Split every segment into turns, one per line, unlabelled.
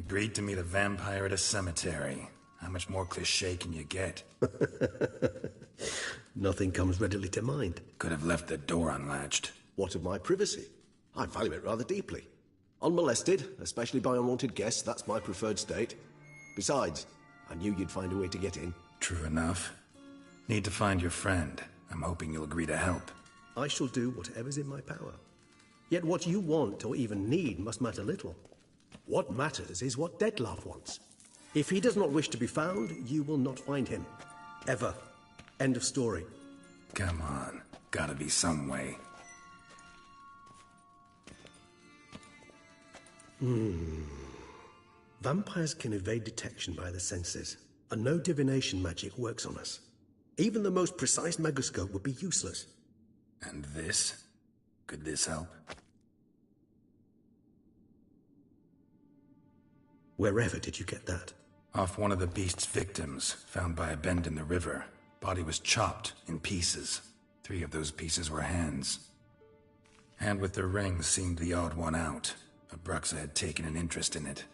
Agreed to meet a vampire at a cemetery. How much more cliché can you get?
Nothing comes readily to mind.
Could have left the door unlatched.
What of my privacy? I value it rather deeply. Unmolested, especially by unwanted guests, that's my preferred state. Besides, I knew you'd find a way to get in.
True enough. Need to find your friend. I'm hoping you'll agree to help.
I shall do whatever's in my power. Yet what you want or even need must matter little. What matters is what Dettlaff wants. If he does not wish to be found, you will not find him. Ever. End of story.
Come on. Gotta be some way.
Vampires can evade detection by the senses, and no divination magic works on us. Even the most precise megoscope would be useless.
And this? Could this help?
Wherever did you get that?
Off one of the beast's victims, found by a bend in the river. Body was chopped in pieces. 3 of those pieces were hands. Hand with the ring seemed the odd one out. Abruxa had taken an interest in it.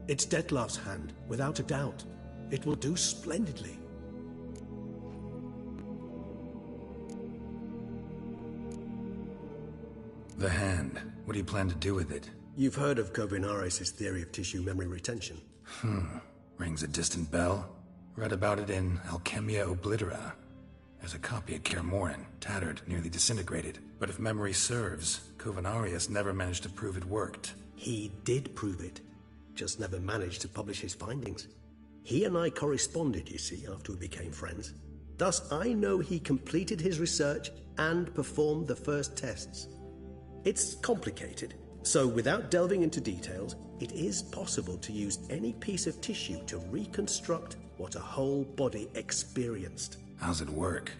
It's Dettlaff's hand, without a doubt. It will do splendidly.
The hand. What do you plan to do with it?
You've heard of Kovinaris' theory of tissue memory retention.
Rings a distant bell. Read about it in Alchemia Oblitera. There's a copy at Kaer Morhen, tattered, nearly disintegrated. But if memory serves, Kovinaris never managed to prove it worked.
He did prove it. Just never managed to publish his findings. He and I corresponded, you see, after we became friends. Thus, I know he completed his research and performed the first tests. It's complicated, so without delving into details, it is possible to use any piece of tissue to reconstruct what a whole body experienced.
How's it work?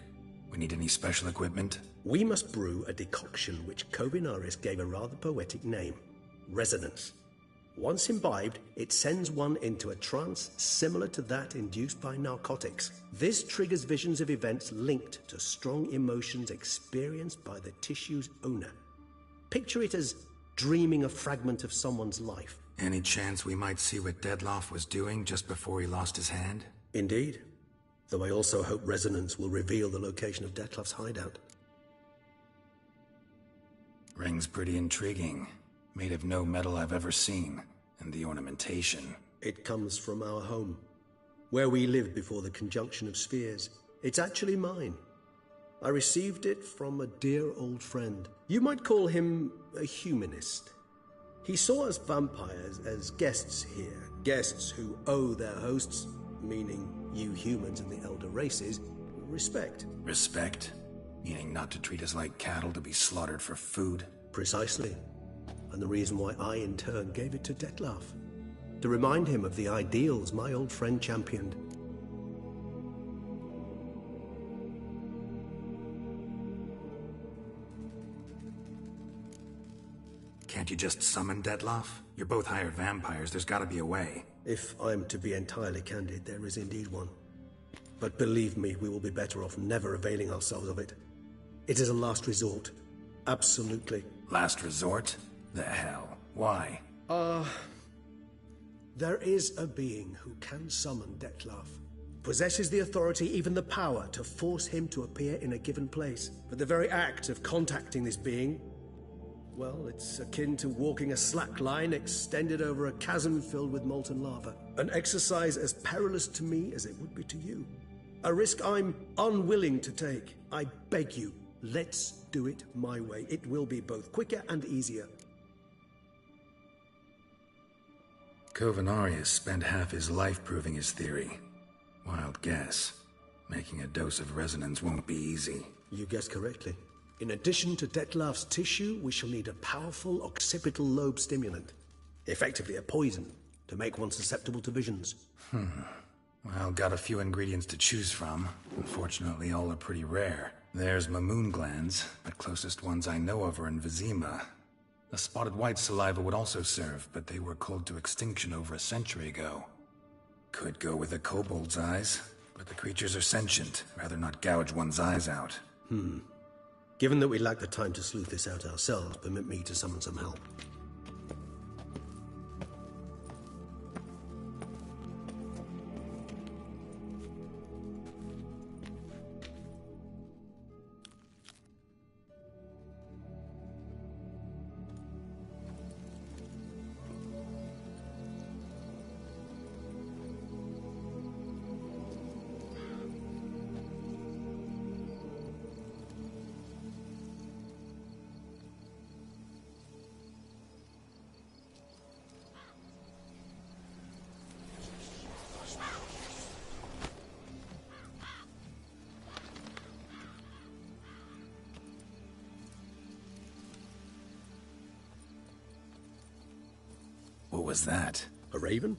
We need any special equipment?
We must brew a decoction which Kovinaris gave a rather poetic name: resonance. Once imbibed, it sends one into a trance similar to that induced by narcotics. This triggers visions of events linked to strong emotions experienced by the tissue's owner. Picture it as dreaming a fragment of someone's life.
Any chance we might see what Dettlaff was doing just before he lost his hand?
Indeed. Though I also hope resonance will reveal the location of Dettlaff's hideout.
Ring's pretty intriguing. Made of no metal I've ever seen. And the ornamentation.
It comes from our home, where we lived before the conjunction of spheres. It's actually mine. I received it from a dear old friend. You might call him a humanist. He saw us vampires as guests here, guests who owe their hosts, meaning you humans and the elder races, respect.
Respect? Meaning not to treat us like cattle to be slaughtered for food?
Precisely. And the reason why I, in turn, gave it to Dettlaff. To remind him of the ideals my old friend championed.
Can't you just summon Dettlaff? You're both hired vampires, there's gotta be a way.
If I'm to be entirely candid, there is indeed one. But believe me, we will be better off never availing ourselves of it. It is a last resort. Absolutely.
Last resort? The hell? Why?
There is a being who can summon Dettlaff. Possesses the authority, even the power, to force him to appear in a given place. But the very act of contacting this being, well, it's akin to walking a slack line extended over a chasm filled with molten lava. An exercise as perilous to me as it would be to you. A risk I'm unwilling to take. I beg you, let's do it my way. It will be both quicker and easier.
Kovinaris spent half his life proving his theory. Wild guess. Making a dose of resonance won't be easy.
You guessed correctly. In addition to Dettlaff's tissue, we shall need a powerful occipital lobe stimulant. Effectively a poison, to make one susceptible to visions.
Well, got a few ingredients to choose from. Unfortunately, all are pretty rare. There's Mamoon glands, but closest ones I know of are in Vizima. A spotted white saliva would also serve, but they were culled to extinction over a century ago. Could go with a kobold's eyes, but the creatures are sentient. Rather not gouge one's eyes out.
Given that we lack the time to sleuth this out ourselves, permit me to summon some help.
What was that?
A raven?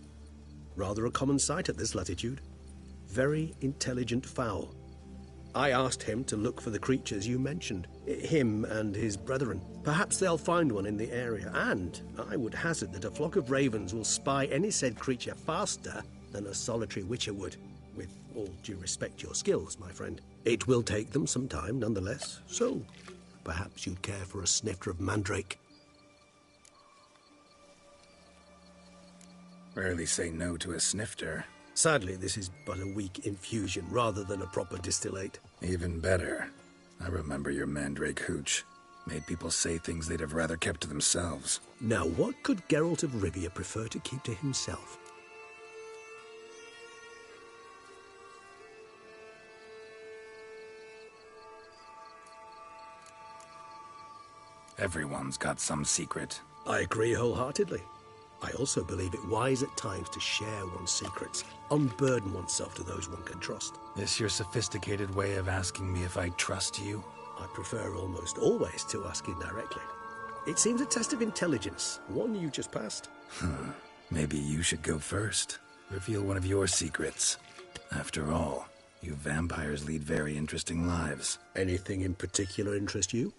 Rather a common sight at this latitude. Very intelligent fowl. I asked him to look for the creatures you mentioned. Him and his brethren. Perhaps they'll find one in the area, and I would hazard that a flock of ravens will spy any said creature faster than a solitary witcher would. With all due respect to your skills, my friend. It will take them some time, nonetheless. So, perhaps you'd care for a snifter of mandrake.
Rarely say no to a snifter.
Sadly, this is but a weak infusion rather than a proper distillate.
Even better. I remember your mandrake hooch. Made people say things they'd have rather kept to themselves.
Now, what could Geralt of Rivia prefer to keep to himself?
Everyone's got some secret.
I agree wholeheartedly. I also believe it wise at times to share one's secrets, unburden oneself to those one can trust.
This your sophisticated way of asking me if I trust you?
I prefer almost always to ask indirectly. It seems a test of intelligence, one you just passed.
Maybe you should go first. Reveal one of your secrets. After all, you vampires lead very interesting lives.
Anything in particular interest you?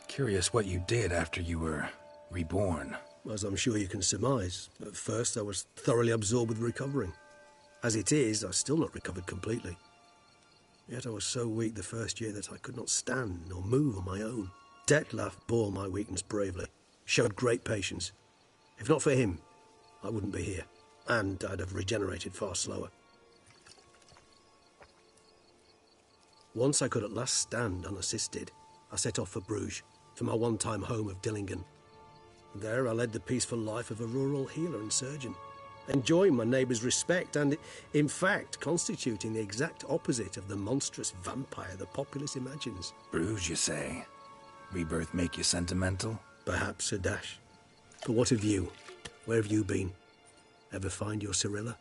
Curious what you did after you were reborn.
As I'm sure you can surmise, at first I was thoroughly absorbed with recovering. As it is, I've still not recovered completely. Yet I was so weak the first year that I could not stand nor move on my own. Detlef bore my weakness bravely, showed great patience. If not for him, I wouldn't be here, and I'd have regenerated far slower. Once I could at last stand unassisted, I set off for Bruges, for my one-time home of Dillingen. There I led the peaceful life of a rural healer and surgeon, enjoying my neighbours' respect and, in fact, constituting the exact opposite of the monstrous vampire the populace imagines.
Bruges, you say? Rebirth make you sentimental?
Perhaps a dash. But what of you? Where have you been? Ever find your Cirilla?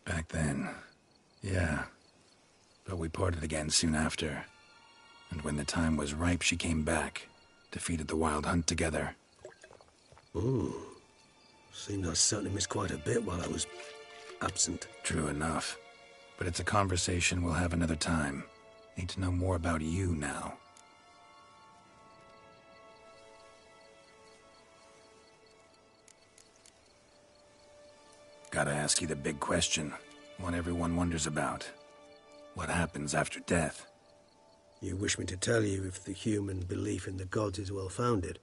Back then, yeah. But we parted again soon after. And when the time was ripe, she came back. Defeated the Wild Hunt together.
Ooh. Seemed I certainly missed quite a bit while I was absent.
True enough. But it's a conversation we'll have another time. Need to know more about you now. Gotta ask you the big question. One everyone wonders about. What happens after death?
You wish me to tell you if the human belief in the gods is well-founded?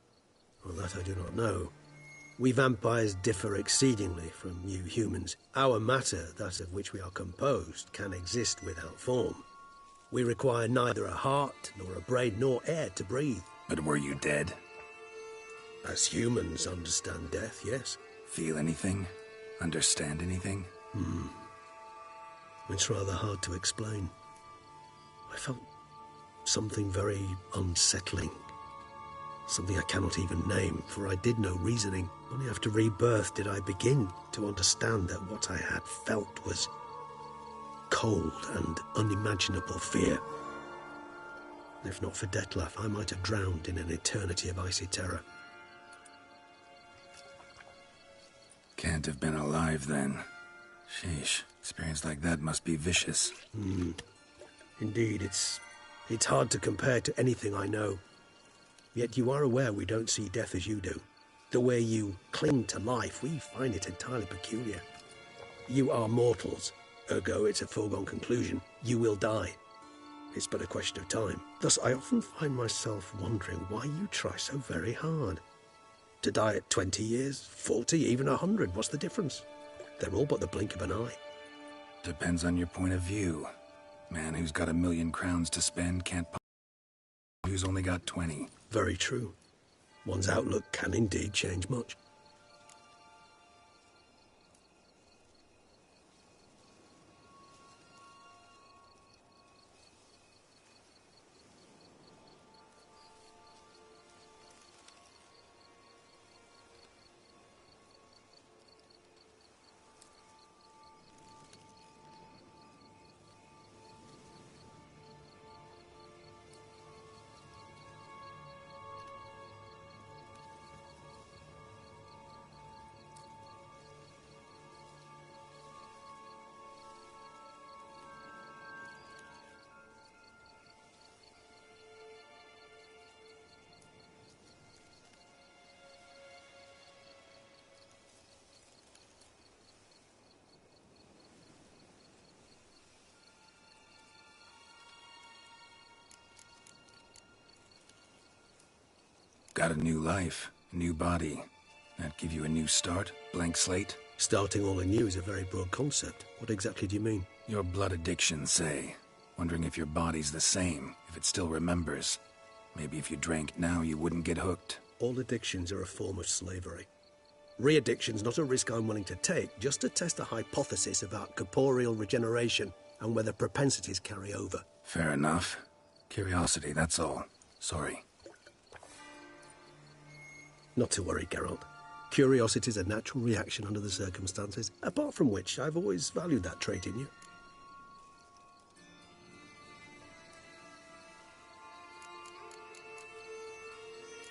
Well, that I do not know. We vampires differ exceedingly from you humans. Our matter, that of which we are composed, can exist without form. We require neither a heart, nor a brain, nor air to breathe.
But were you dead?
As humans understand death, yes.
Feel anything? Understand anything?
It's rather hard to explain. I felt something very unsettling. Something I cannot even name, for I did no reasoning. Only after rebirth did I begin to understand that what I had felt was cold and unimaginable fear. If not for Dettlaff, I might have drowned in an eternity of icy terror.
Can't have been alive then. Sheesh, experience like that must be vicious.
Indeed, it's hard to compare to anything I know. Yet you are aware we don't see death as you do. The way you cling to life, we find it entirely peculiar. You are mortals, ergo it's a foregone conclusion. You will die. It's but a question of time. Thus, I often find myself wondering why you try so very hard. To die at 20 years, 40, even 100, what's the difference? They're all but the blink of an eye.
Depends on your point of view. Man who's got 1,000,000 crowns to spend can't who's only got 20.
Very true. One's outlook can indeed change much.
Got a new life, a new body. That give you a new start? Blank slate?
Starting all anew is a very broad concept. What exactly do you mean?
Your blood addiction, say. Wondering if your body's the same, if it still remembers. Maybe if you drank now, you wouldn't get hooked.
All addictions are a form of slavery. Re-addiction's not a risk I'm willing to take, just to test a hypothesis about corporeal regeneration and whether propensities carry over.
Fair enough. Curiosity, that's all. Sorry.
Not to worry, Geralt. Curiosity is a natural reaction under the circumstances, apart from which I've always valued that trait in you.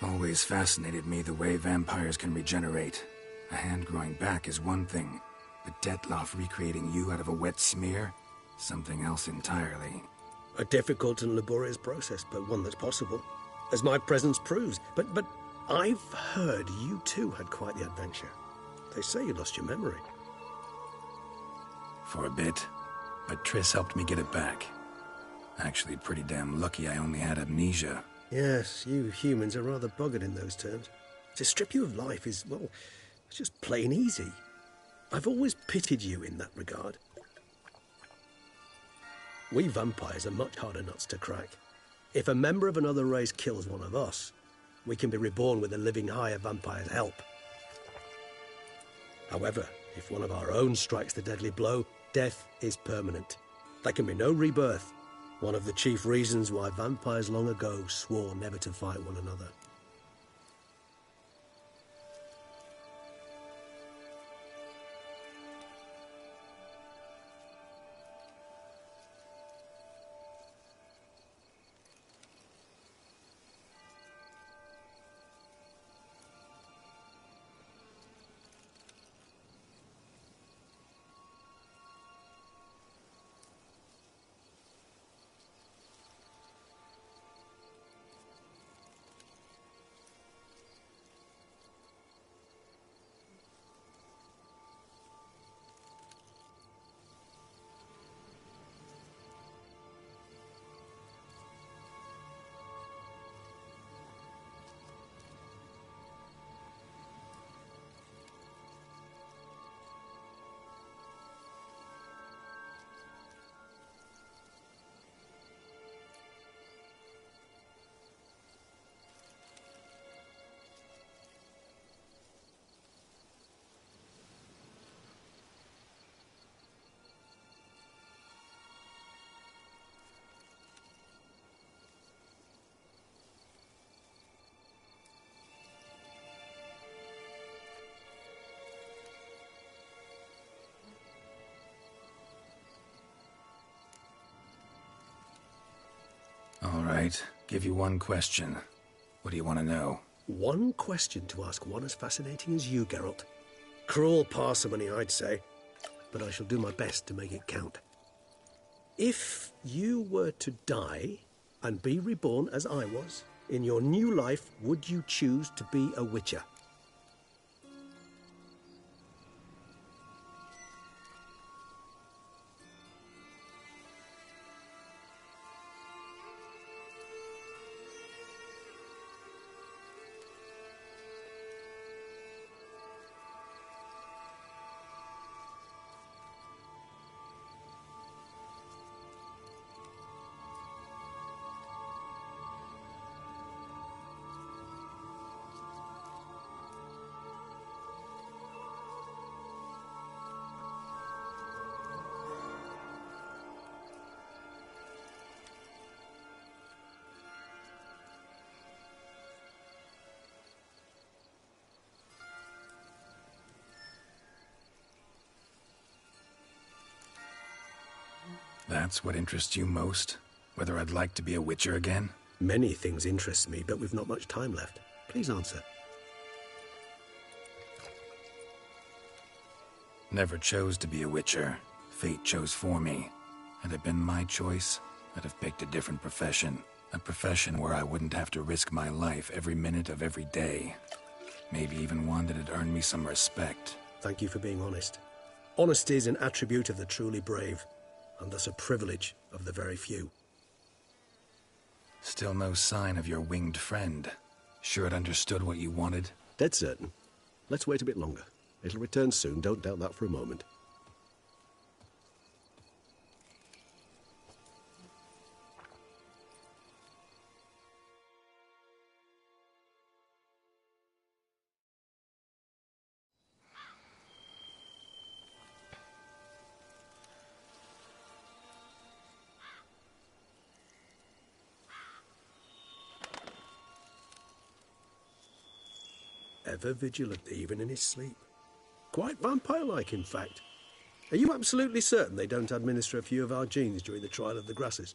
Always fascinated me the way vampires can regenerate. A hand growing back is one thing, but Dettlaff recreating you out of a wet smear? Something else entirely.
A difficult and laborious process, but one that's possible, as my presence proves. But I've heard you too had quite the adventure. They say you lost your memory.
For a bit, but Triss helped me get it back. Actually, pretty damn lucky I only had amnesia.
Yes, you humans are rather buggered in those terms. To strip you of life is, well, it's just plain easy. I've always pitied you in that regard. We vampires are much harder nuts to crack. If a member of another race kills one of us, we can be reborn with a living higher vampire's help. However, if one of our own strikes the deadly blow, death is permanent. There can be no rebirth. One of the chief reasons why vampires long ago swore never to fight one another.
right. Give you one question. What do you want to know?
One question to ask one as fascinating as you, Geralt. Cruel parsimony, I'd say, but I shall do my best to make it count. If you were to die and be reborn as I was, in your new life, would you choose to be a Witcher?
That's what interests you most? Whether I'd like to be a Witcher again?
Many things interest me, but we've not much time left. Please answer.
Never chose to be a Witcher. Fate chose for me. Had it been my choice, I'd have picked a different profession. A profession where I wouldn't have to risk my life every minute of every day. Maybe even one that'd earn me some respect.
Thank you for being honest. Honesty is an attribute of the truly brave, and thus a privilege of the very few.
Still no sign of your winged friend. Sure it understood what you wanted?
Dead certain. Let's wait a bit longer. It'll return soon, don't doubt that for a moment. Ever vigilant, even in his sleep. Quite vampire-like, in fact. Are you absolutely certain they don't administer a few of our genes during the trial of the grasses?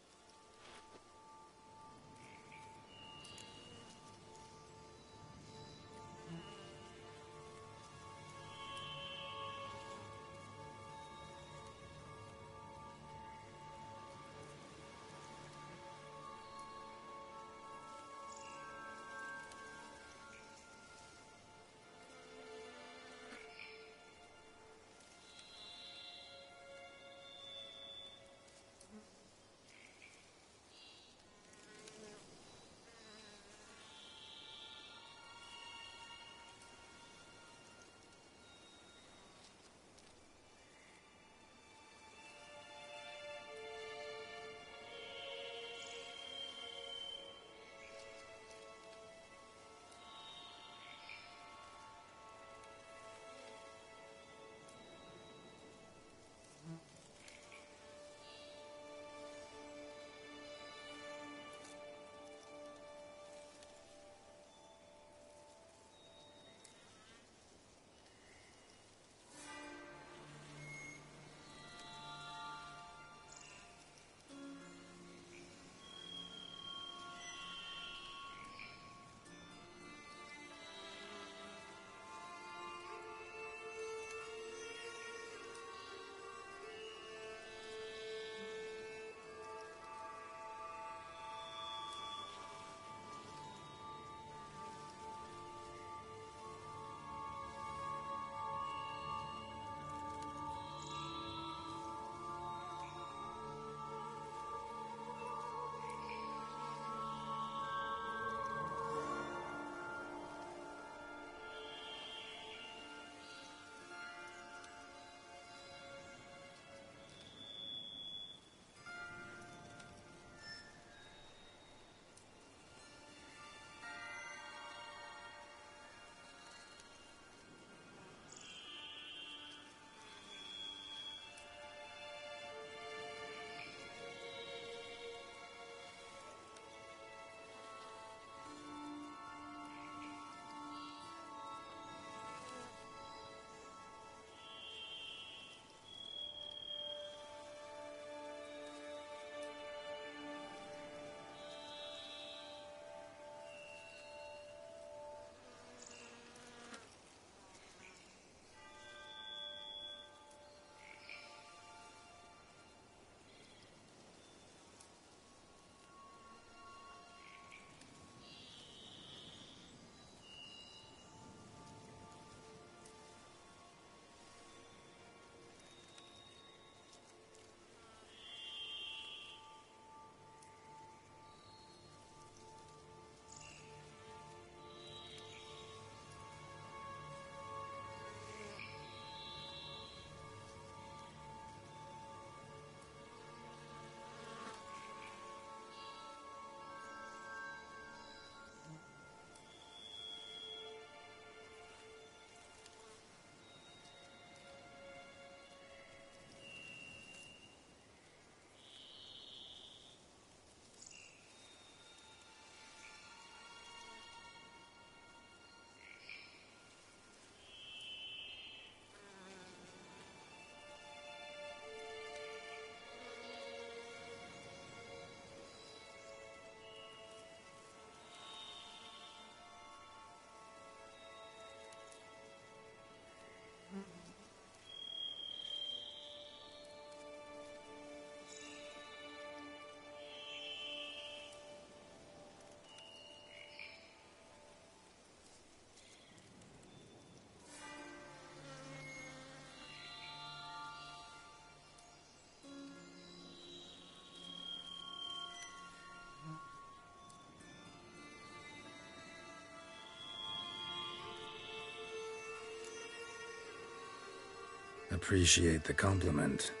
Appreciate the compliment.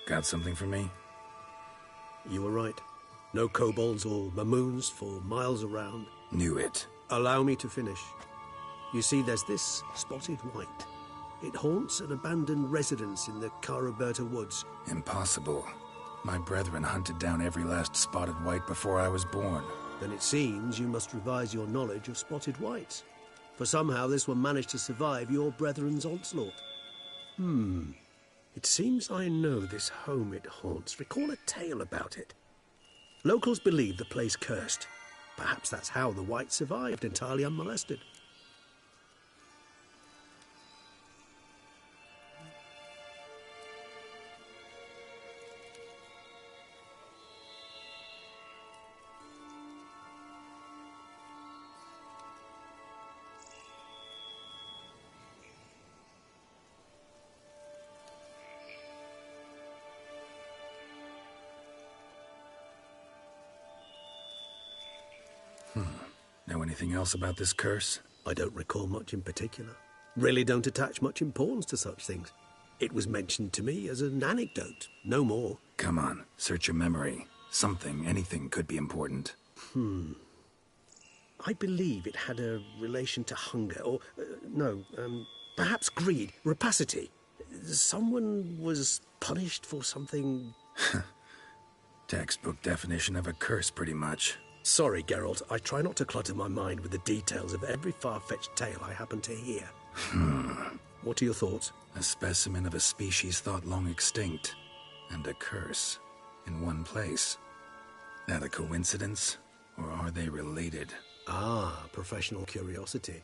Got something for me?
You were right. No kobolds or mamoons for miles around.
Knew it.
Allow me to finish. You see, there's this spotted white. It haunts an abandoned residence in the Caraberta woods.
Impossible. My brethren hunted down every last spotted white before I was born.
Then it seems you must revise your knowledge of spotted whites. For somehow this one managed to survive your brethren's onslaught. It seems I know this home it haunts. Recall a tale about it. Locals believe the place cursed. Perhaps that's how the white survived entirely unmolested.
Know anything else about this curse?
I don't recall much in particular. Really don't attach much importance to such things. It was mentioned to me as an anecdote, no more.
Come on, search your memory. Something, anything could be important.
I believe it had a relation to hunger, or, perhaps greed, rapacity. Someone was punished for something...
Textbook definition of a curse, pretty much.
Sorry, Geralt, I try not to clutter my mind with the details of every far-fetched tale I happen to hear. What are your thoughts?
A specimen of a species thought long extinct, and a curse, in one place. That a coincidence, or are they related?
Ah, professional curiosity.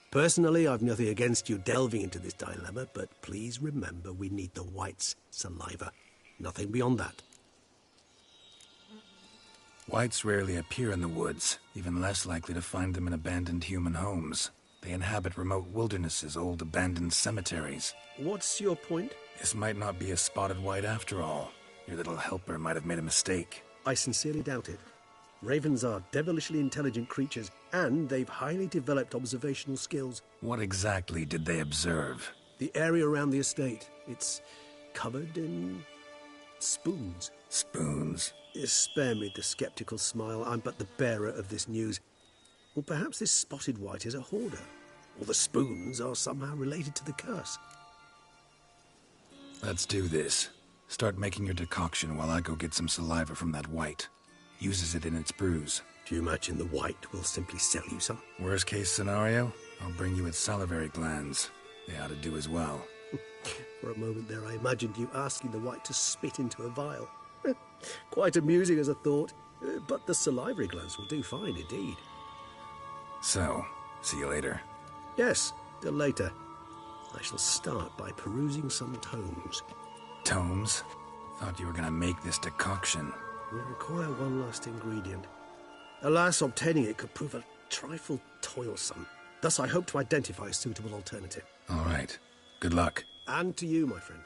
Personally, I've nothing against you delving into this dilemma, but please remember we need the white's saliva. Nothing beyond that.
Whites rarely appear in the woods, even less likely to find them in abandoned human homes. They inhabit remote wildernesses, old abandoned cemeteries.
What's your point?
This might not be a spotted white after all. Your little helper might have made a mistake.
I sincerely doubt it. Ravens are devilishly intelligent creatures, and they've highly developed observational skills.
What exactly did they observe?
The area around the estate, it's covered in spoons.
Spoons?
Spare me the skeptical smile. I'm but the bearer of this news. Or perhaps this spotted white is a hoarder. Or the spoons are somehow related to the curse.
Let's do this. Start making your decoction while I go get some saliva from that white. Uses it in its brews.
Do you imagine the white will simply sell you some?
Worst case scenario, I'll bring you its salivary glands. They ought to do as well.
For a moment there, I imagined you asking the white to spit into a vial. Quite amusing as a thought, but the salivary glands will do fine indeed.
So, see you later.
Yes, till later. I shall start by perusing some tomes.
Tomes? Thought you were gonna make this decoction.
We require one last ingredient. Alas, obtaining it could prove a trifle toilsome. Thus, I hope to identify a suitable alternative.
All right. Good luck.
And to you, my friend.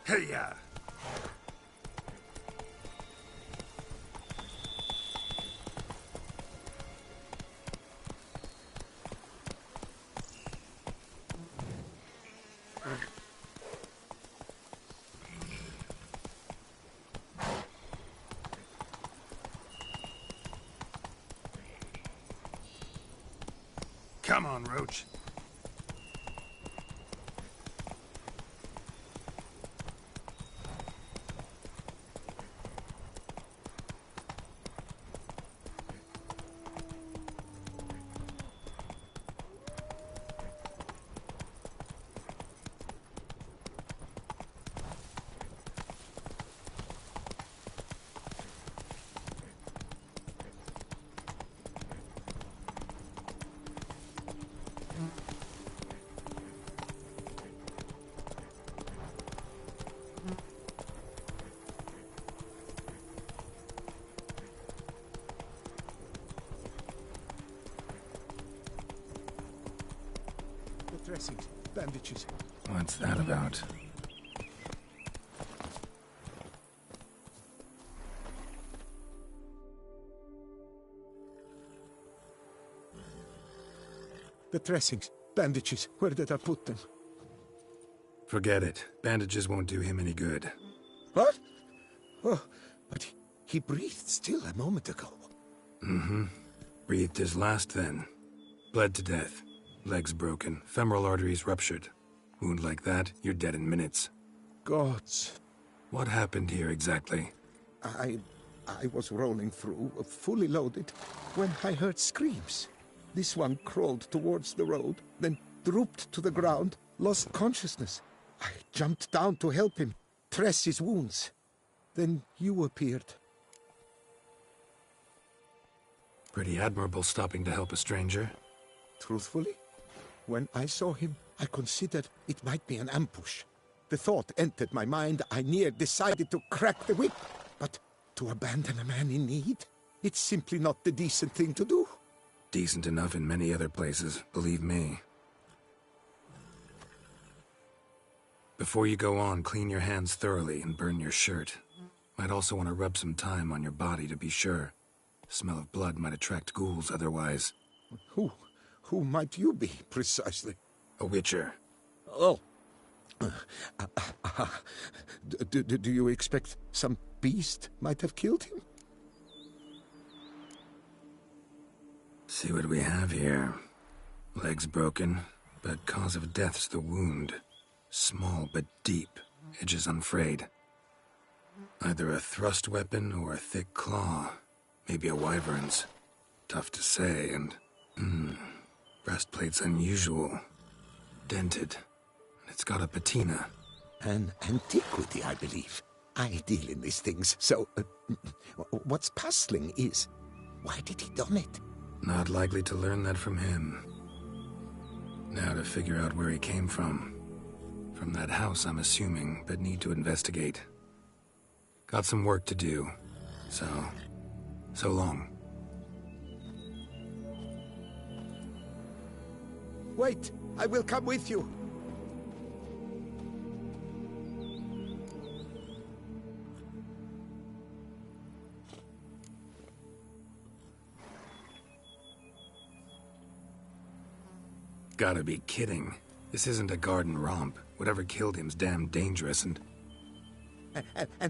Hey-ya! Come on, Roach.
Dressings, bandages.
What's that about?
The dressings, bandages. Where did I put them?
Forget it. Bandages won't do him any good.
What? Oh, but he breathed still a moment ago.
Mm-hmm. Breathed his last then. Bled to death. Legs broken, femoral arteries ruptured. Wound like that, you're dead in minutes.
Gods.
What happened here exactly?
I was rolling through, fully loaded, when I heard screams. This one crawled towards the road, then drooped to the ground, lost consciousness. I jumped down to help him, dress his wounds. Then you appeared.
Pretty admirable stopping to help a stranger.
Truthfully, when I saw him, I considered it might be an ambush. The thought entered my mind, I near decided to crack the whip. But to abandon a man in need? It's simply not the decent thing to do.
Decent enough in many other places, believe me. Before you go on, clean your hands thoroughly and burn your shirt. Might also want to rub some thyme on your body to be sure. Smell of blood might attract ghouls otherwise.
Who might you be, precisely?
A witcher.
Oh. Do you expect some beast might have killed him?
See what we have here. Legs broken, but cause of death's the wound. Small but deep, edges unfrayed. Either a thrust weapon or a thick claw. Maybe a wyvern's. Tough to say, and... breastplate's unusual. Dented. It's got a patina.
An antiquity, I believe. I deal in these things, so... what's puzzling is... why did he don it?
Not likely to learn that from him. Now to figure out where he came from. From that house, I'm assuming, but need to investigate. Got some work to do. So long.
Wait, I will come with you.
Gotta be kidding. This isn't a garden romp. Whatever killed him's damn dangerous and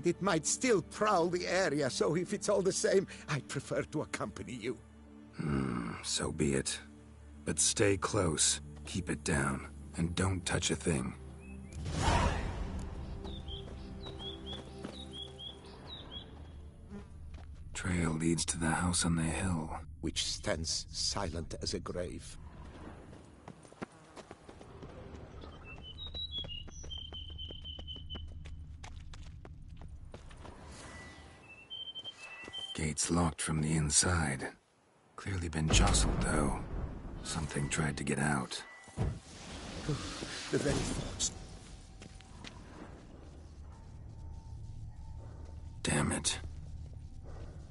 it might still prowl the area, so if it's all the same, I'd prefer to accompany you.
So be it. But stay close, keep it down, and don't touch a thing. Trail leads to the house on the hill.
Which stands silent as a grave.
Gates locked from the inside. Clearly been jostled, though. Something tried to get out.
The very thoughts.
Damn it.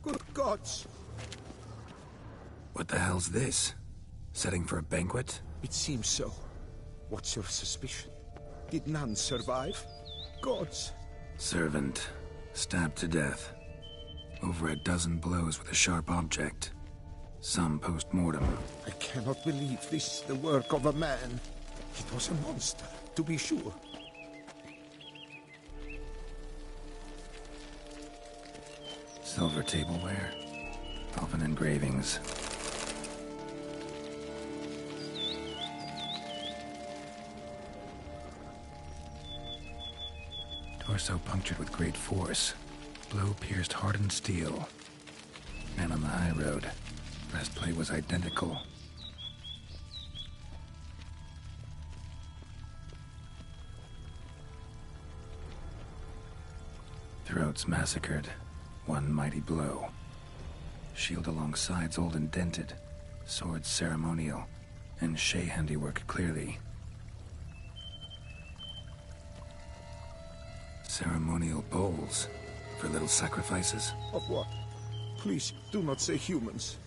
Good gods!
What the hell's this? Setting for a banquet?
It seems so. What's your suspicion? Did none survive? gods.
Servant, stabbed to death. Over a dozen blows with a sharp object. Some post-mortem.
I cannot believe this is the work of a man. It was a monster, to be sure.
Silver tableware. Elven engravings. Torso punctured with great force. Blow pierced hardened steel. Man on the high road. Breastplate was identical. Throats massacred. One mighty blow. Shield along sides old and dented. Swords ceremonial. And Shay handiwork clearly. Ceremonial bowls. For little sacrifices?
Of what? Please, do not say humans.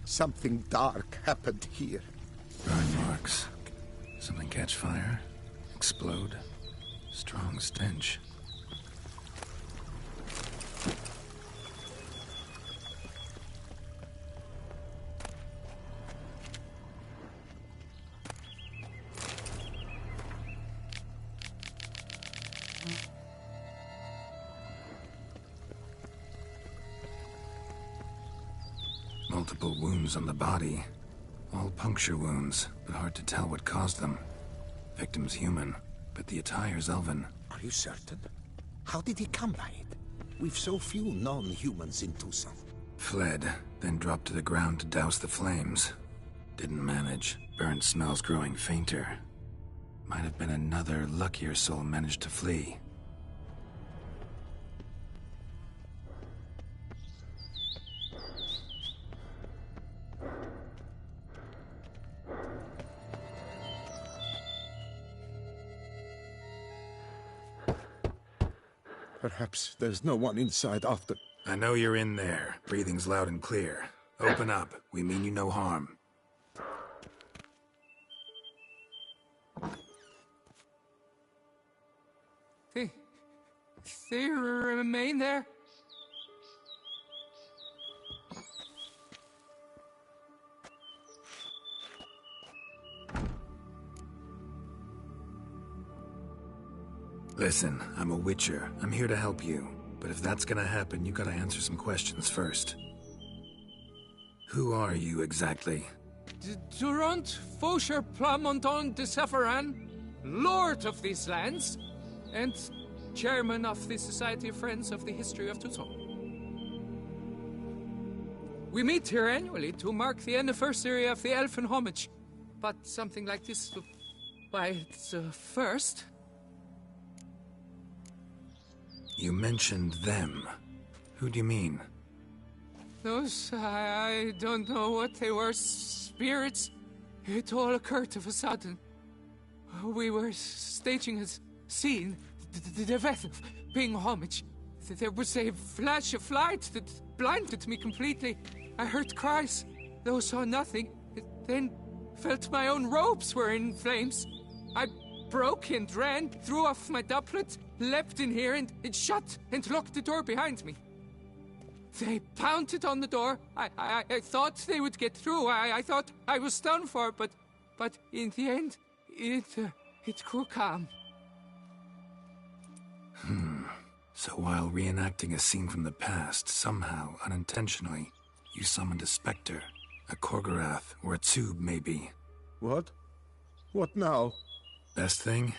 Something dark happened here.
Burn marks. Something catch fire. Explode. Strong stench. Multiple wounds on the body. All puncture wounds, but hard to tell what caused them. Victim's human, but the attire's elven.
Are you certain? How did he come by it? We've so few non-humans in Tucson.
Fled, then dropped to the ground to douse the flames. Didn't manage. Burnt smells growing fainter. Might have been another luckier soul managed to flee.
Perhaps there's no one inside after.
I know you're in there. Breathing's loud and clear. Open up. We mean you no harm.
They remain there?
Listen, I'm a witcher. I'm here to help you. But if that's gonna happen, you gotta answer some questions first. Who are you exactly?
Durant Faucher Plamondon de Sephiran, Lord of these lands, and Chairman of the Society of Friends of the History of Tucson. We meet here annually to mark the anniversary of the Elfin Homage, but something like this, by its first.
You mentioned them. Who do you mean?
Those, I don't know what they were, spirits. It all occurred of a sudden. We were staging a scene, the death of paying homage. There was a flash of light that blinded me completely. I heard cries, though saw nothing. Then felt my own robes were in flames. I broke and ran, threw off my doublet, leapt in here and shut and locked the door behind me. They pounded on the door. I thought they would get through. I thought I was done for, but in the end, it grew calm.
So while reenacting a scene from the past, somehow, unintentionally, you summoned a specter, a Korgorath, or a tube, maybe.
What? What now?
Best thing?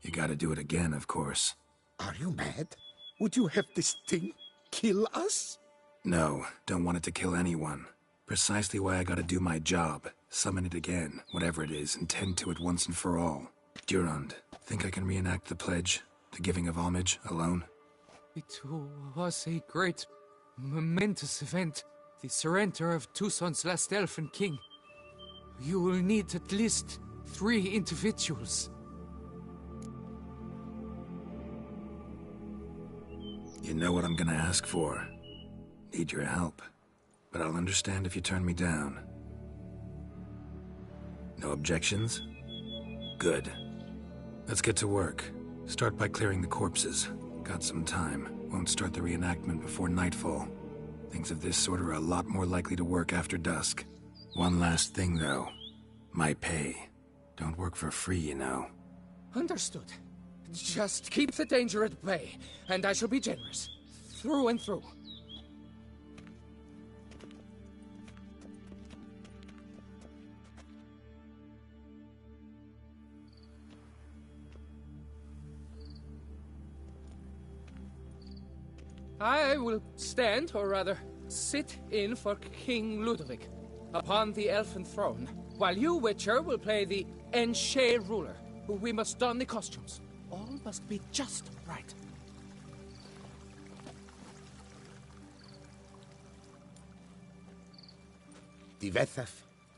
You gotta do it again, of course.
Are you mad? Would you have this thing kill us?
No, don't want it to kill anyone. Precisely why I gotta do my job. Summon it again, whatever it is, and tend to it once and for all. Durand, think I can reenact the pledge? The giving of homage, alone?
It was a great, momentous event. The surrender of Tucson's last elfin king. You will need at least 3 individuals.
You know what I'm gonna ask for. Need your help. but I'll understand if you turn me down. No objections? Good. Let's get to work. Start by clearing the corpses. Got some time. Won't start the reenactment before nightfall. Things of this sort are a lot more likely to work after dusk. One last thing, though. My pay. Don't work for free, you know.
Understood. Just keep the danger at bay, and I shall be generous. Through and through. I will stand, or rather, sit in for King Ludovic, upon the elfin throne, while you, Witcher, will play the Enche ruler. We must don the costumes. All must be just right.
Divethaf,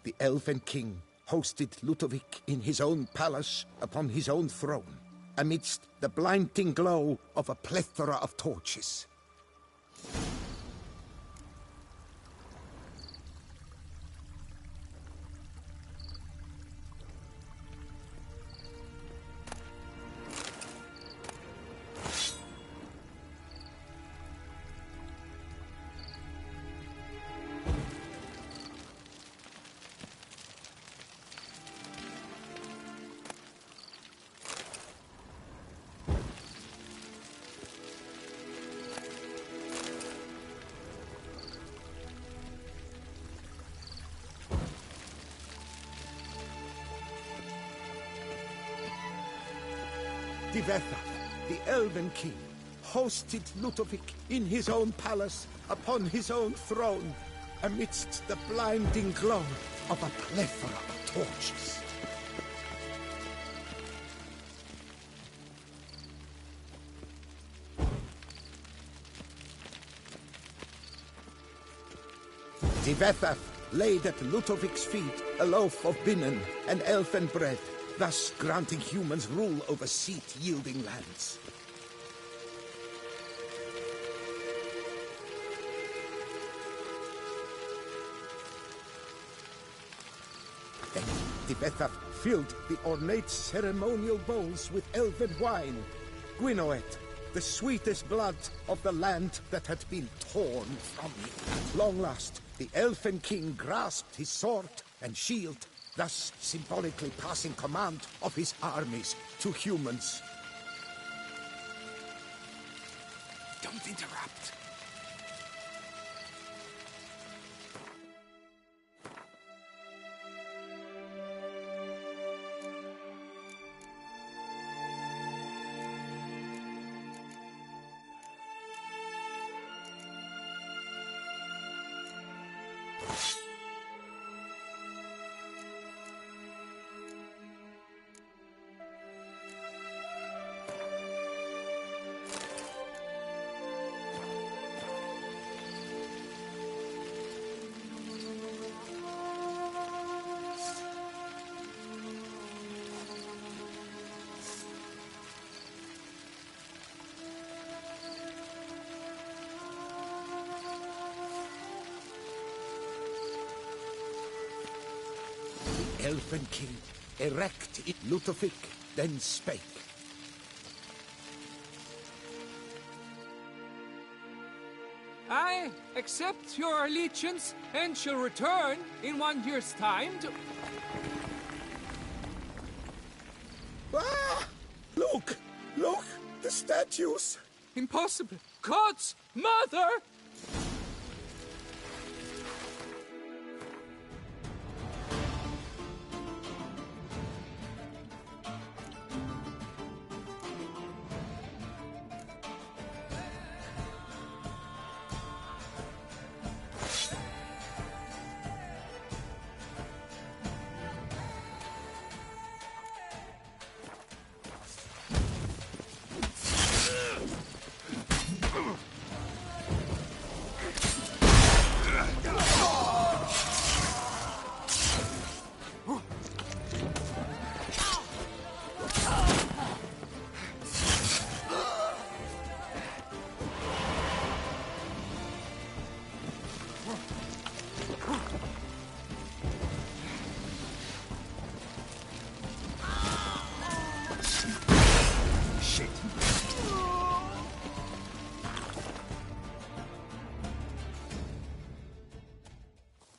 the Elven King, hosted Ludovic in his own palace upon his own throne, amidst the blinding glow of a plethora of torches. Divethaf, the Elven King, hosted Ludovic in his own palace upon his own throne, amidst the blinding glow of a plethora of torches. Divethaf laid at Ludovic's feet a loaf of binnen and elfen bread, thus granting humans rule over seat-yielding lands. Then Divethaf filled the ornate ceremonial bowls with elven wine, Gwinoet, the sweetest blood of the land that had been torn from him. At long last, the Elfen King grasped his sword and shield, thus symbolically passing command of his armies to humans.
Don't interrupt.
Elfen King, erect in Ludovic, then spake.
I accept your allegiance and shall return in 1 year's time to...
Ah! Look! Look! The statues!
Impossible! God's mother!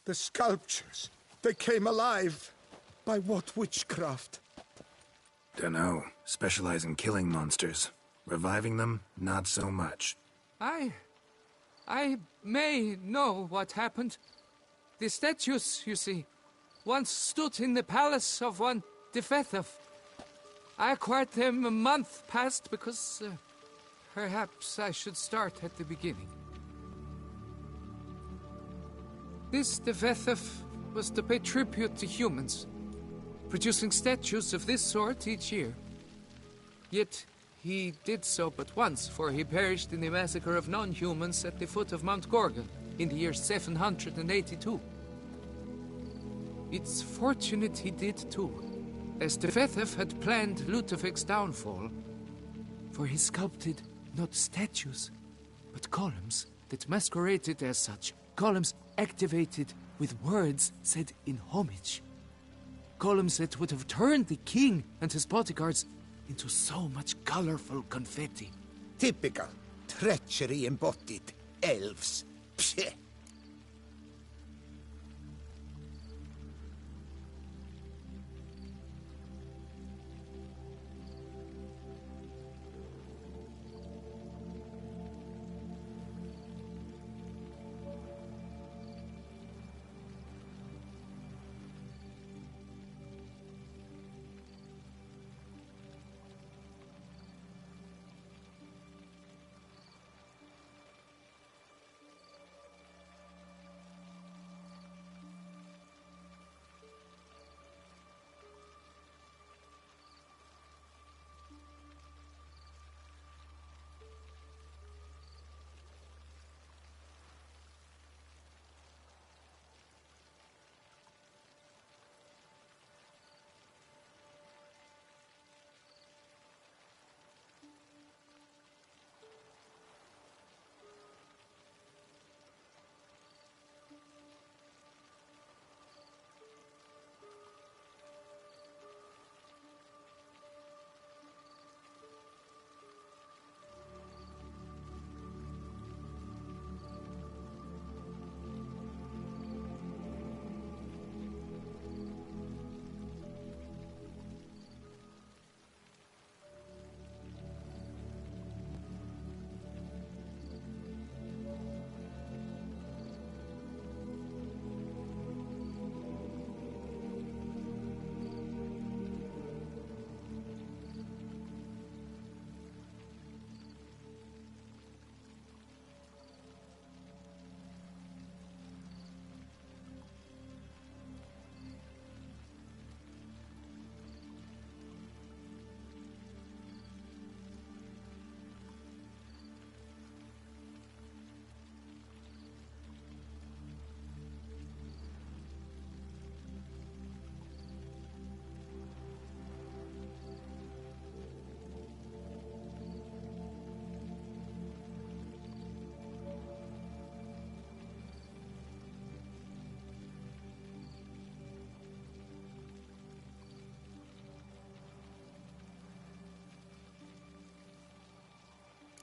The sculptures, they came alive. By what witchcraft?
Dunno. Specialize in killing monsters. Reviving them, not so much.
I may know what happened. The statues, you see, once stood in the palace of one Tefethov. I acquired them a month past because perhaps I should start at the beginning. This Tefethov was to pay tribute to humans, producing statues of this sort each year. Yet he did so but once, for he perished in the massacre of non-humans at the foot of Mount Gorgon in the year 782. It's fortunate he did too, as Tefethov had planned Ludovic's downfall, for he sculpted not statues, but columns that masqueraded as such. Columns activated with words said in homage. Columns that would have turned the king and his bodyguards into so much colorful confetti.
Typical. Treachery embodied. Elves. Psheh.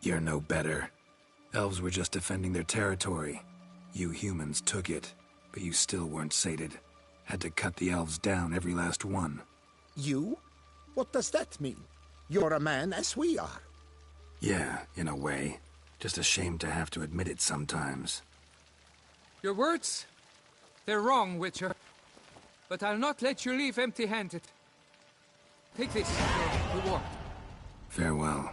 You're no better. Elves were just defending their territory. You humans took it, but you still weren't sated. Had to cut the elves down, every last one.
You? What does that mean? You're a man as we are.
Yeah, in a way. Just ashamed to have to admit it sometimes.
Your words? They're wrong, Witcher. But I'll not let you leave empty-handed. Take this as your reward.
Farewell.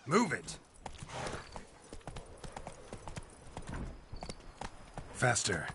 Move it! Faster.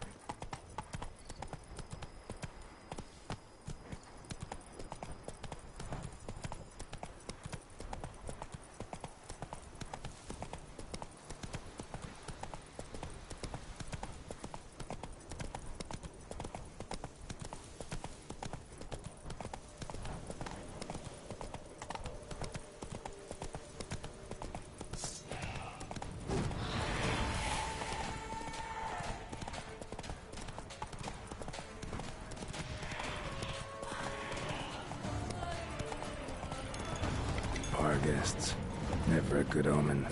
guests. Never a good omen.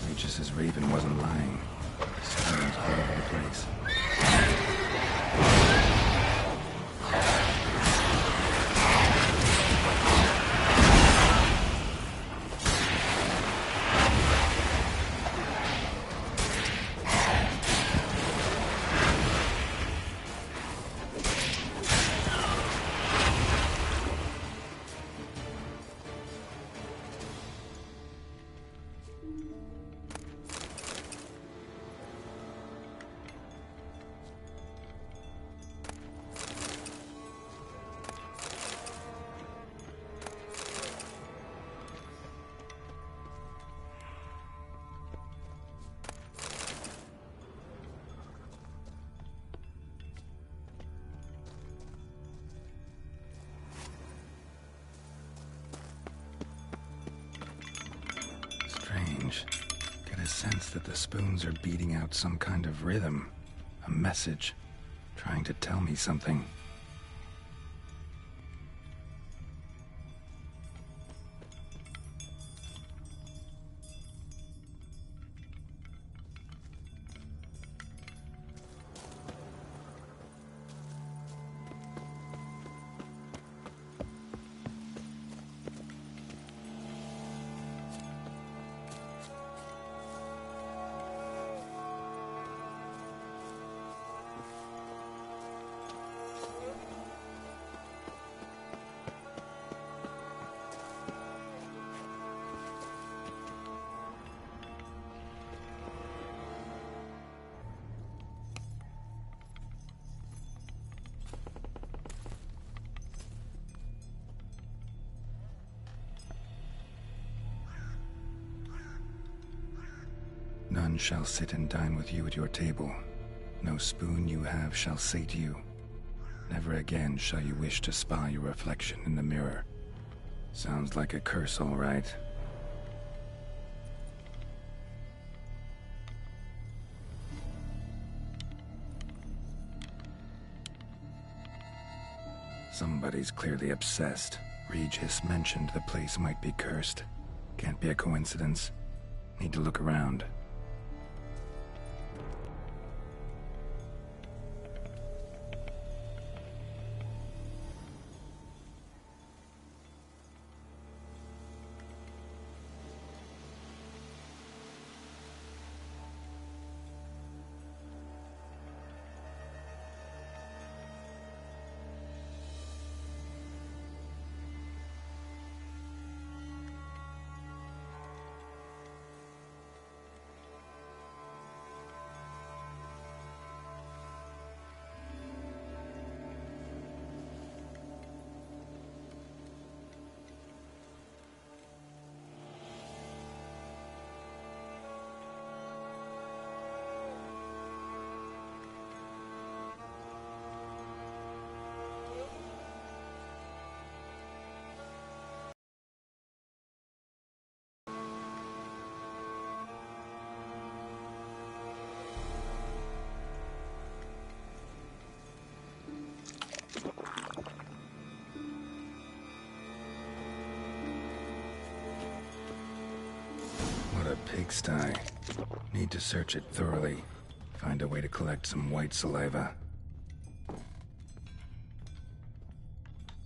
Regis's raven wasn't lying. Stones all over the place. Strange. Get a sense that the spoons are beating out some kind of rhythm. A message. Trying to tell me something. None shall sit and dine with you at your table. No spoon you have shall sate you. Never again shall you wish to spy your reflection in the mirror. Sounds like a curse, all right. Somebody's clearly obsessed. Regis mentioned the place might be cursed. Can't be a coincidence. Need to look around. Pigsty. Need to search it thoroughly. Find a way to collect some white saliva.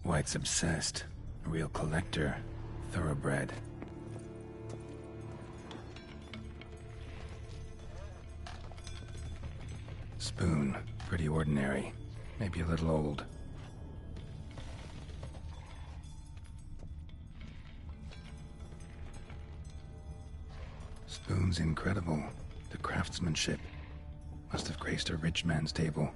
White's obsessed. A real collector. Thoroughbred. Spoon. Pretty ordinary. Maybe a little old. Spoon's incredible. The craftsmanship. Must have graced a rich man's table.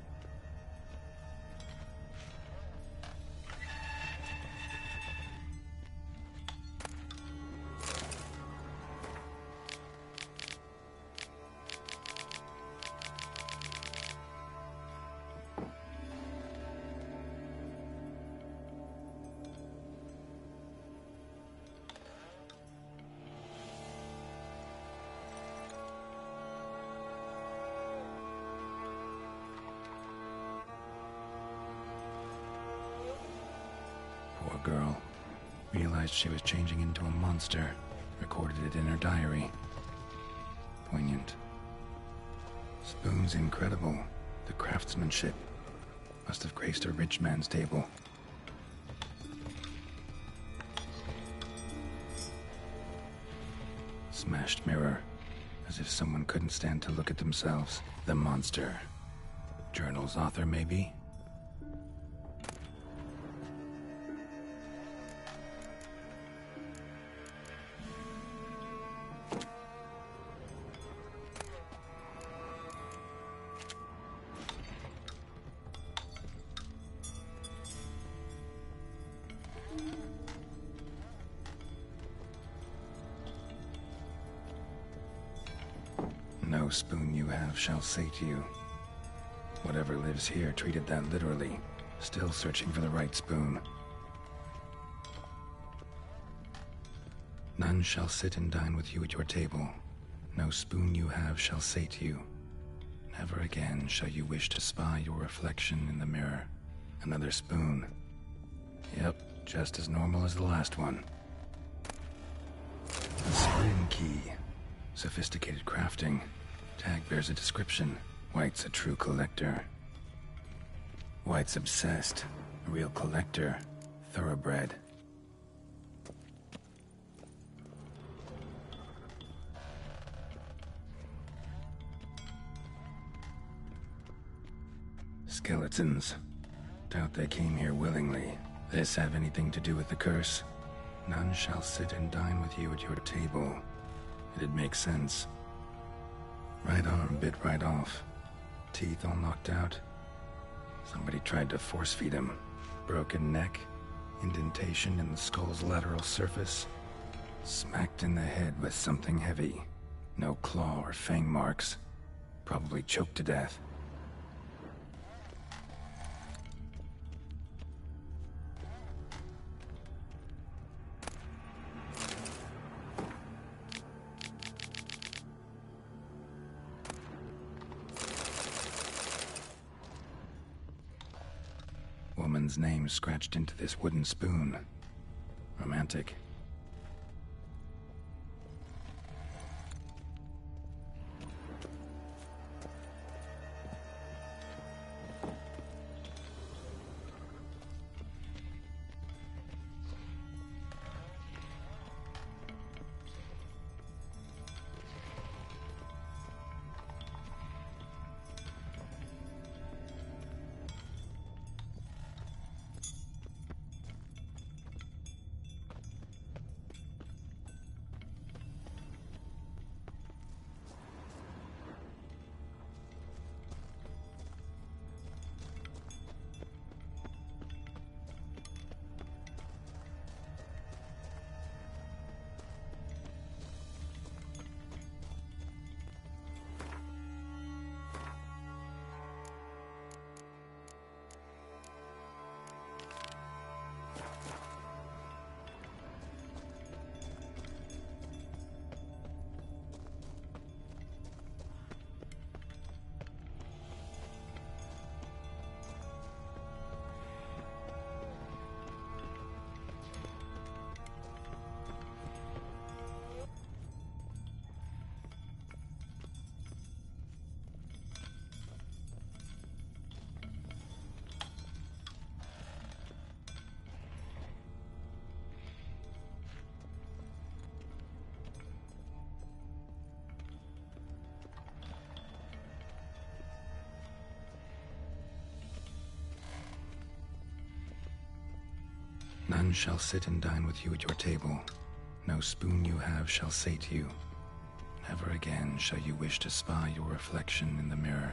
realized she was changing into a monster, recorded it in her diary. Poignant. Spoon's incredible. The craftsmanship must have graced a rich man's table. Smashed mirror, as if someone couldn't stand to look at themselves. The monster. Journal's author, maybe? No spoon you have shall sate you. Whatever lives here treated that literally, still searching for the right spoon. None shall sit and dine with you at your table. No spoon you have shall sate you. Never again shall you wish to spy your reflection in the mirror. Another spoon. Yep, just as normal as the last one. A spring key. Sophisticated crafting. Tag bears a description. White's a true collector. White's obsessed. A real collector. Thoroughbred. Skeletons. Doubt they came here willingly. This have anything to do with the curse? None shall sit and dine with you at your table. It'd make sense. Right arm bit right off. Teeth all knocked out. Somebody tried to force feed him. Broken neck. Indentation in the skull's lateral surface. Smacked in the head with something heavy. No claw or fang marks. Probably choked to death. Woman's name scratched into this wooden spoon. Romantic. None shall sit and dine with you at your table. No spoon you have shall sate you. Never again shall you wish to spy your reflection in the mirror.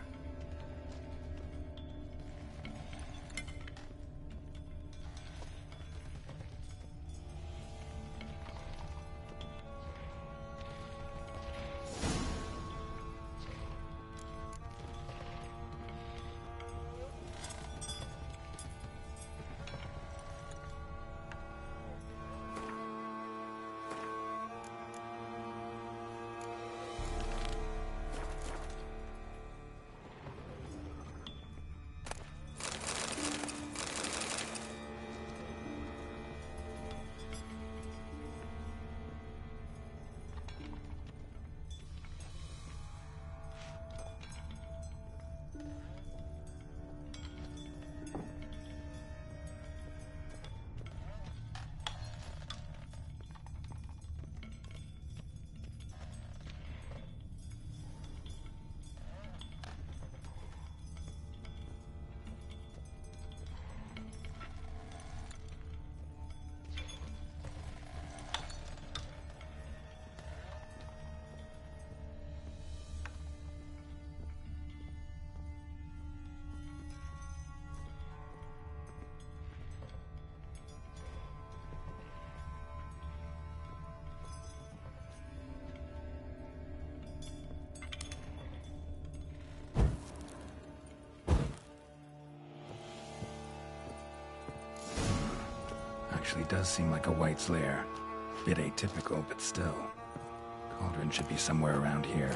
actually does seem like a White's lair. Bit atypical, but still. Cauldron should be somewhere around here.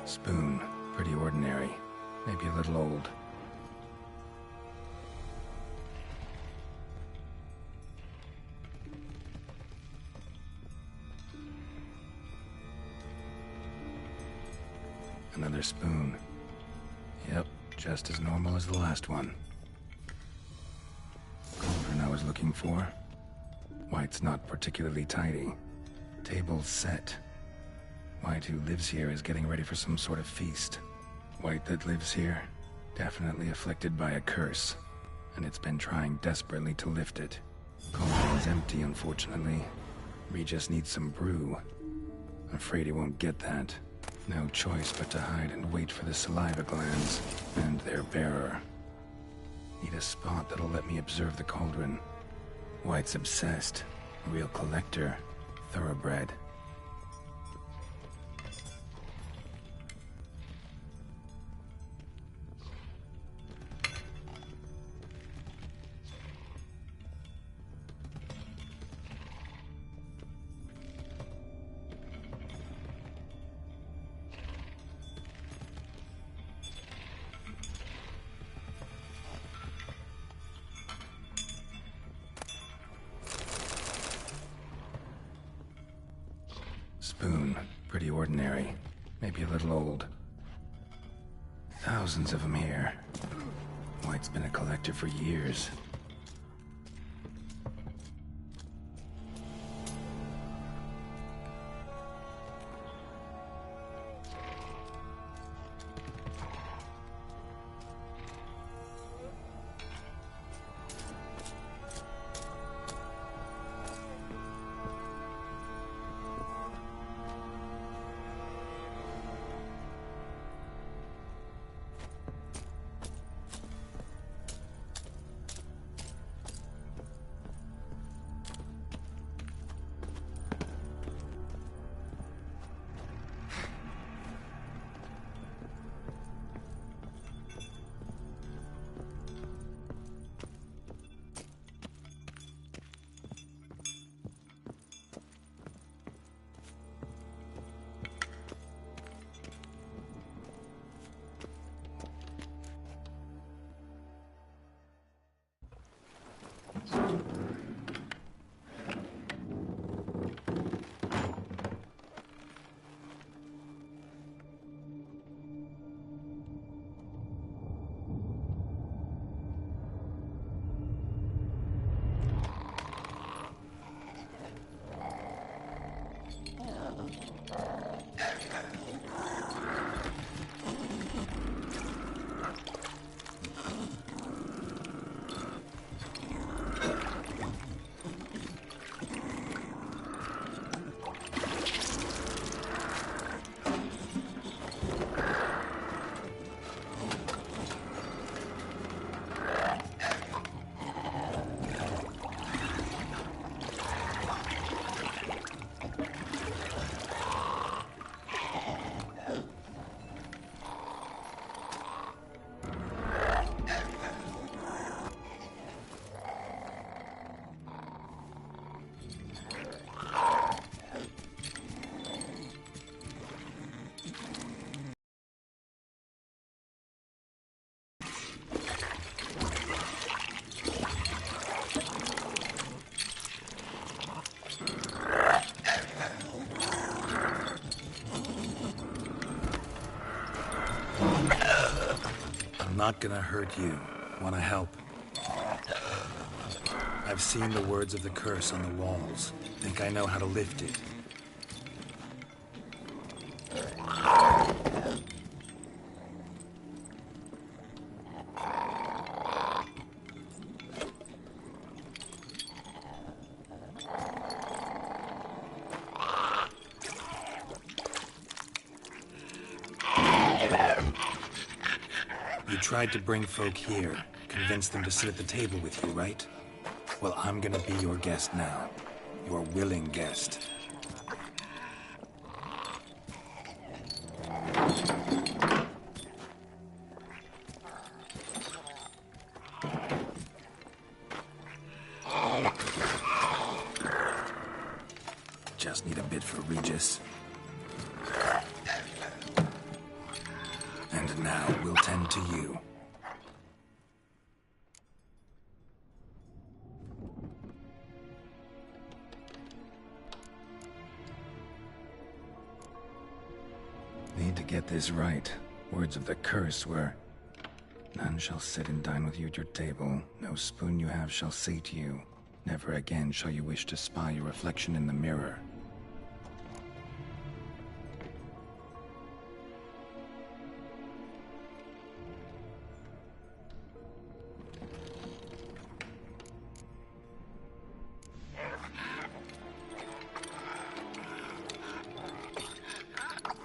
Spoon. Pretty ordinary. Maybe a little old. Another spoon. Yep, just as normal as the last one. Cauldron I was looking for. White's not particularly tidy. Table's set. White who lives here is getting ready for some sort of feast. White that lives here, definitely afflicted by a curse, and it's been trying desperately to lift it. Cauldron's empty, unfortunately. Regis needs some brew. I'm afraid he won't get that. No choice but to hide and wait for the saliva glands and their bearer. Need a spot that'll let me observe the cauldron. White's obsessed. A real collector. Thoroughbred. Spoon. Pretty ordinary. Maybe a little old. Thousands of them here. White's been a collector for years. Not gonna hurt you. Wanna help? I've seen the words of the curse on the walls. Think I know how to lift it. You tried to bring folk here, convince them to sit at the table with you, right? Well, I'm gonna be your guest now. Your willing guest. Just need a bit for Regis. And now we'll tend to you. Need to get this right. Words of the curse were, "None shall sit and dine with you at your table. No spoon you have shall sate you. Never again shall you wish to spy your reflection in the mirror."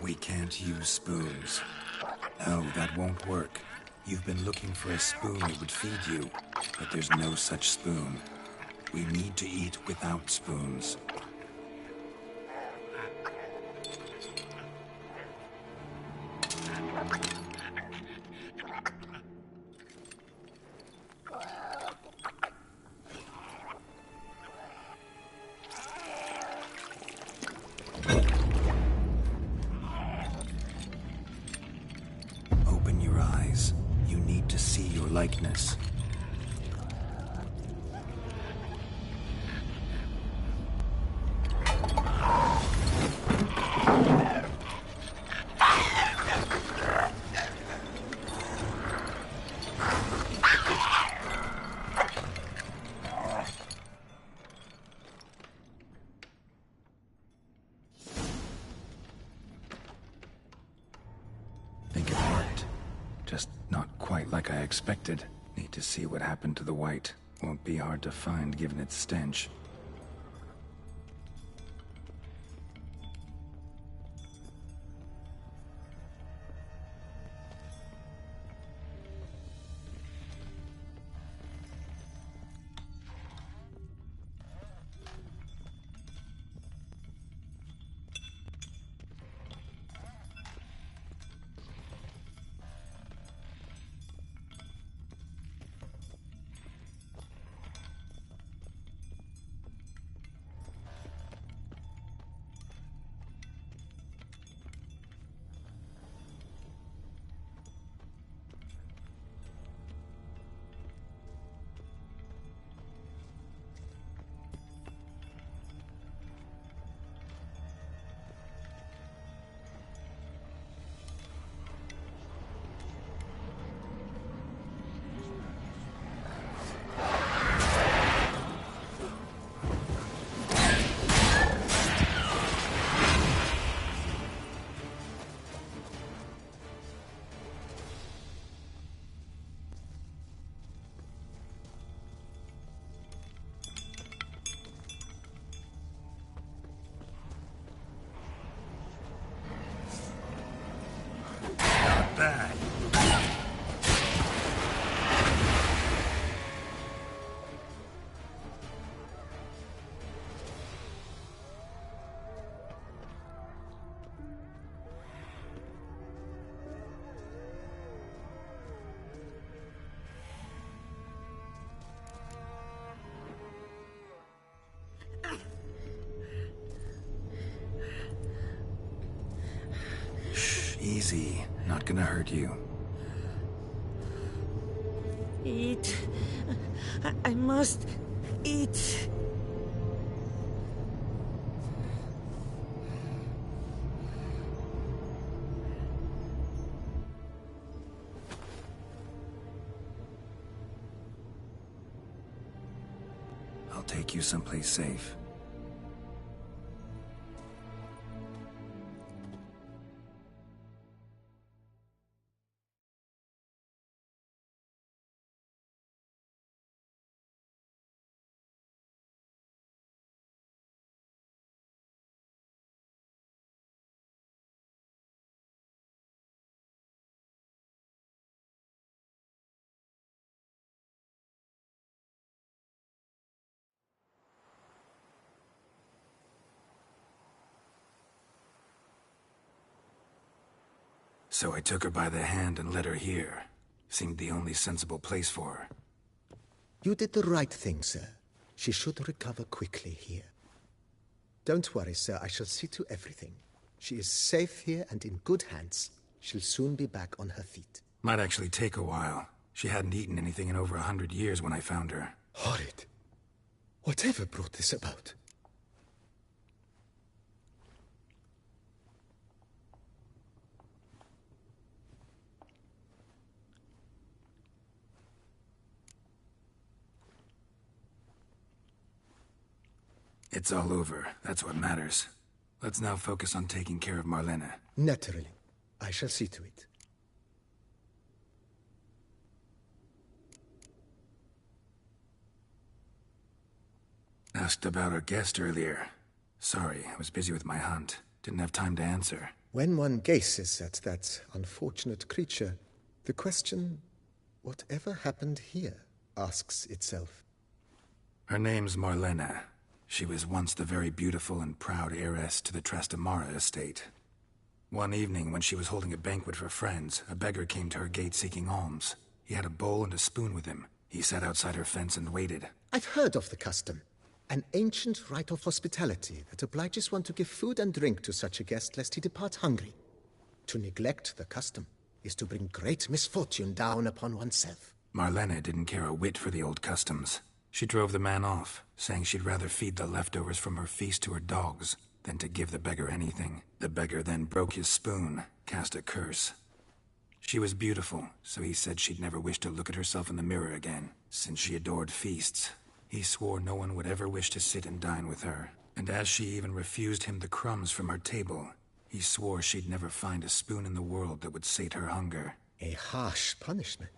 We can't use spoons. No, that won't work. You've been looking for a spoon that would feed you, but there's no such spoon. We need to eat without spoons. Open your eyes. You need to see your likeness. Think it worked. Just not quite like I expected. Need to see what happened to the white. Won't be hard to find given its stench. Bad. Shh, easy. Not gonna hurt you.
Eat. I must eat.
I'll take you someplace safe. So I took her by the hand and led her here. Seemed the only sensible place for her.
You did the right thing, sir. She should recover quickly here.
Don't worry, sir. I shall see to everything. She is safe here and in good hands. She'll soon be back on her feet.
Might actually take a while. She hadn't eaten anything in over 100 years when I found her.
Horrid. Whatever brought this about?
It's all over. That's what matters. Let's now focus on taking care of Marlene.
Naturally. I shall see to it.
Asked about our guest earlier. Sorry, I was busy with my hunt. Didn't have time to answer.
When one gazes at that unfortunate creature, the question, whatever happened here, asks itself.
Her name's Marlene. She was once the very beautiful and proud heiress to the Trastamara estate. One evening, when she was holding a banquet for friends, a beggar came to her gate seeking alms. He had a bowl and a spoon with him. He sat outside her fence and waited.
I've heard of the custom. An ancient rite of hospitality that obliges one to give food and drink to such a guest lest he depart hungry. To neglect the custom is to bring great misfortune down upon oneself.
Marlene didn't care a whit for the old customs. She drove the man off, saying she'd rather feed the leftovers from her feast to her dogs than to give the beggar anything. The beggar then broke his spoon, cast a curse. She was beautiful, so he said she'd never wish to look at herself in the mirror again. Since she adored feasts, he swore no one would ever wish to sit and dine with her. And as she even refused him the crumbs from her table, he swore she'd never find a spoon in the world that would sate her hunger.
A harsh punishment.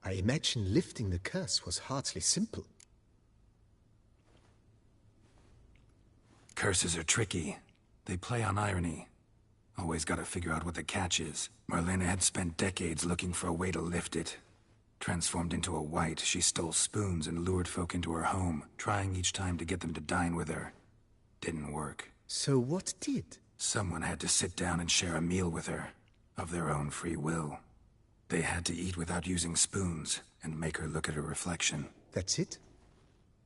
I imagine lifting the curse was hardly simple.
Curses are tricky. They play on irony. Always gotta figure out what the catch is. Marlene had spent decades looking for a way to lift it. Transformed into a wight, she stole spoons and lured folk into her home, trying each time to get them to dine with her. Didn't work.
So what did?
Someone had to sit down and share a meal with her, of their own free will. They had to eat without using spoons, and make her look at her reflection.
That's it?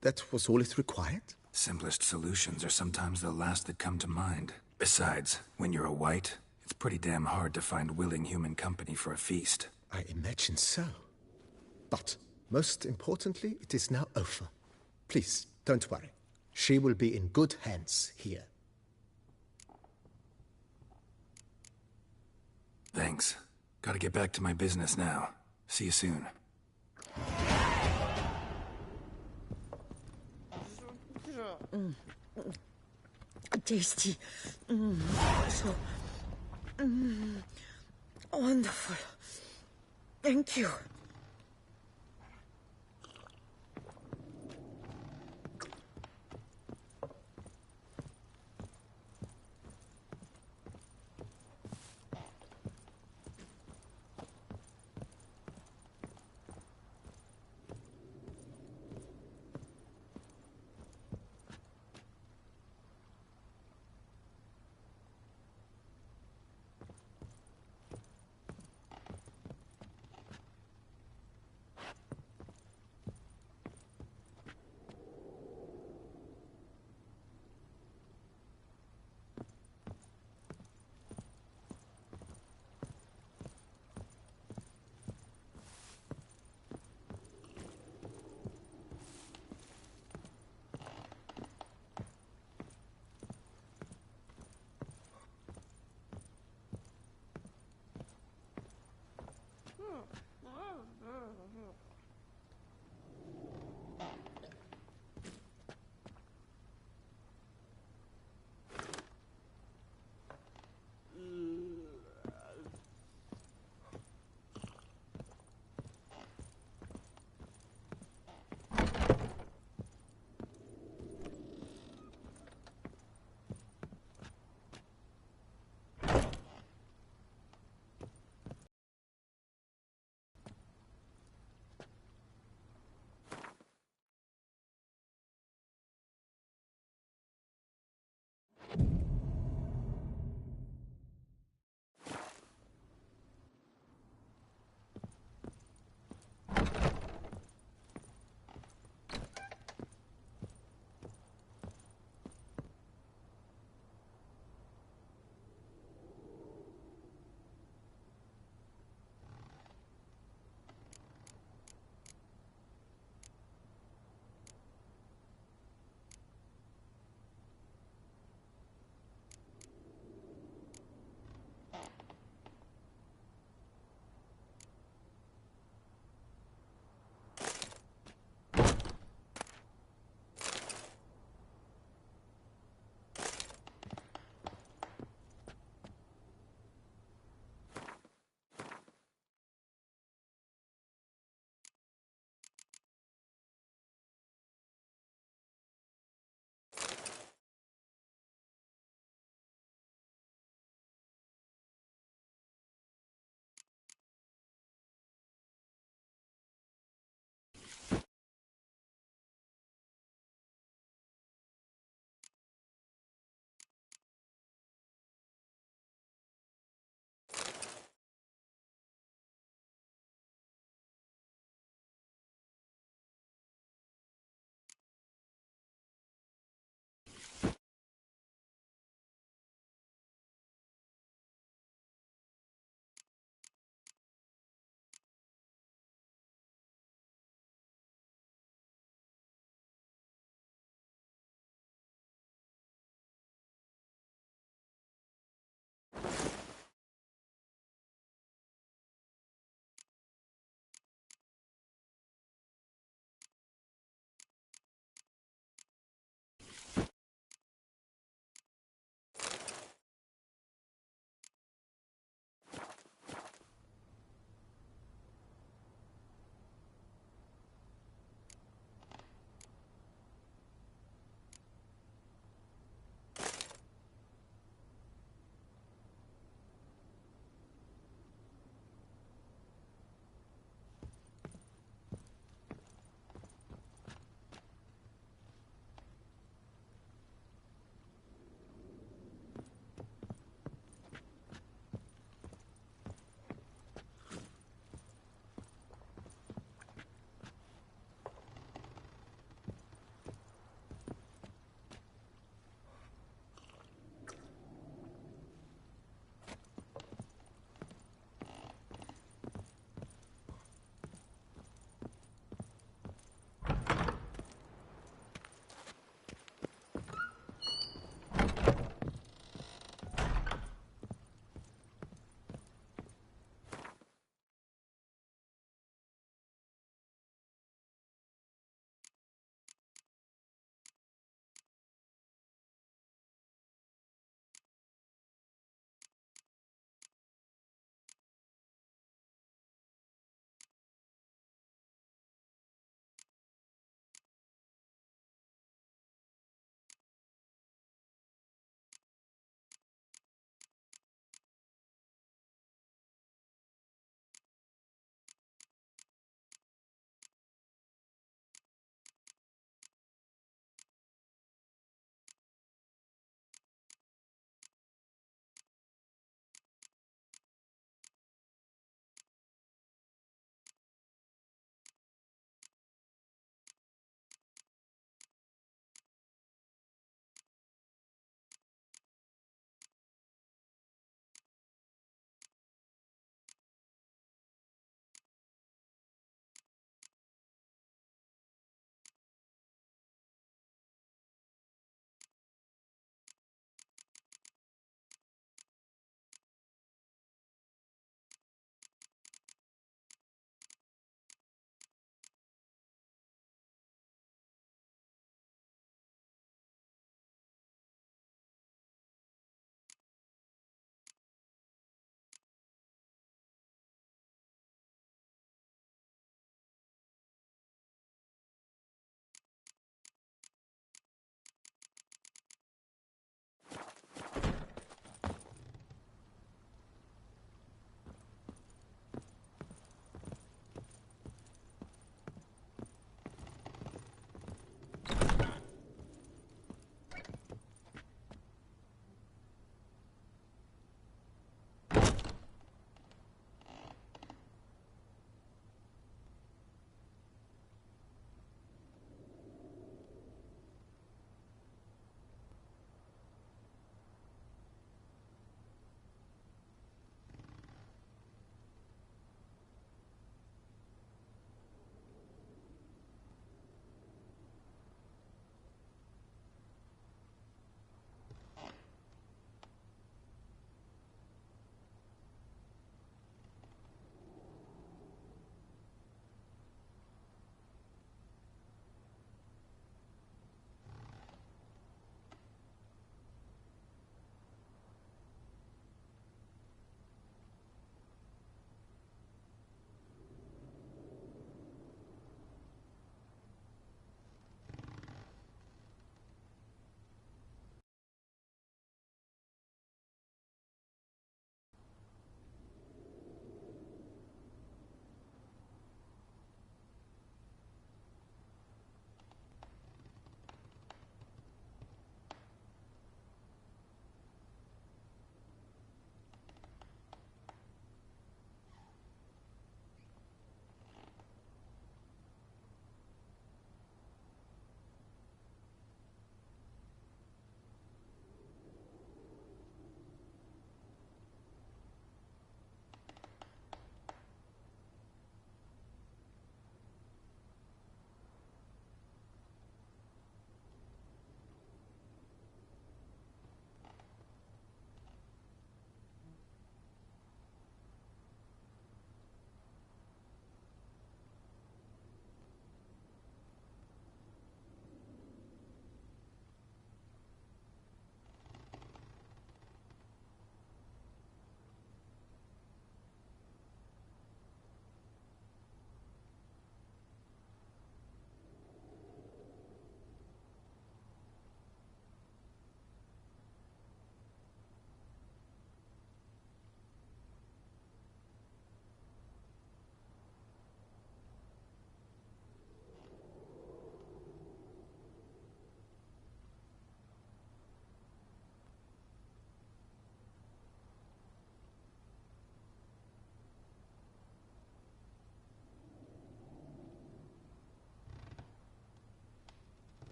That was all it required?
Simplest solutions are sometimes the last that come to mind. Besides, when you're a wight, it's pretty damn hard to find willing human company for a feast.
I imagine so. But, most importantly, it is now over. Please, don't worry. She will be in good hands here.
Thanks. Gotta get back to my business now. See you soon.
Tasty. So wonderful. Thank you.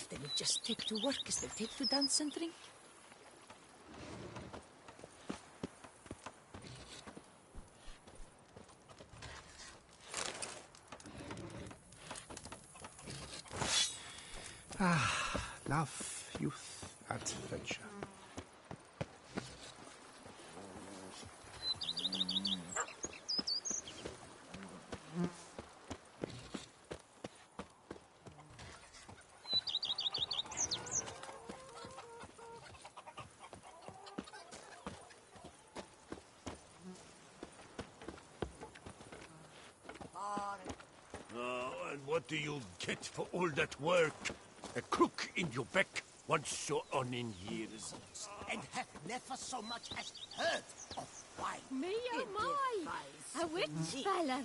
If they would just take to work as they take to dance and drink.
Love, youth, adventure.
And what do you get for all that work? A crook in your back once so on in years.
And hath never so much as heard of wine.
Me oh my! A witch fella!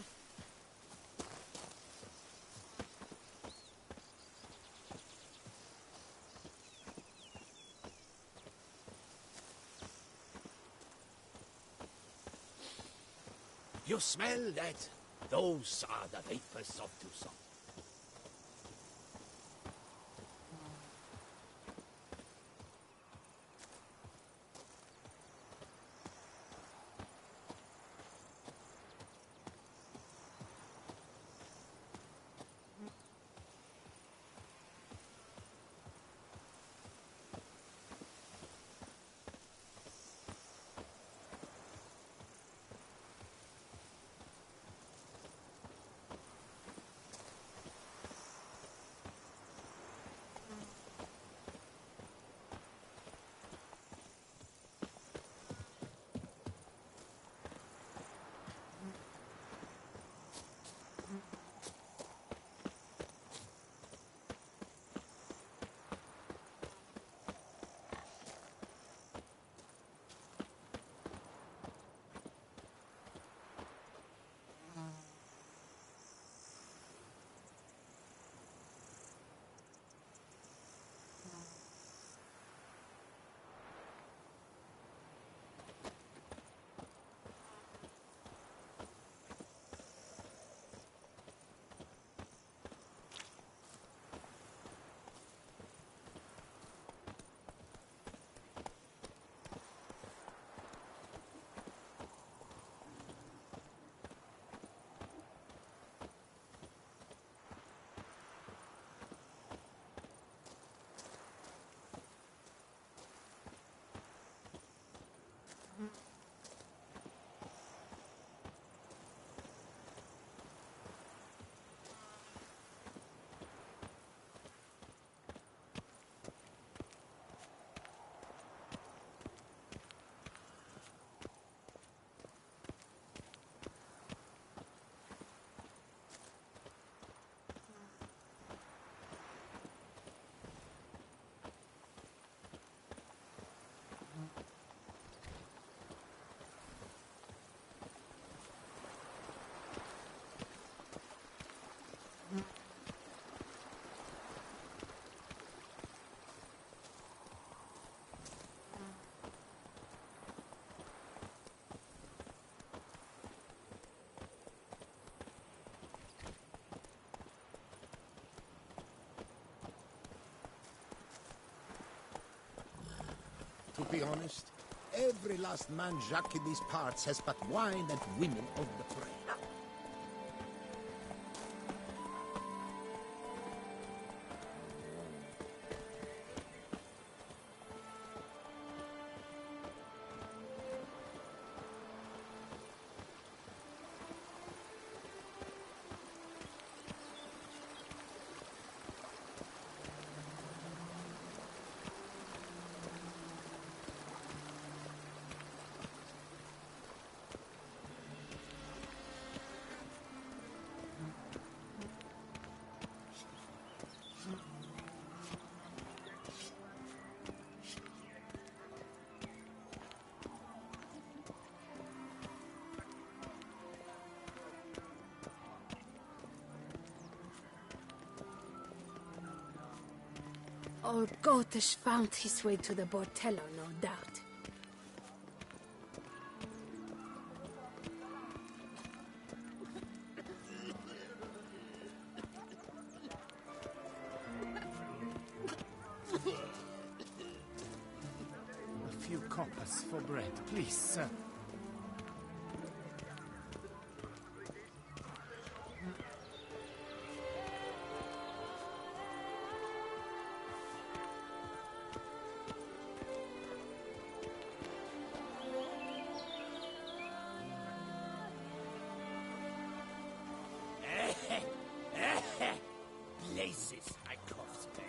You smell that? Those are the vapors of Tucson.
To be honest, every last man Jacques in these parts has but wine and women of the prey.
Old Gotish found his way to the Bordello, no doubt.
coppers for bread, please, sir.
Places, I coughs back.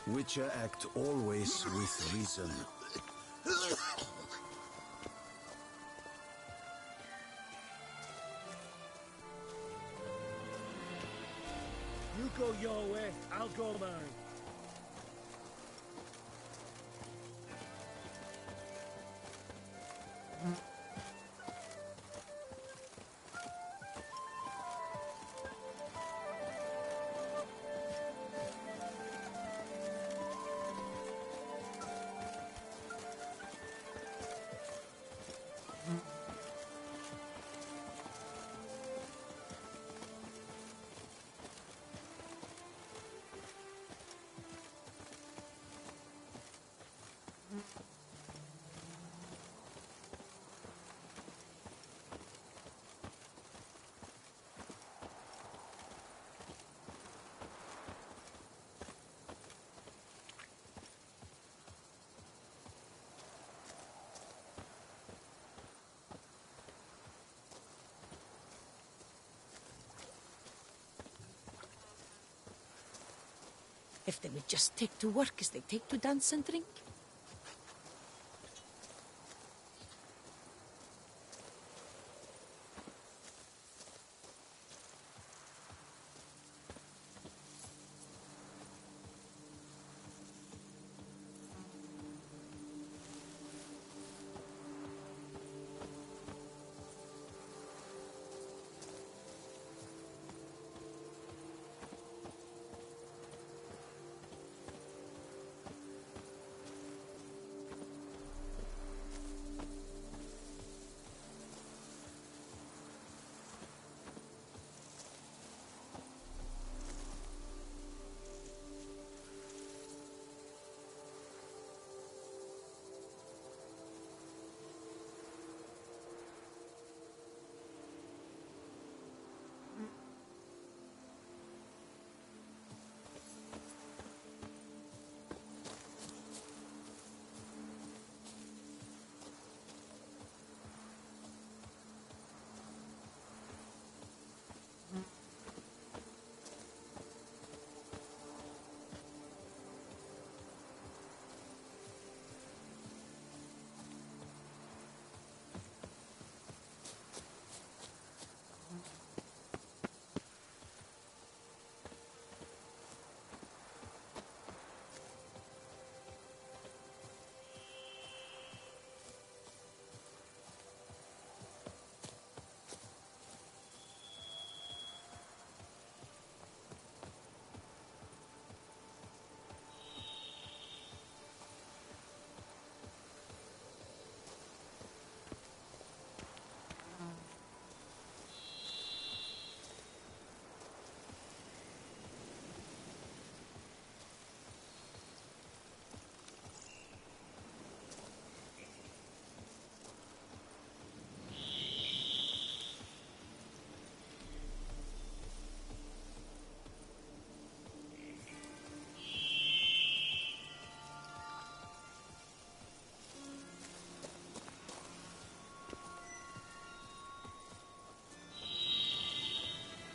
Witcher act always with reason.
You go your way, I'll go mine.
If they would just take to work as they take to dance and drink.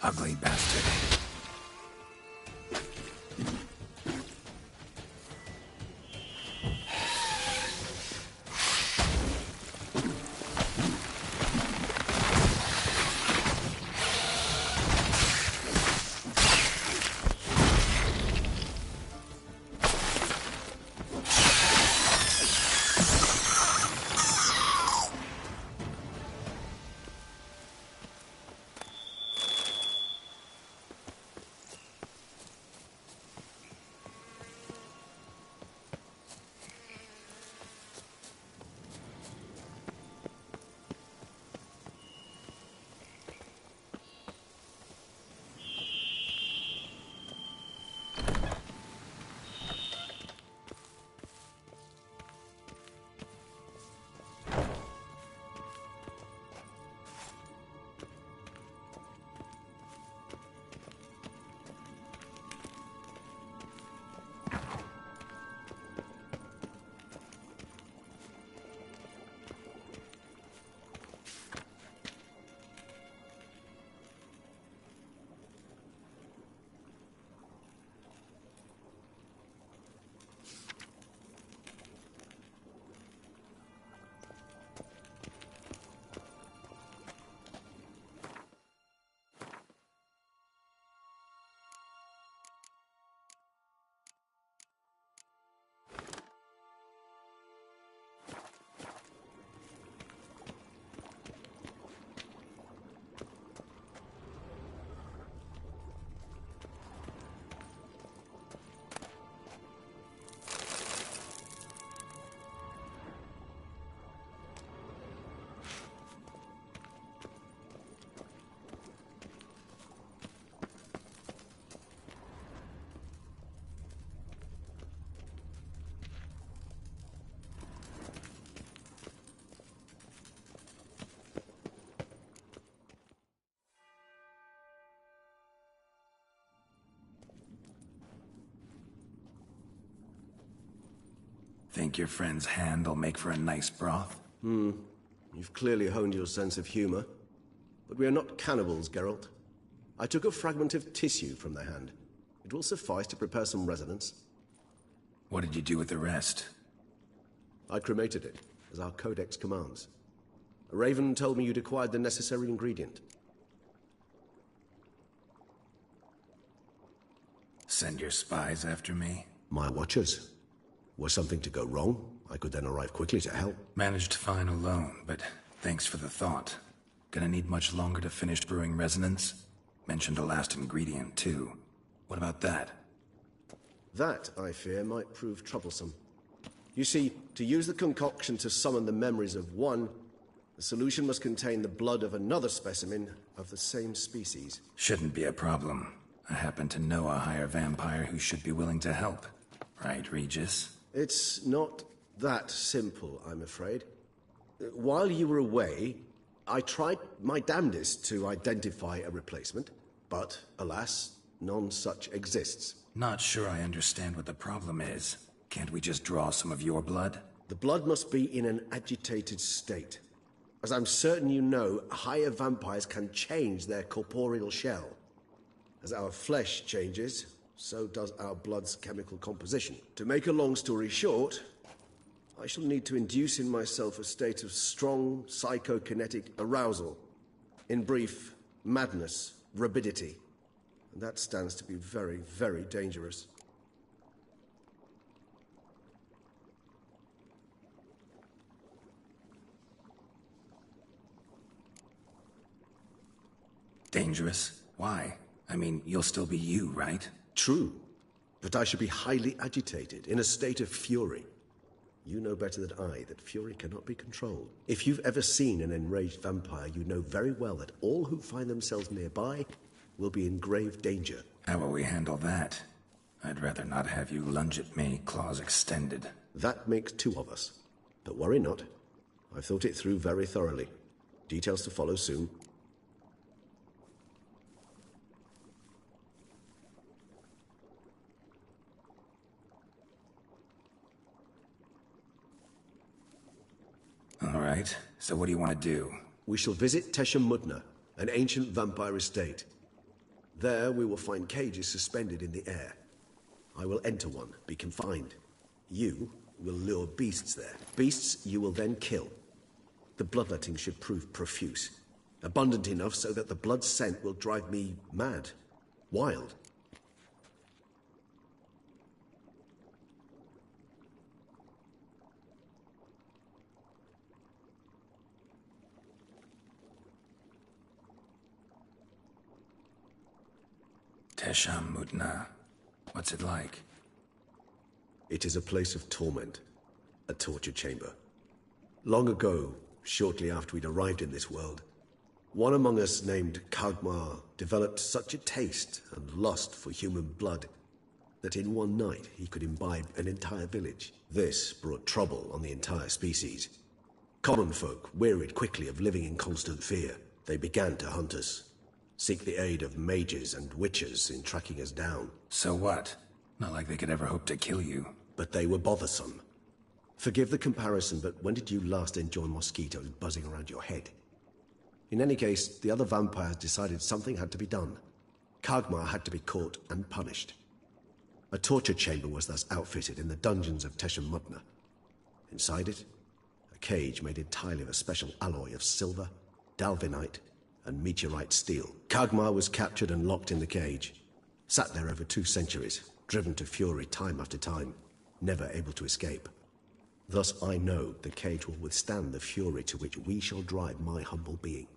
Ugly bastard. Think your friend's hand will make for a nice broth?
You've clearly honed your sense of humor. But we are not cannibals, Geralt. I took a fragment of tissue from their hand. It will suffice to prepare some resonance.
What did you do with the rest?
I cremated it, as our codex commands. A raven told me you'd acquired the necessary ingredient.
Send your spies after me?
My watchers. Were something to go wrong, I could then arrive quickly to help.
Managed fine alone, but thanks for the thought. Gonna need much longer to finish brewing resonance? Mentioned a last ingredient, too. What about that?
That, I fear, might prove troublesome. You see, to use the concoction to summon the memories of one, the solution must contain the blood of another specimen of the same species.
Shouldn't be a problem. I happen to know a higher vampire who should be willing to help. Right, Regis?
It's not that simple, I'm afraid. While you were away, I tried my damnedest to identify a replacement, but alas, none such exists.
Not sure I understand what the problem is. Can't we just draw some of your blood?
The blood must be in an agitated state. As I'm certain you know, higher vampires can change their corporeal shell. As our flesh changes, so does our blood's chemical composition. To make a long story short, I shall need to induce in myself a state of strong psychokinetic arousal. In brief, madness, rabidity. And that stands to be very, very dangerous.
Dangerous? Why? I mean, you'll still be you, right?
True. But I should be highly agitated, in a state of fury. You know better than I that fury cannot be controlled. If you've ever seen an enraged vampire, you know very well that all who find themselves nearby will be in grave danger.
How will we handle that? I'd rather not have you lunge at me, claws extended.
That makes two of us. But worry not. I've thought it through very thoroughly. Details to follow soon.
All right, so what do you want to do?
We shall visit Tesha Mudna, an ancient vampire estate. There we will find cages suspended in the air. I will enter one, be confined. You will lure beasts there. Beasts you will then kill. The bloodletting should prove profuse. Abundant enough so that the blood scent will drive me mad. Wild.
Tesha Mudna. What's it like?
It is a place of torment. A torture chamber. Long ago, shortly after we'd arrived in this world, one among us named Kagmar developed such a taste and lust for human blood that in one night he could imbibe an entire village. This brought trouble on the entire species. Common folk wearied quickly of living in constant fear. They began to hunt us. Seek the aid of mages and witches in tracking us down.
So what? Not like they could ever hope to kill you.
But they were bothersome. Forgive the comparison, but when did you last enjoy mosquitoes buzzing around your head? In any case, the other vampires decided something had to be done. Kagmar had to be caught and punished. A torture chamber was thus outfitted in the dungeons of Tesha Mudna. Inside it, a cage made entirely of a special alloy of silver, dalvinite, and meteorite steel. Kagmar was captured and locked in the cage. Sat there over 2 centuries, driven to fury time after time, never able to escape. Thus I know the cage will withstand the fury to which we shall drive my humble being.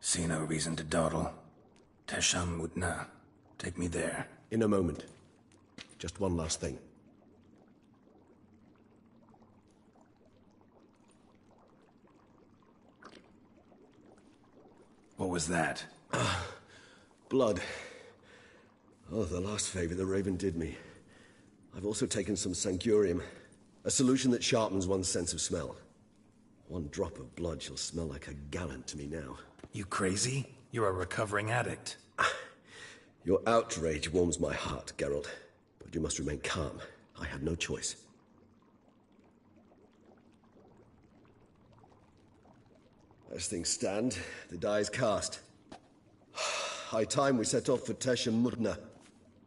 See no reason to dawdle. Tesha Mudna. Take me there.
In a moment. Just one last thing.
What was that?
Blood. Oh, the last favor the Raven did me. I've also taken some Sancurium. A solution that sharpens one's sense of smell. One drop of blood shall smell like a gallon to me now.
You crazy? You're a recovering addict.
Your outrage warms my heart, Geralt. But you must remain calm. I have no choice. As things stand, the die is cast. High time we set off for Tesh and Mudna.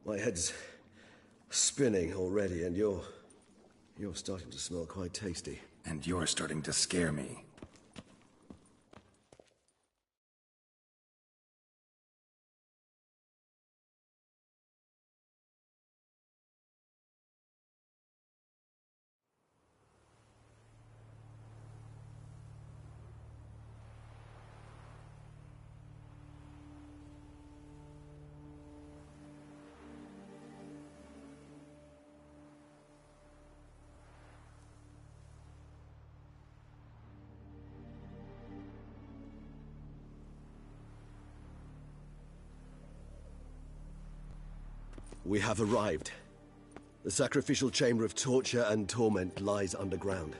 My head's spinning already, and you're starting to smell quite tasty.
And you're starting to scare me.
We have arrived. The sacrificial chamber of torture and torment lies underground.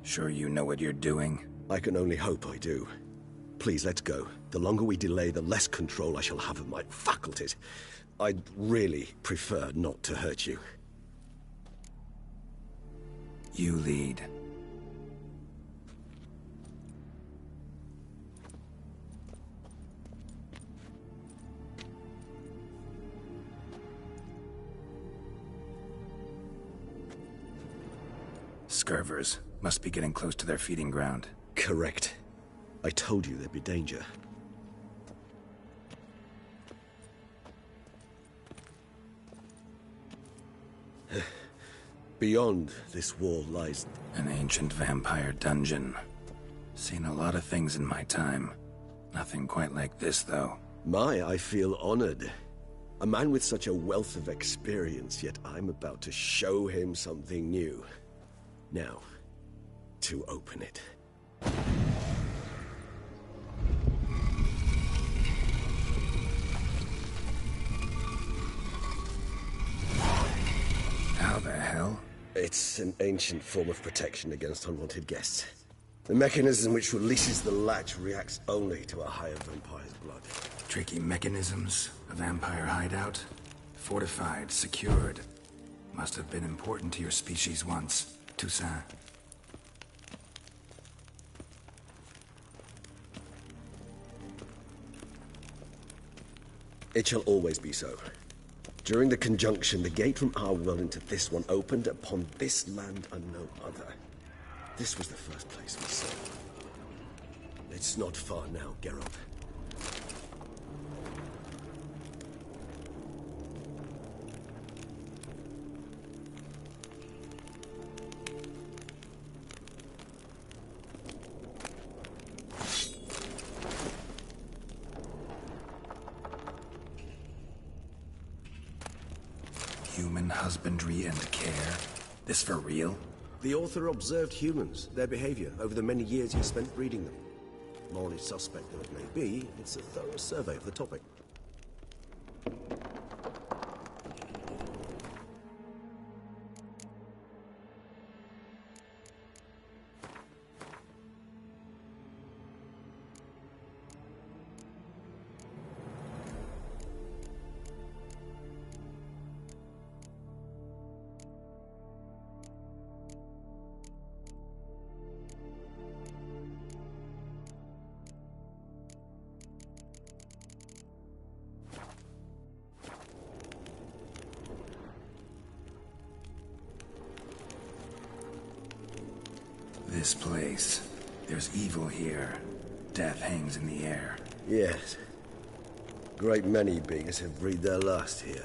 Sure you know what you're doing?
I can only hope I do. Please, let's go. The longer we delay, the less control I shall have of my faculties. I'd really prefer not to hurt you.
You lead. Scurvers must be getting close to their feeding ground.
Correct. I told you there'd be danger. Beyond this wall lies
an ancient vampire dungeon. Seen a lot of things in my time. Nothing quite like this, though.
I feel honored. A man with such a wealth of experience, yet I'm about to show him something new. Now, to open it.
How the hell?
It's an ancient form of protection against unwanted guests. The mechanism which releases the latch reacts only to a higher vampire's blood.
Tricky mechanisms, a vampire hideout. Fortified, secured. Must have been important to your species once. Toussaint.
It shall always be so. During the conjunction, the gate from our world into this one opened upon this land and no other. This was the first place we saw. It's not far now, Geralt.
Human husbandry and care? This for real?
The author observed humans, their behavior, over the many years he spent breeding them. Morally suspect though it may be, it's a thorough survey of the topic.
This place. There's evil here. Death hangs in the air.
Yes. Great many beings have breathed their last here.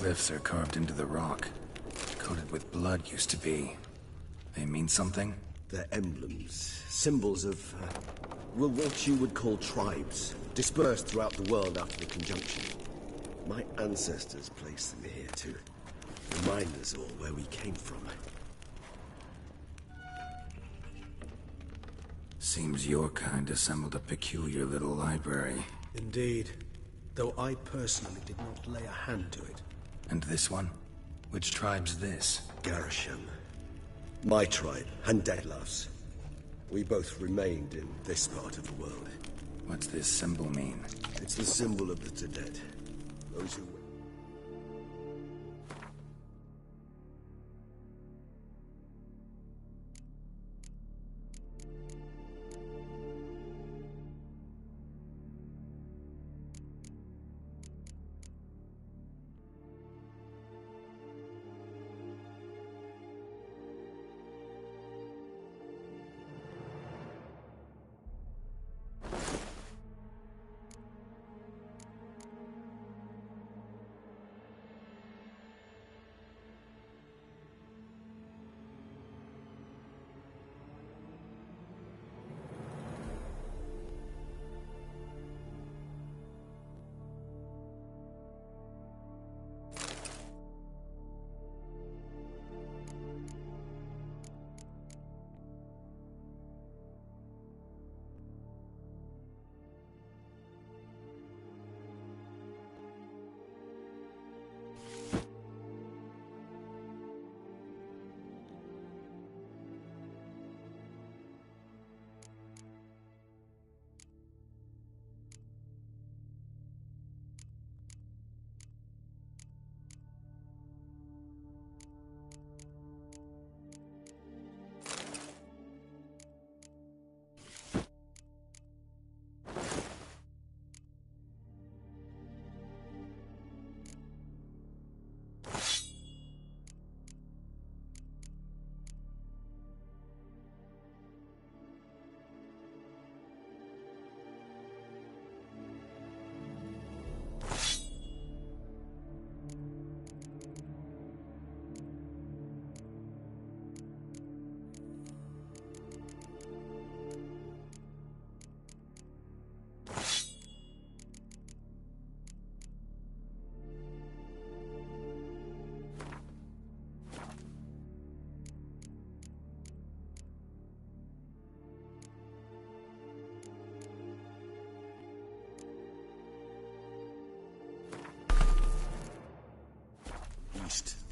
glyphs are carved into the rock. Coated with blood used to be. They mean something?
They're emblems, symbols of, well, what you would call tribes, dispersed throughout the world after the conjunction. My ancestors placed them here to remind us all where we came from.
Seems your kind assembled a peculiar little library.
Indeed. Though I personally did not lay a hand to it.
And this one? Which tribe's this?
Garisham. My tribe, and Detlef's. We both remained in this part of the world.
What's this symbol mean?
It's the symbol of the Tedet. Those who...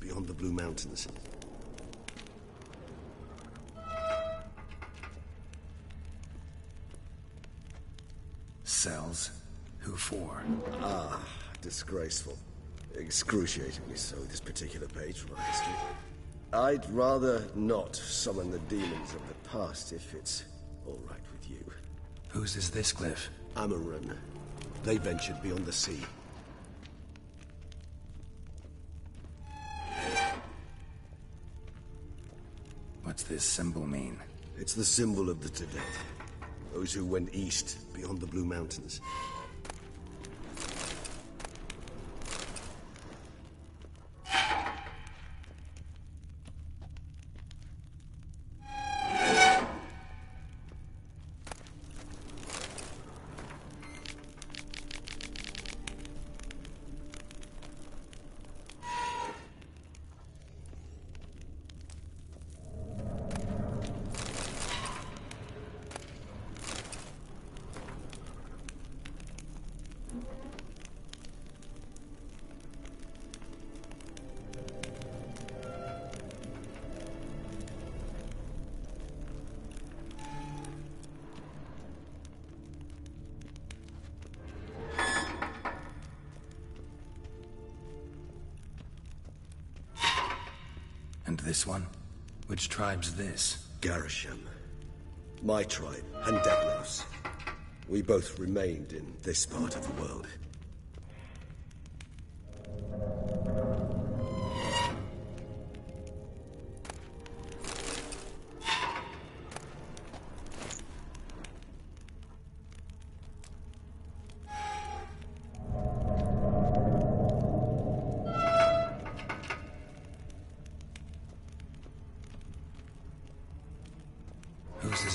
Beyond the Blue Mountains.
Cells? Who for?
Ah, disgraceful. Excruciatingly so, this particular page from our history. I'd rather not summon the demons of the past if it's all right with you.
Whose is this glyph?
Amaran. They ventured beyond the sea.
What's this symbol mean?
It's the symbol of the Tedet. Those who went east beyond the Blue Mountains.
And this one? Which tribe's this?
Garisham. My tribe, and Detlef's. We both remained in this part of the world.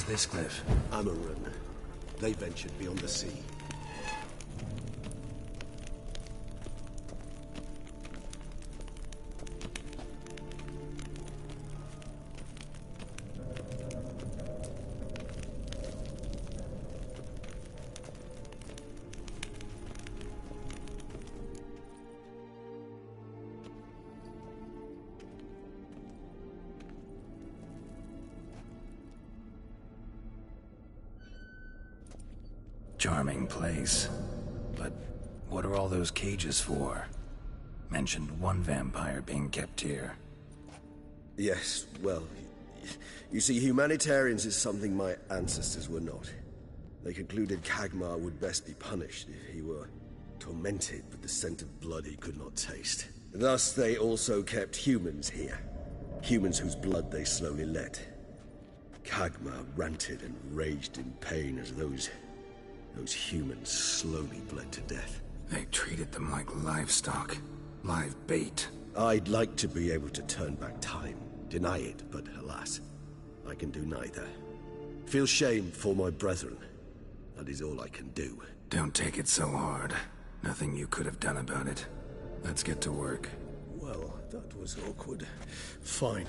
this cliff?
Amaran. They ventured beyond the sea.
Charming place. But what are all those cages for? Mentioned one vampire being kept here.
Yes, well, you see, humanitarians is something my ancestors were not. They concluded Kagmar would best be punished if he were tormented with the scent of blood he could not taste. Thus, they also kept humans here. Humans whose blood they slowly let. Kagmar ranted and raged in pain as those humans slowly bled to death.
They treated them like livestock. Live bait.
I'd like to be able to turn back time. Deny it, but alas, I can do neither. Feel shame for my brethren. That is all I can do.
Don't take it so hard. Nothing you could have done about it. Let's get to work.
Well, that was awkward. Fine.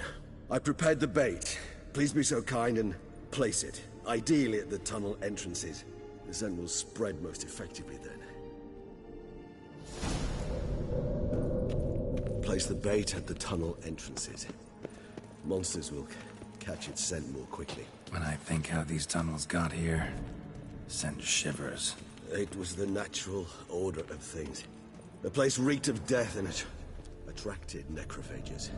I prepared the bait. Please be so kind and place it. Ideally at the tunnel entrances. The scent will spread most effectively then. Place the bait at the tunnel entrances. Monsters will catch its scent more quickly.
When I think how these tunnels got here, send shivers.
It was the natural order of things. The place reeked of death and it attracted necrophages.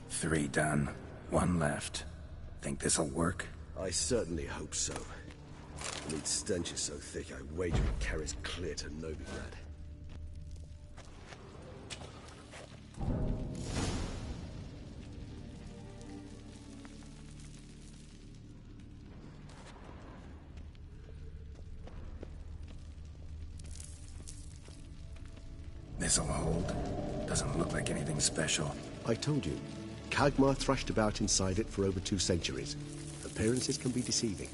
Three done. One left. Think this'll work?
I certainly hope so. The meat stench is so thick, I wager it carries clear to Novigrad.
This'll hold. Doesn't look like anything special.
I told you. Kagmar thrashed about inside it for over 2 centuries. Appearances can be deceiving.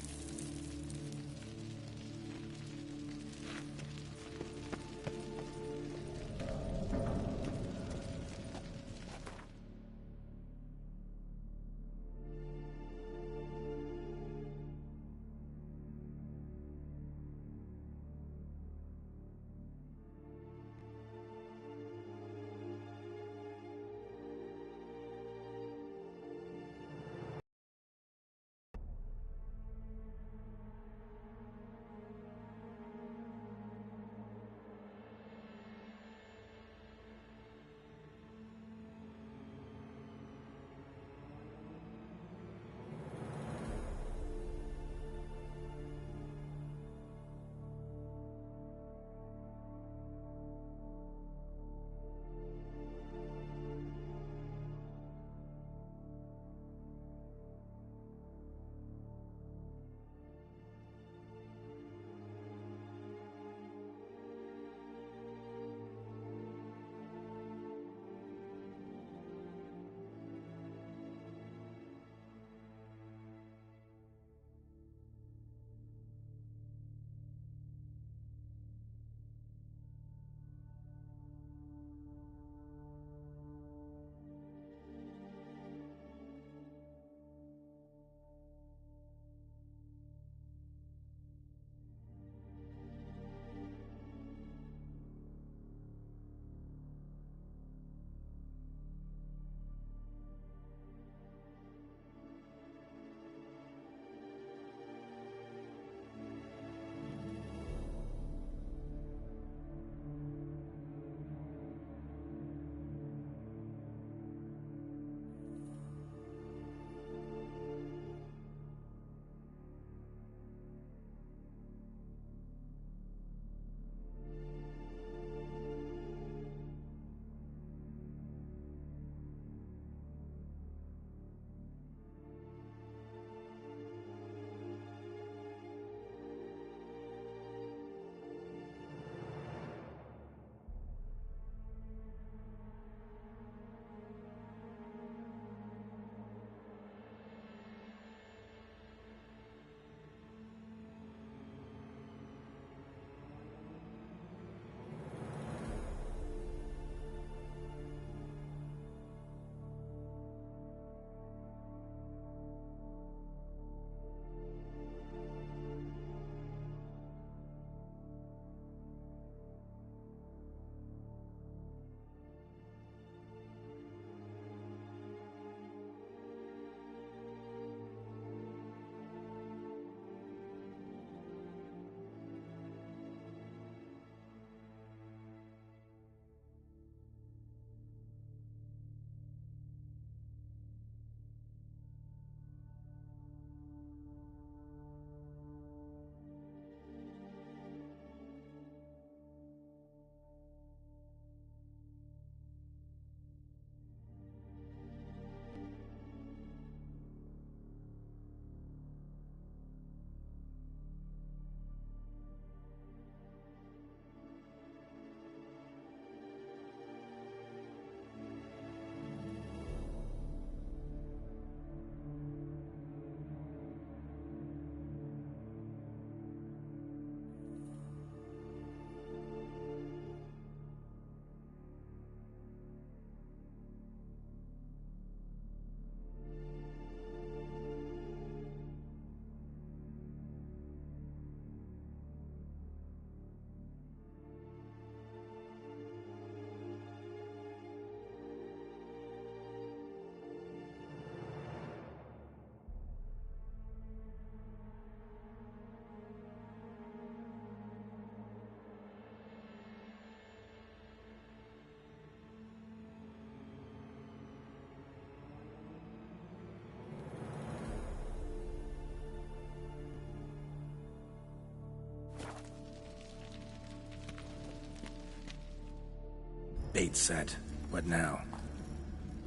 Bait set. What now?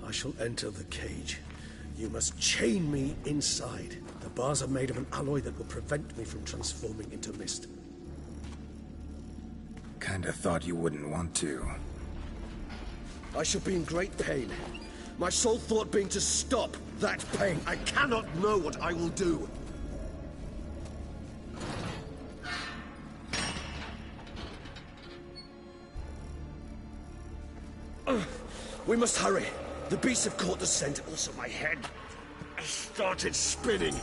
I shall enter the cage. You must chain me inside. The bars are made of an alloy that will prevent me from transforming into mist.
Kinda thought you wouldn't want to.
I shall be in great pain. My sole thought being to stop that pain. I cannot know what I will do. We must hurry. The beasts have caught the scent. Also, my head started spinning.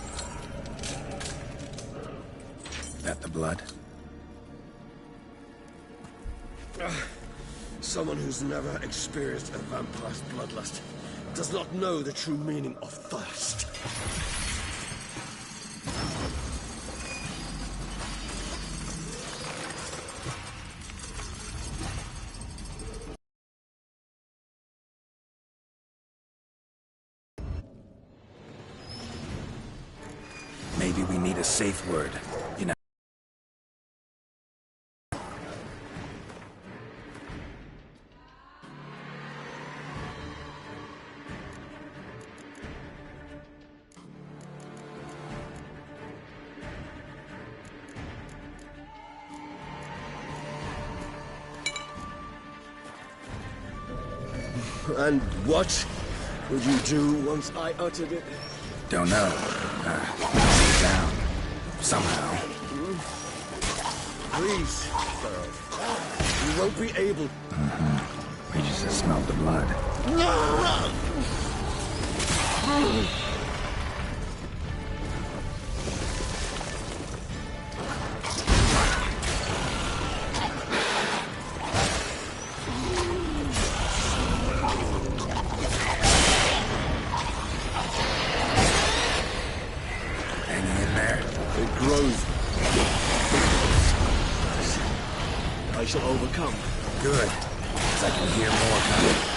That the blood?
Someone who's never experienced a vampire's bloodlust does not know the true meaning of thirst.
Maybe we need a safe word, you know.
And what would you do once I uttered it?
Don't know. Sit down. Somehow.
Please, Pharaoh. You won't be able...
We just smelled the blood.
I shall overcome.
Good. 'Cause I can hear more coming.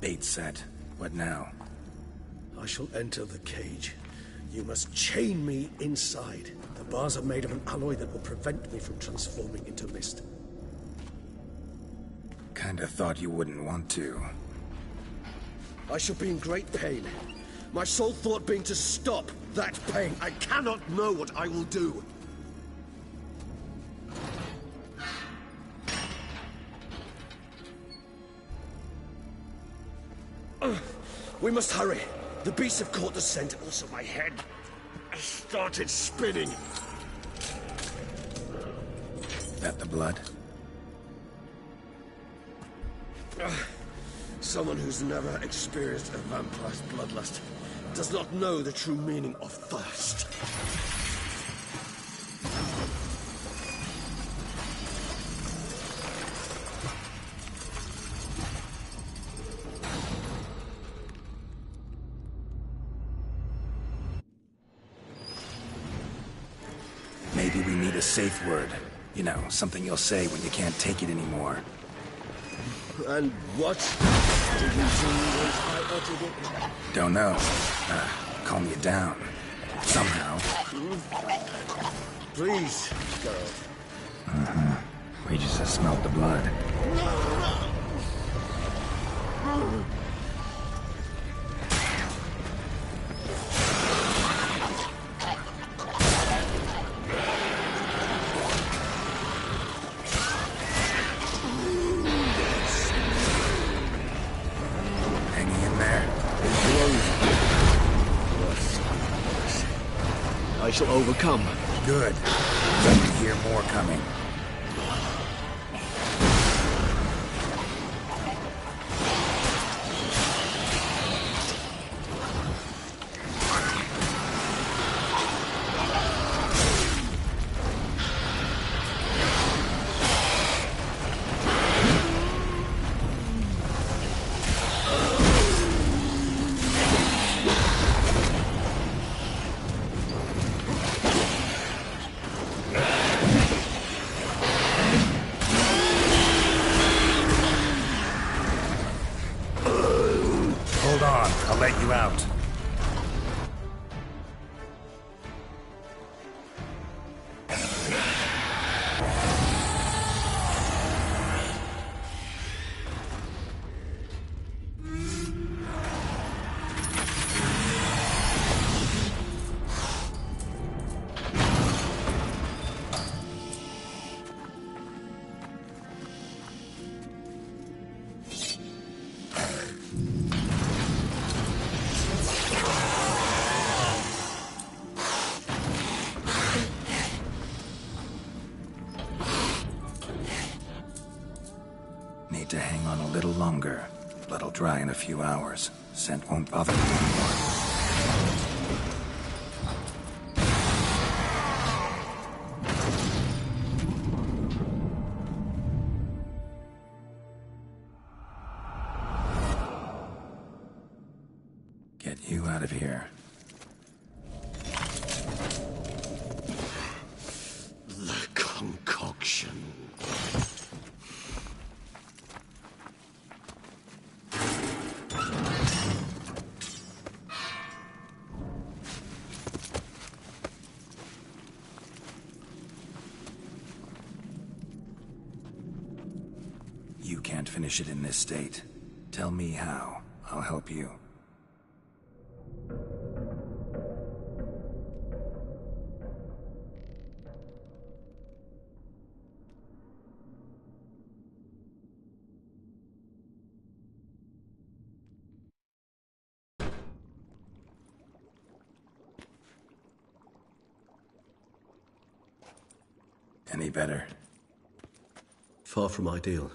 Bait set. What now?
I shall enter the cage. You must chain me inside. The bars are made of an alloy that will prevent me from transforming into mist.
Kinda thought you wouldn't want to.
I shall be in great pain. My sole thought being to stop that pain. I cannot know what I will do. We must hurry. The beasts have caught the scent. Also, my head
started spinning.
That the blood?
Someone who's never experienced a vampire's bloodlust does not know the true meaning of thirst.
Maybe we need a safe word. You know, something you'll say when you can't take it anymore.
And what did you do once I uttered it?
Don't know. Calm you down. Somehow.
Please, Geralt.
We just smelled the blood.
I shall overcome.
Good. Let me hear more coming. Hold on, I'll let you out. Need to hang on a little longer. Blood'll dry in a few hours. Scent won't bother me anymore. Get you out of here.
The concoction.
You can't finish it in this state. Tell me how. I'll help you. Any better?
Far from ideal.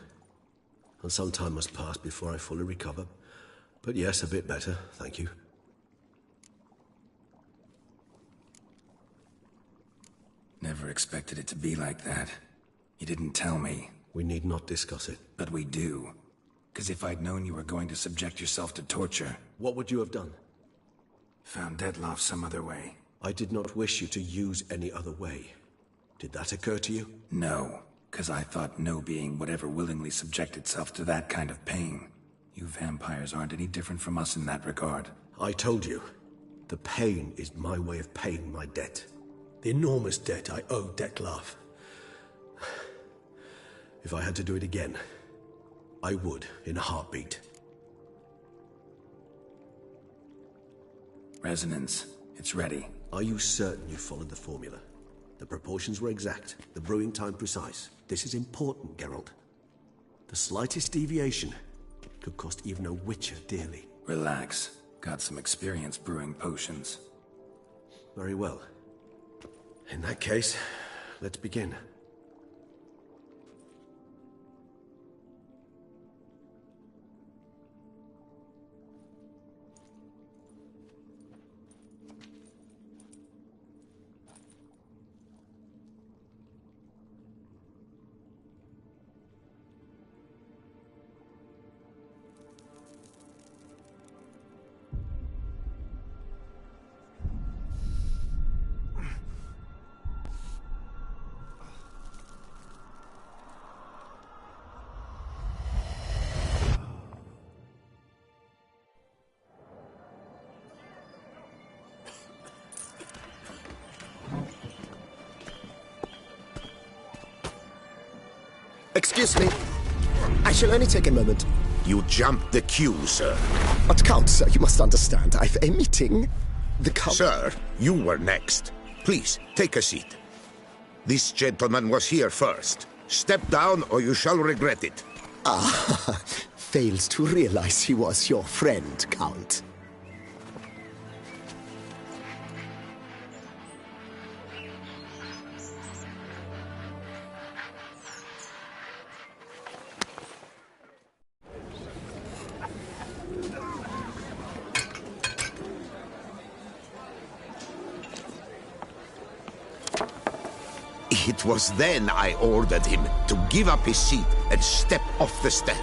And some time must pass before I fully recover. But yes, a bit better, thank you.
Never expected it to be like that. You didn't tell me.
We need not discuss it.
But we do. 'Cause if I'd known you were going to subject yourself to torture...
What would you have done?
Found Dettlaff some other way.
I did not wish you to use any other way. Did that occur to you?
No. 'Cause I thought no being would ever willingly subject itself to that kind of pain. You vampires aren't any different from us in that regard.
I told you. The pain is my way of paying my debt.
The enormous debt I owe Dettlaff.
If I had to do it again, I would, in a heartbeat.
Resonance. It's ready.
Are you certain you followed the formula? The proportions were exact, the brewing time precise. This is important, Geralt. The slightest deviation could cost even a witcher dearly.
Relax. Got some experience brewing potions.
Very well. In that case, let's begin.
Excuse me. I shall only take a moment.
You jumped the queue, sir.
But Count, sir, you must understand. I've a meeting. The Count...
Sir, you were next. Please, take a seat. This gentleman was here first. Step down or you shall regret it.
Ah, fails to realize he was your friend, Count.
It was then I ordered him to give up his seat and step off the stand.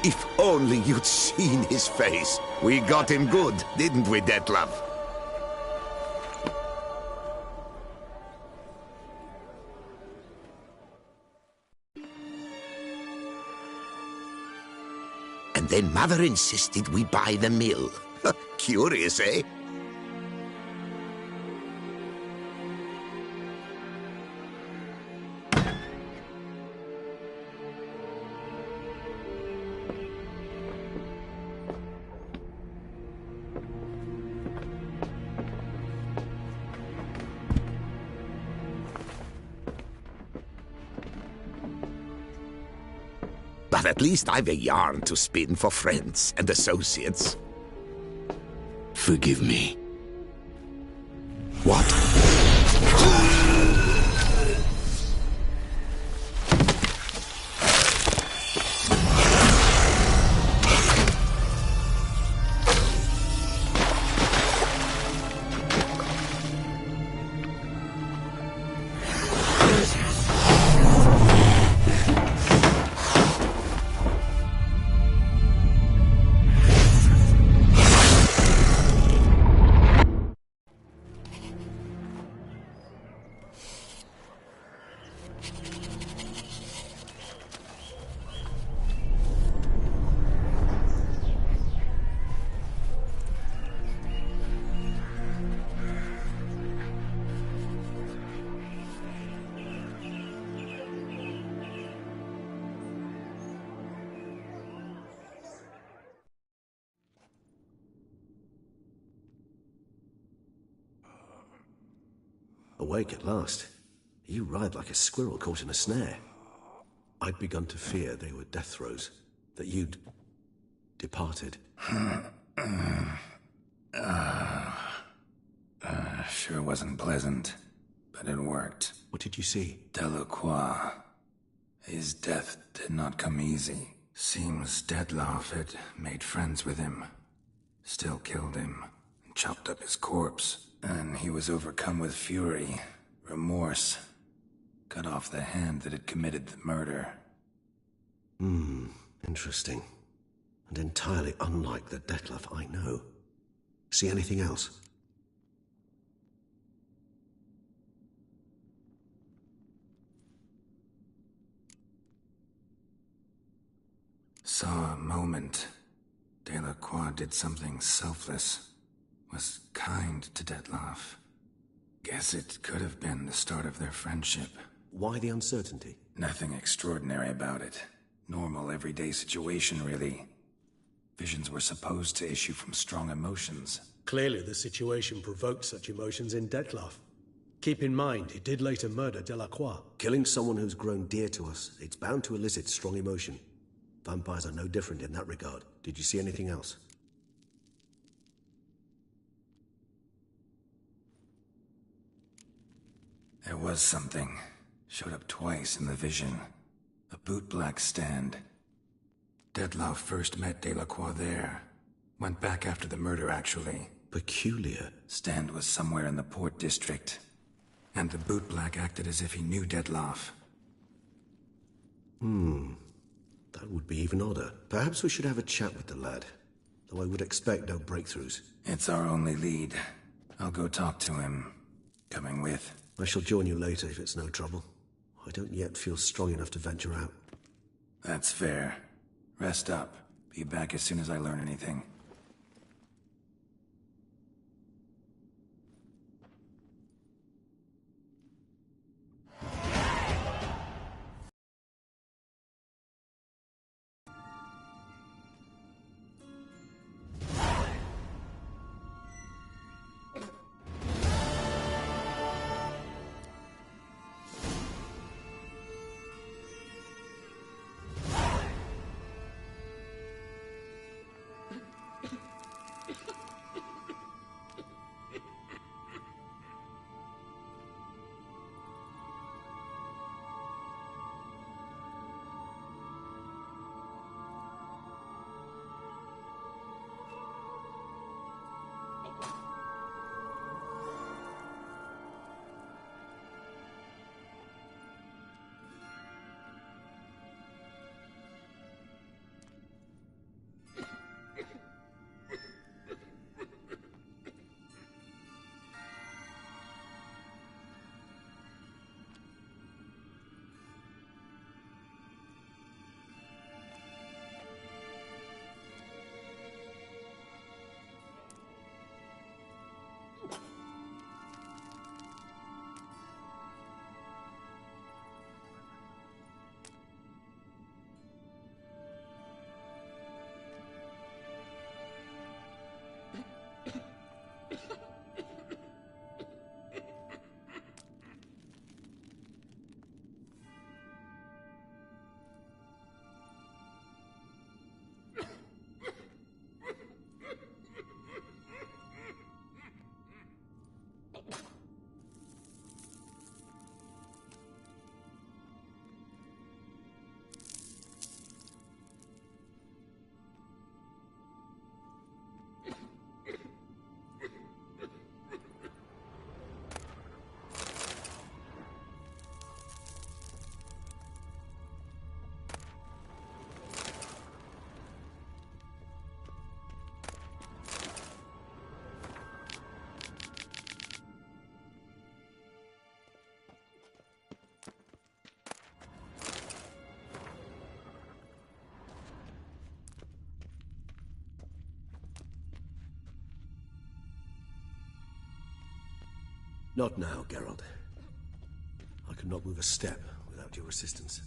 If only you'd seen his face. We got him good, didn't we, Dettlaff? And then Mother insisted we buy the mill. Curious, eh? But at least I've a yarn to spin for friends and associates.
Forgive me.
What?
Awake at last. You ride like a squirrel caught in a snare. I'd begun to fear they were death throes, that you'd departed.
Sure wasn't pleasant, but it worked.
What did you see?
Delacroix. His death did not come easy. Seems Dettlaff had made friends with him. Still killed him, and chopped up his corpse. And he was overcome with fury, remorse. Cut off the hand that had committed the murder.
Interesting. And entirely unlike the Dettlaff I know. See anything else?
Saw a moment. Delacroix did something selfless. Was kind to Dettlaff. Guess it could have been the start of their friendship.
Why the uncertainty?
Nothing extraordinary about it. Normal, everyday situation, really. Visions were supposed to issue from strong emotions.
Clearly the situation provoked such emotions in Dettlaff. Keep in mind, he did later murder Delacroix.
Killing someone who's grown dear to us, it's bound to elicit strong emotion. Vampires are no different in that regard. Did you see anything else?
There was something. Showed up twice in the vision. A bootblack stand. Dettlaff first met Delacroix there. Went back after the murder, actually.
Peculiar.
Stand was somewhere in the port district. And the bootblack acted as if he knew Dettlaff.
That would be even odder. Perhaps we should have a chat with the lad. Though I would expect no breakthroughs.
It's our only lead. I'll go talk to him. Coming with?
I shall join you later if it's no trouble. I don't yet feel strong enough to venture out.
That's fair. Rest up. Be back as soon as I learn anything.
Not now, Geralt. I could not move a step without your assistance.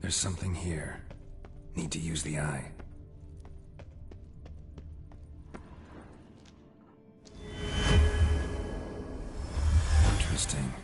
There's something here. Need to use the eye. Interesting.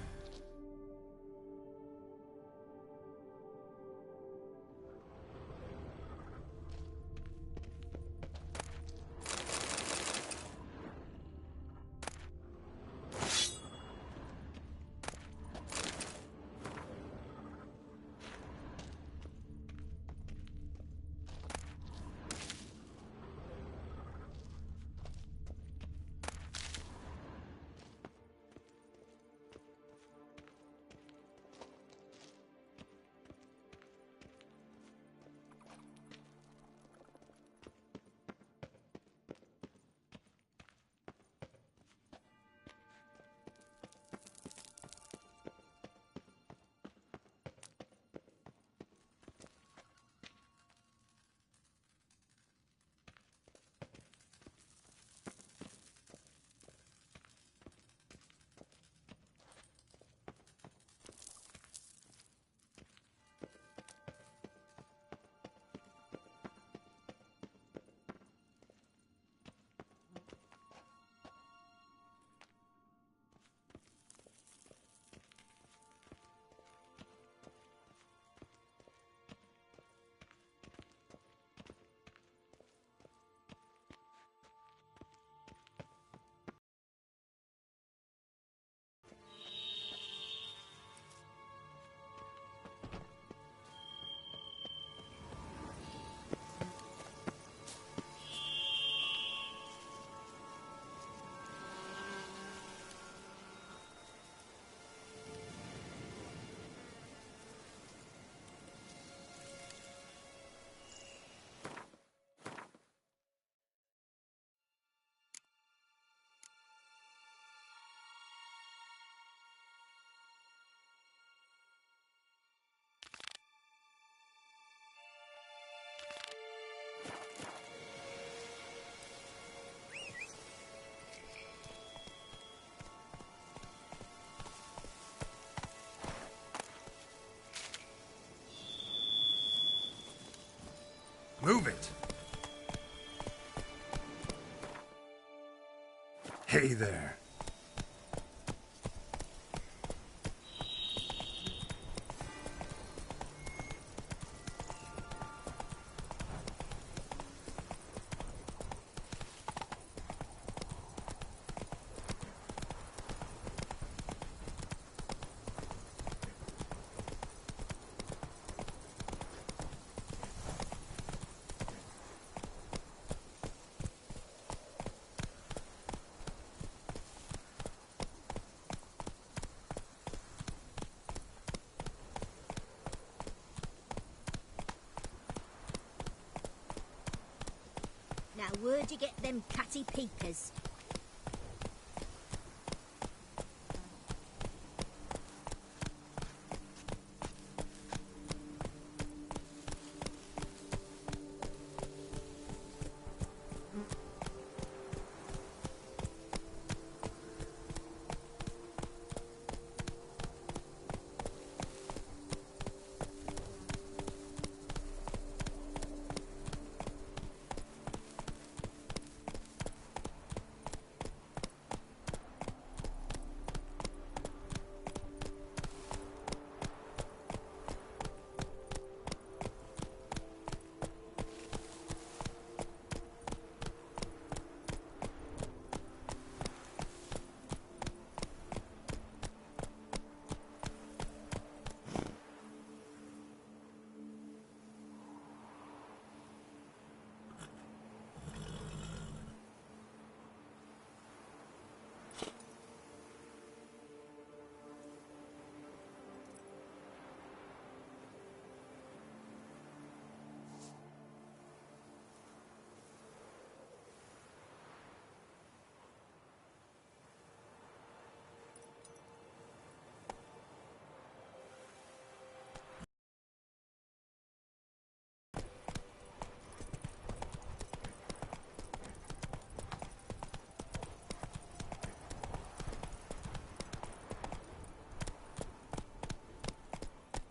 Move it! Hey there.
Now, where'd you get them catty peepers?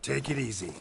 Take it easy.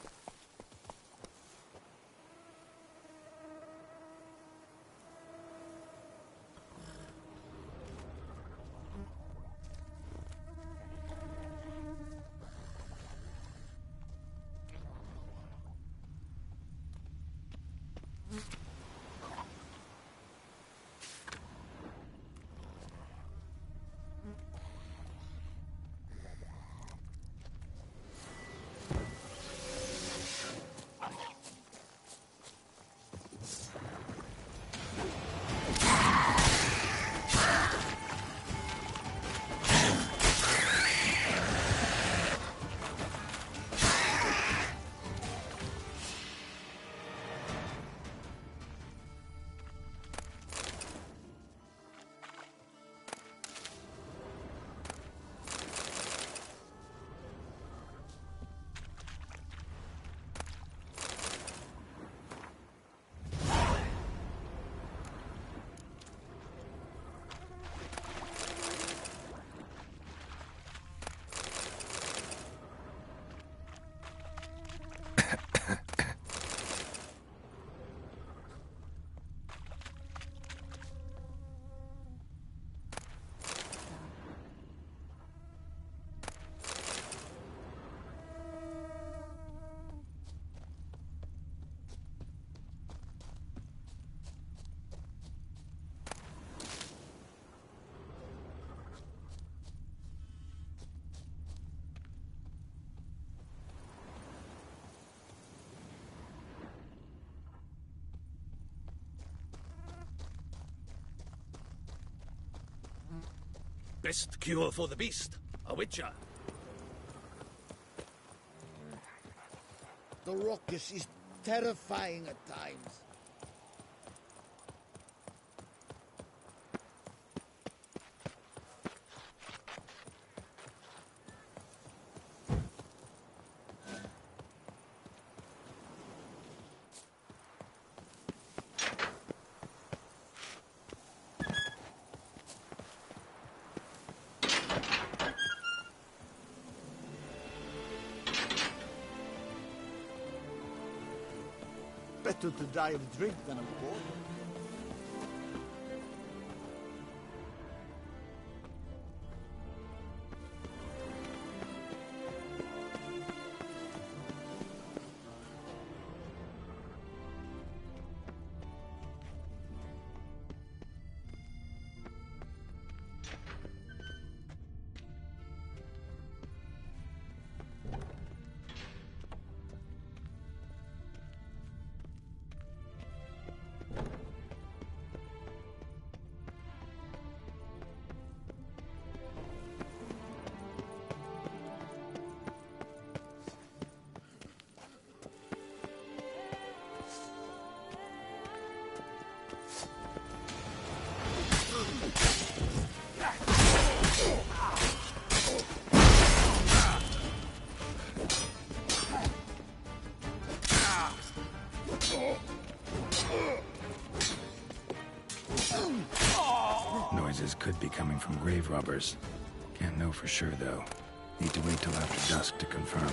Best cure for the beast, a witcher.
The ruckus is terrifying at times. Better to die of drink than of boredom.
Noises could be coming from grave robbers. Can't know for sure, though. Need to wait till after dusk to confirm.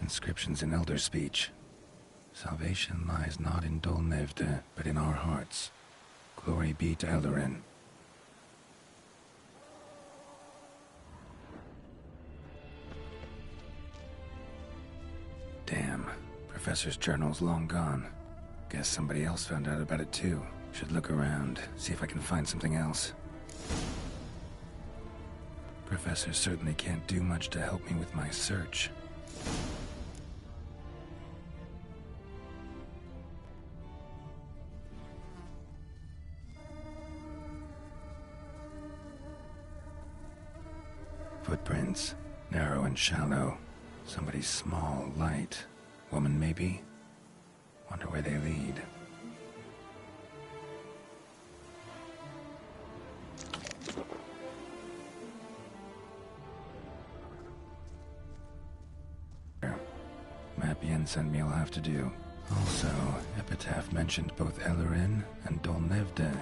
Inscriptions in Elder speech. Salvation lies not in Dol Nevde, but in our hearts. Glory be to Eldarin. Damn. Professor's journal's long gone. Guess somebody else found out about it too. Should look around, see if I can find something else. Professor certainly can't do much to help me with my search. Footprints. Narrow and shallow. Somebody small, light. Woman, maybe? Wonder where they lead. Map Yen sent me will have to do. Also, Epitaph mentioned both Eldarin and Dol Nevde.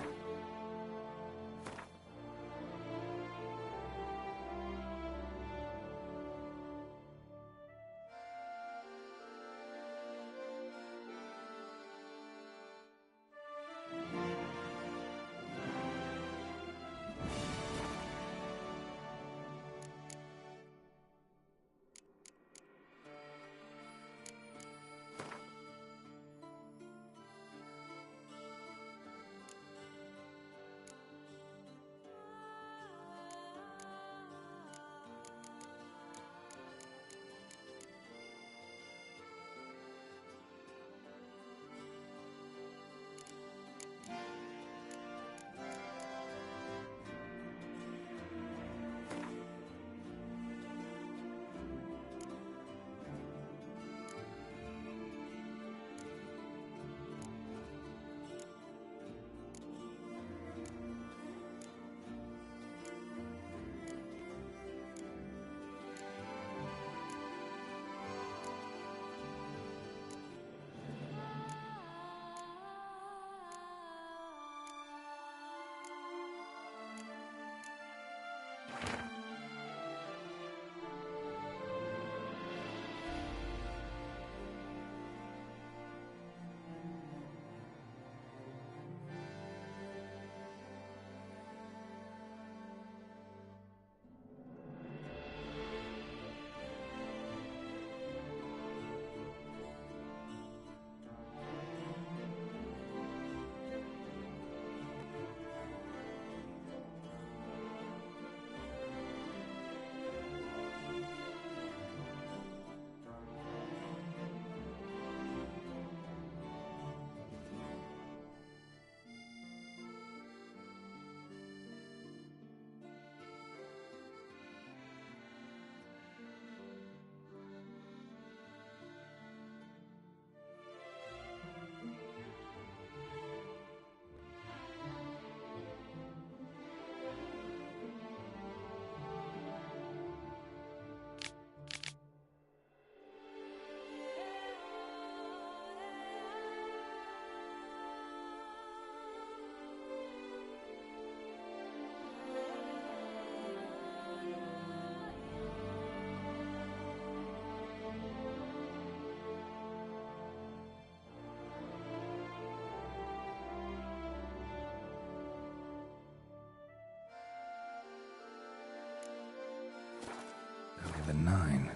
of the Nine.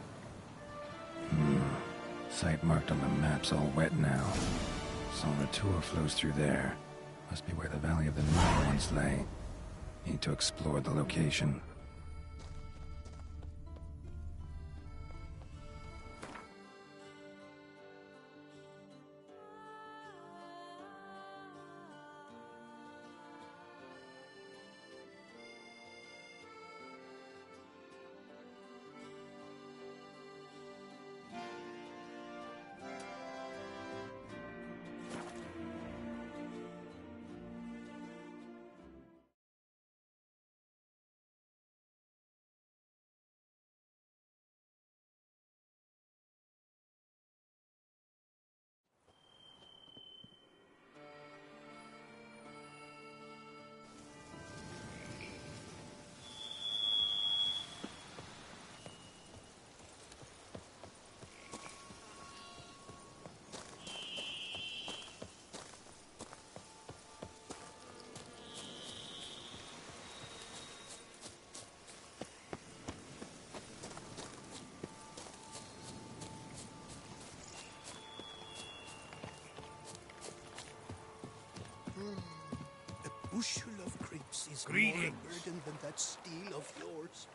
Site marked on the map's all wet now. Solratur flows through there. Must be where the Valley of the Nine once lay. Need to explore the location.
A bushel of grapes is
Greetings.
more a burden than that steel of yours.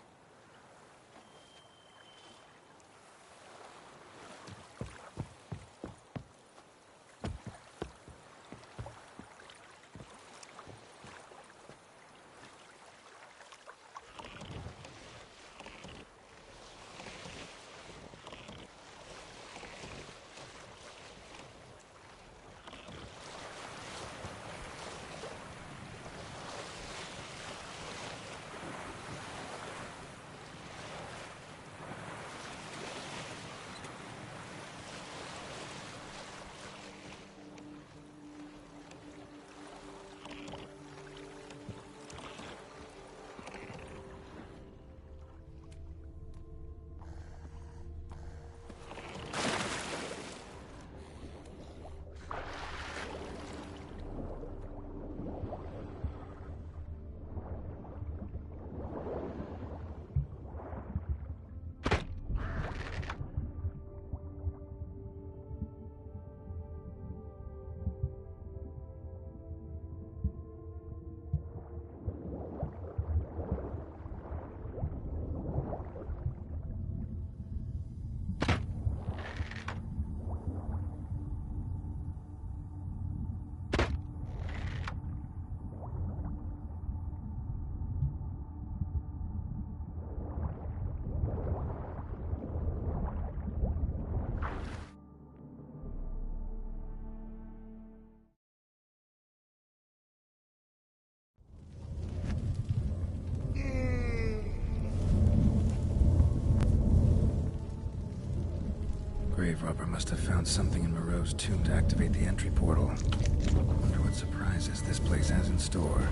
Grave robber must have found something in Moreau's tomb to activate the entry portal. Wonder what surprises this place has in store.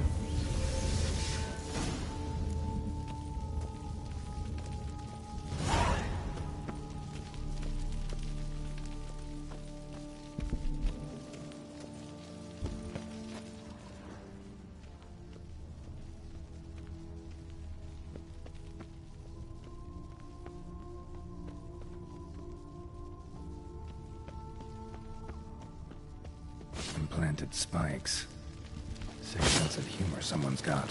Implanted spikes. Sick sense of humor someone's got.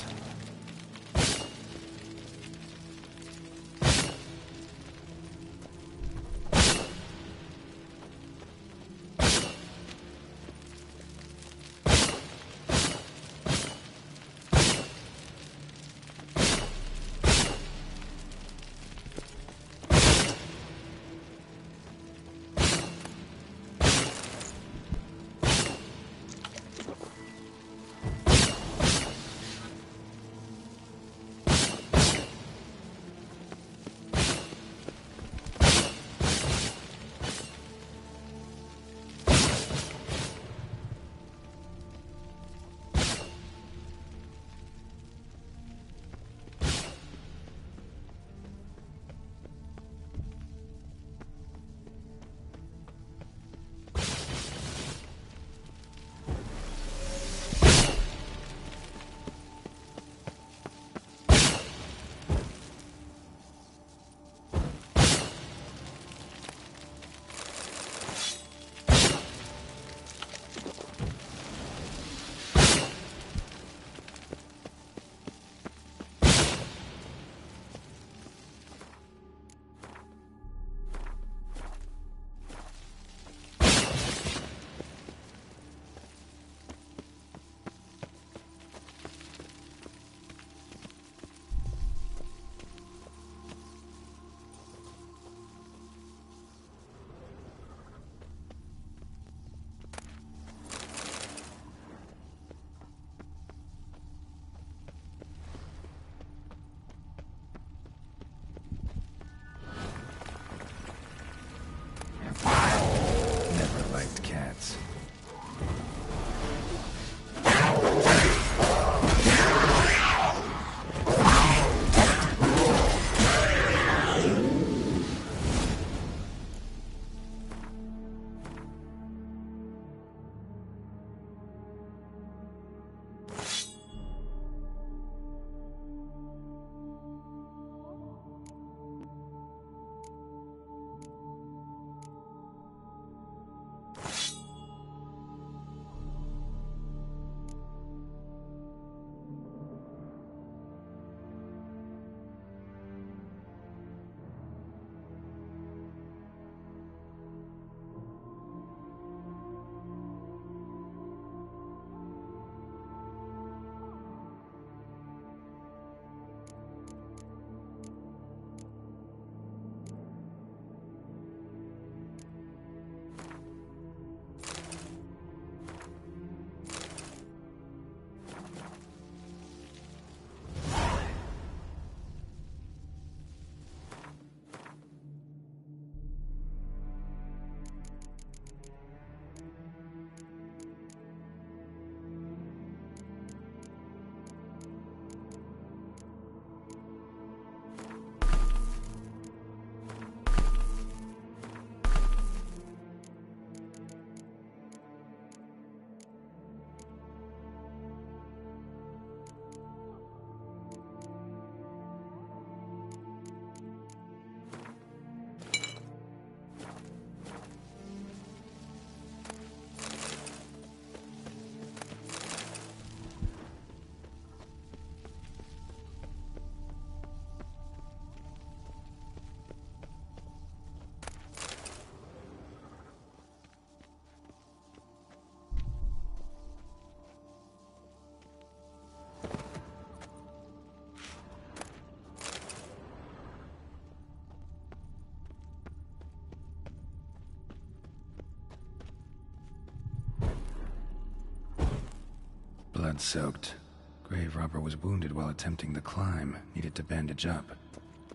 Blood-soaked. Grave robber was wounded while attempting the climb. Needed to bandage up.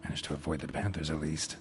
Managed to avoid the Panthers, at least.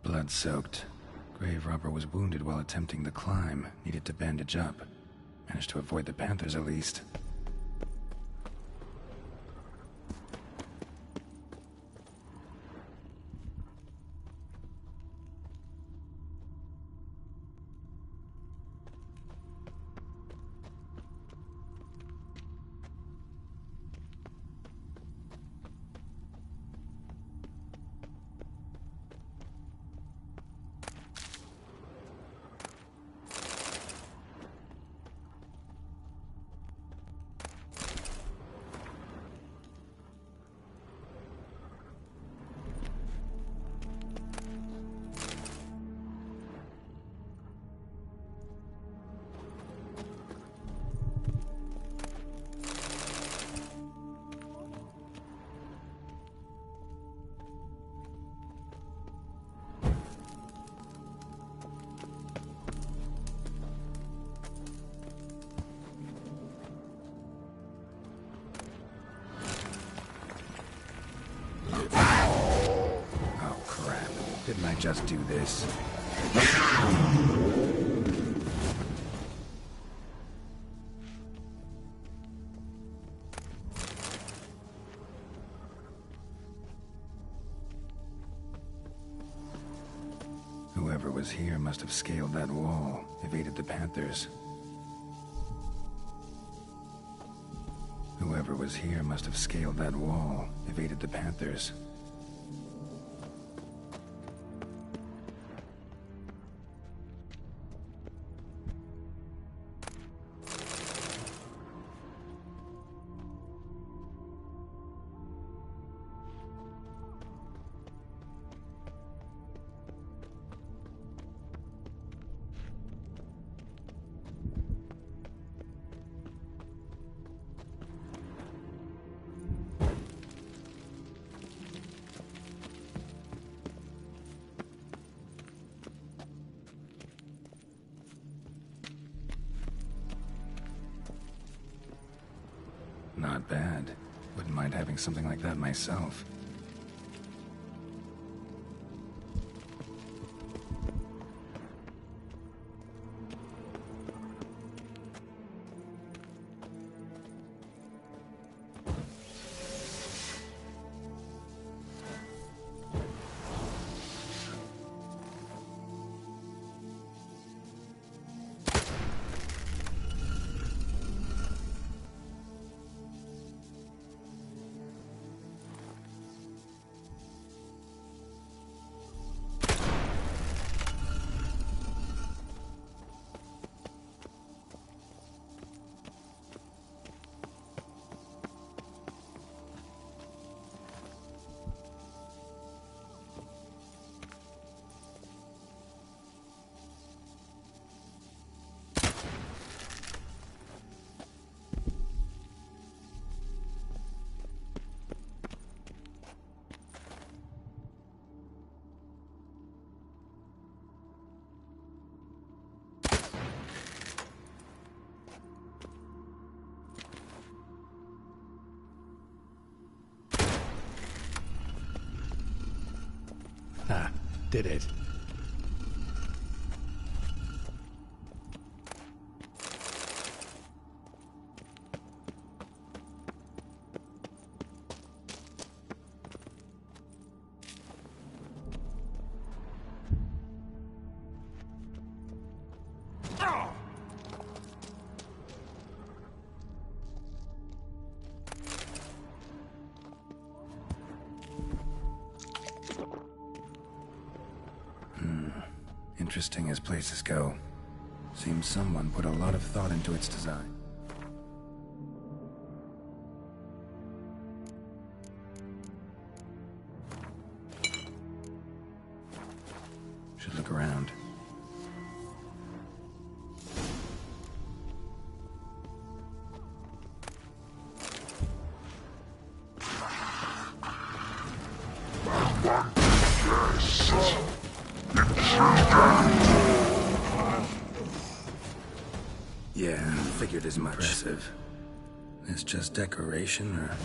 Blood-soaked. Grave robber was wounded while attempting the climb. Needed to bandage up. Managed to avoid the Panthers, at least. Didn't I just do this? Whoever was here must have scaled that wall, evaded the Panthers. Whoever was here must have scaled that wall, evaded the Panthers. mind having something like that myself. Ah, did it. Interesting as places go. Seems someone put a lot of thought into its design. Should look around. Yeah, figured as much. Impressive. It's just decoration, or...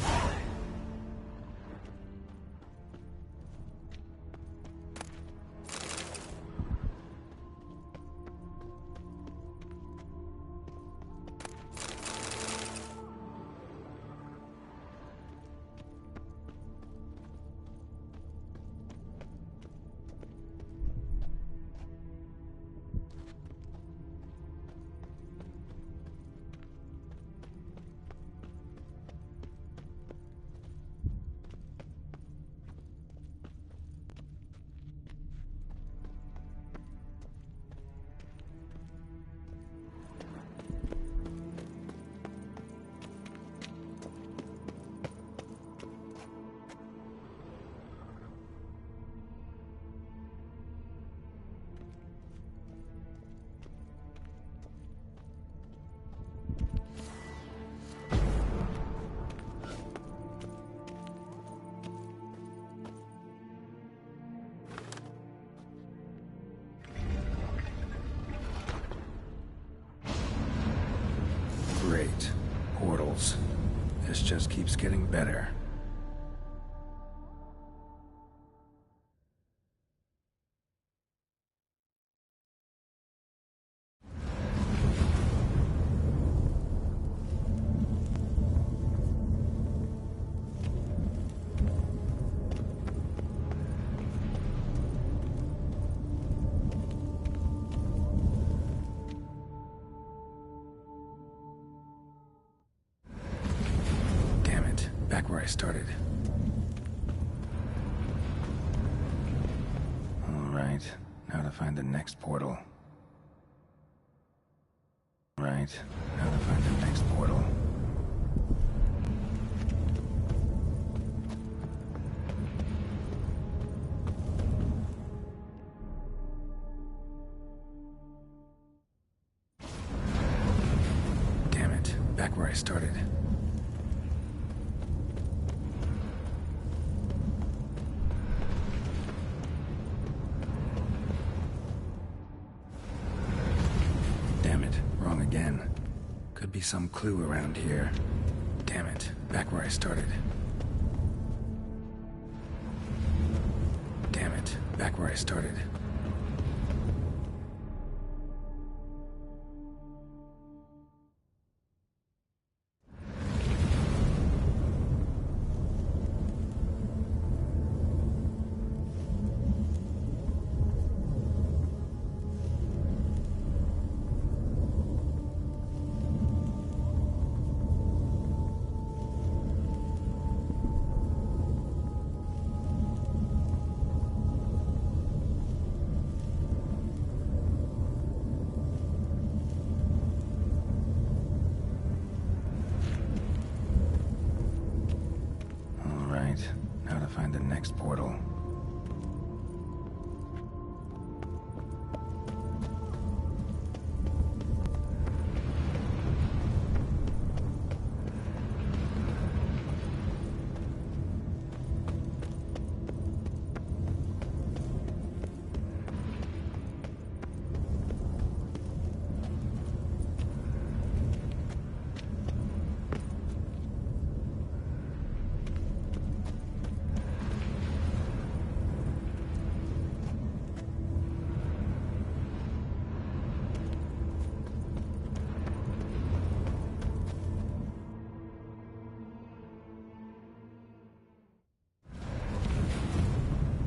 Great. Portals. This just keeps getting better. Back where I started. Alright, now to find the next portal. Right, now to find the next portal. Damn it, back where I started. Again. Could be some clue around here. Damn it, back where I started. it, back where I started. Now to find the next portal.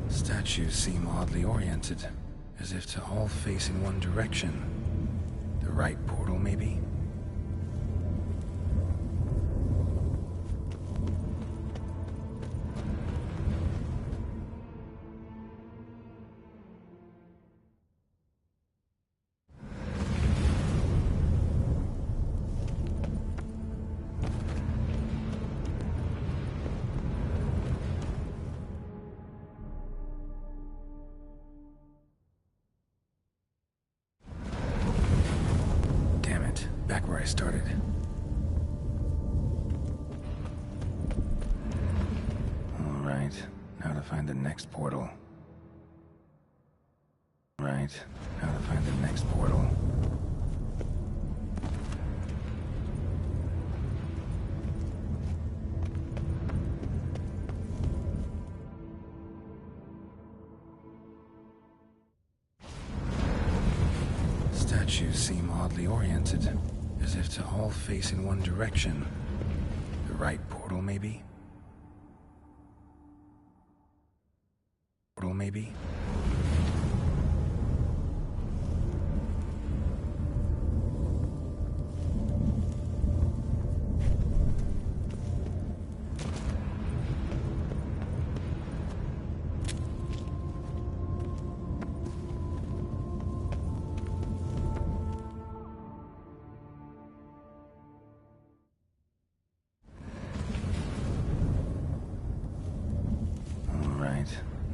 Statues seem oddly oriented, as if to all face in one direction. The right portal, maybe? Back where I started. All right, now to find the next portal. Right, now to find the next portal. Statues seem oddly oriented, as if to all face in one direction. The right portal, maybe? Portal, maybe?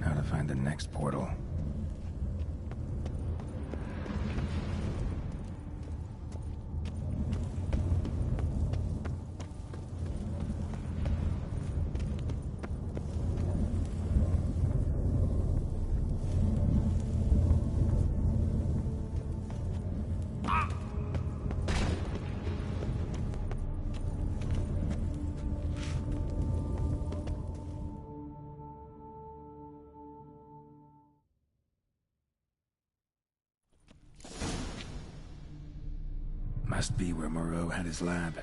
Now to find the next portal. Must be where Moreau had his lab.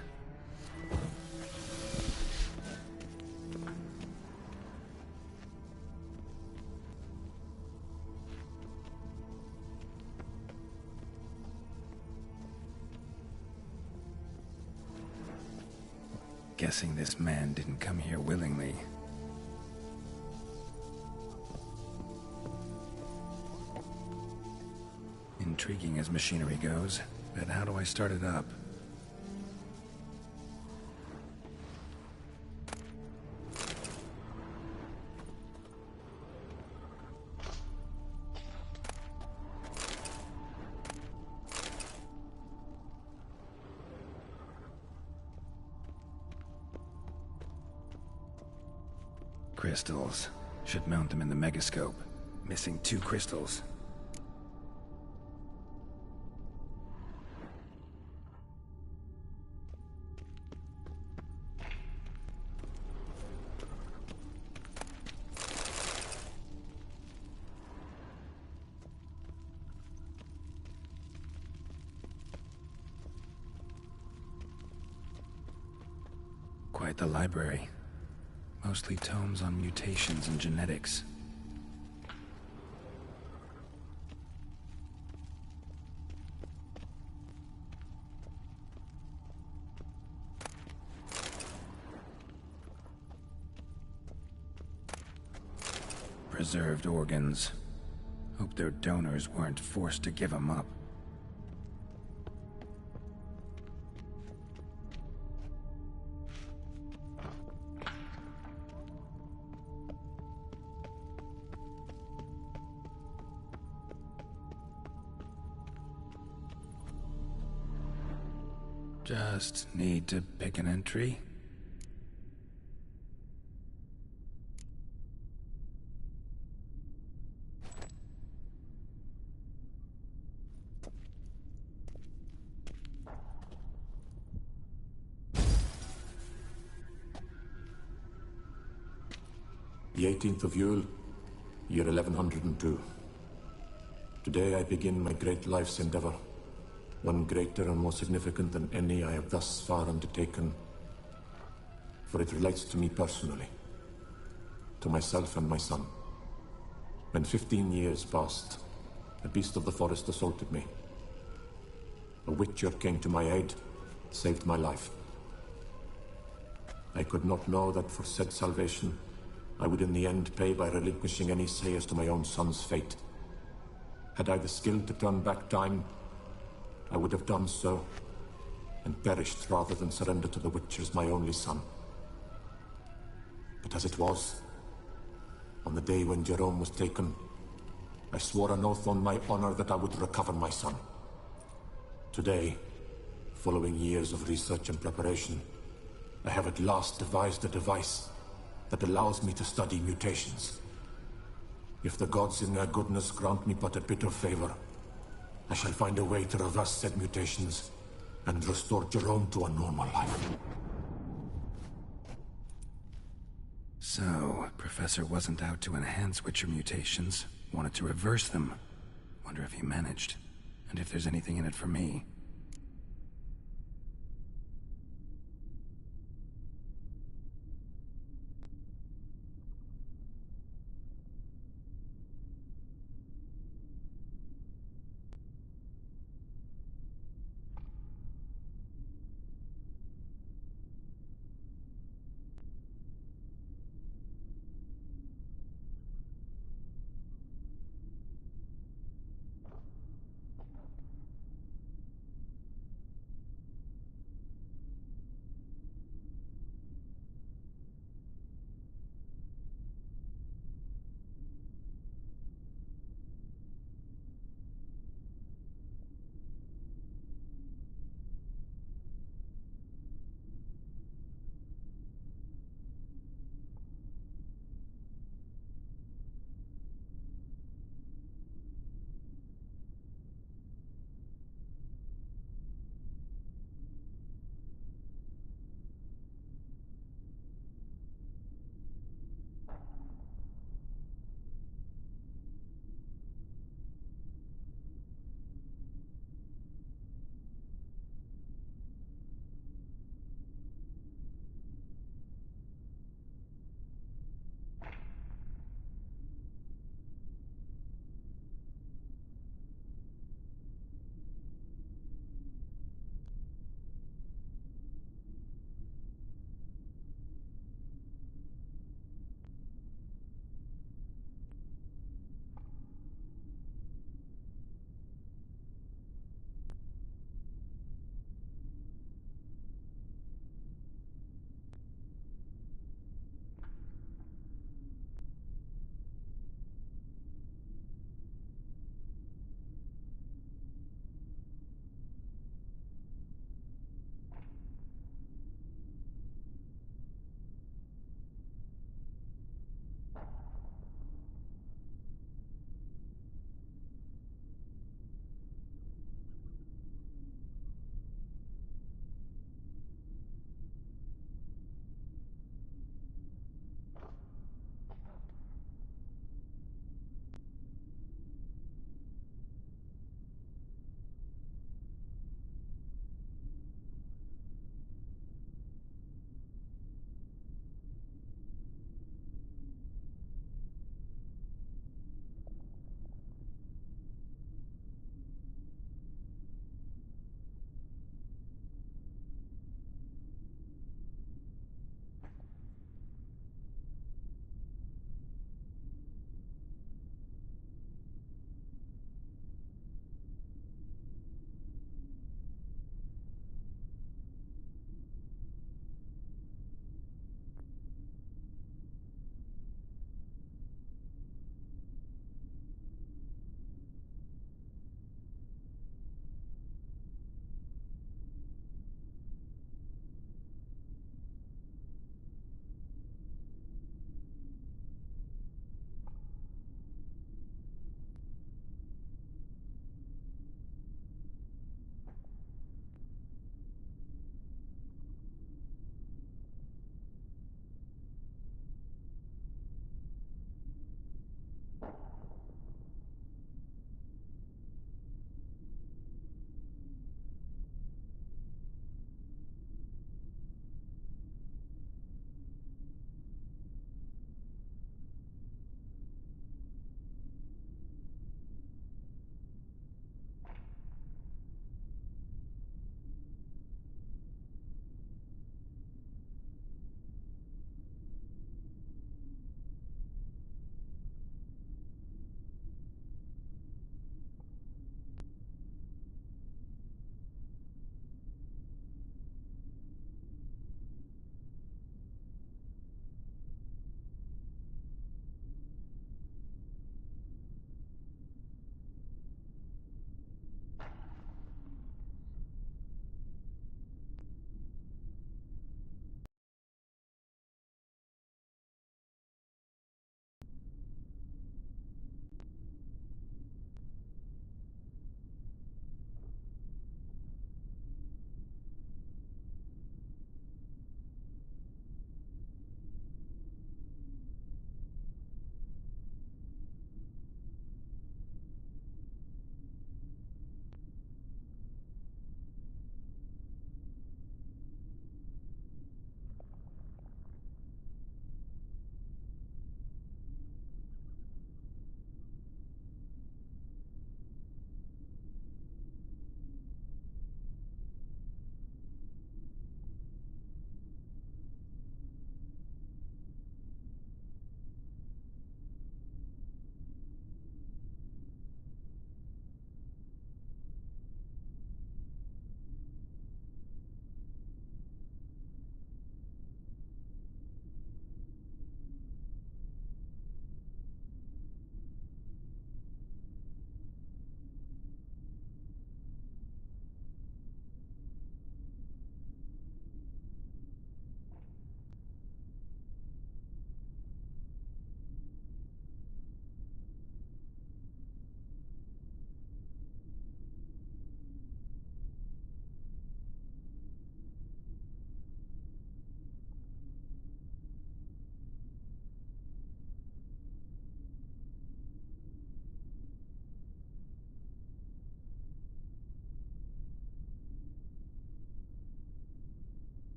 Guessing this man didn't come here willingly. Intriguing as machinery goes. But how do I start it up? Crystals. Should mount them in the megascope. Missing 2 crystals. quite the library. Mostly tomes on mutations and genetics. Preserved organs. Hope their donors weren't forced to give them up. Just need to pick an entry.
The 18th of Yule, year 1102. Today I begin my great life's endeavor, one greater and more significant than any I have thus far undertaken, for it relates to me personally, to myself and my son. When 15 years passed, a beast of the forest assaulted me. A witcher came to my aid, saved my life. I could not know that for said salvation, I would in the end pay by relinquishing any say as to my own son's fate. Had I the skill to turn back time, I would have done so, and perished rather than surrender to the Witchers my only son. But as it was, on the day when Jerome was taken, I swore an oath on my honor that I would recover my son. Today, following years of research and preparation, I have at last devised a device that allows me to study mutations. If the gods in their goodness grant me but a bit of favor, I shall find a way to reverse said mutations and restore Jerome to a normal life.
So, Professor wasn't out to enhance Witcher mutations, wanted to reverse them. Wonder if he managed, and if there's anything in it for me.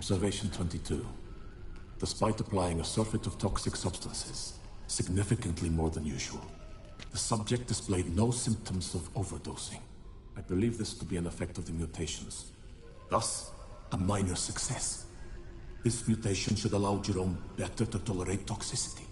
Observation 22. Despite applying a surfeit of toxic substances, significantly more than usual, the subject displayed no symptoms of overdosing. I believe this to be an effect of the mutations. Thus, a minor success. This mutation should allow Jerome better to tolerate toxicity.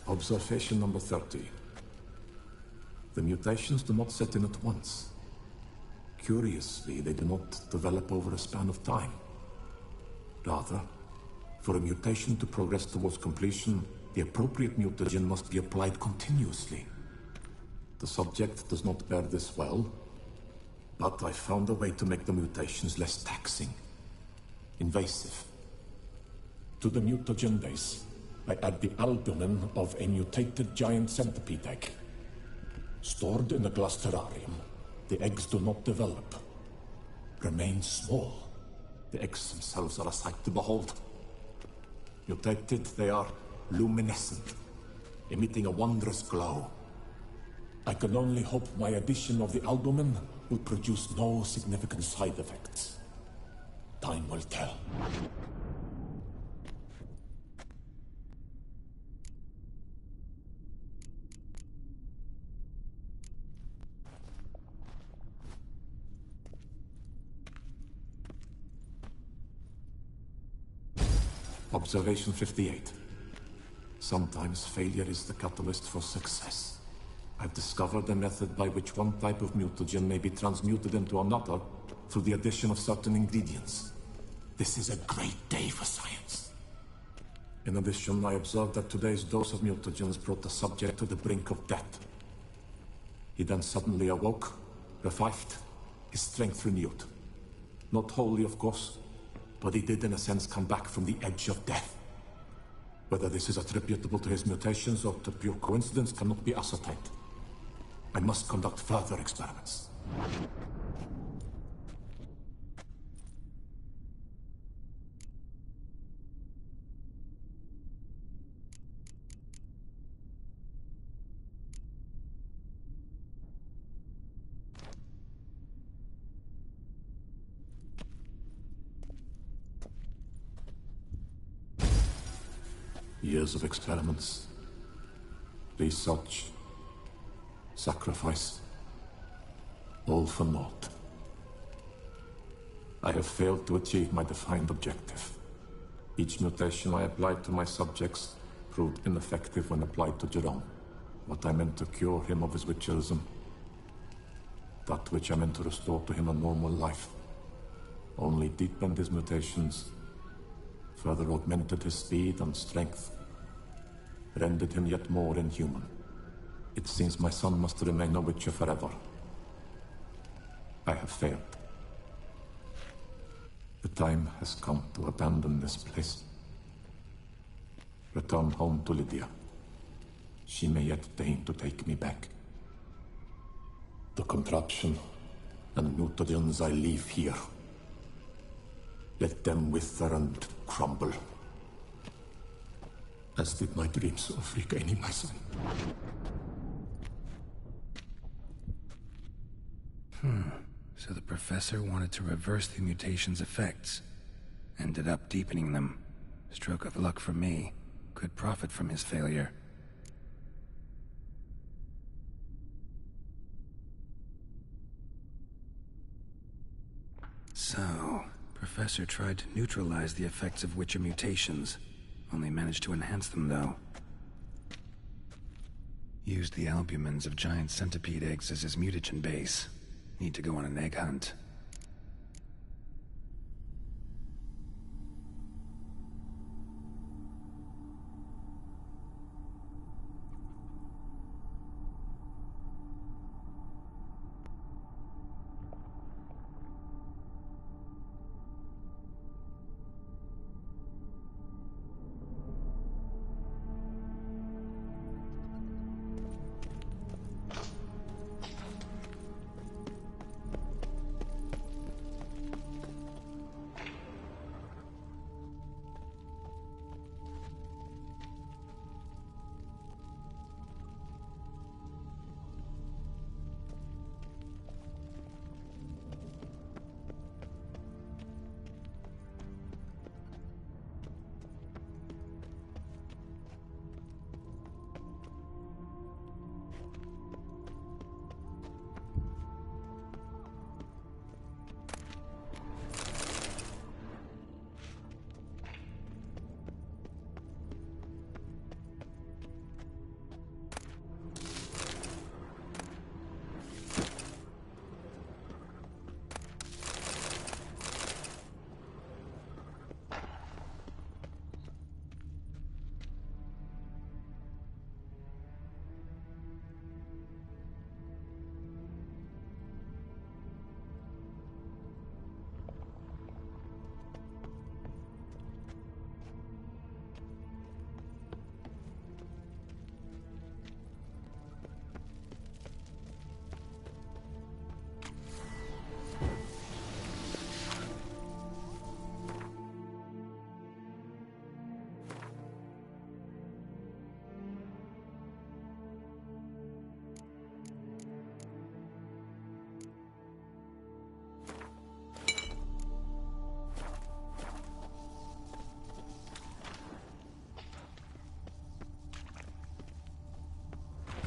Observation number 30. The mutations do not set in at once. Curiously, they do not develop over a span of time. Rather, for a mutation to progress towards completion, the appropriate mutagen must be applied continuously. The subject does not bear this well, but I found a way to make the mutations less taxing, invasive. To the mutagen base, I add the albumin of a mutated giant centipede egg. Stored in a glass terrarium, the eggs do not develop, remain small. The eggs themselves are a sight to behold. Mutated, they are luminescent, emitting a wondrous glow. I can only hope my addition of the albumin will produce no significant side effects. Time will tell. Observation 58. Sometimes failure is the catalyst for success. I've discovered a method by which one type of mutagen may be transmuted into another through the addition of certain ingredients. This is a great day for science. In addition, I observed that today's dose of mutagens brought the subject to the brink of death. He then suddenly awoke, revived, his strength renewed. Not wholly, of course, but he did in a sense come back from the edge of death. Whether this is attributable to his mutations or to pure coincidence cannot be ascertained. I must conduct further experiments. Years of experiments, research, sacrifice, all for naught. I have failed to achieve my defined objective. Each mutation I applied to my subjects proved ineffective when applied to Jerome. What I meant to cure him of his witcherism, that which I meant to restore to him a normal life, only deepened his mutations, further augmented his speed and strength, rendered him yet more inhuman. It seems my son must remain a witcher forever. I have failed. The time has come to abandon this place. Return home to Lydia. She may yet deign to take me back. The contraption and mutagens I leave here, let them wither and crumble, as did my dreams of regaining my son.
So the professor wanted to reverse the mutation's effects. Ended up deepening them. Stroke of luck for me. Could profit from his failure. So, Professor tried to neutralize the effects of Witcher mutations. Only managed to enhance them, though. Used the albumins of giant centipede eggs as his mutagen base. Need to go on an egg hunt.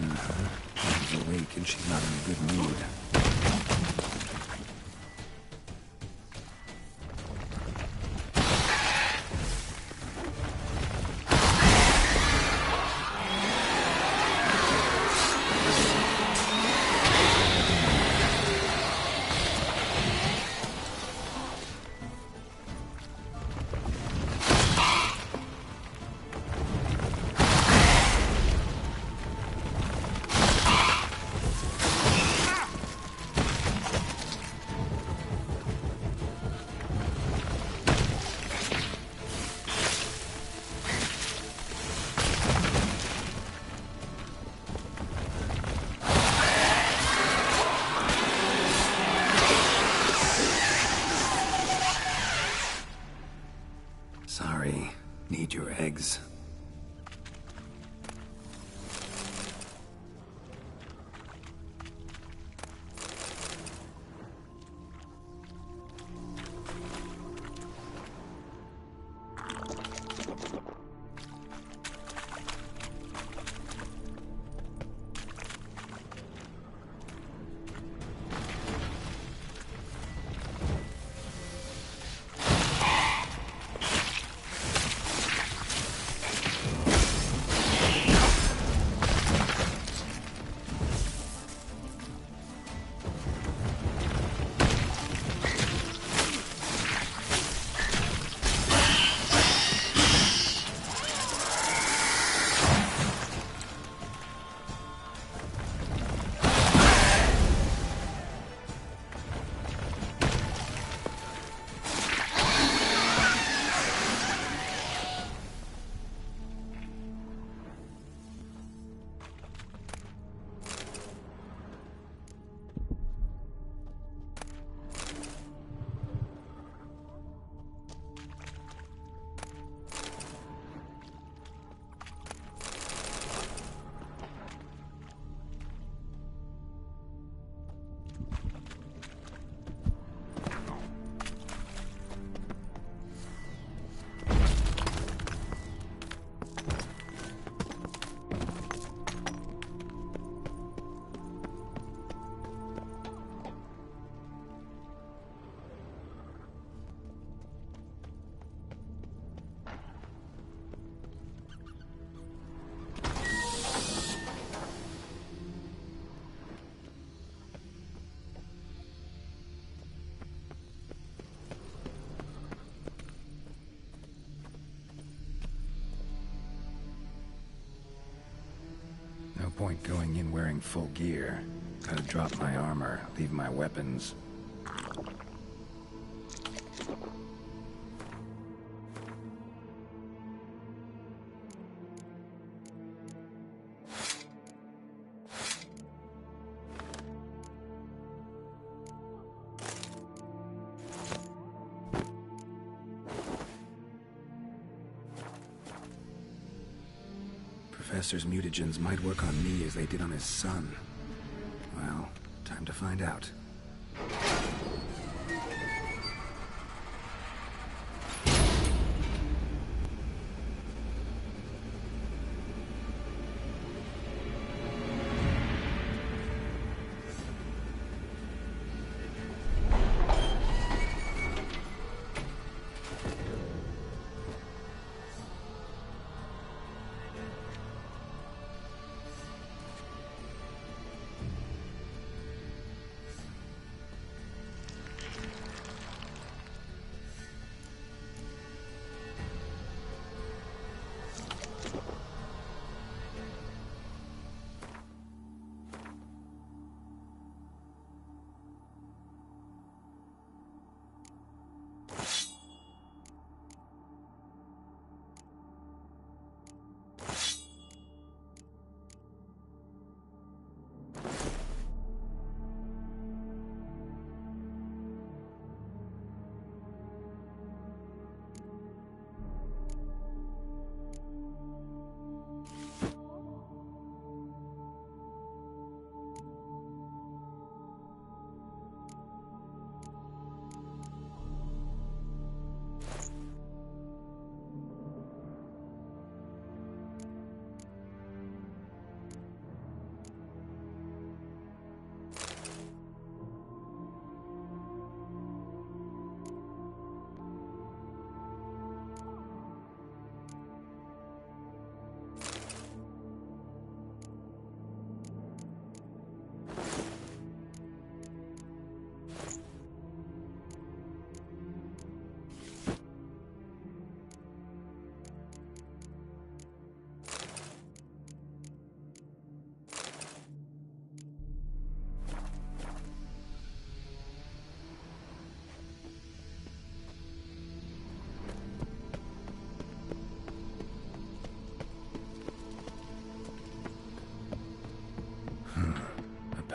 She's awake and she's not in a good mood. Sorry. Need your eggs. No point going in wearing full gear. Gotta drop my armor, leave my weapons. Professor's mutagens might work on me as they did on his son. Well, time to find out.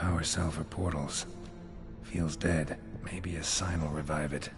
power cell for portals. Feels dead. Maybe a sign will revive it.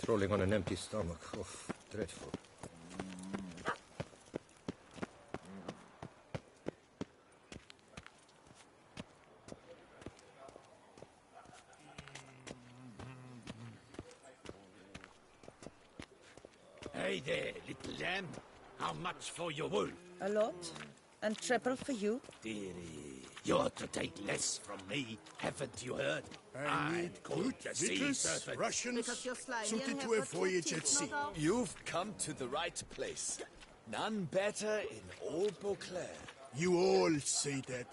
Patrolling on an empty stomach. Oh, dreadful.
Hey there, little lamb. How much for your wool?
A lot. And triple for you.
Dearie, you're to take less from me, haven't you heard?
I need
called
good
the sea
victuals,
serpent.
rations, suited to a voyage at sea.
You've come to the right place. None better in all Beauclair.
You all say that.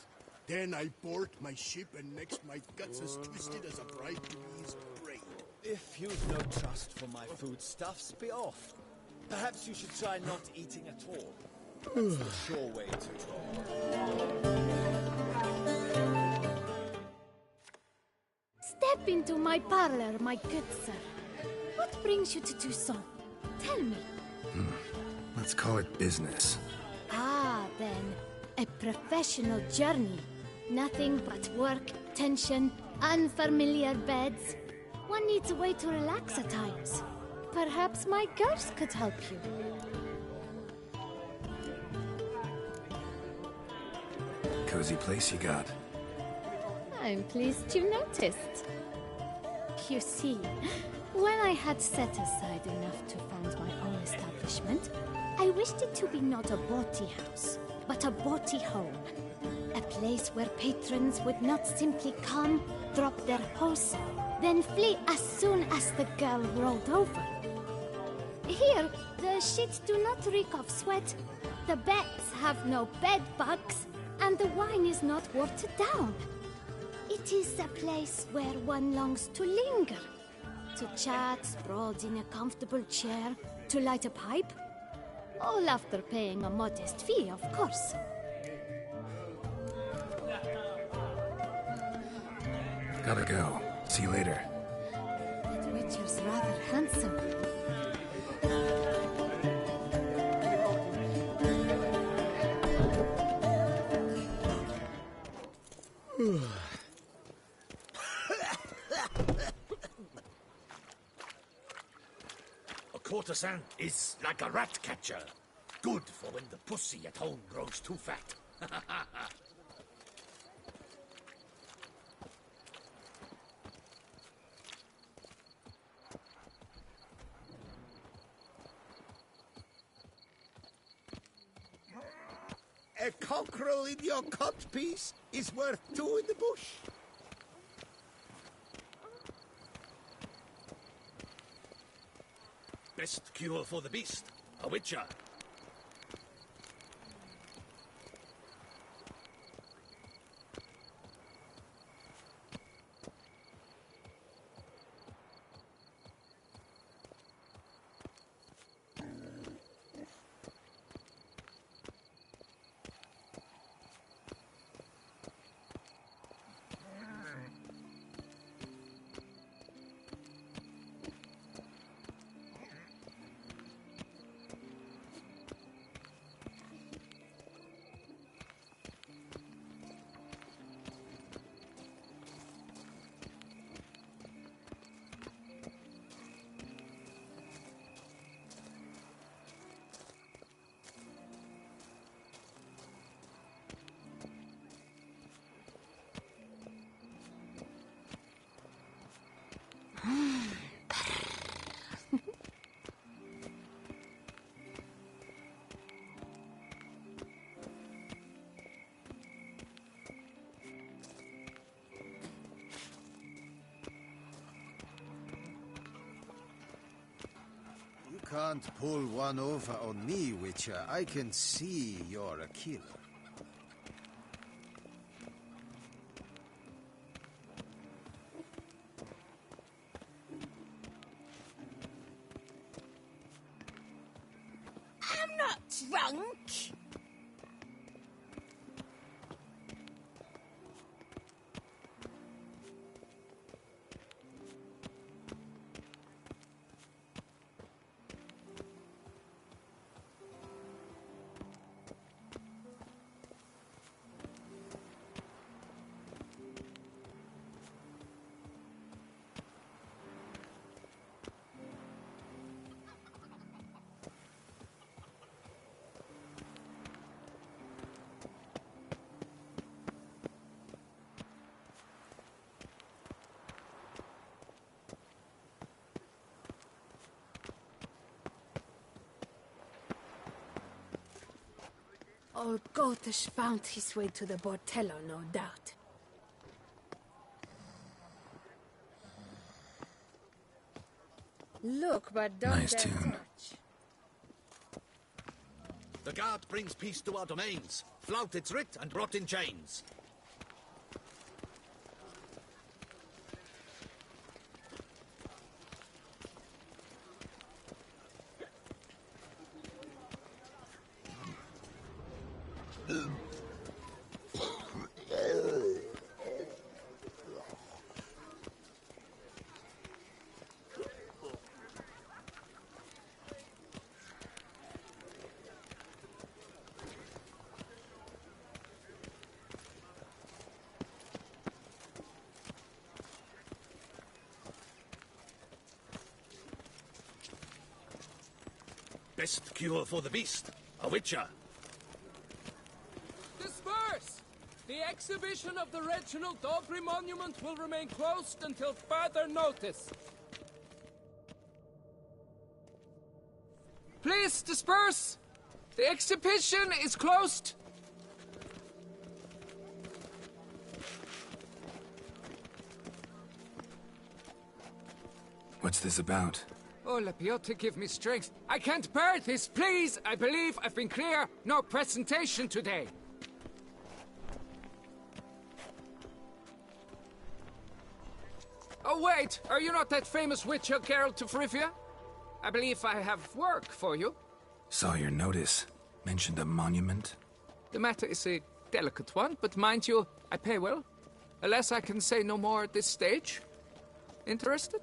Then I board my ship and next my guts as twisted as a bride to be's braid.
If you've no trust for my foodstuffs, be off. Perhaps you should try not eating at all. That's the sure way to draw.
Step into my parlor, my good sir. What brings you to Toussaint? Tell me.
Let's call it business.
Ah, then. A professional journey. Nothing but work, tension, unfamiliar beds. One needs a way to relax at times. Perhaps my girls could help you.
Cozy place you got.
I'm pleased you noticed. You see, when I had set aside enough to found my own establishment, I wished it to be not a bawdy house, but a bawdy home. A place where patrons would not simply come, drop their hose, then flee as soon as the girl rolled over. Here, the sheets do not reek of sweat, the beds have no bed bugs, and the wine is not watered down. It is a place where one longs to linger, to chat sprawled in a comfortable chair, to light a pipe. All after paying a modest fee, of course.
Gotta go. See you later.
That Witcher's rather handsome.
A courtesan is like a rat catcher. Good for when the pussy at home grows too fat.
A cockerel in your codpiece is worth two in the bush.
Best cure for the beast. A witcher.
You can't pull one over on me, Witcher. I can see you're a killer.
I'm not drunk.
Old Gotish found his way to the Bordello, no doubt. Look, but don't
Nice
dare
tune.
touch.
The guard brings peace to our domains. Flout its writ and brought in chains. Best cure for the beast. A witcher.
Disperse! The exhibition of the Reginald Dobry monument will remain closed until further notice. Please disperse! The exhibition is closed!
What's this about?
Oh, Lepiota, give me strength. I can't bear this, please! I believe I've been clear. No presentation today. Oh, wait! Are you not that famous witcher, Geralt of Rivia? I believe I have work for you.
Saw your notice. Mentioned a monument.
The matter is a delicate one, but mind you, I pay well. Alas, I can say no more at this stage. Interested?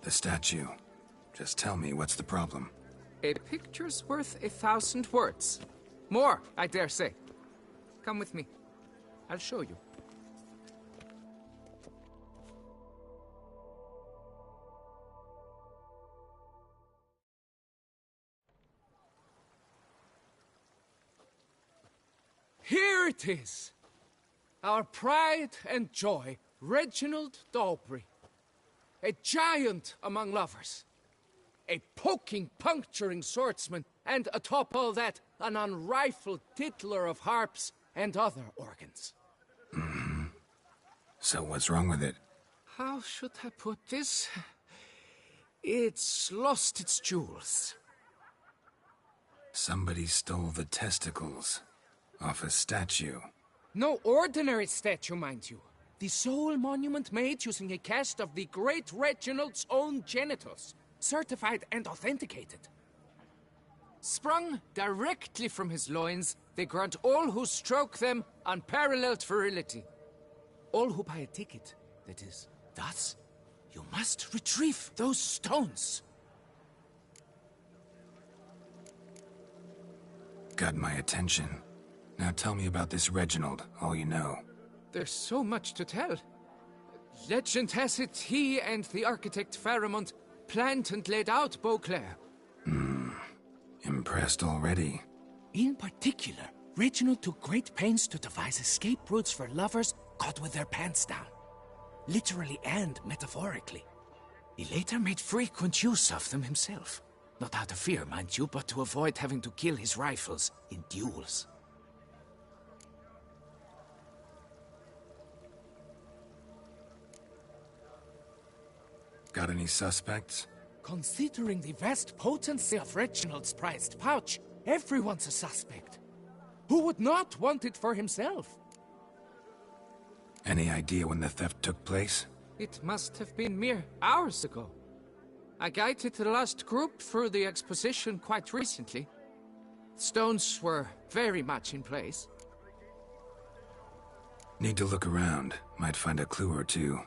The statue. Just tell me what's the problem.
A picture's worth 1,000 words. More, I dare say. Come with me. I'll show you. Here it is! Our pride and joy, Reginald Dalbury. A giant among lovers. A poking, puncturing swordsman, and atop all that, an unrifled tittler of harps and other organs.
So what's wrong with it?
How should I put this? It's lost its jewels.
Somebody stole the testicles off a statue.
No ordinary statue, mind you. The sole monument made using a cast of the great Reginald's own genitals, certified and authenticated. Sprung directly from his loins, they grant all who stroke them unparalleled virility. All who buy a ticket, that is. Thus, you must retrieve those stones.
Got my attention. Now tell me about this Reginald, all you know.
There's so much to tell. Legend has it he and the architect Faramond planned and laid out Beauclair.
Impressed already.
In particular, Reginald took great pains to devise escape routes for lovers caught with their pants down. Literally and metaphorically. He later made frequent use of them himself. Not out of fear, mind you, but to avoid having to kill his rivals in duels.
Got any suspects?
Considering the vast potency of Reginald's prized pouch, everyone's a suspect. Who would not want it for himself?
Any idea when the theft took place?
It must have been mere hours ago. I guided the last group through the exposition quite recently. Stones were very much in place.
Need to look around. Might find a clue or two.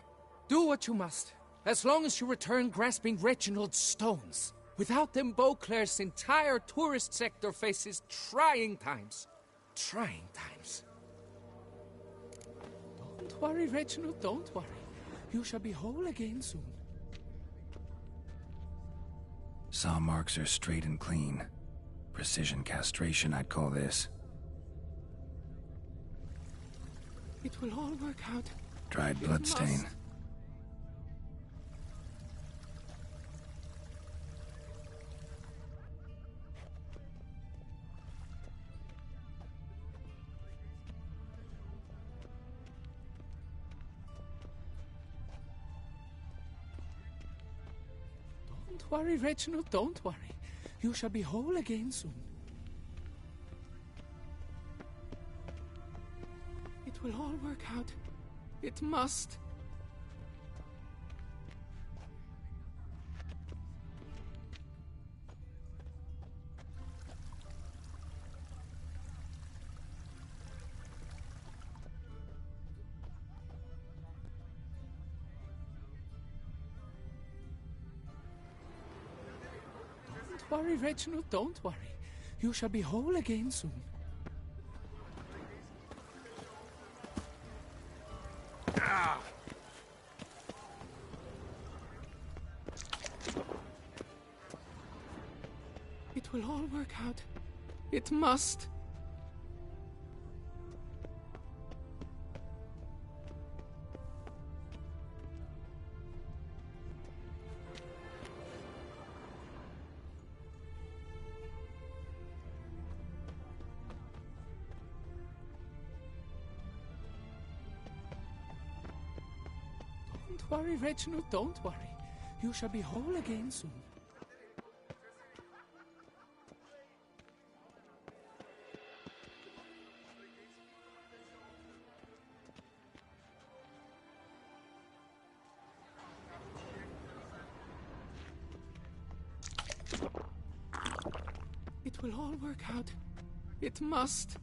Do what you must. As long as you return grasping Reginald's stones. Without them, Beauclair's entire tourist sector faces trying times. Trying times. Don't worry, Reginald, don't worry. You shall be whole again soon.
Saw marks are straight and clean. Precision castration, I'd call this.
It will all work out.
Dried bloodstain.
Don't worry, Reginald, don't worry. You shall be whole again soon. It will all work out. It must. Don't worry, Reginald, don't worry. You shall be whole again soon. It will all work out. It must. Don't worry, Reginald, don't worry. You shall be whole again soon. It will all work out. It must.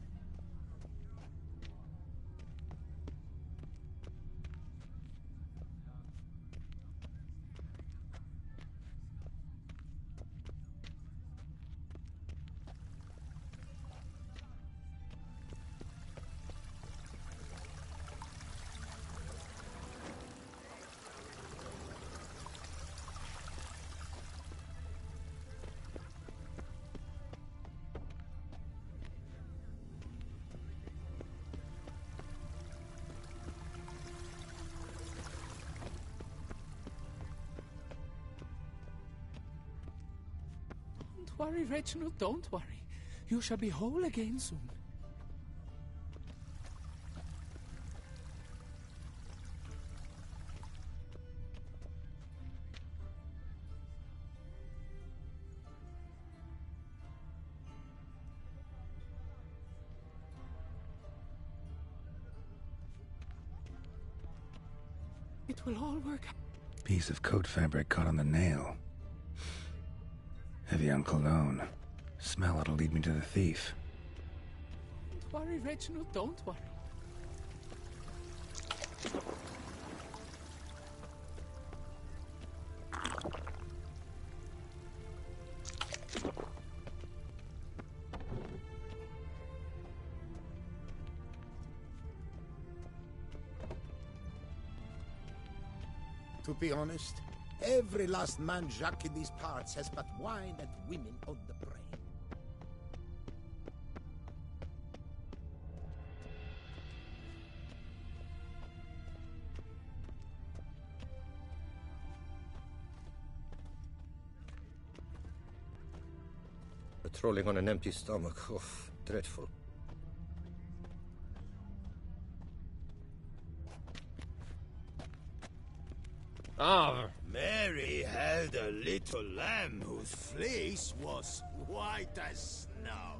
Don't worry, Reginald, don't worry. You shall be whole again soon. It will all work out.
Piece of coat fabric caught on the nail. Heavy on cologne. Smell it'll lead me to the thief.
Don't worry, Reginald, don't worry.
To be honest, every last man Jacques in these parts has but wine and women on the brain.
Patrolling on an empty stomach. Oh, dreadful.
Ah, Mary held a little lamb whose fleece was white as snow.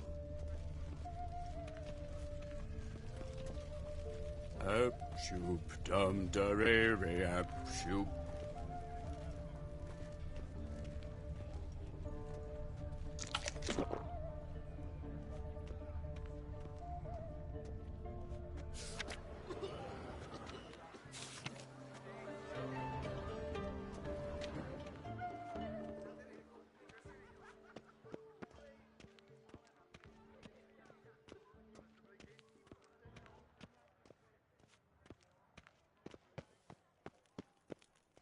Up, shoop, dum, da, re, re, up, shoop.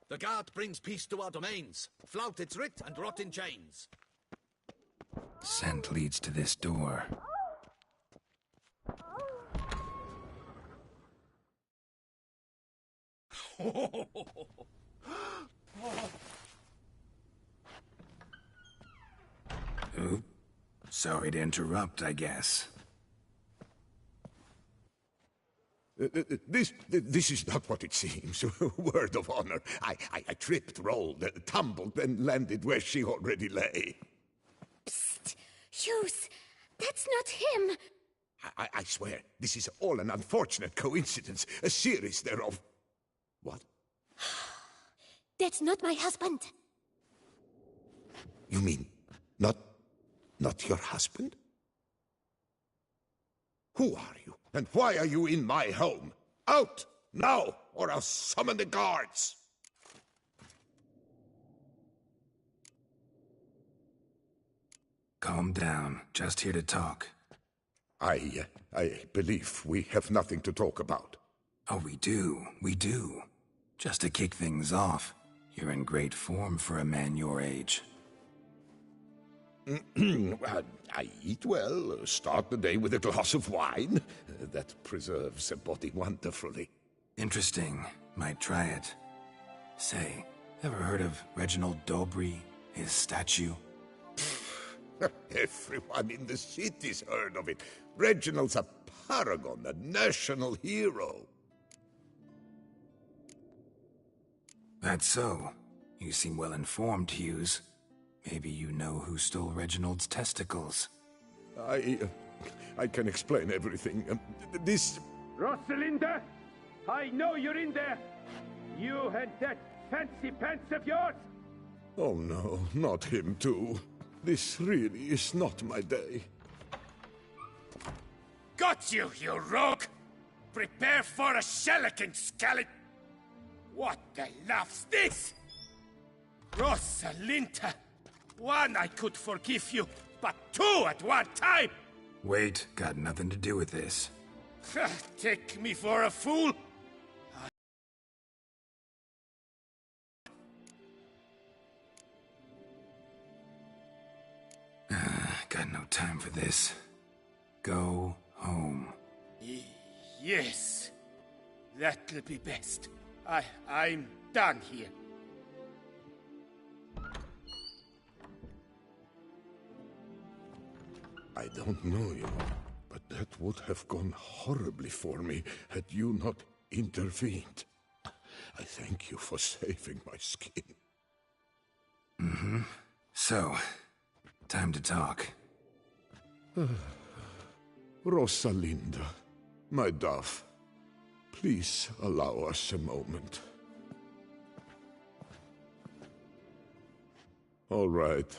The guard brings peace to our domains. Flout its writ and rot in chains.
Scent leads to this door. Oop. Sorry to interrupt, I guess.
This is not what it seems. Word of honor. I tripped, rolled, tumbled, and landed where she already lay.
Psst! Hughes! That's not him!
I swear, this is all an unfortunate coincidence. A series thereof. What?
That's not my husband.
You mean, not your husband? Who are you? And why are you in my home? Out! Now! Or I'll summon the guards!
Calm down. Just here to talk.
I believe we have nothing to talk about.
Oh, we do. We do. Just to kick things off, you're in great form for a man your age.
I eat well, start the day with a glass of wine. That preserves a body wonderfully.
Interesting. Might try it. Say, ever heard of Reginald Dobry, his statue?
Everyone in the city's heard of it. Reginald's a paragon, a national hero.
That's so. You seem well informed, Hughes. Maybe you know who stole Reginald's testicles.
I can explain everything. This...
Rosalinda! I know you're in there! You and that fancy pants of yours!
Oh no, not him too. This really is not my day.
Got you, you rogue! Prepare for a shellacking, scallop! What the laugh's this? Rosalinda! One I could forgive you, but two at one time!
Wait, got nothing to do with this.
Take me for a fool?
Got no time for this. Go home.
Yes. That'll be best. I'm done here.
I don't know you, but that would have gone horribly for me had you not intervened. I thank you for saving my skin.
Mm-hmm. So, time to talk.
Rosalinda, my dove, please allow us a moment. All right.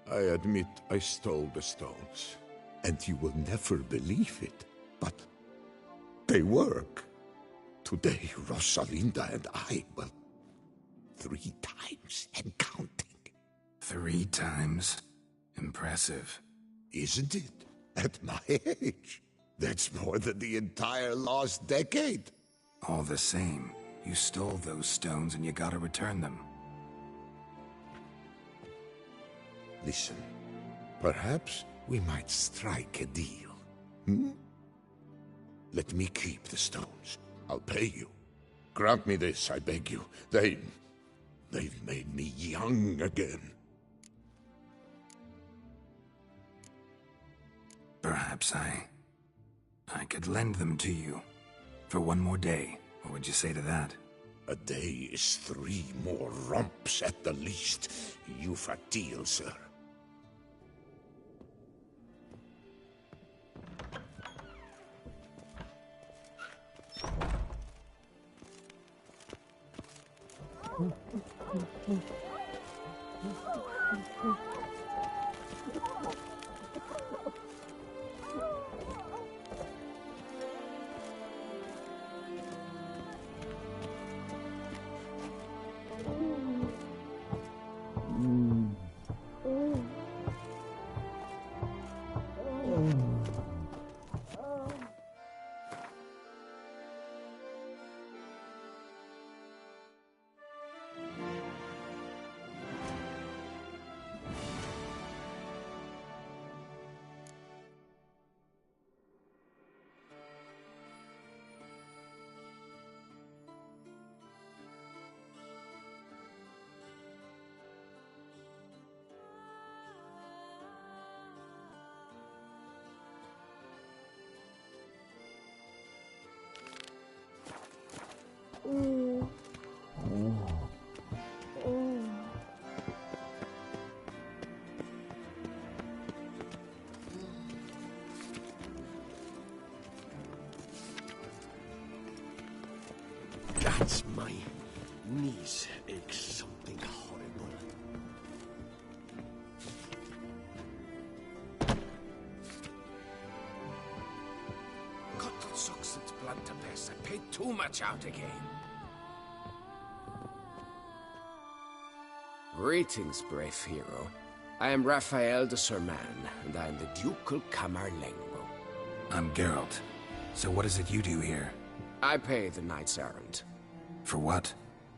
I admit I stole the stones. And you will never believe it, but they work. Today, Rosalinda and I, well, 3 times and counting.
3 times? Impressive.
Isn't it? At my age. That's more than the entire last decade.
All the same, you stole those stones and you gotta return them.
Listen, perhaps we might strike a deal. Hmm? Let me keep the stones. I'll pay you. Grant me this, I beg you. They've made me young again.
Perhaps I could lend them to you. For 1 more day. What would you say to that?
A day is 3 more romps at the least. You've a deal, sir.
That's my knees ache something horrible.
Cut socks and Plantapes. I paid too much out again.
Greetings, brave hero. I am Raphael de Serman, and I am the Ducal Camarlengo.
I'm Geralt. So what is it you do here?
I pay the knights errant.
For what?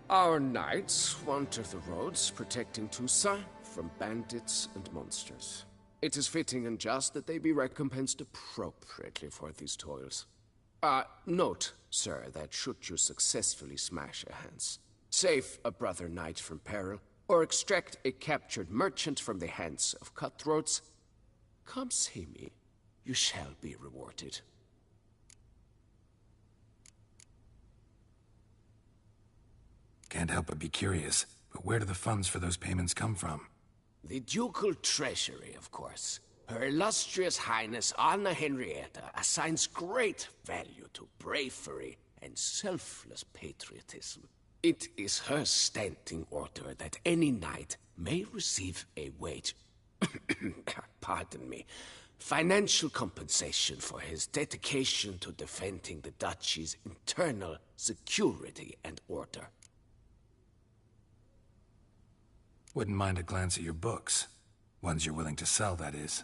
Our knights wander the roads, protecting Toussaint from bandits and monsters. It is fitting and just that they be recompensed appropriately for these toils. Note, sir, that should you successfully smash a Hans, save a brother knight from peril, or extract a captured merchant from the hands of cutthroats, come see me. You shall be rewarded.
Can't help but be curious, but where do the funds for those payments come from?
The ducal treasury, of course. Her illustrious highness Anna Henrietta assigns great value to bravery and selfless patriotism. It is her standing order that any knight may receive a wage, pardon me, financial compensation for his dedication to defending the duchy's internal security and order.
Wouldn't mind a glance at your books. Ones you're willing to sell, that is.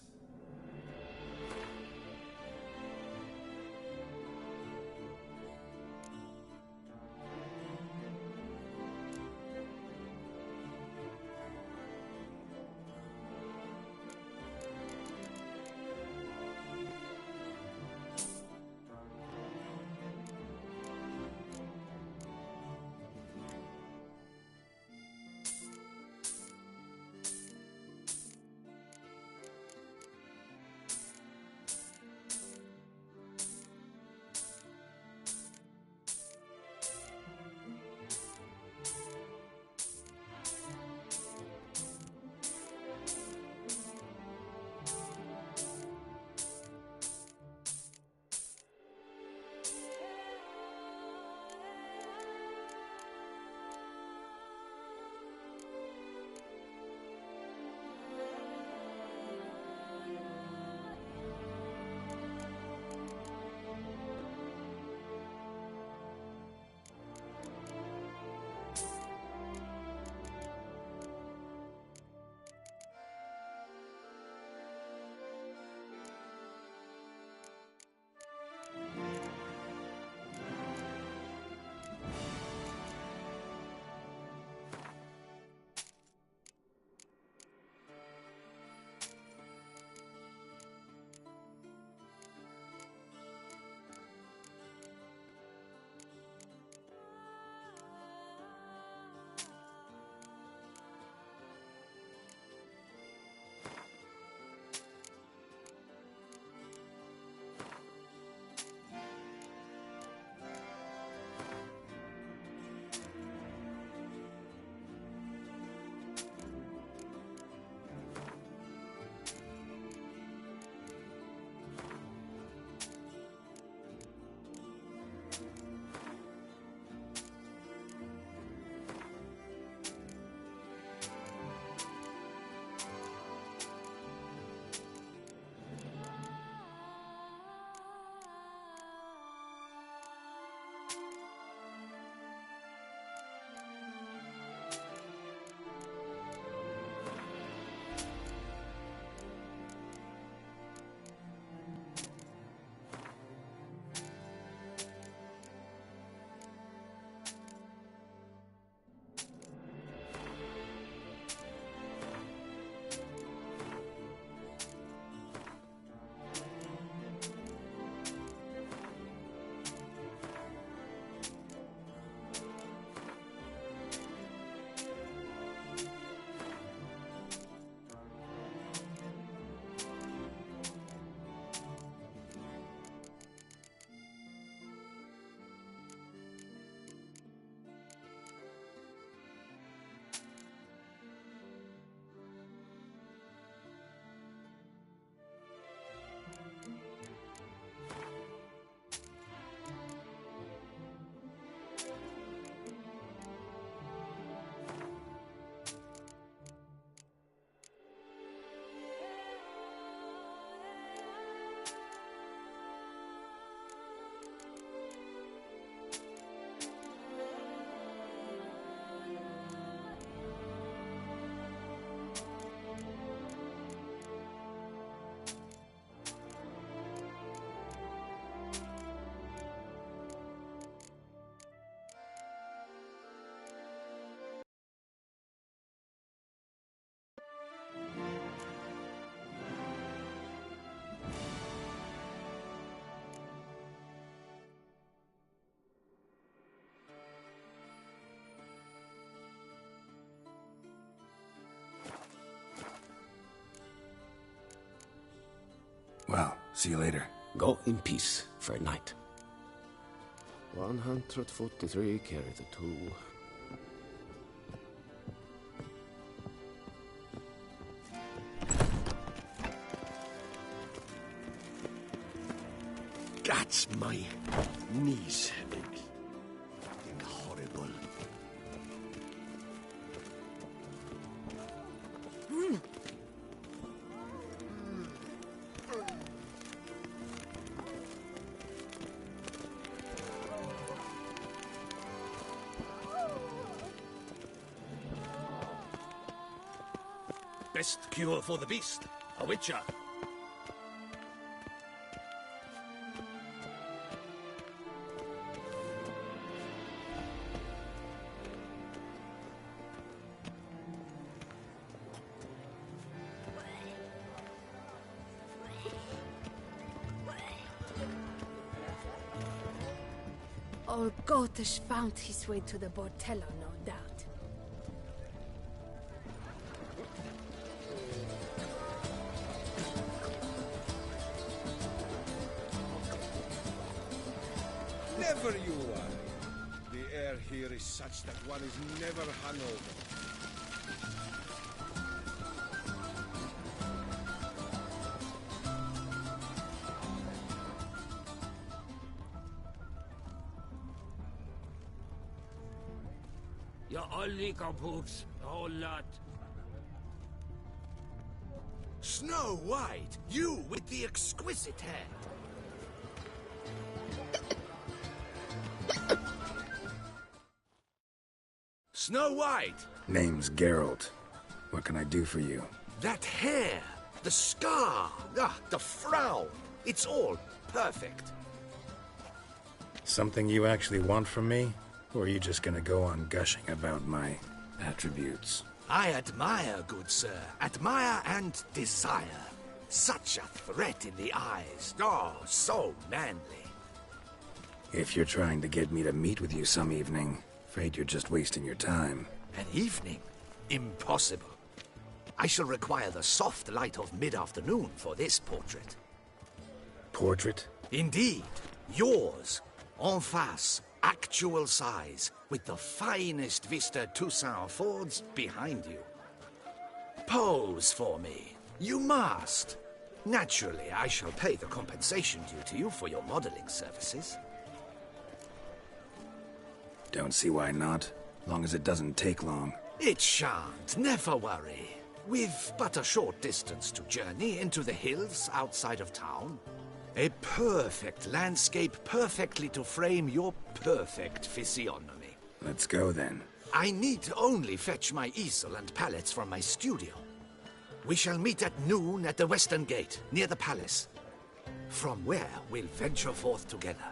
Well, see you later.
Go in peace for a night. 143 carry the 2.
That's my knees. Fucking horrible.
Best cure for the beast. A witcher.
Old Gotish found his way to the Bordello, no doubt.
Never you worry. The air here is such that one is never hungover.
You're all poops, a whole lot. Snow White, you with the exquisite hair. Snow White!
Name's Geralt. What can I do for you?
That hair, the scar, the frown. It's all perfect.
Something you actually want from me? Or are you just gonna go on gushing about my attributes?
I admire, good sir. Admire and desire. Such a threat in the eyes. Oh, so manly.
If you're trying to get me to meet with you some evening, afraid you're just wasting your time.
An evening? Impossible. I shall require the soft light of mid-afternoon for this portrait.
Portrait?
Indeed. Yours. En face. Actual size. With the finest Vista Toussaint affords behind you. Pose for me. You must. Naturally, I shall pay the compensation due to you for your modeling services.
Don't see why not. Long as it doesn't take long.
It shan't. Never worry. We've but a short distance to journey into the hills outside of town. A perfect landscape perfectly to frame your perfect physiognomy.
Let's go then.
I need only fetch my easel and pallets from my studio. We shall meet at noon at the western gate, near the palace. From where we'll venture forth together.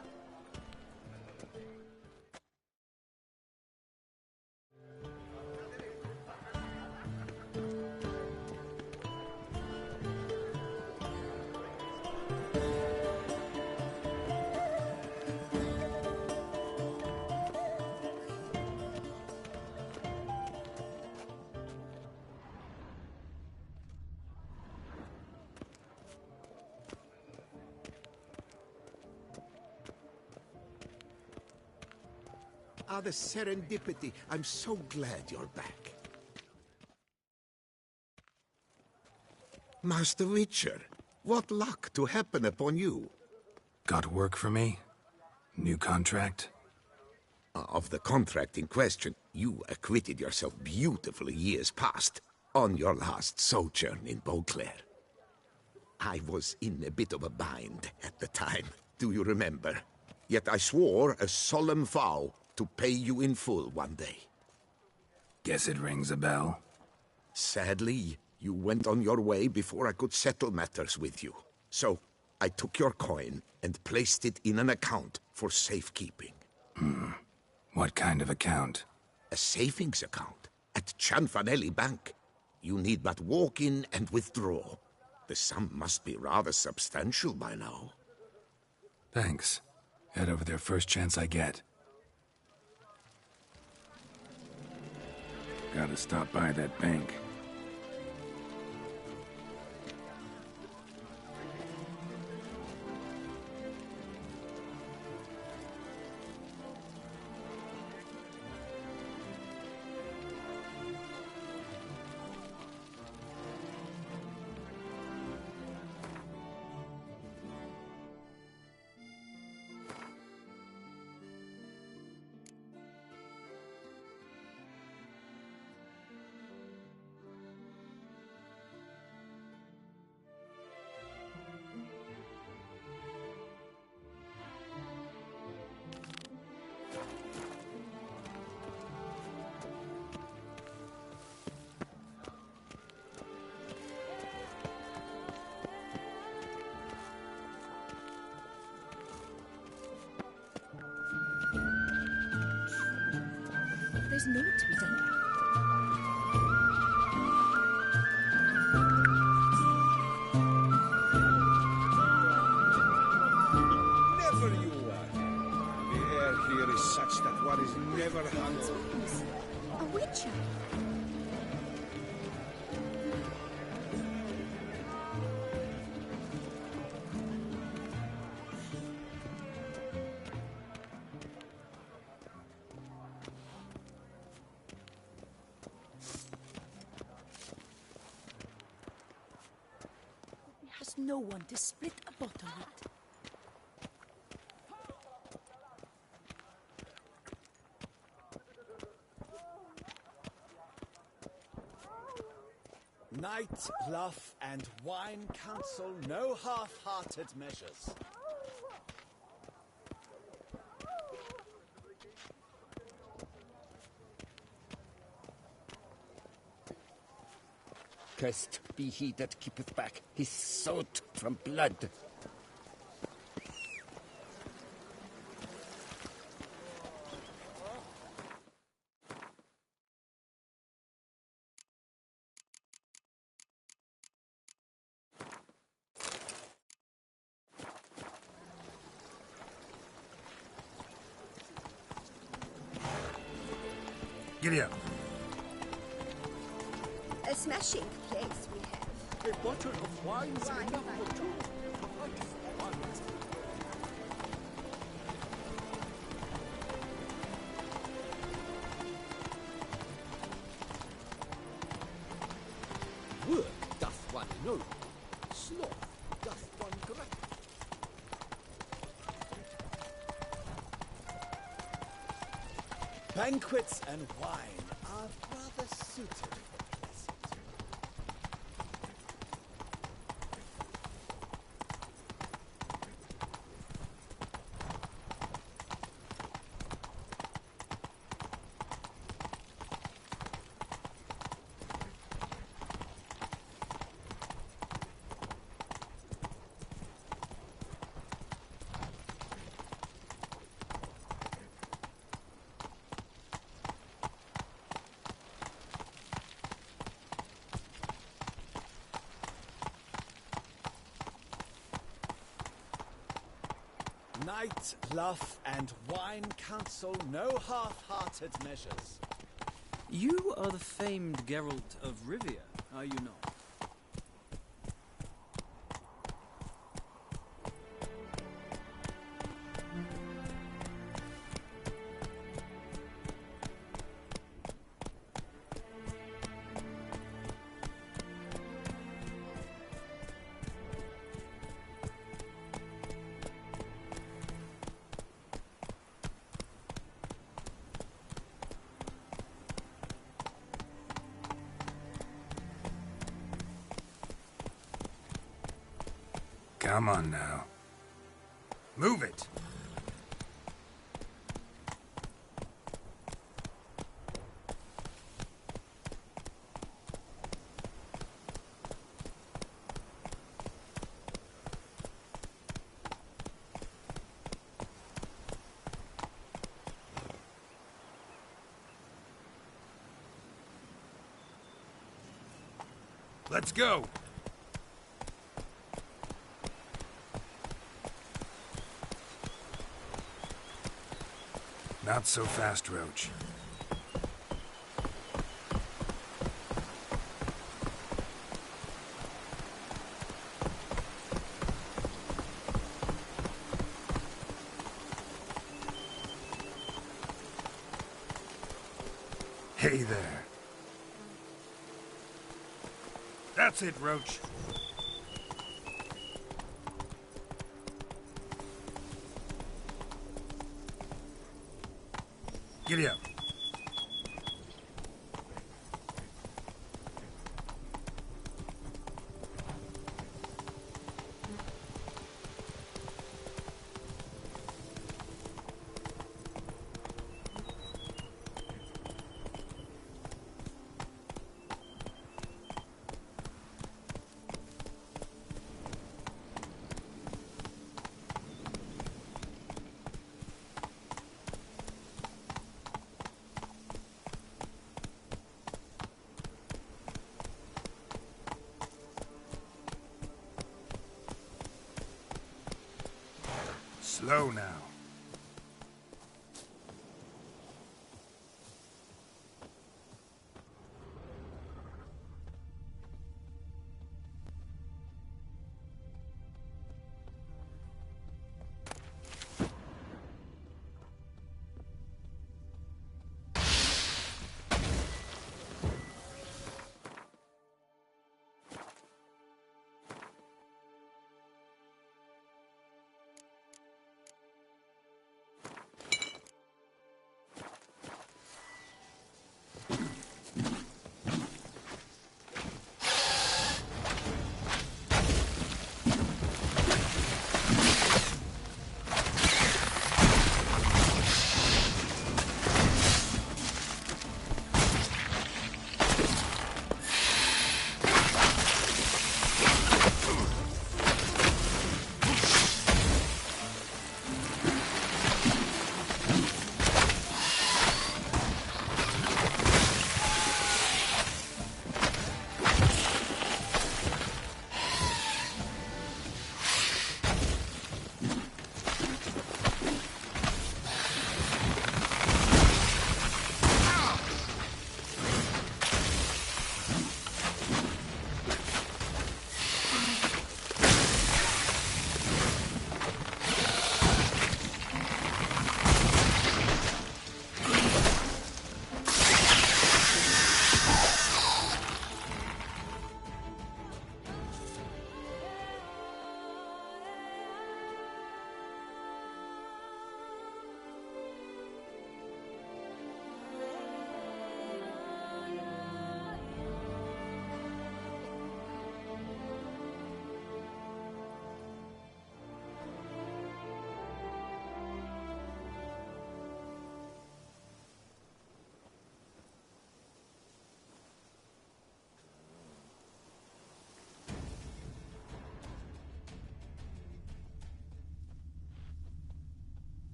Ah, the serendipity. I'm so glad you're back. Master Witcher, what luck to happen upon you.
Got work for me? New contract?
Of the contract in question, you acquitted yourself beautifully years past, on your last sojourn in Beauclair. I was in a bit of a bind at the time, do you remember? Yet I swore a solemn vow to pay you in full one day.
Guess it rings a bell.
Sadly, you went on your way before I could settle matters with you. So, I took your coin and placed it in an account for safekeeping.
What kind of account?
A savings account at Cianfanelli Bank. You need but walk in and withdraw. The sum must be rather substantial by now.
Thanks. Head over there first chance I get. Gotta stop by that bank.
There's more to be done.
Never you are. The air here is such that one is never hungry.
A witcher. There's no one to split a bottle with.
Night, bluff, and wine counsel no half-hearted measures.
Cursed be he that keepeth back his salt from blood.
Giddy up.
A smashing place we have.
A bottle of wine's enough for two.
Work doth one know. Sloth doth one correct.
Banquets and wine are rather suited. Night, bluff, and wine counsel no half-hearted measures.
You are the famed Geralt of Rivia, are you not?
Come on now. Move it! Let's go! Not so fast, Roach. Hey there. That's it, Roach. Giddy up. Slow now.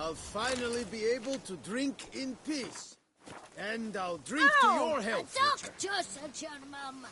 I'll finally be able to drink in peace. And I'll drink to your health.
Doctor, said your mum.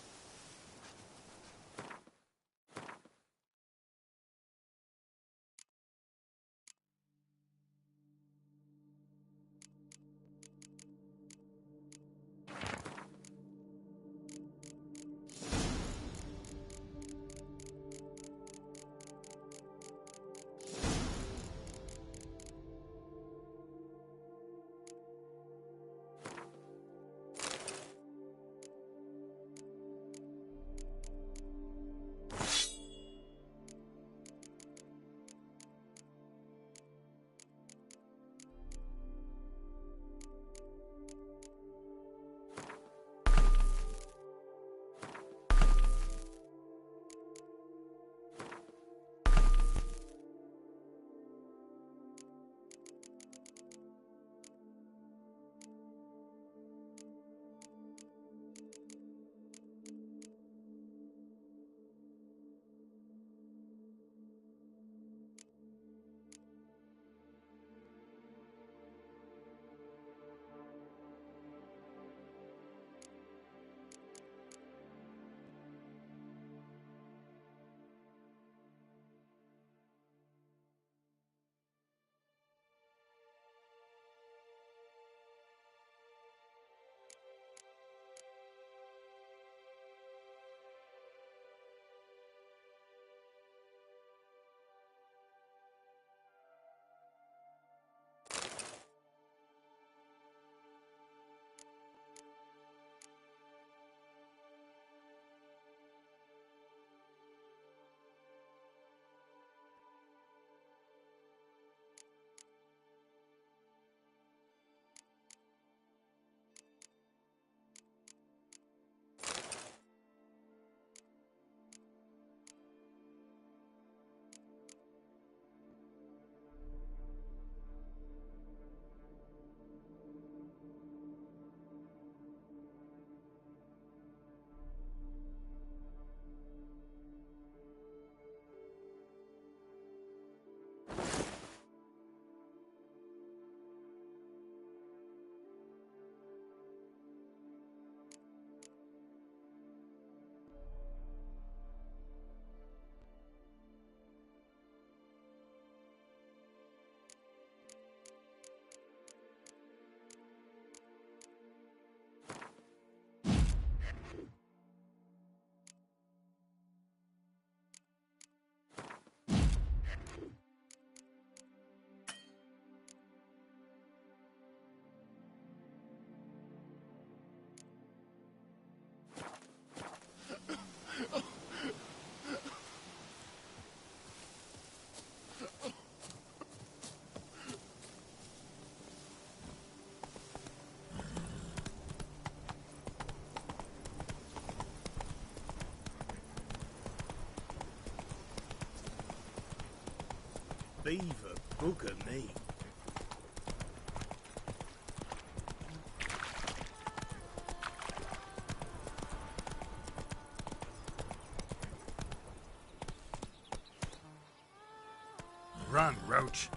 beaver bugger me.
Run, Roach.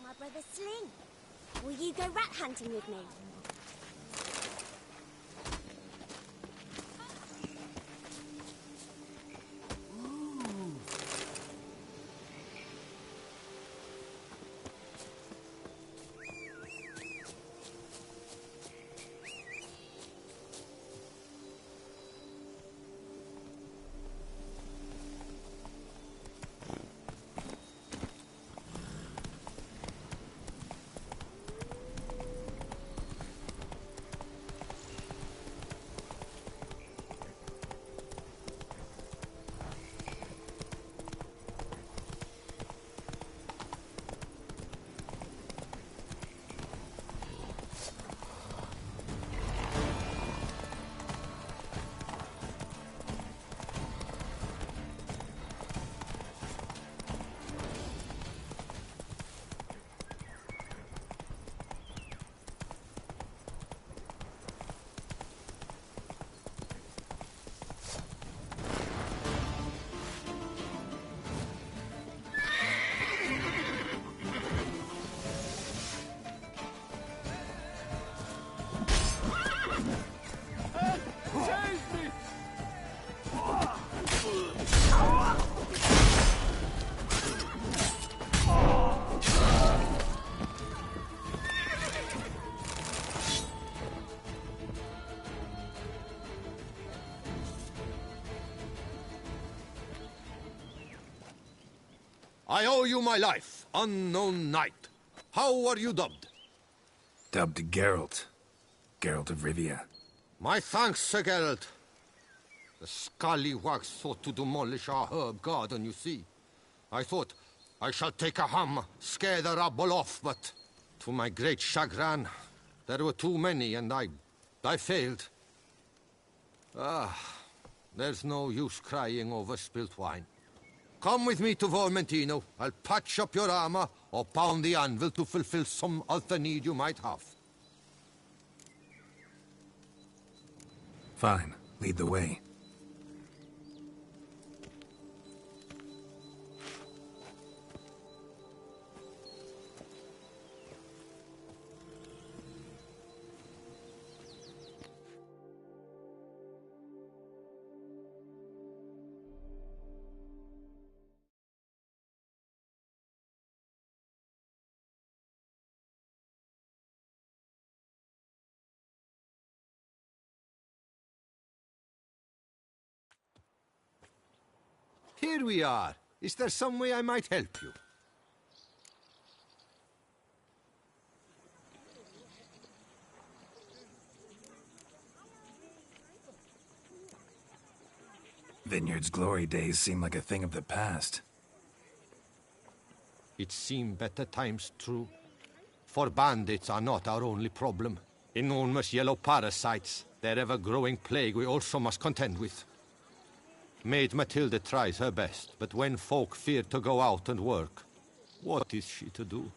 my brother Sling. Will you go rat hunting with me?
I owe you my life, unknown knight. How are you dubbed?
Dubbed Geralt. Geralt of Rivia.
My thanks, Sir Geralt. The scallywags sought to demolish our herb garden, you see. I thought, I shall take a hammer, scare the rabble off, but to my great chagrin, there were too many, and I failed. There's no use crying over spilt wine. Come with me to Vermentino. I'll patch up your armor or pound the anvil to fulfill some other need you might have.
Fine. Lead the way.
Here we are. Is there some way I might help you?
Vineyard's glory days seem like a thing of the past.
It seemed better times, true. For bandits are not our only problem. Enormous yellow parasites, their ever-growing plague we also must contend with. Maid Matilda tries her best, but when folk fear to go out and work, what is she to do?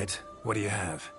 right. What do you have?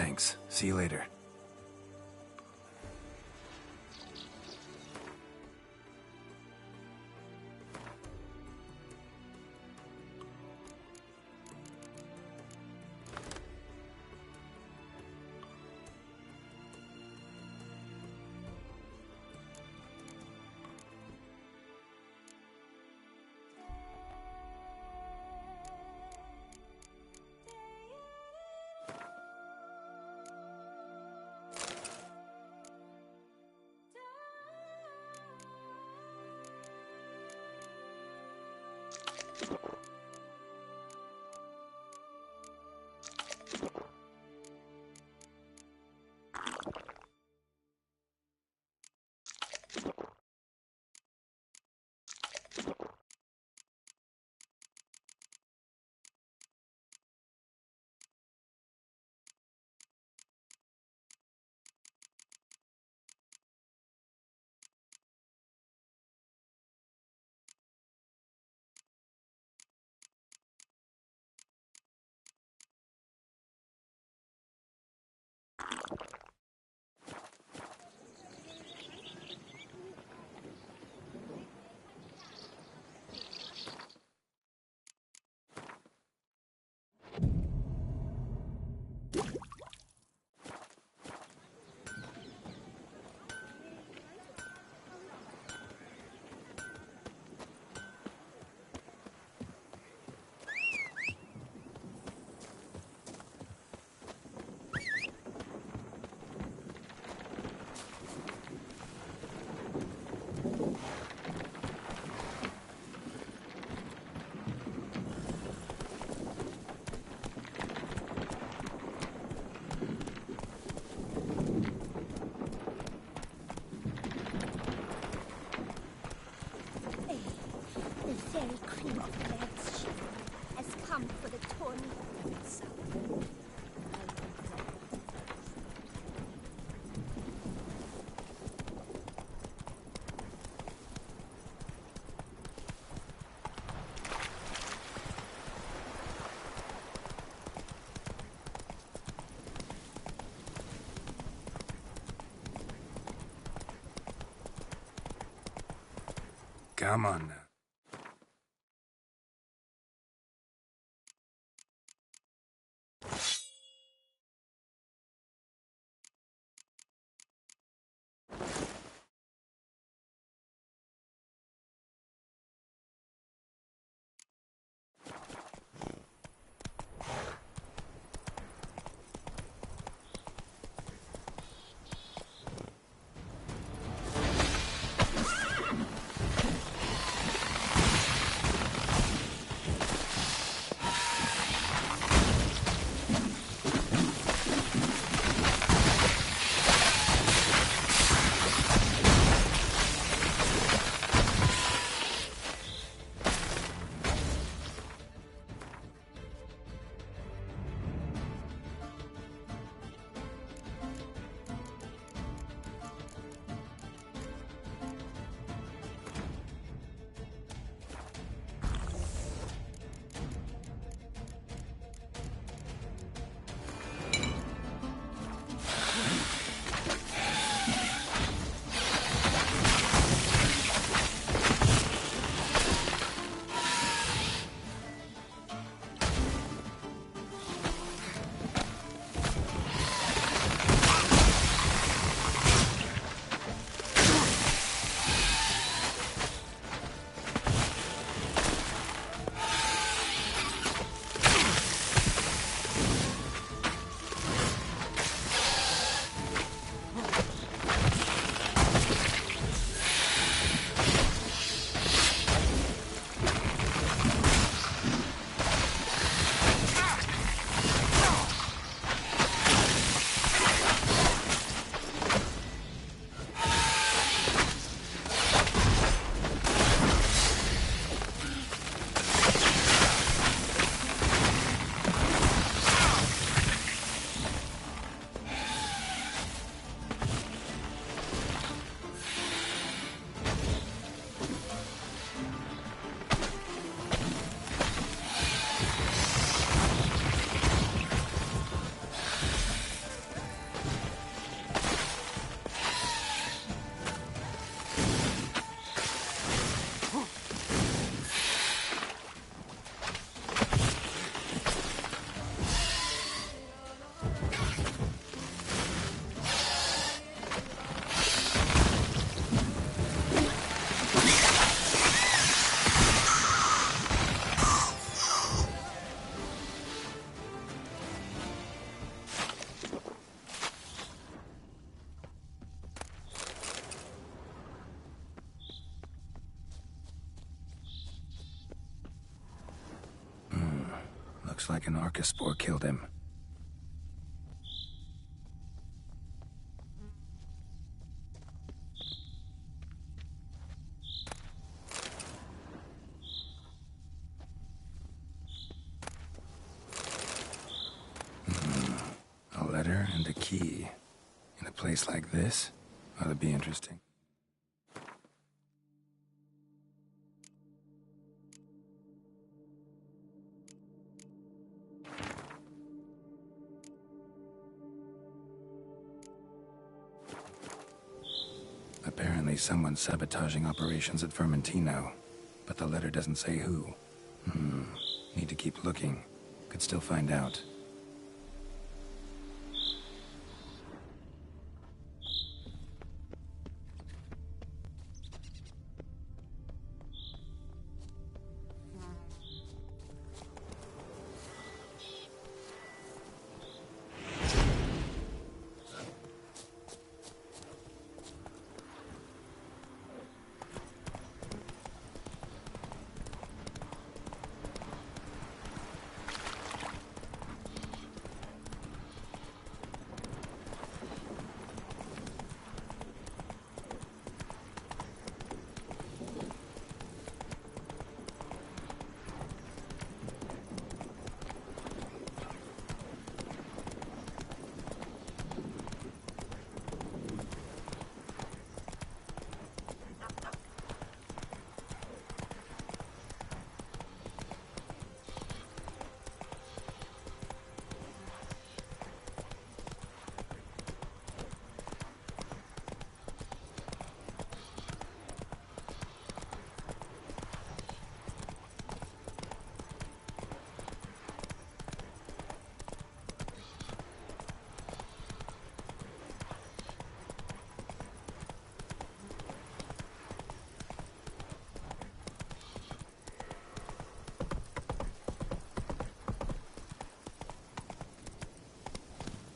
Thanks. See you later. Come on now. Looks like an Archospore killed him. A letter and a key. In a place like this, ought to be interesting. Apparently someone's sabotaging operations at Vermentino, but the letter doesn't say who. Need to keep looking. Could still find out.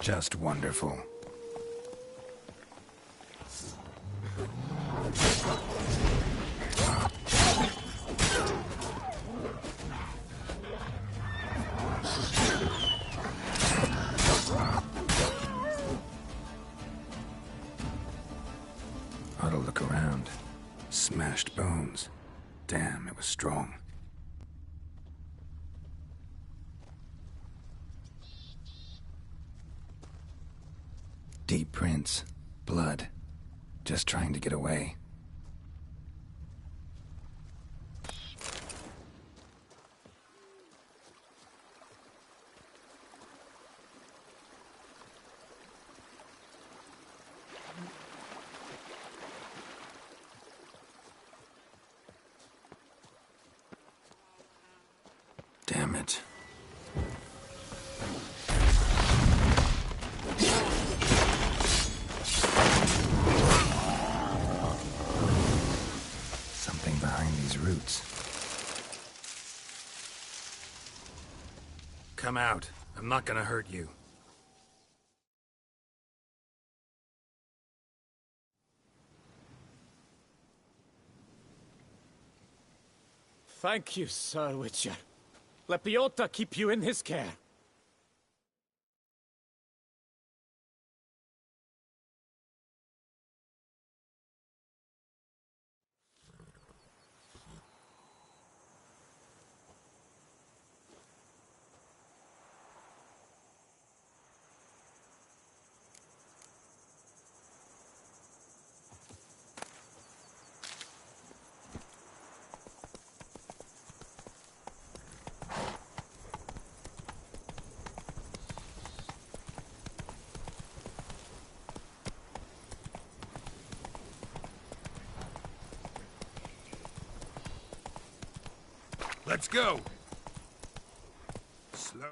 Just wonderful. Ought to look around. Smashed bones. Damn, it was strong. Deep prints. Blood. Just trying to get away. Damn it. Something behind these roots. Come out. I'm not gonna hurt you.
Thank you, Sir Witcher. Let Biota keep you in his care.
Let's go! Slow.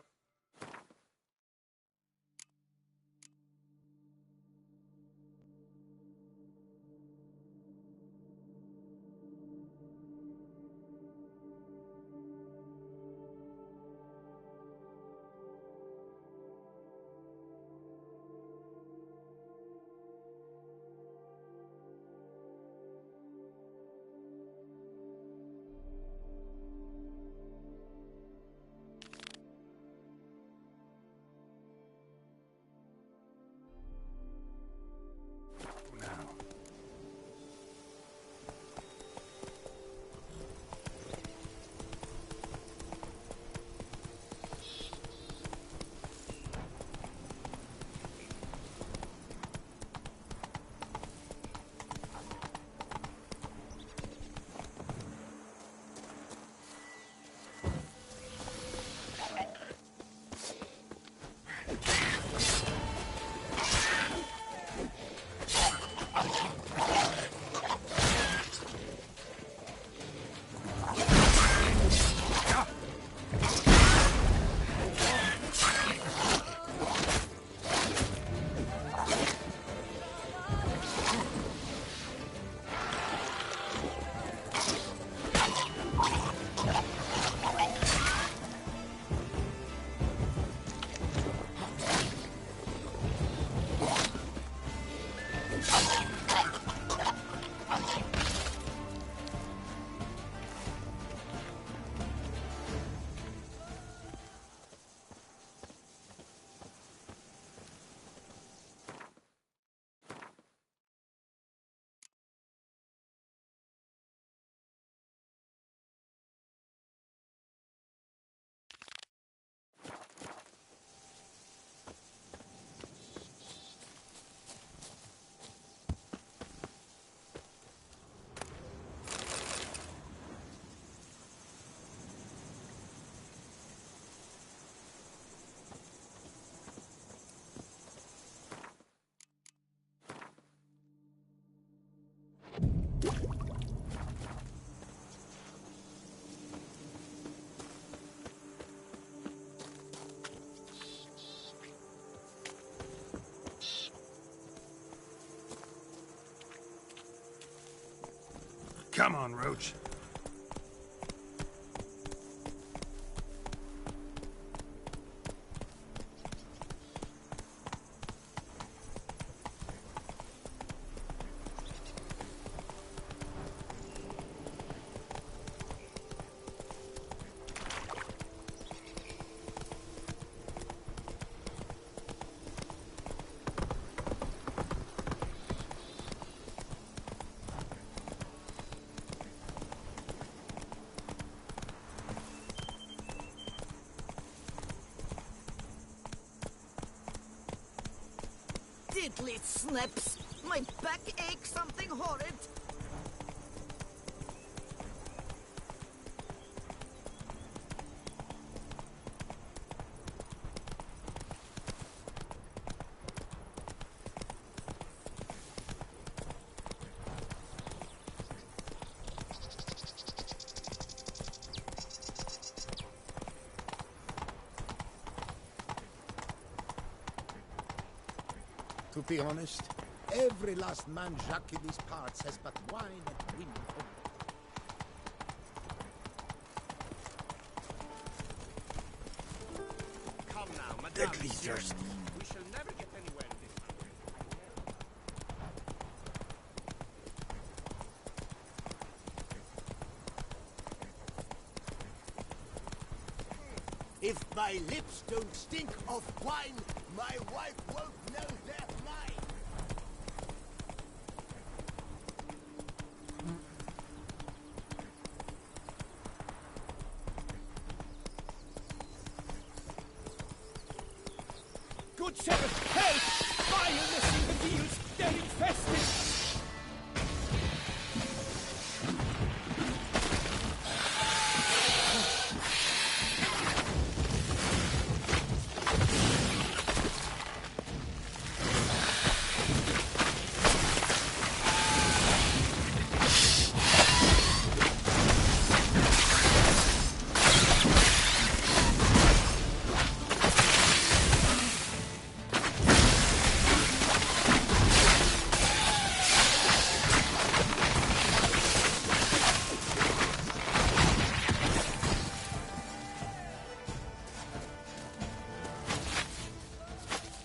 Come on, Roach.
Diddly snaps! My back aches something horrid!
To be honest, every last man Jacques in these parts has but wine and wind for
Come now, madame.
Deadly thirst.
We shall never get anywhere in this
If my lips don't stink of wine, my wife won't know they're mine.
Good Sheriff, help! Vileness in the deals, they're infested!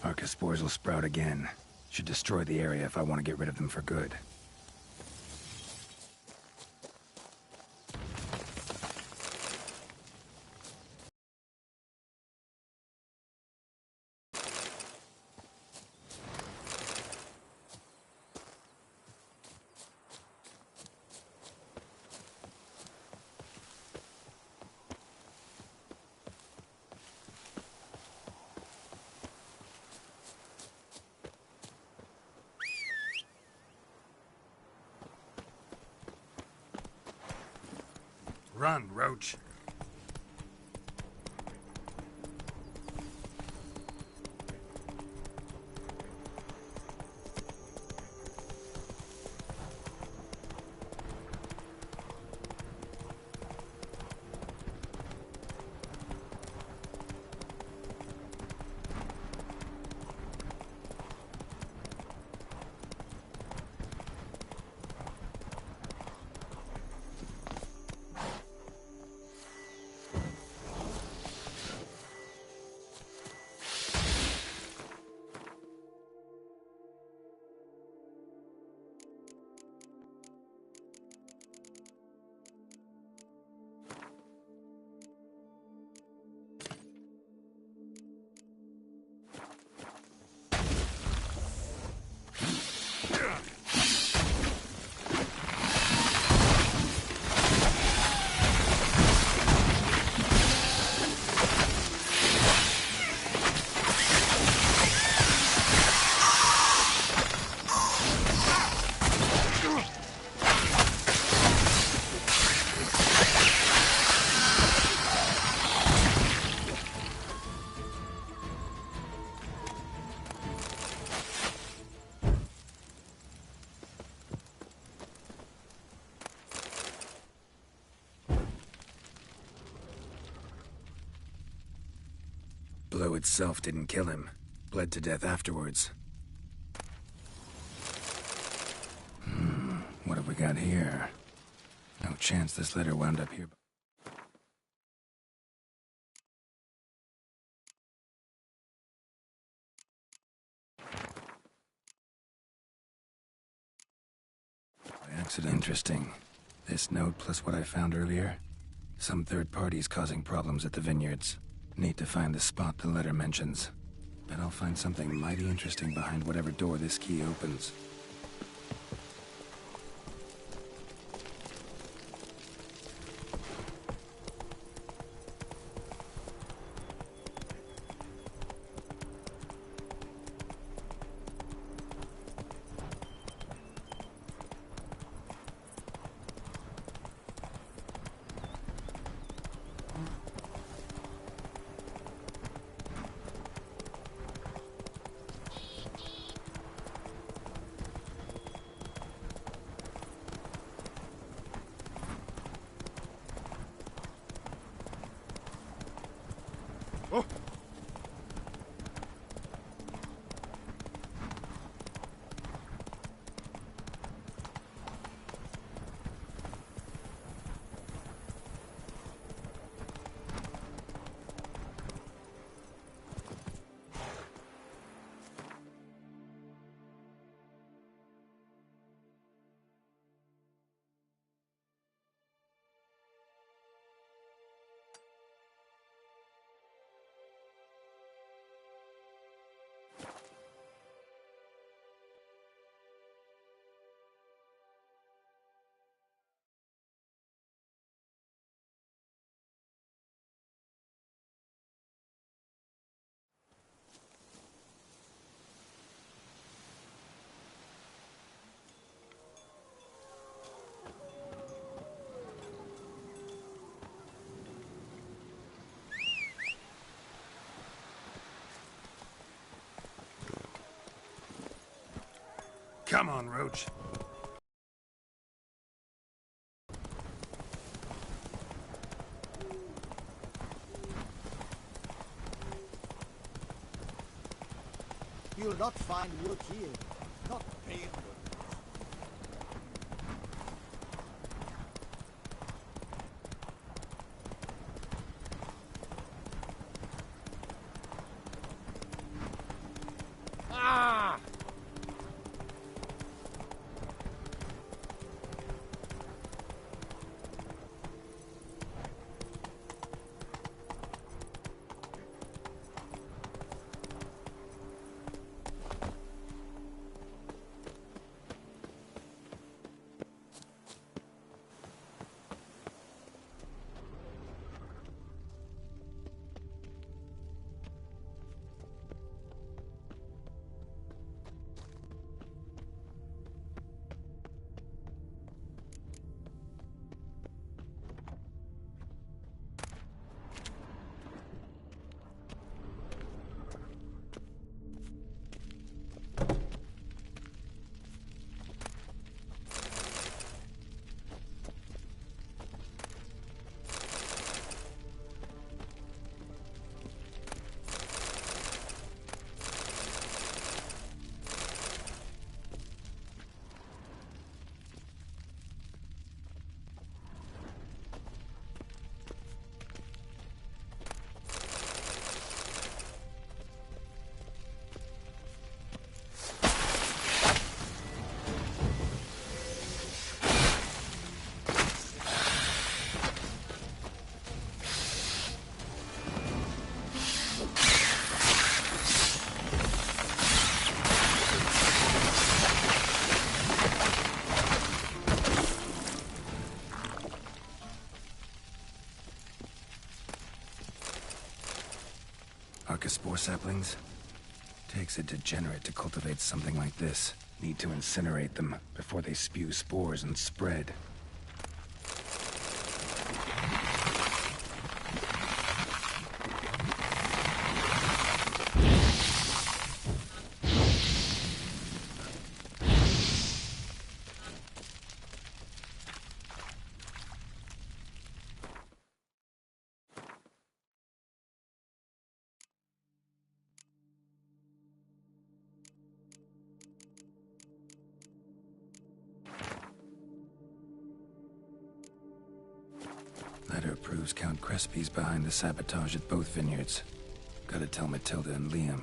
Arca spores will sprout again. Should destroy the area if I want to get rid of them for good. Run, Roach. Blow itself didn't kill him. Bled to death afterwards. What have we got here? No chance this letter wound up here. By accident. Interesting. This note plus what I found earlier. Some third parties causing problems at the vineyards. Need to find the spot the letter mentions. Bet I'll find something mighty interesting behind whatever door this key opens.
Oh! Come on, Roach.
You'll not find wood here. Not pale wood.
Ah!
Archospore saplings? Takes a degenerate to cultivate something like this. Need to incinerate them before they spew spores and spread. Letter proves Count Crespi's behind the sabotage at both vineyards. Gotta tell Matilda and Liam.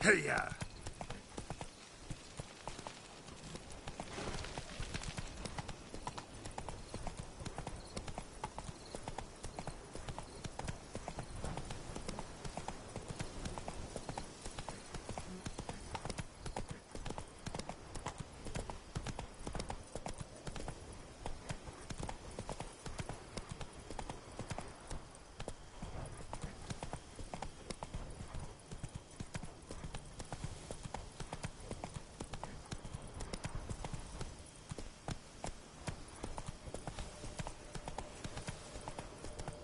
Hey-ya!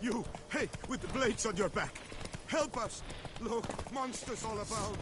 You! Hey, with the blades on your back! Help us! Look, monsters all about!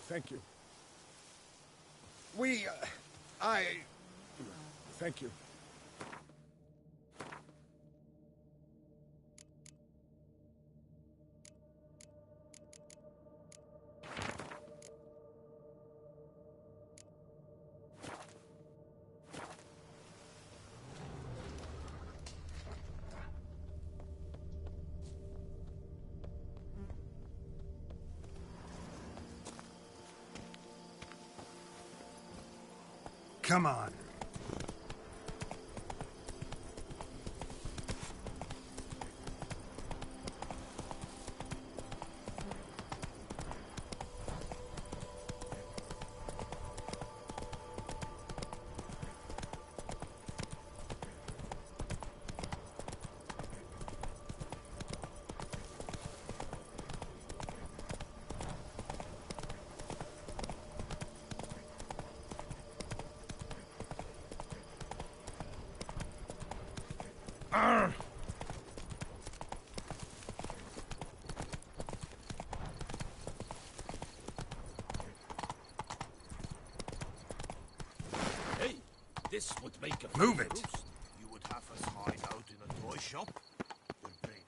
Thank you. Thank you.
Come on.
Hey, this would make a
Move
fine
it.
roost. You would have us hide out in a toy shop? Your brain.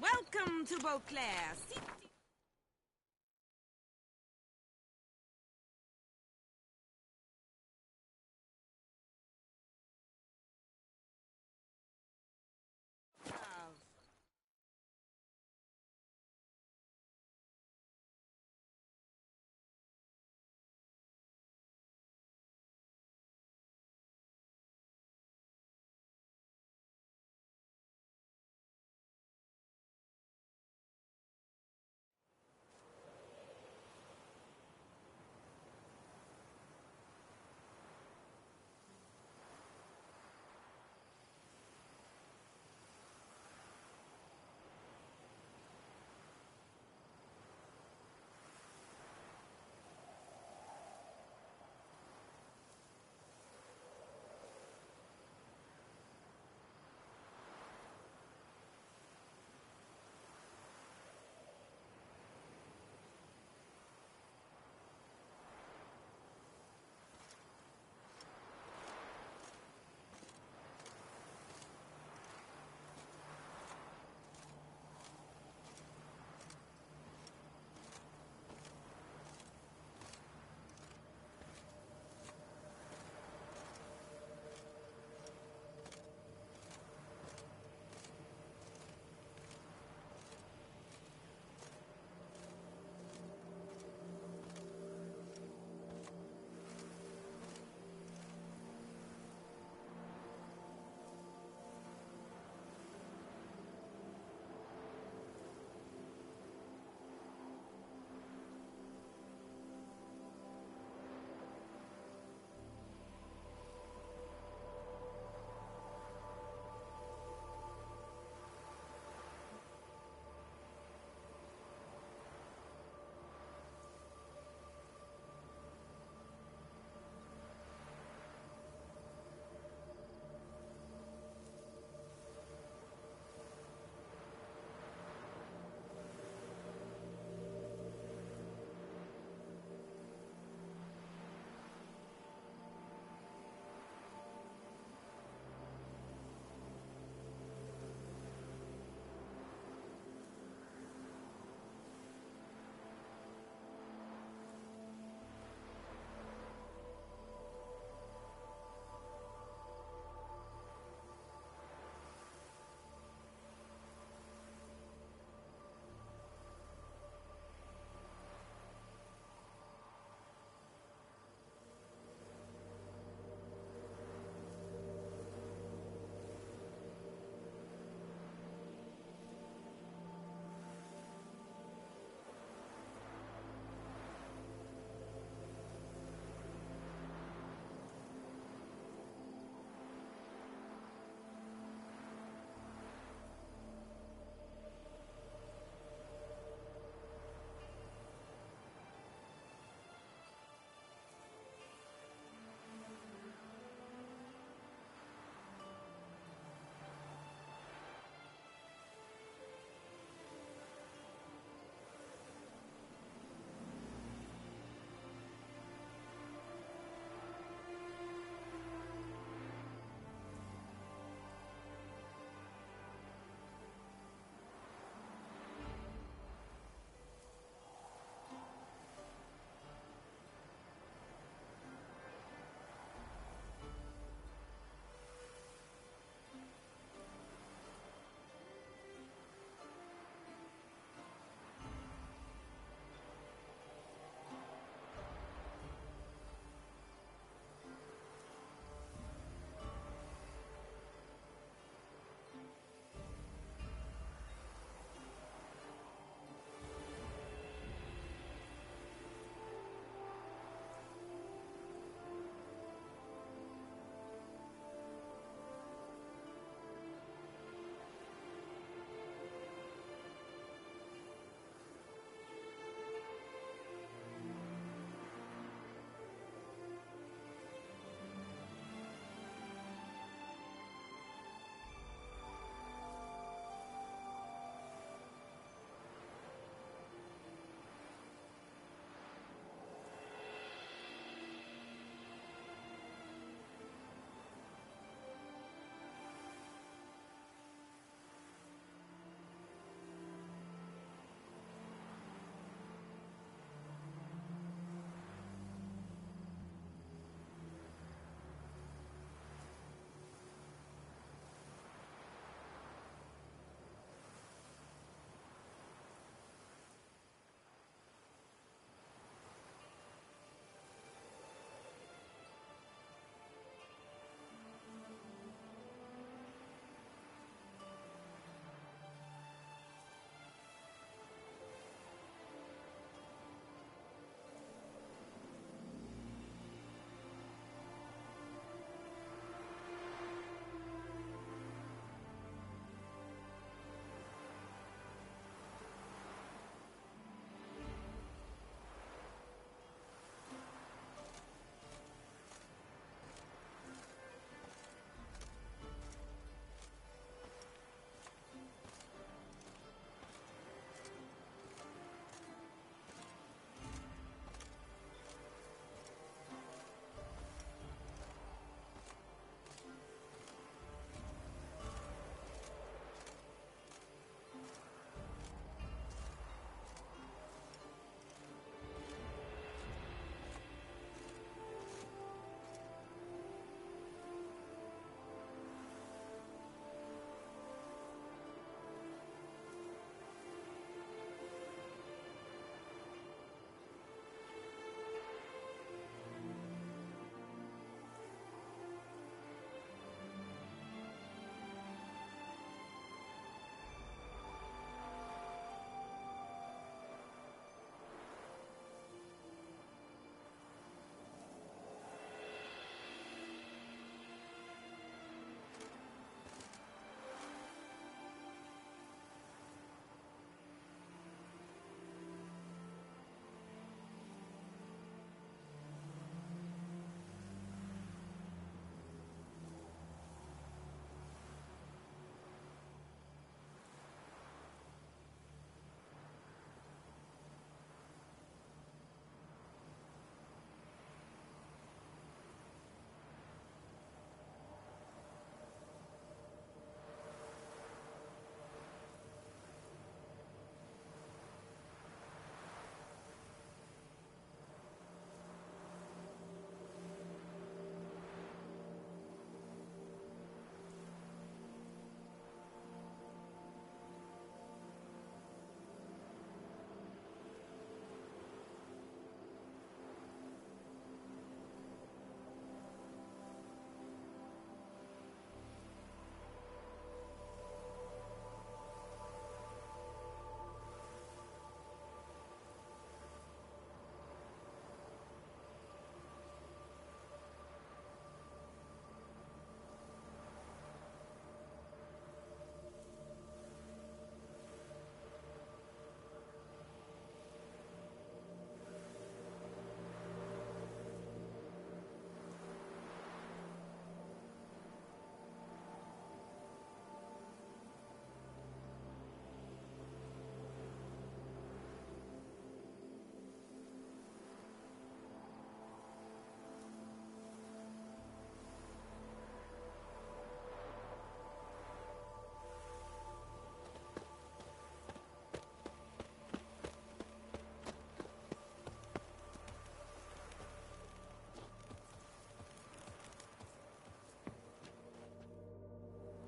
Welcome to Beauclair.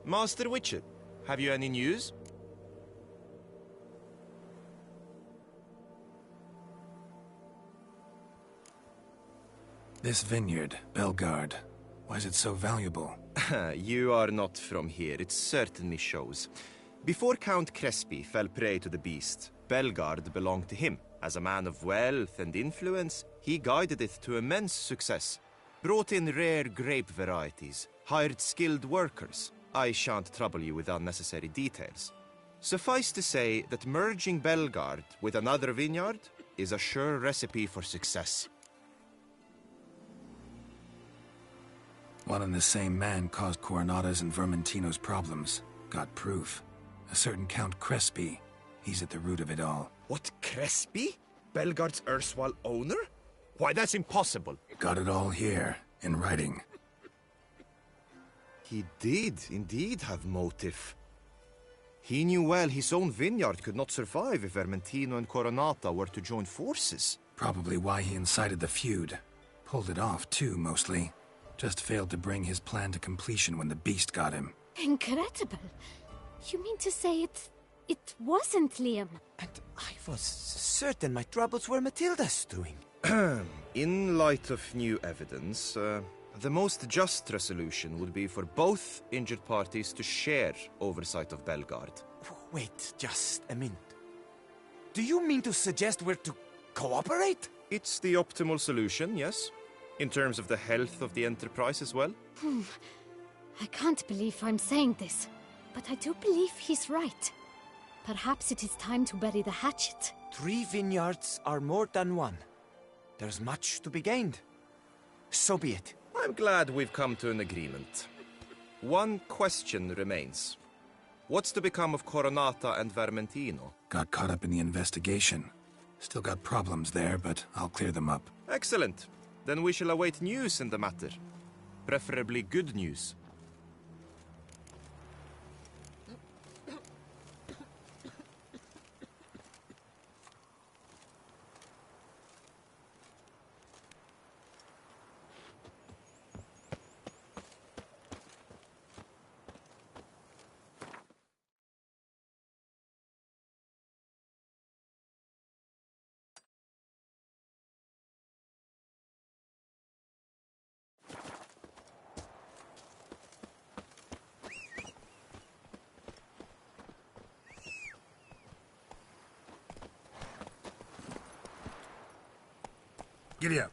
Master Witcher, have you any news?
This vineyard, Belgard, why is it so valuable?
You are not from here, it certainly shows. Before Count Crespi fell prey to the beast, Belgard belonged to him. As a man of wealth and influence, he guided it to immense success. Brought in rare grape varieties, hired skilled workers. I shan't trouble you with unnecessary details. Suffice to say that merging Belgard with another vineyard is a sure recipe for success.
One and the same man caused Coronata's and Vermentino's problems. Got proof. A certain Count Crespi. He's at the root of it all.
What, Crespi? Belgard's erstwhile owner? Why, that's impossible.
Got it all here, in writing.
He did indeed have motive. He knew well his own vineyard could not survive if Vermentino and Coronata were to join forces.
Probably why he incited the feud. Pulled it off, too, mostly. Just failed to bring his plan to completion when the beast got him.
Incredible. You mean to say it wasn't Liam?
And I was certain my troubles were Matilda's doing.
In light of new evidence, the most just resolution would be for both injured parties to share oversight of Belgard.
Wait just a minute. Do you mean to suggest we're to cooperate?
It's the optimal solution, yes. In terms of the health of the enterprise as well.
I can't believe I'm saying this, but I do believe he's right. Perhaps it is time to bury the hatchet.
3 vineyards are more than one. There's much to be gained. So be it.
I'm glad we've come to an agreement. One question remains. What's to become of Coronata and Vermentino?
Got caught up in the investigation. Still got problems there, but I'll clear them up.
Excellent. Then we shall await news in the matter. Preferably good news.
Giddy up.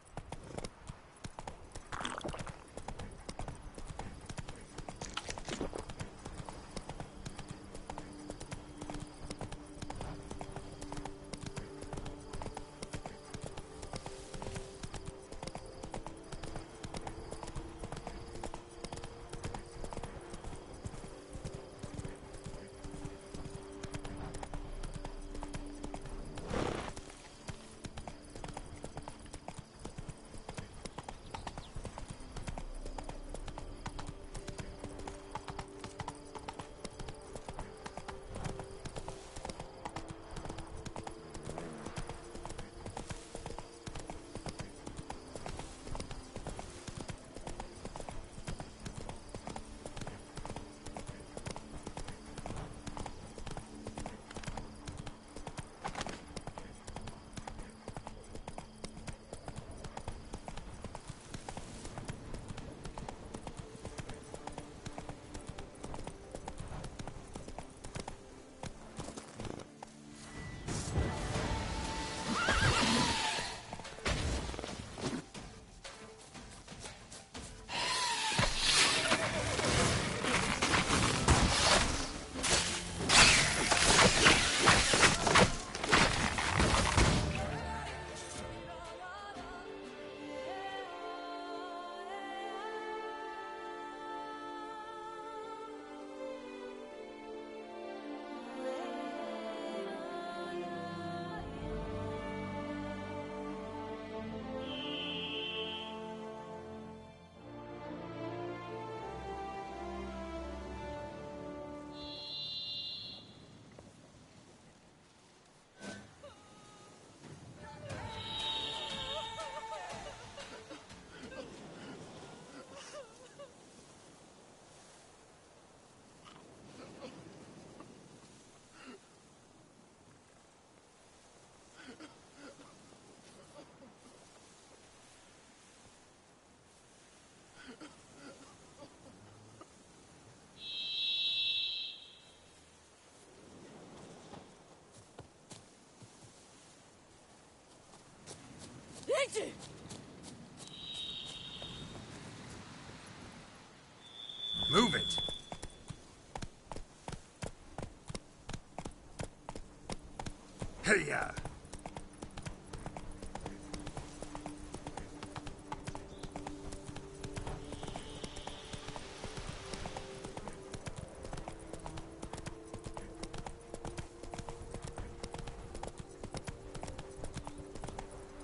Luigi!
Move it! Hey-ya!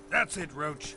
That's it, Roach.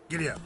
Giddy up.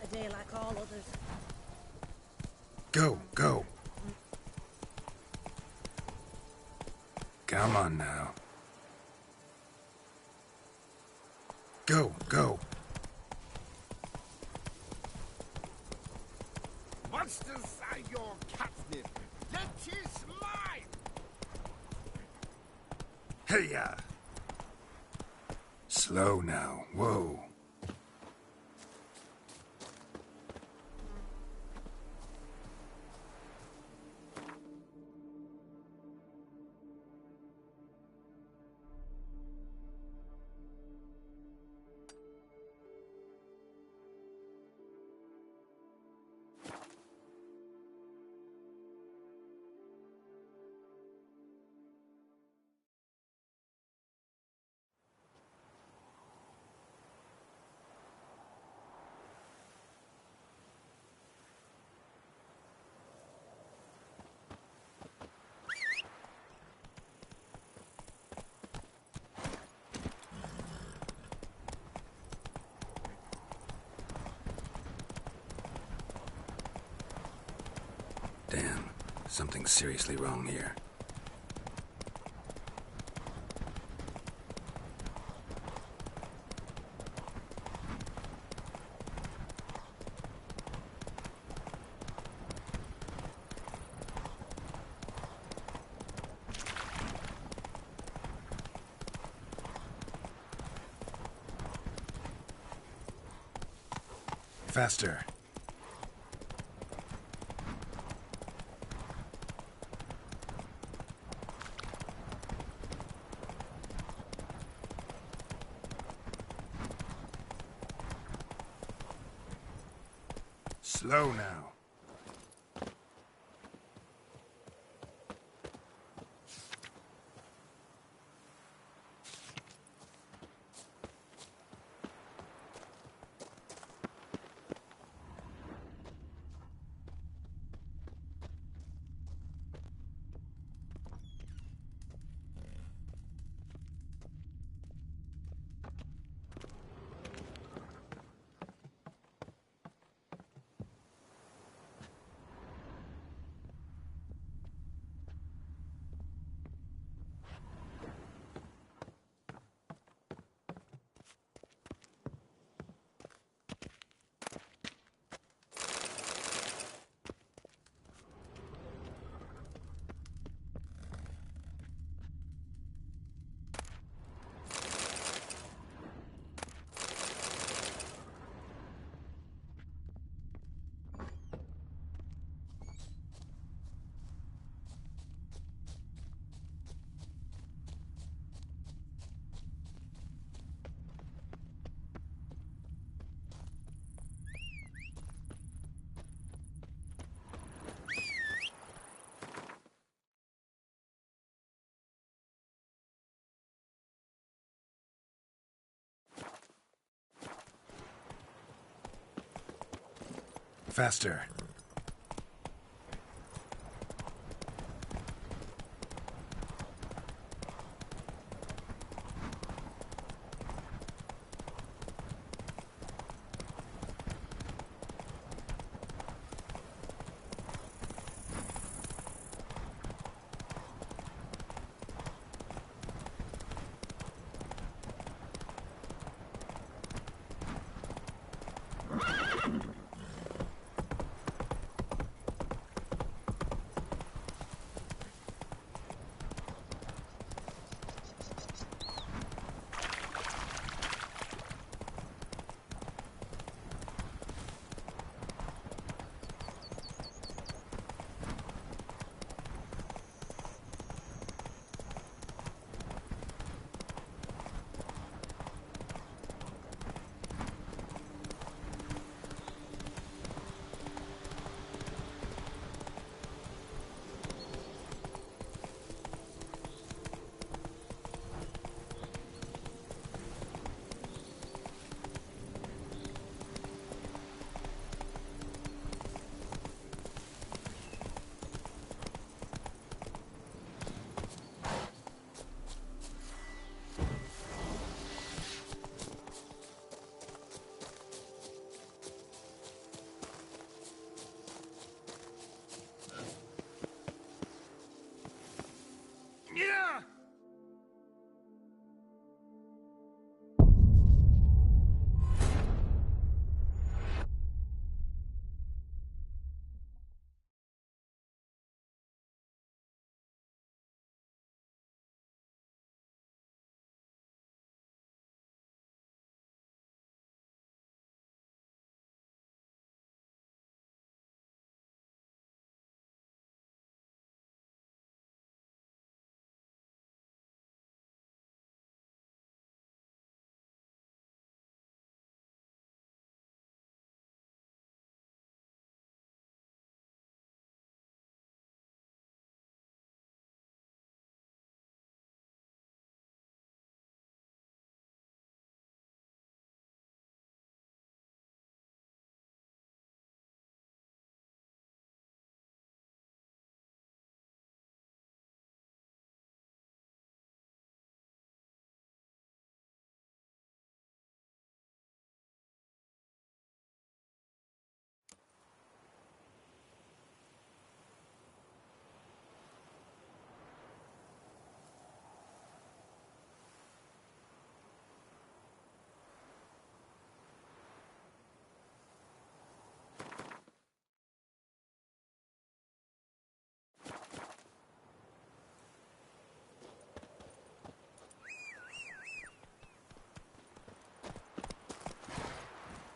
A day like all others.
Go, go. Come on now. Go, go.
Monsters are your catnip. That is mine!
Hey-ya! Slow now. Whoa. Damn, something's seriously wrong here. Faster. Slow now. Faster.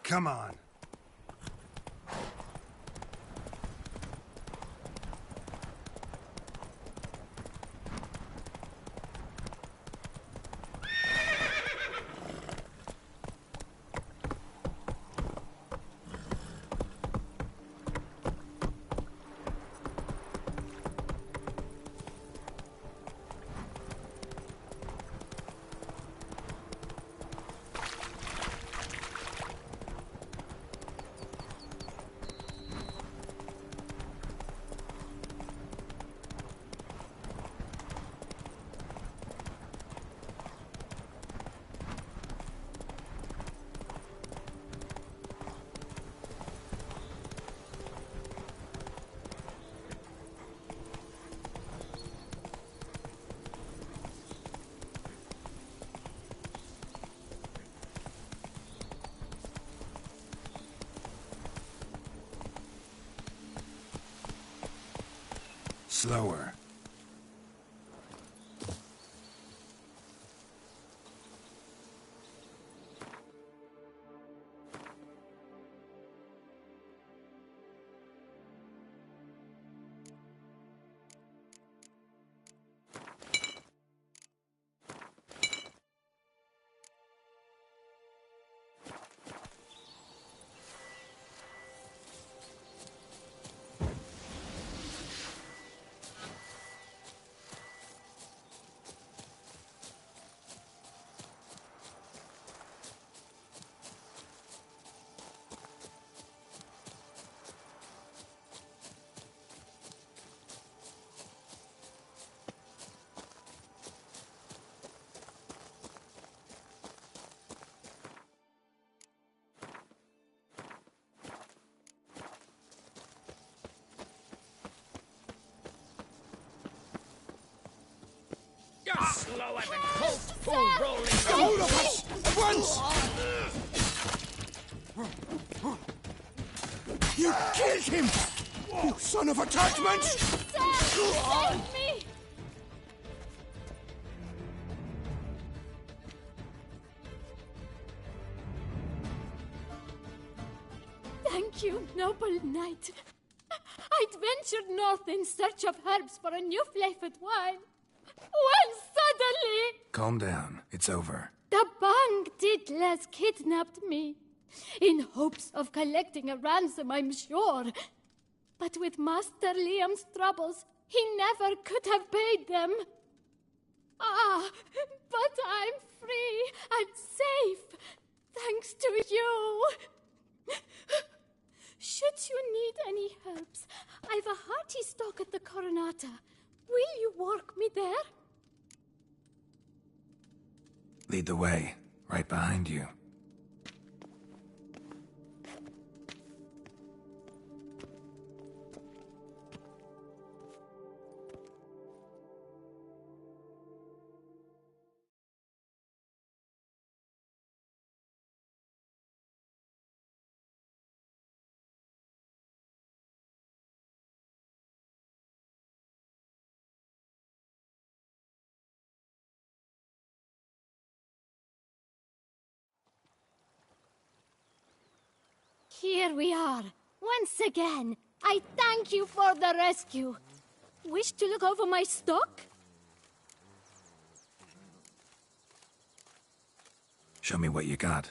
Come on. Slower.
You're slower than colt pull rolling.
Get hold of us! At once! You killed him! You son of a judgment!
Save me! Thank you, noble knight. I'd ventured north in search of herbs for a new flavored wine. When suddenly...
Calm down. It's over.
the Bang Diddlers kidnapped me. In hopes of collecting a ransom, I'm sure. But with Master Liam's troubles, he never could have paid them. Ah, but I'm free and safe, thanks to you. Should you need any herbs, I've a hearty stock at the Coronata. Will you walk me there?
Lead the way. Right behind you.
Here we are. Once again, I thank you for the rescue. Wish to look over my stock?
Show me what you got.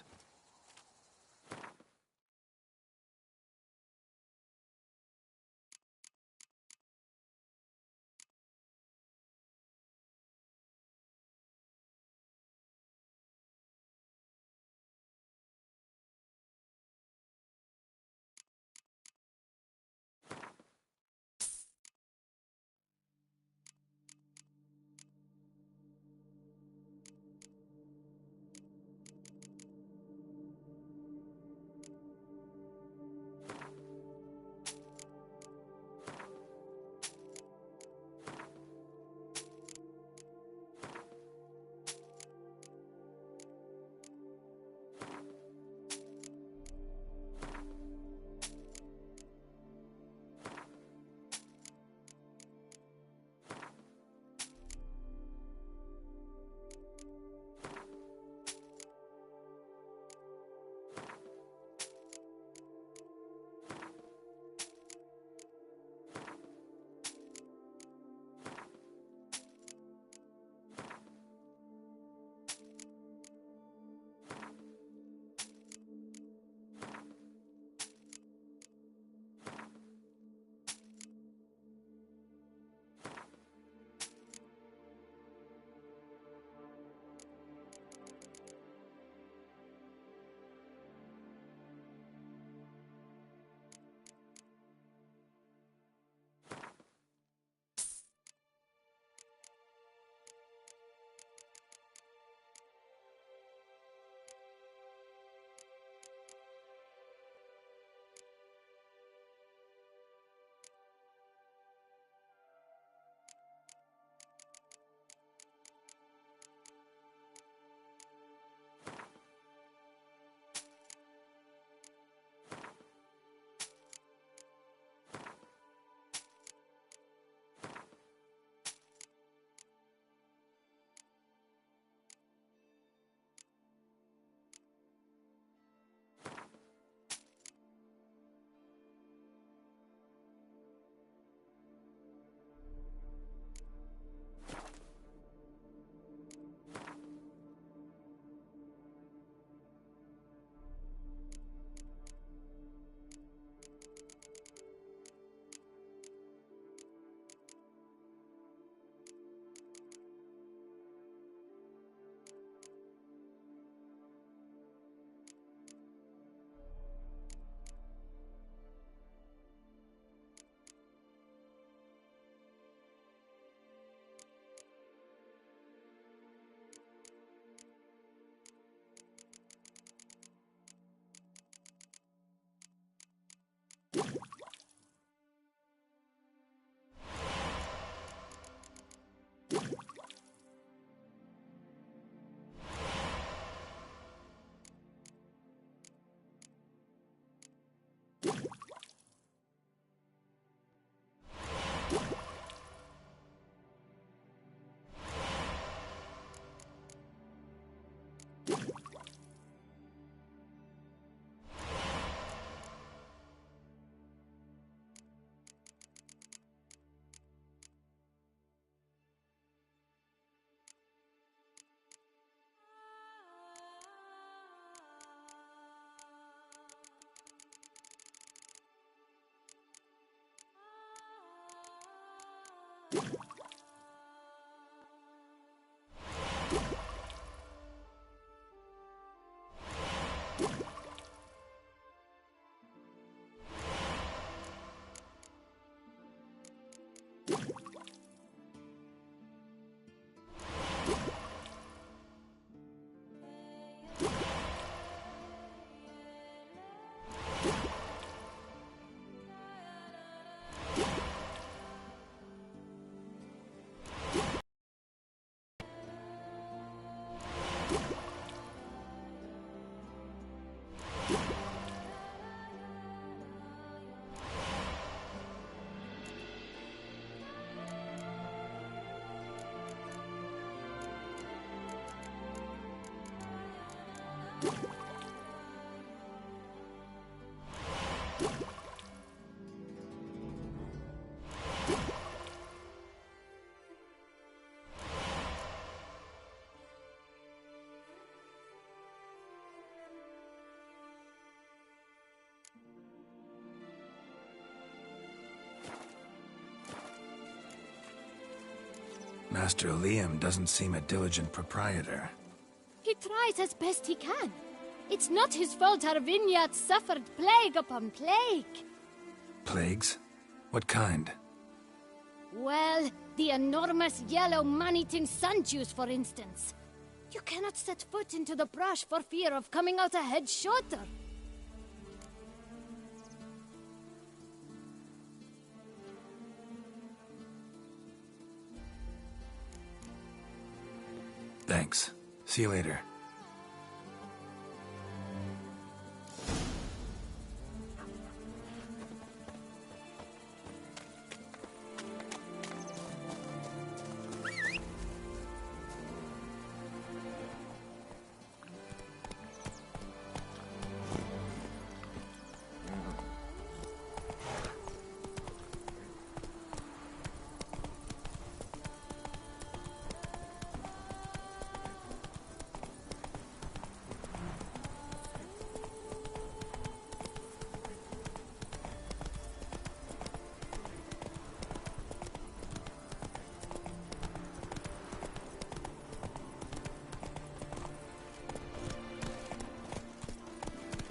Master Liam doesn't seem a diligent proprietor.
He tries as best he can. It's not his fault our vineyards suffered plague upon plague.
Plagues? What kind?
Well, the enormous yellow man-eating sundews, for instance. You cannot set foot into the brush for fear of coming out a head shorter.
Thanks. See you later.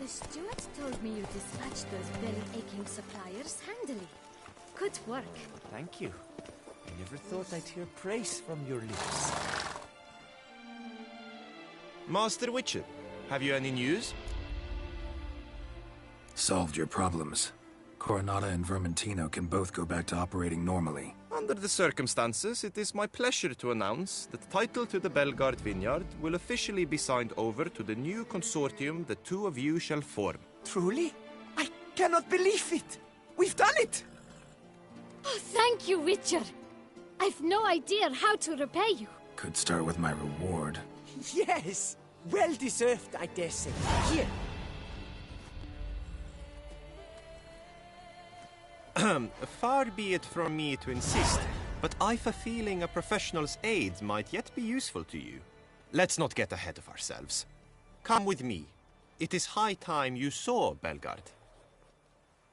The steward told me you dispatched those belly-aching suppliers handily. Good work.
Thank you. I never thought I'd hear praise from your lips.
Master Witcher, have you any news?
Solved your problems. Coronata and Vermentino can both go back to operating normally.
Under the circumstances, it is my pleasure to announce that the title to the Belgard Vineyard will officially be signed over to the new consortium the two of you shall form.
Truly? I cannot believe it! We've done it!
Oh, thank you, Witcher. I've no idea how to repay you.
Could start with my reward.
Yes! Well deserved, I dare say. Here.
Far be it from me to insist, but I've a feeling a professional's aid might yet be useful to you. Let's not get ahead of ourselves. Come with me. It is high time you saw Belgard.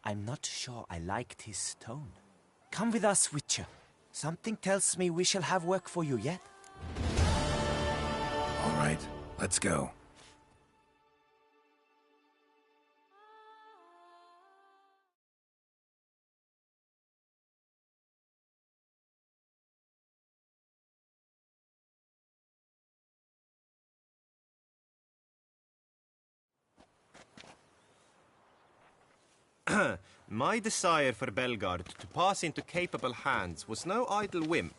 I'm not sure I liked his tone. Come with us, Witcher. Something tells me we shall have work for you yet.
All right, let's go.
My desire for Belgard to pass into capable hands was no idle whim.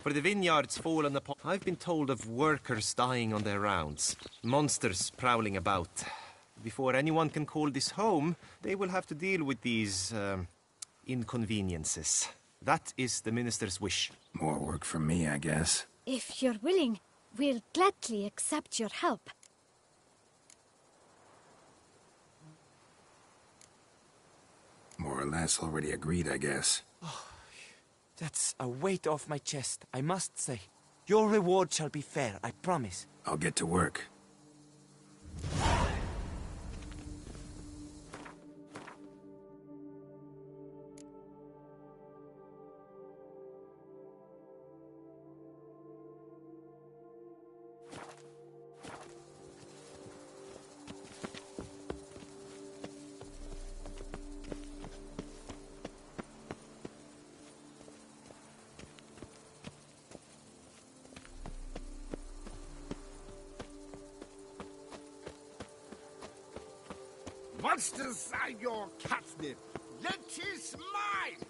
For the vineyards fallen upon, I've been told of workers dying on their rounds, monsters prowling about. Before anyone can call this home, they will have to deal with these, inconveniences. That is the minister's wish.
More work for me, I guess.
If you're willing, we'll gladly accept your help.
More or less already agreed, I guess.
Oh, that's a weight off my chest, I must say. Your reward shall be fair, I promise.
I'll get to work.
Monsters are your catnip. Let is mine!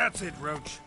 That's it, Roach.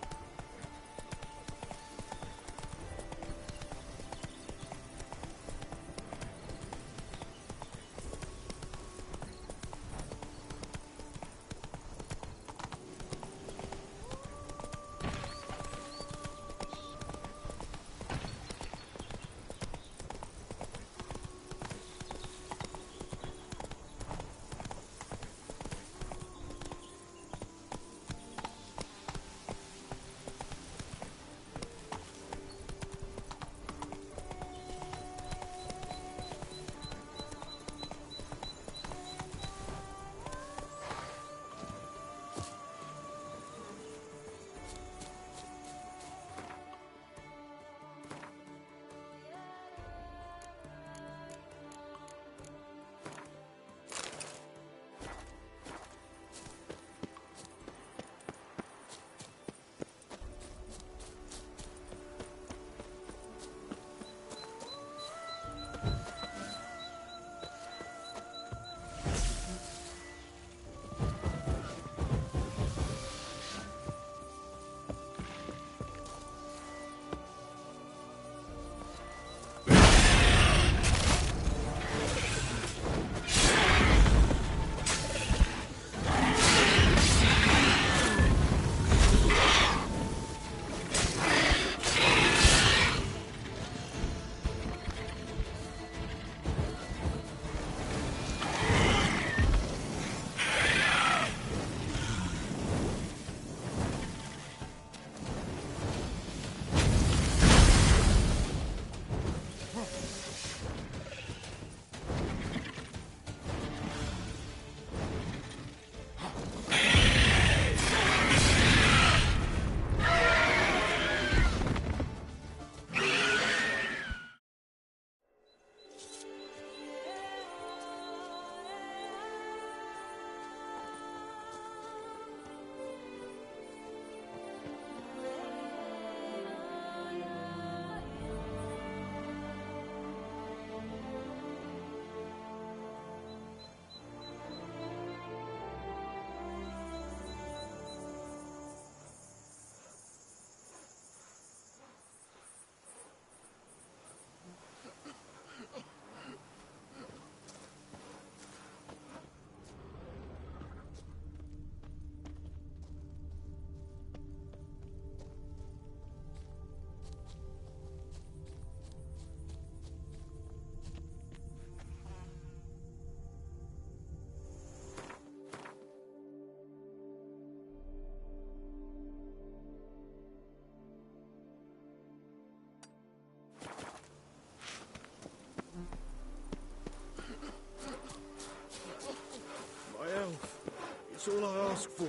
That's all I ask for.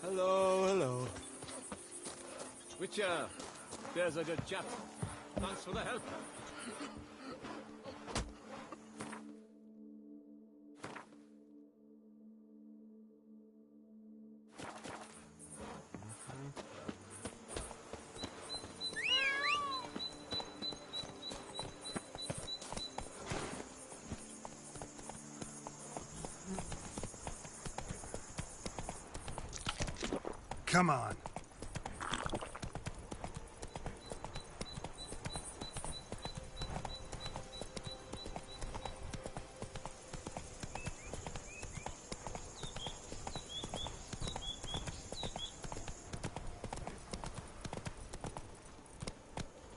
Hello. Witcher, there's a good chap. Thanks for the help.
Come on.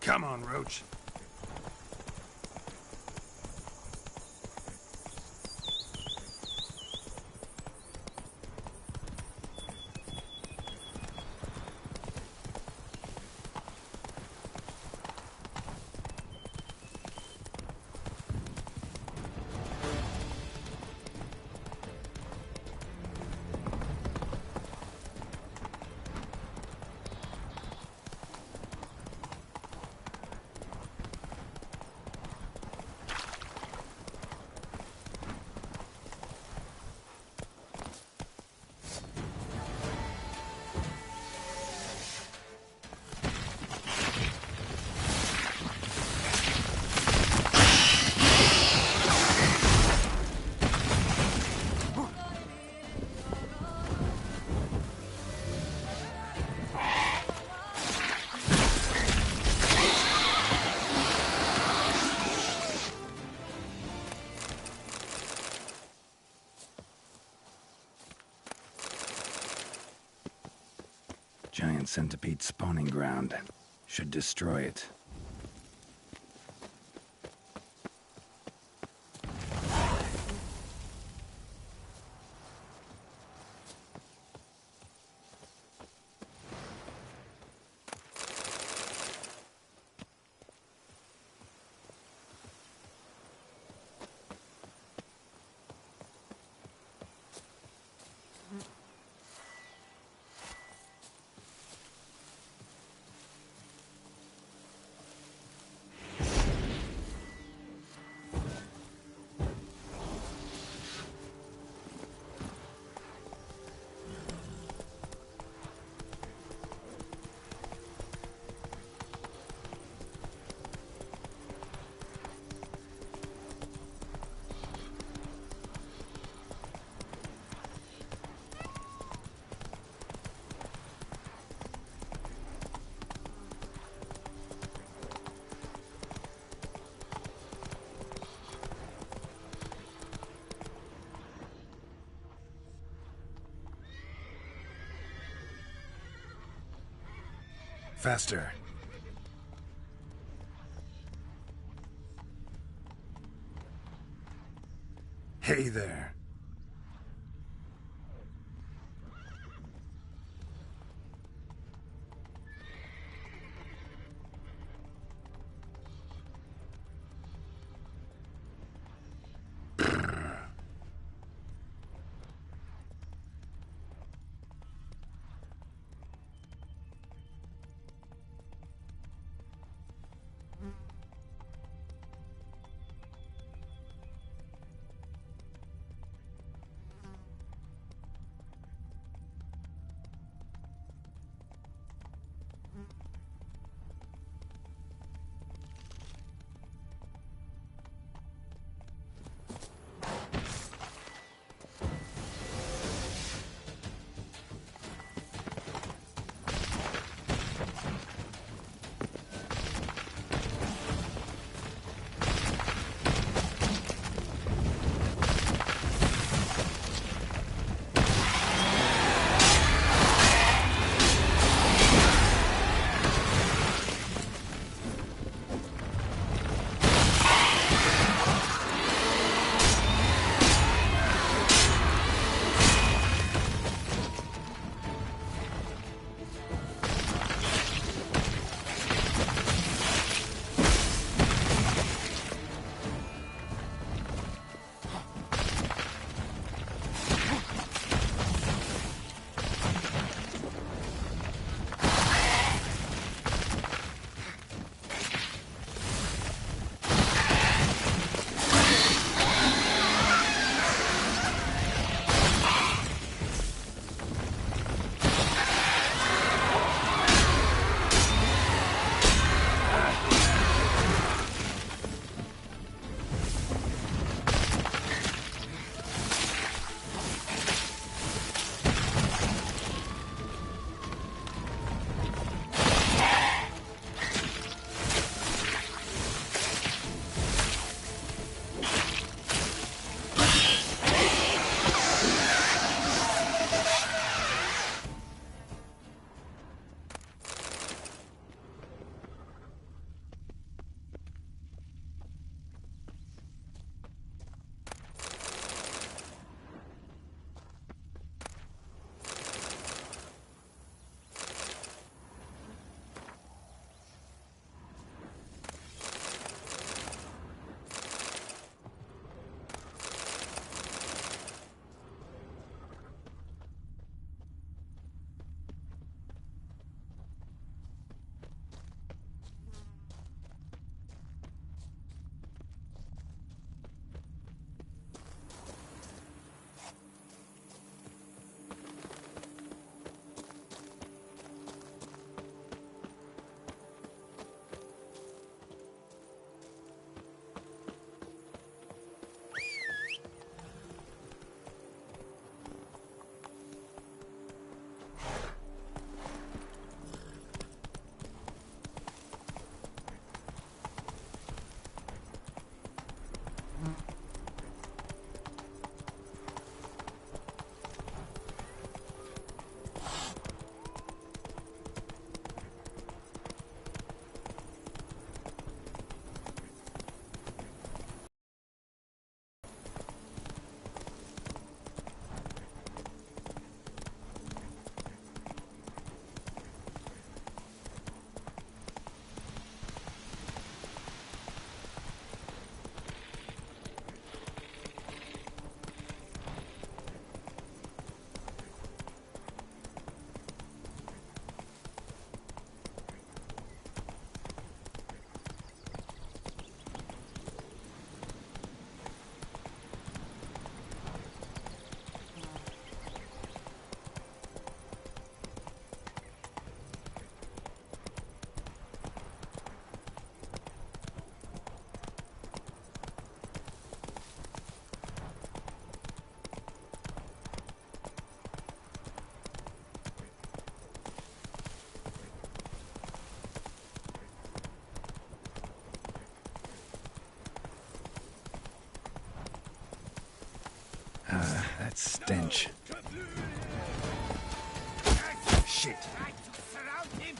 Come on, Roach.
Giant centipede spawning ground. Should destroy it. Faster. Hey there.
shit.
Try to surround him.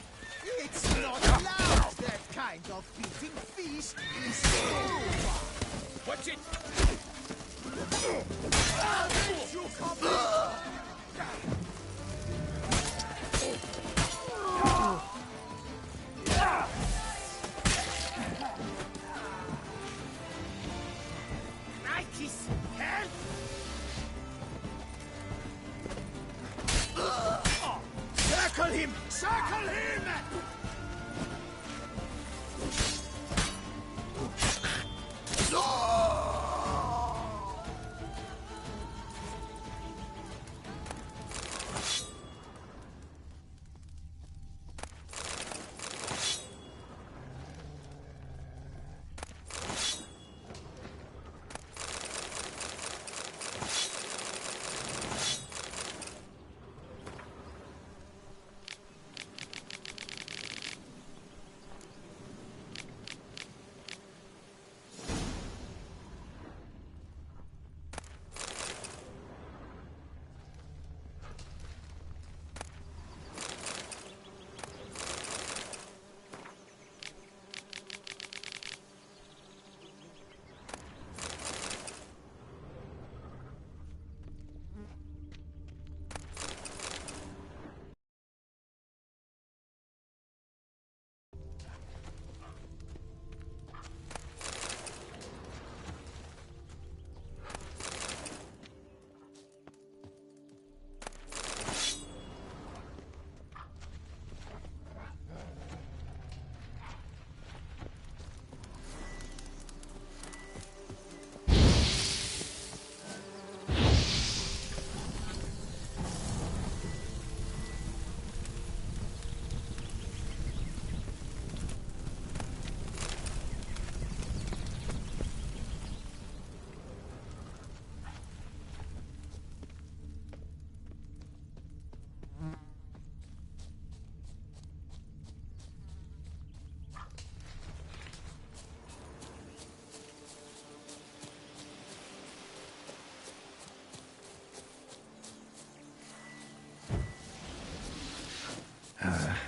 It's not allowed. That kind of beating feast is over.
Watch it!
I'll let you come
Nikes! Help!
Circle him! Circle him!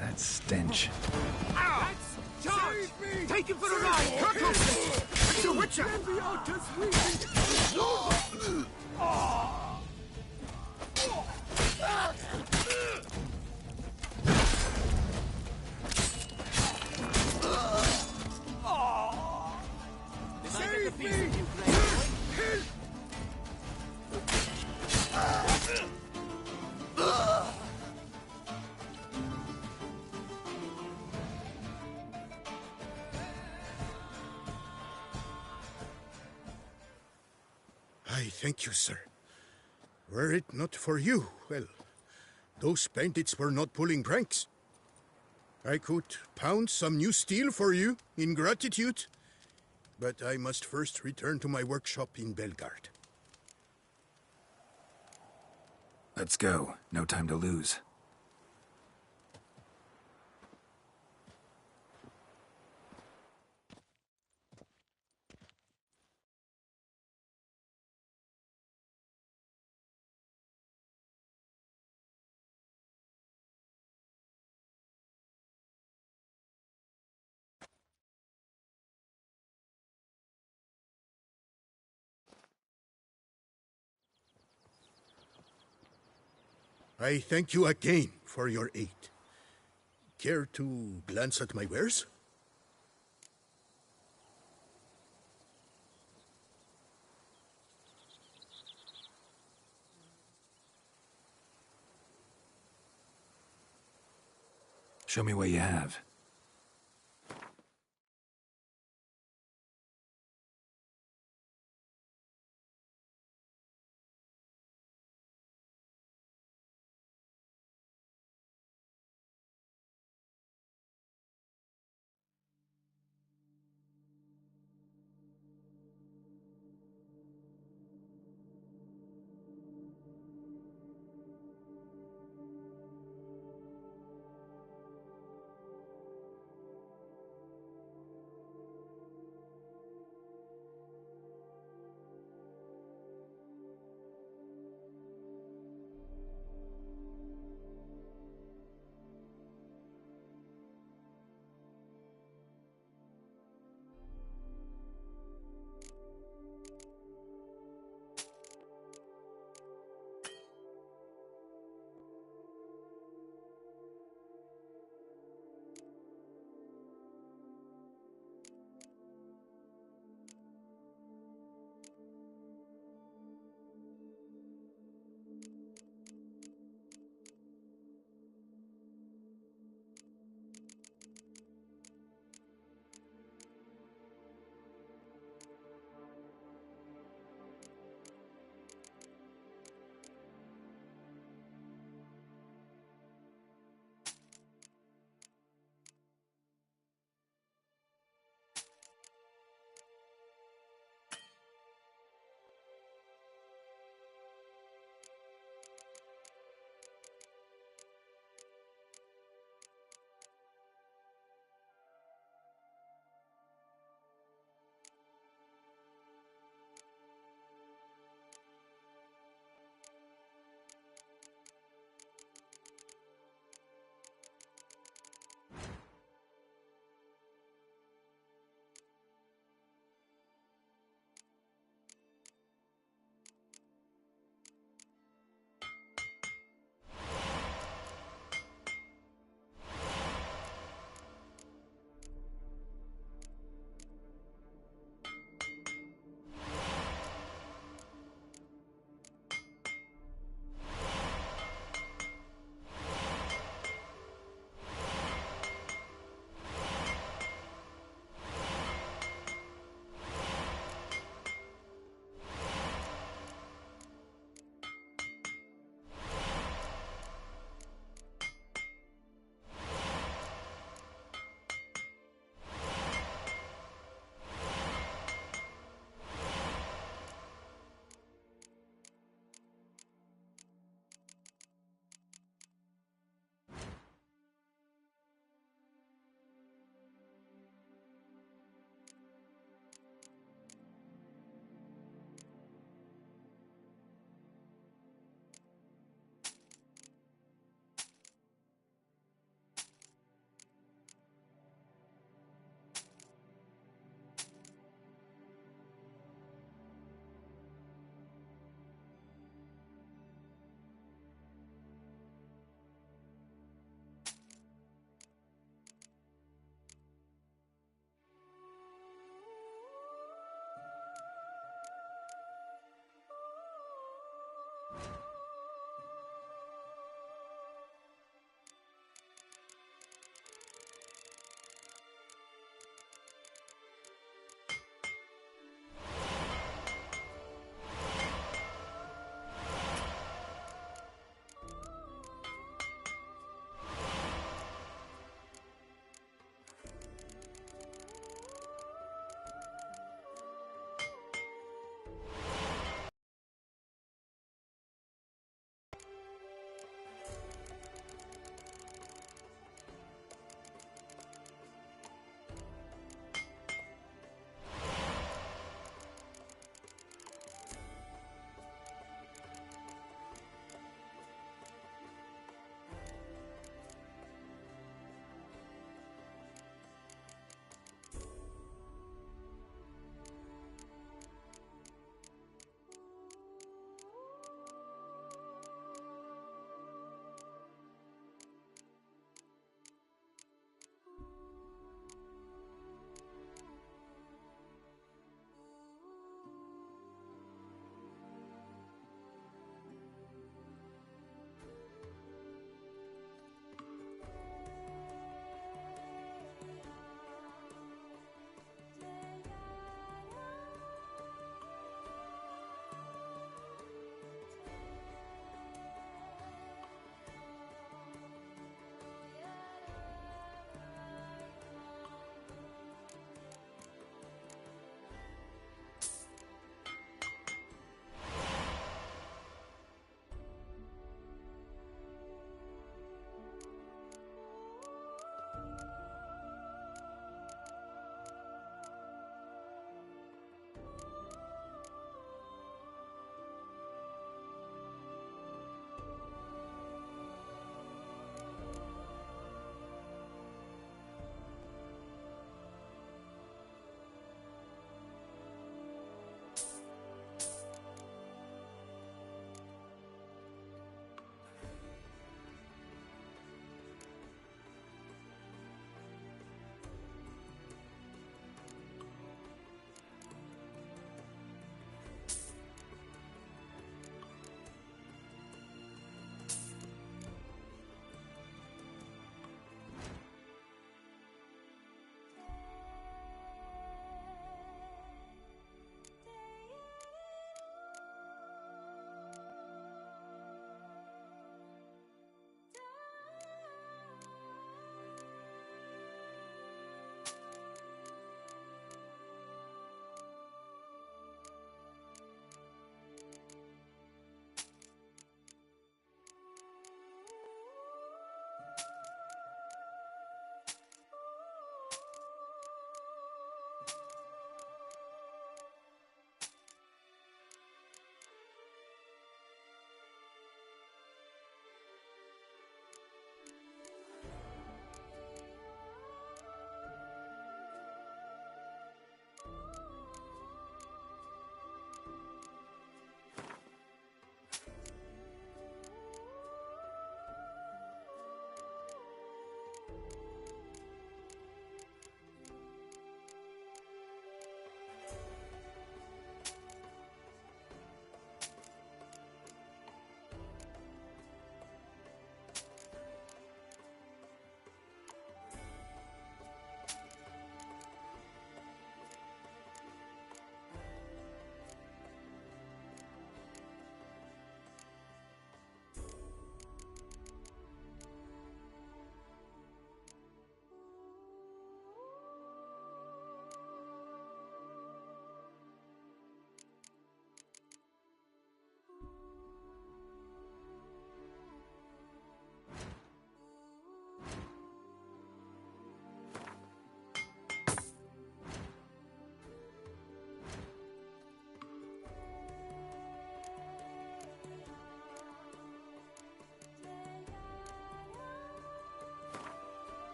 That stench.
Ow! Charge! Take him for a ride! Cut off! It's a witcher!
Save me!
I thank you, sir. Were it not for you, well, those bandits were not pulling pranks. I could pound some new steel for you in gratitude, but I must first return to my workshop in Belgard.
Let's go. No time to lose.
I thank you again for your aid. Care to glance at my wares?
Show me what you have.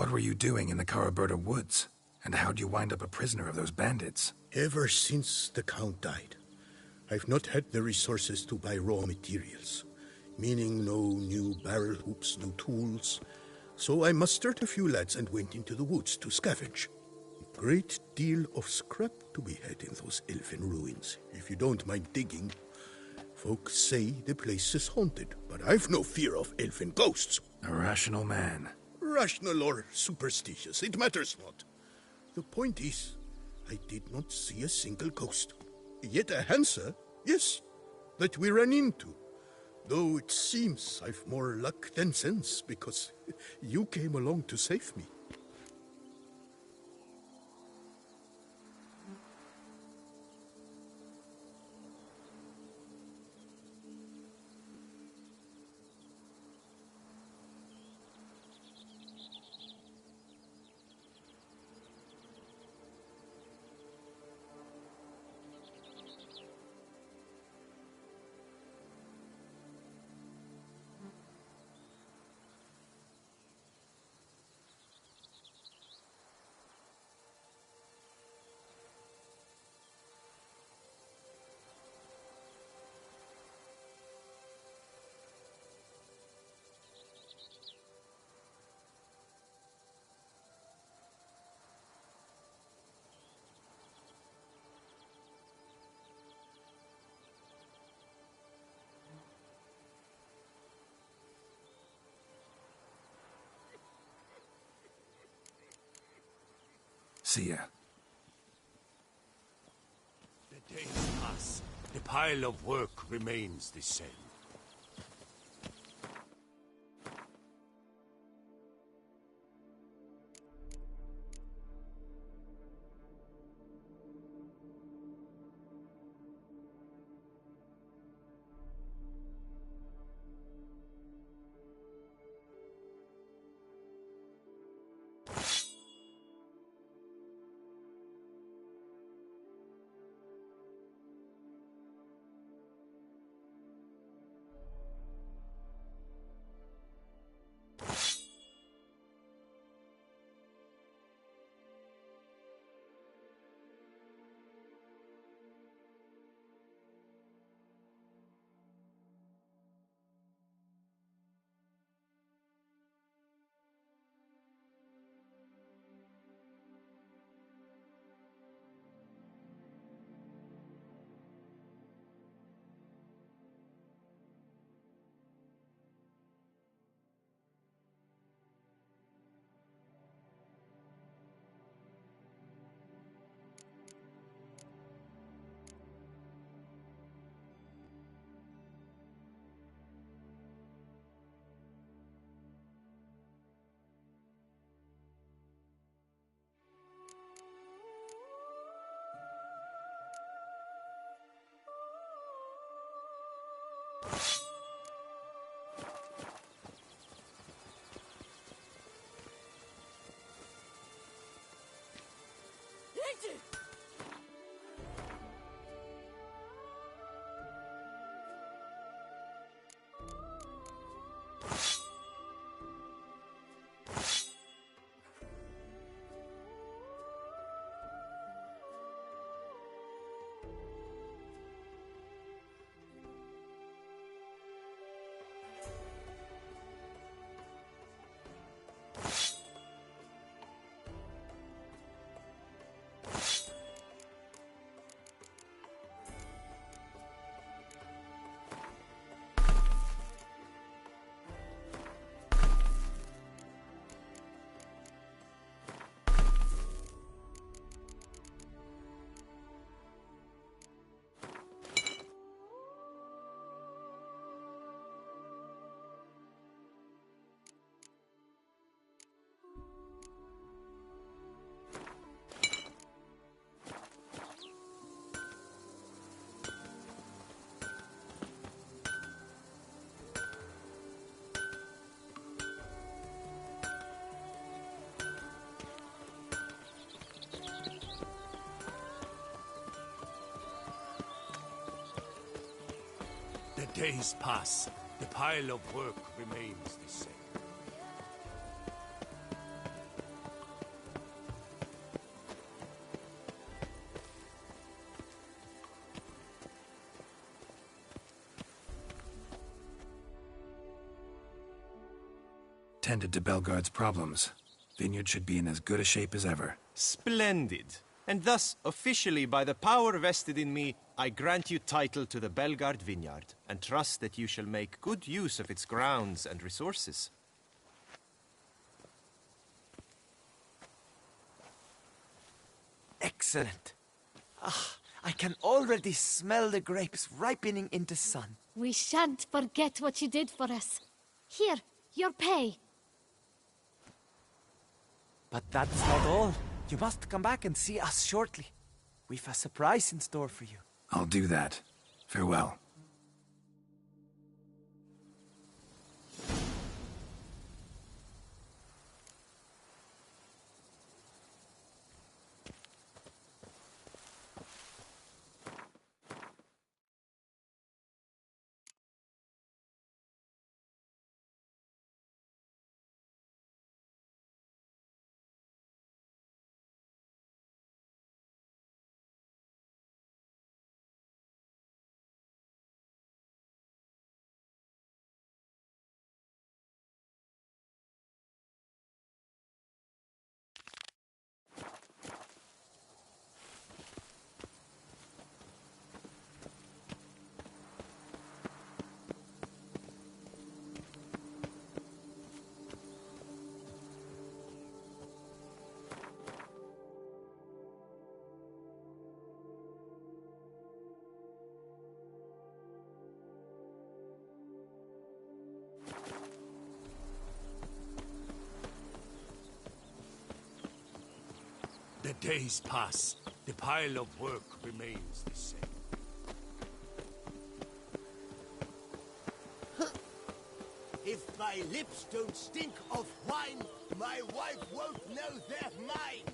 What were you doing in the Caraberta woods? And how'd you wind up a prisoner of those bandits?
Ever since the Count died, I've not had the resources to buy raw materials. Meaning no new barrel hoops, no tools. So I mustered a few lads and went into the woods to scavenge. A great deal of scrap to be had in those elfin ruins, if you don't mind digging. Folks say the place is haunted, but I've no fear of elfin ghosts.
A rational man.
Rational or superstitious, it matters not. The point is, I did not see a single ghost. Yet a Hansa, yes, that we ran into. Though it seems I've more luck than sense, because you came along to save me.
See ya.
The days pass. The pile of work remains the same. The days pass. The pile of work remains the same.
tended to Belgard's problems. Vineyard should be in as good a shape as ever.
Splendid. And thus, officially by the power vested in me, I grant you title to the Belgard Vineyard, and trust that you shall make good use of its grounds and resources.
Excellent. Ah, I can already smell the grapes ripening in the sun.
We shan't forget what you did for us. Here, your pay.
But that's not all. You must come back and see us shortly. We've a surprise in store for you.
I'll do that. Farewell.
The days pass. The pile of work remains the same.
If my lips don't stink of wine, my wife won't know they're mine.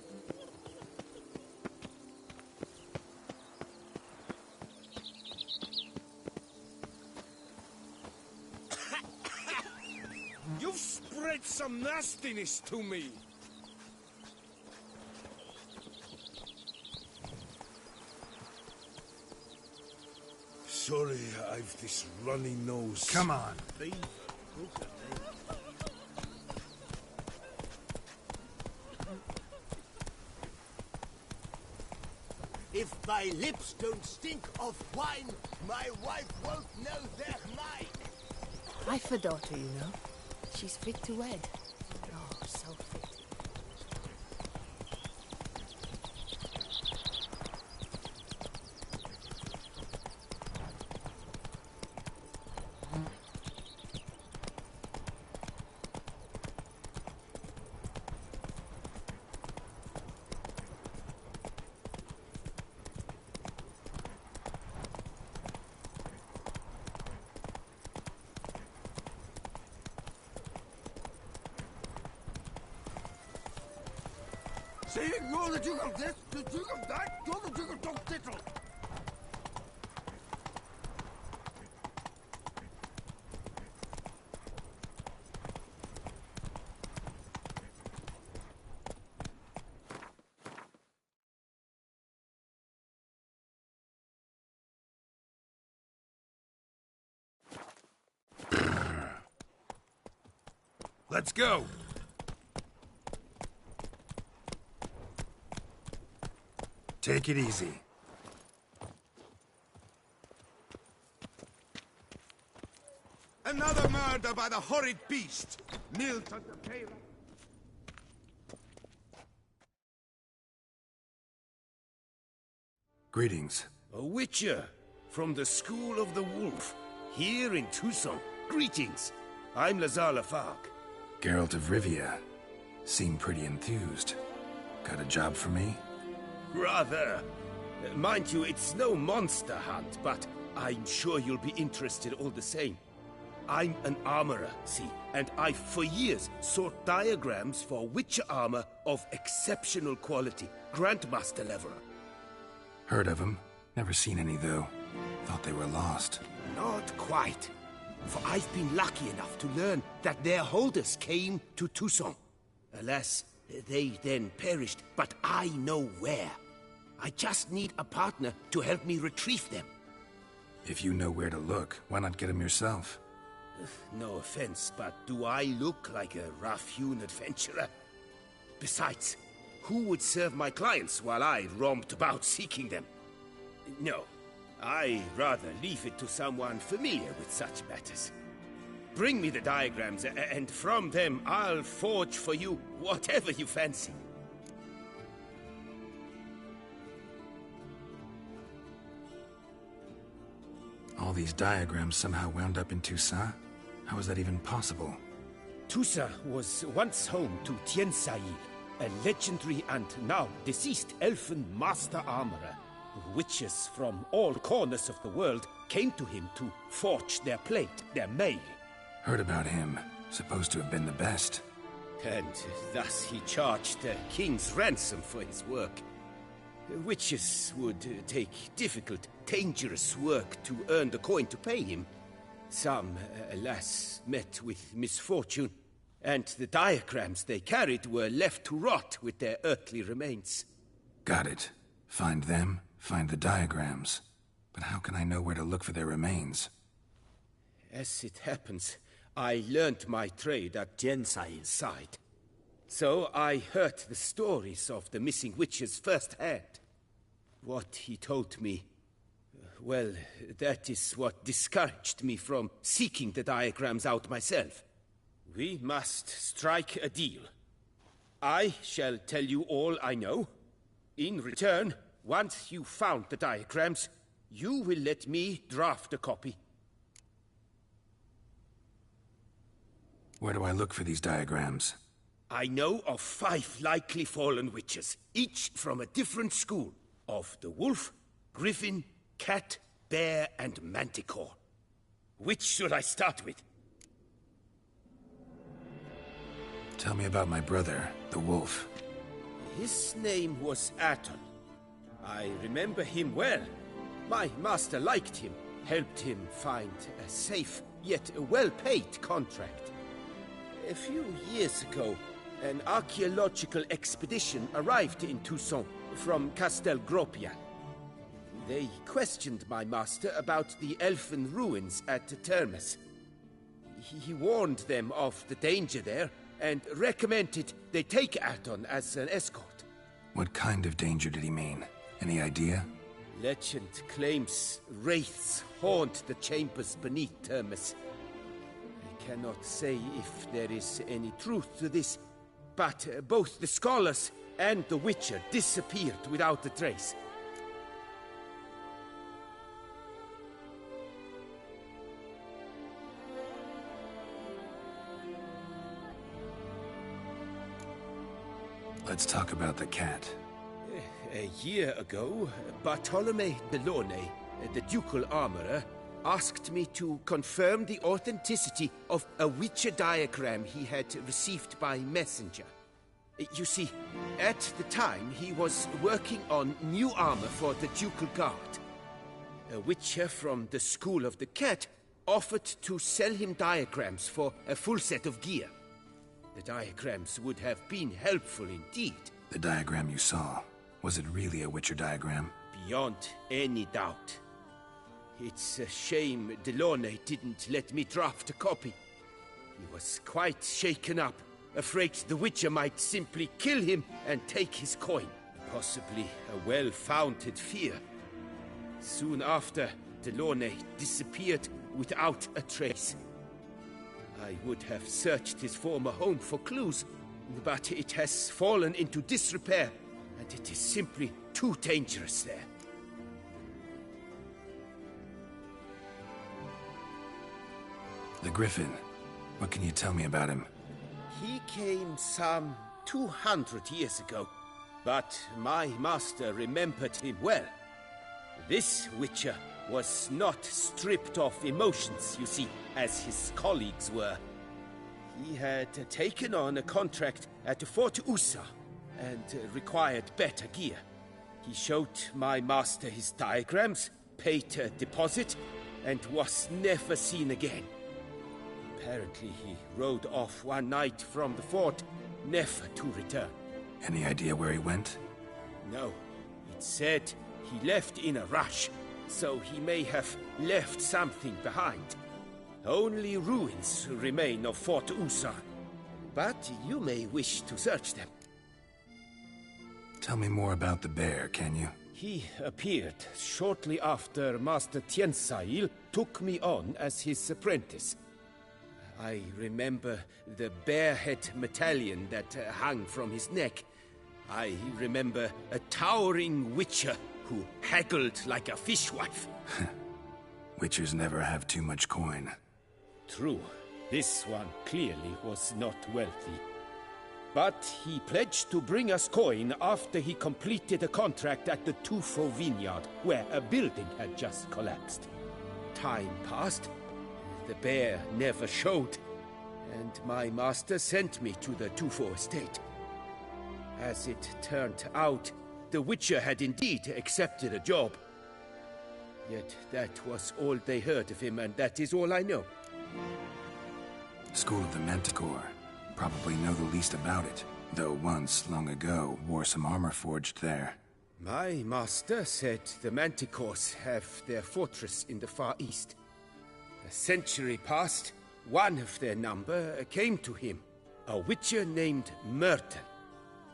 You've spread some nastiness to me. Sorry, I've this runny nose.
Come on.
If my lips don't stink of wine, my wife won't know they're mine.
I've a daughter, you know. She's fit to wed. Oh, so fit.
Saying you're the Duke of this, the Duke of that, you're the Duke of Dog Tittle.
Let's go. Take it easy.
Another murder by the horrid beast. Milt at the pale.
Greetings.
A witcher from the School of the Wolf, here in Tucson. Greetings. I'm Lazar Lafargue.
Geralt of Rivia. Seem pretty enthused. Got a job for me?
Rather. Mind you, it's no monster hunt, but I'm sure you'll be interested all the same. I'm an armorer, see, and I've for years sought diagrams for witcher armor of exceptional quality. Grandmaster level.
Heard of them. Never seen any, though. Thought they were lost.
Not quite. For I've been lucky enough to learn that their holders came to Tucson. Alas, they then perished, but I know where. I just need a partner to help me retrieve them.
If you know where to look, why not get them yourself?
No offense, but do I look like a rough-hewn adventurer? Besides, who would serve my clients while I romped about seeking them? No, I rather leave it to someone familiar with such matters. Bring me the diagrams, and from them I'll forge for you whatever you fancy.
All these diagrams somehow wound up in Toussaint? How is that even possible?
Toussaint was once home to Tiensail, a legendary and now deceased elfin master armorer. Witches from all corners of the world came to him to forge their plate, their mail.
Heard about him. Supposed to have been the best.
And thus he charged the king's ransom for his work. Witches would take difficult, dangerous work to earn the coin to pay him. Some, alas, met with misfortune, and the diagrams they carried were left to rot with their earthly remains.
Got it. Find them, find the diagrams. But how can I know where to look for their remains?
As it happens, I learned my trade at Tiensail's side. So I heard the stories of the missing witches firsthand. What he told me, well, that is what discouraged me from seeking the diagrams out myself. We must strike a deal. I shall tell you all I know. In return, once you've found the diagrams, you will let me draft a copy.
Where do I look for these diagrams?
I know of 5 likely fallen witches, each from a different school, of the wolf, griffin, cat, bear, and manticore. Which should I start with?
Tell me about my brother, the wolf.
His name was Aton. I remember him well. My master liked him, helped him find a safe, yet a well-paid contract. A few years ago, an archaeological expedition arrived in Toussaint from Castel Gropian. They questioned my master about the elfin ruins at Termes. He warned them of the danger there and recommended they take Aton as an escort.
What kind of danger did he mean? Any idea?
Legend claims wraiths haunt the chambers beneath Termes. I cannot say if there is any truth to this, but both the scholars and the Witcher disappeared without a trace.
Let's talk about the cat.
A year ago, Bartolome Delaunay, the ducal armorer, asked me to confirm the authenticity of a Witcher diagram he had received by messenger. You see, at the time he was working on new armor for the ducal guard. A Witcher from the School of the Cat offered to sell him diagrams for a full set of gear. The diagrams would have been helpful indeed.
The diagram you saw, was it really a Witcher diagram?
Beyond any doubt. It's a shame Delaunay didn't let me draft a copy. He was quite shaken up, afraid the Witcher might simply kill him and take his coin. Possibly a well-founded fear. Soon after, Delaunay disappeared without a trace. I would have searched his former home for clues, but it has fallen into disrepair, and it is simply too dangerous there.
The Griffin. What can you tell me about him?
He came some 200 years ago, but my master remembered him well. This Witcher was not stripped of emotions, you see, as his colleagues were. He had taken on a contract at Fort Usa and required better gear. He showed my master his diagrams, paid a deposit, and was never seen again. Apparently he rode off one night from the fort, never to return.
Any idea where he went?
No. It said he left in a rush, so he may have left something behind. Only ruins remain of Fort Usa, but you may wish to search them.
Tell me more about the bear, can you?
He appeared shortly after Master Tiensail took me on as his apprentice. I remember the bear-head medallion that hung from his neck. I remember a towering witcher who haggled like a fishwife.
Witchers never have too much coin.
True. This one clearly was not wealthy. But he pledged to bring us coin after he completed a contract at the Tufo vineyard, where a building had just collapsed. Time passed. The bear never showed, and my master sent me to the Tufo estate. As it turned out, the Witcher had indeed accepted a job. Yet that was all they heard of him, and that is all I know.
School of the Manticore. Probably know the least about it, though once, long ago, wore some armor forged there.
My master said the Manticores have their fortress in the Far East. A century passed, one of their number came to him, a witcher named Merton.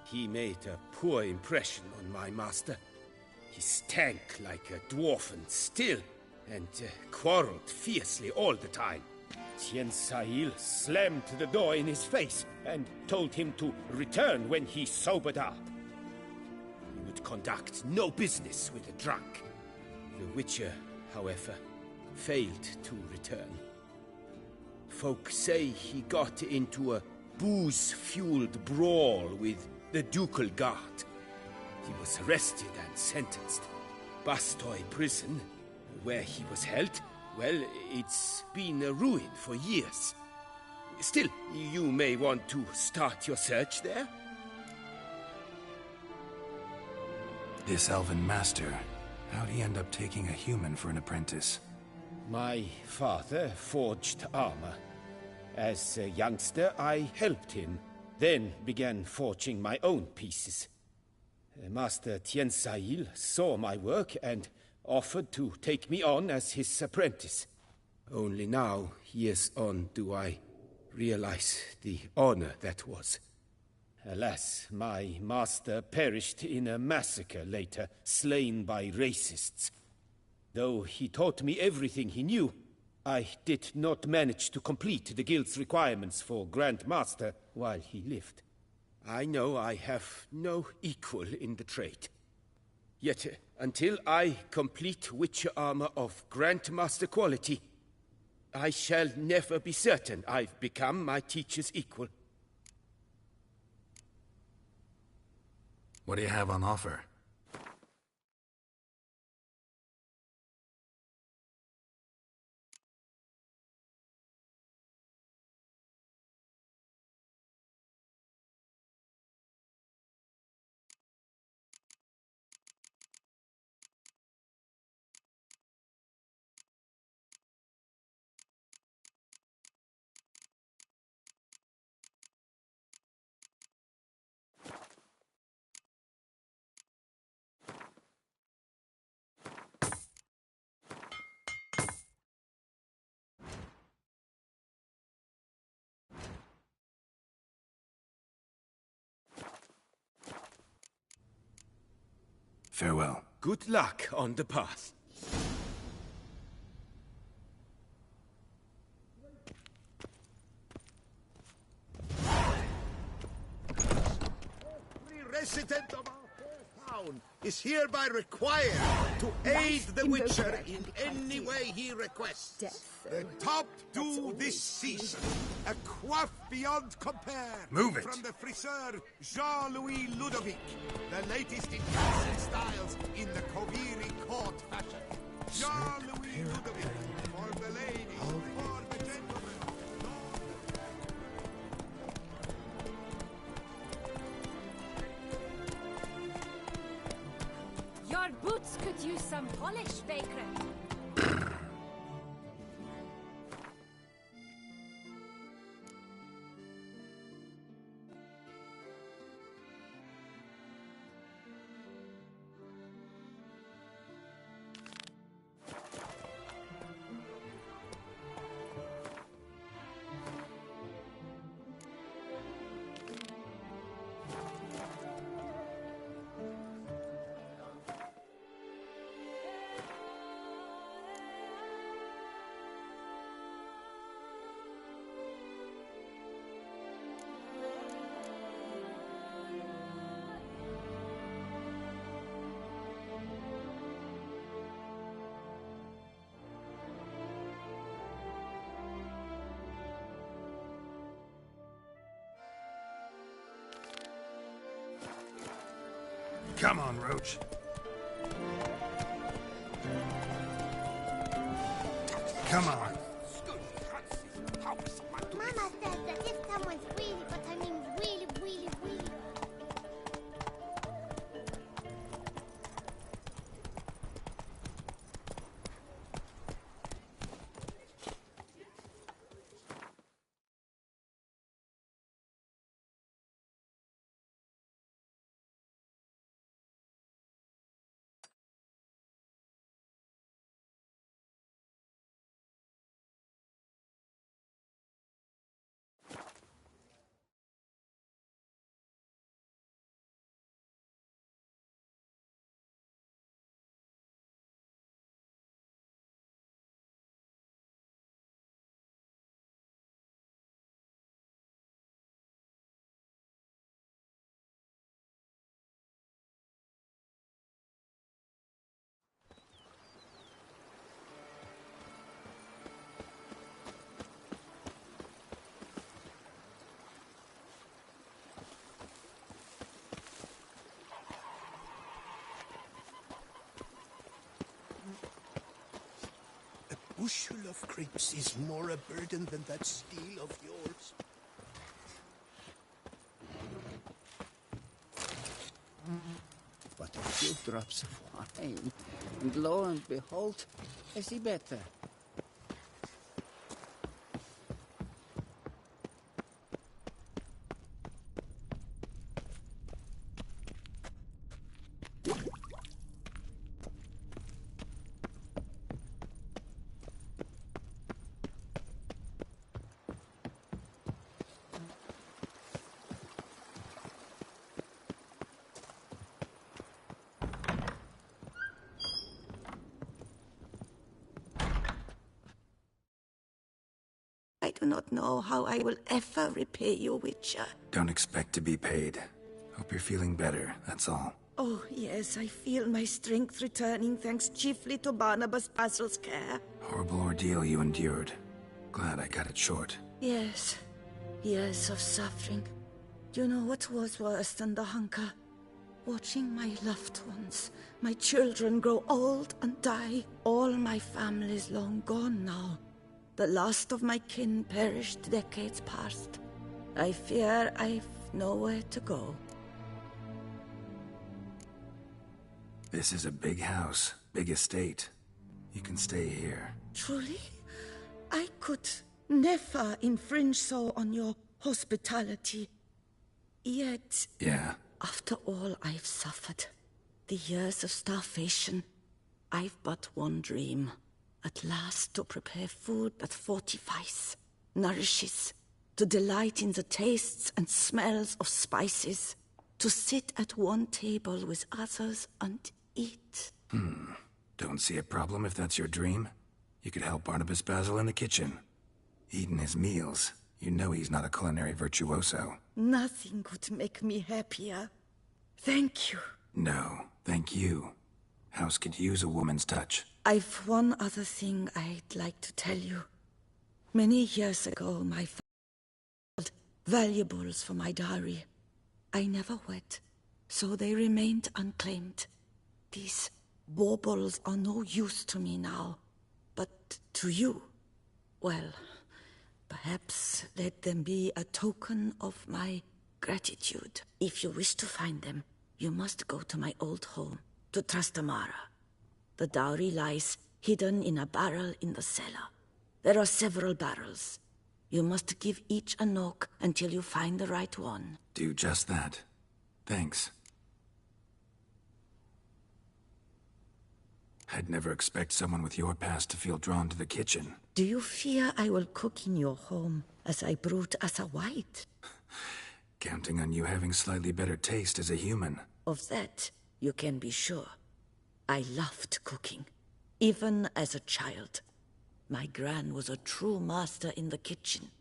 He made a poor impression on my master. He stank like a dwarfen still, and quarreled fiercely all the time. Tiensail slammed the door in his face and told him to return when he sobered up. He would conduct no business with a drunk. The Witcher, however, failed to return. Folk say he got into a booze-fueled brawl with the Ducal Guard. He was arrested and sentenced. Bastoy Prison, where he was held, well, it's been a ruin for years. Still, you may want to start your search there.
This elven master, how'd he end up taking a human for an apprentice?
My father forged armor. As a youngster, I helped him, then began forging my own pieces. Master Tiensail saw my work and offered to take me on as his apprentice. Only now, years on, do I realize the honor that was. Alas, my master perished in a massacre later, slain by racists. Though he taught me everything he knew, I did not manage to complete the guild's requirements for Grand Master while he lived. I know I have no equal in the trade. Yet, until I complete Witcher armor of Grandmaster quality, I shall never be certain I've become my teacher's equal.
What do you have on offer? Farewell.
Good luck on the path.
Every resident of our town is hereby required to aid the Witcher in any way he requests. The top do this season. A coif beyond compare.
Move it.
From the friseur Jean-Louis Ludovic. The latest in cuts and styles in the Koviri court fashion. Jean-Louis Ludovic. For the ladies, for the gentlemen.
Your boots could use some polish, Baker.
Come on, Roach. Come on.
Mama says that if someone's really, but I mean really, really, really...
A bushel of grapes is more a burden than that steel of yours.
But a few drops of wine, and lo and behold, I see better.
I do not know how I will ever repay you, Witcher.
Don't expect to be paid. Hope you're feeling better, that's all.
Oh, yes, I feel my strength returning thanks chiefly to Barnabas Basil's care.
Horrible ordeal you endured. Glad I cut it short.
Yes, years of suffering. Do you know what was worse than the hunger? Watching my loved ones, my children grow old and die. All my family's long gone now. The last of my kin perished decades past. I fear I've nowhere to go.
This is a big house, big estate. You can stay here.
Truly? I could never infringe so on your hospitality. Yet...
Yeah?
After all I've suffered, the years of starvation, I've but one dream. At last to prepare food that fortifies, nourishes, to delight in the tastes and smells of spices, to sit at one table with others and eat.
Don't see a problem if that's your dream. You could help Barnabas Basil in the kitchen. Eating his meals. You know he's not a culinary virtuoso.
Nothing could make me happier. Thank you.
No, thank you. House could use a woman's touch.
I've one other thing I'd like to tell you. Many years ago, my father sold valuables for my dowry. I never wed, so they remained unclaimed. These baubles are no use to me now, but to you, well, perhaps let them be a token of my gratitude. If you wish to find them, you must go to my old home, to Trastamara. The dowry lies hidden in a barrel in the cellar. There are several barrels. You must give each a knock until you find the right one.
Do just that. Thanks. I'd never expect someone with your past to feel drawn to the kitchen.
Do you fear I will cook in your home as I brewed as a white?
Counting on you having slightly better taste as a human.
Of that, you can be sure. I loved cooking, even as a child. My gran was a true master in the kitchen.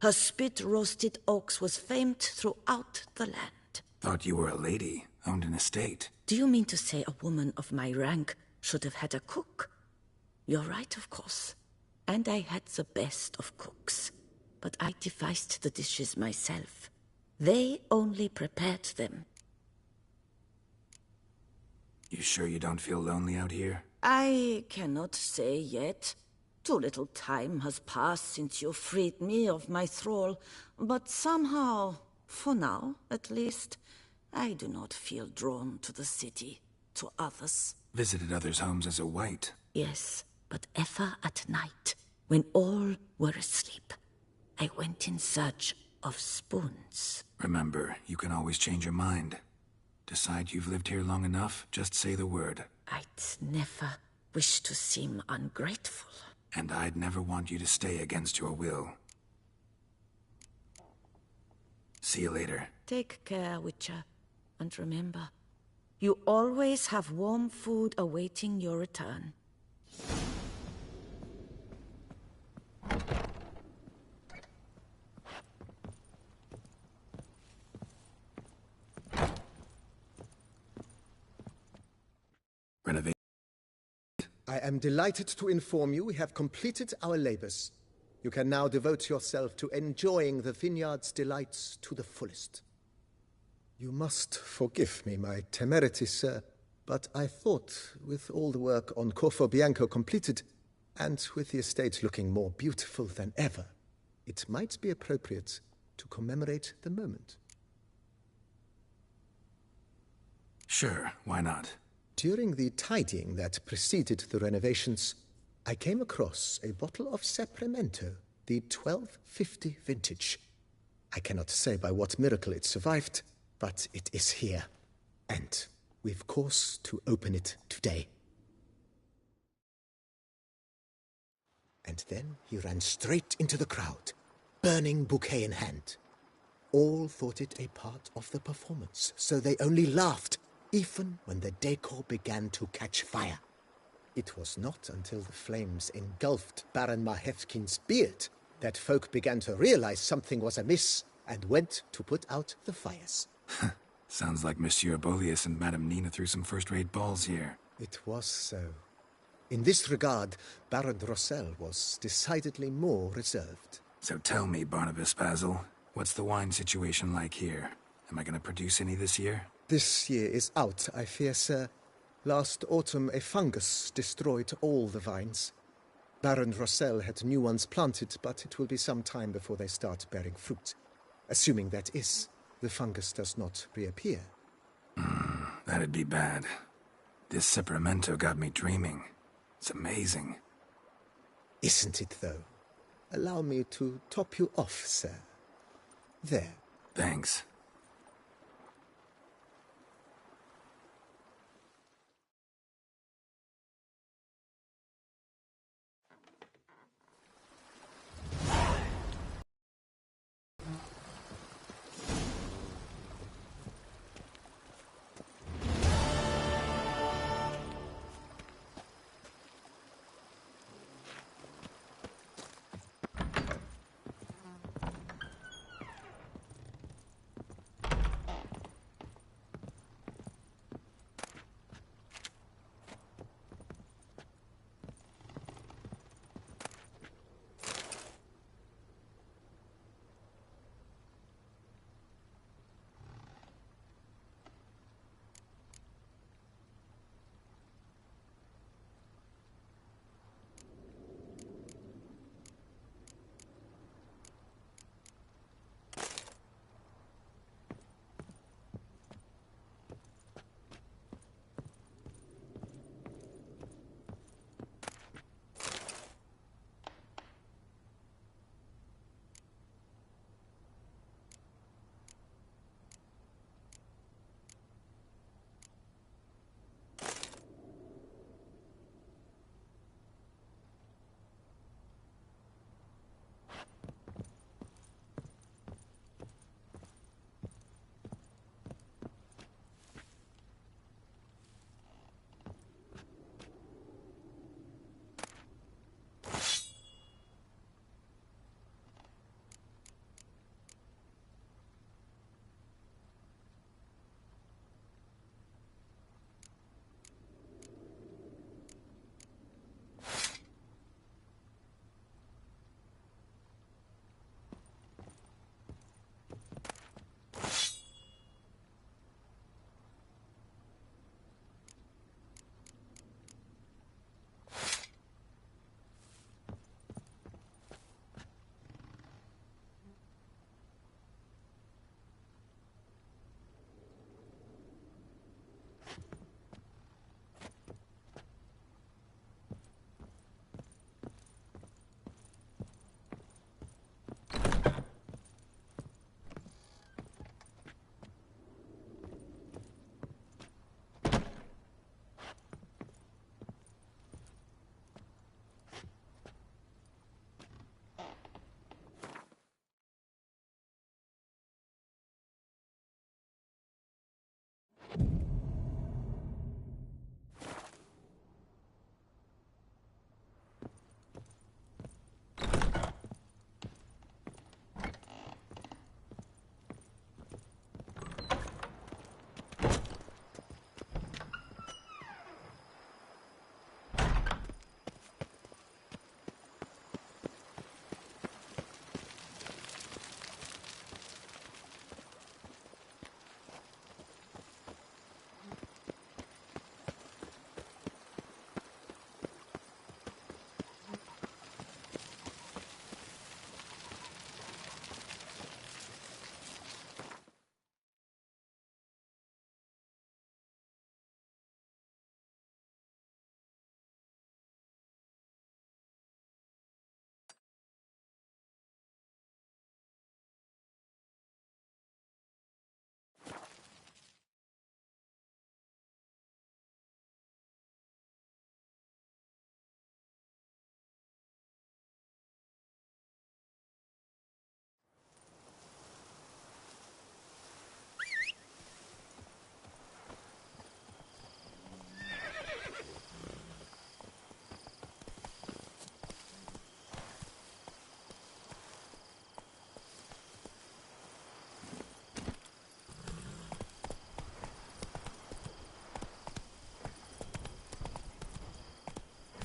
Her spit-roasted oaks was famed throughout the land.
Thought you were a lady, owned an estate.
Do you mean to say a woman of my rank should have had a cook? You're right, of course. And I had the best of cooks. But I devised the dishes myself. They only prepared them.
You sure you don't feel lonely out here?
I cannot say yet. Too little time has passed since you freed me of my thrall, but somehow, for now at least, I do not feel drawn to the city, to others.
Visited others' homes as a white.
Yes, but ever at night, when all were asleep, I went in search of spoons.
Remember, you can always change your mind. Decide you've lived here long enough, just say the word.
I'd never wish to seem ungrateful.
And I'd never want you to stay against your will. See you later.
Take care, Witcher. And remember, you always have warm food awaiting your return.
Renovation.
I am delighted to inform you we have completed our labors. You can now devote yourself to enjoying the vineyard's delights to the fullest. You must forgive me my temerity, sir, but I thought with all the work on Corvo Bianco completed, and with the estate looking more beautiful than ever, it might be appropriate to commemorate the moment.
Sure, why not?
During the tidying that preceded the renovations, I came across a bottle of Sapramento, the 1250 vintage. I cannot say by what miracle it survived, but it is here, and we've cause to open it today. And then he ran straight into the crowd, burning bouquet in hand. All thought it a part of the performance, so they only laughed, even when the decor began to catch fire. It was not until the flames engulfed Baron Mahevkin's beard that folk began to realize something was amiss and went to put out the fires.
Sounds like Monsieur Bolius and Madame Nina threw some first-rate balls here.
It was so. In this regard, Baron Rossel was decidedly more reserved.
So tell me, Barnabas Basil, what's the wine situation like here? Am I going to produce any this year?
This year is out, I fear, sir. Last autumn, a fungus destroyed all the vines. Baron Rossel had new ones planted, but it will be some time before they start bearing fruit. Assuming that is, the fungus does not reappear.
That'd be bad. This Sapramento got me dreaming. It's amazing.
Isn't it, though? Allow me to top you off, sir. There.
Thanks.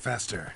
faster.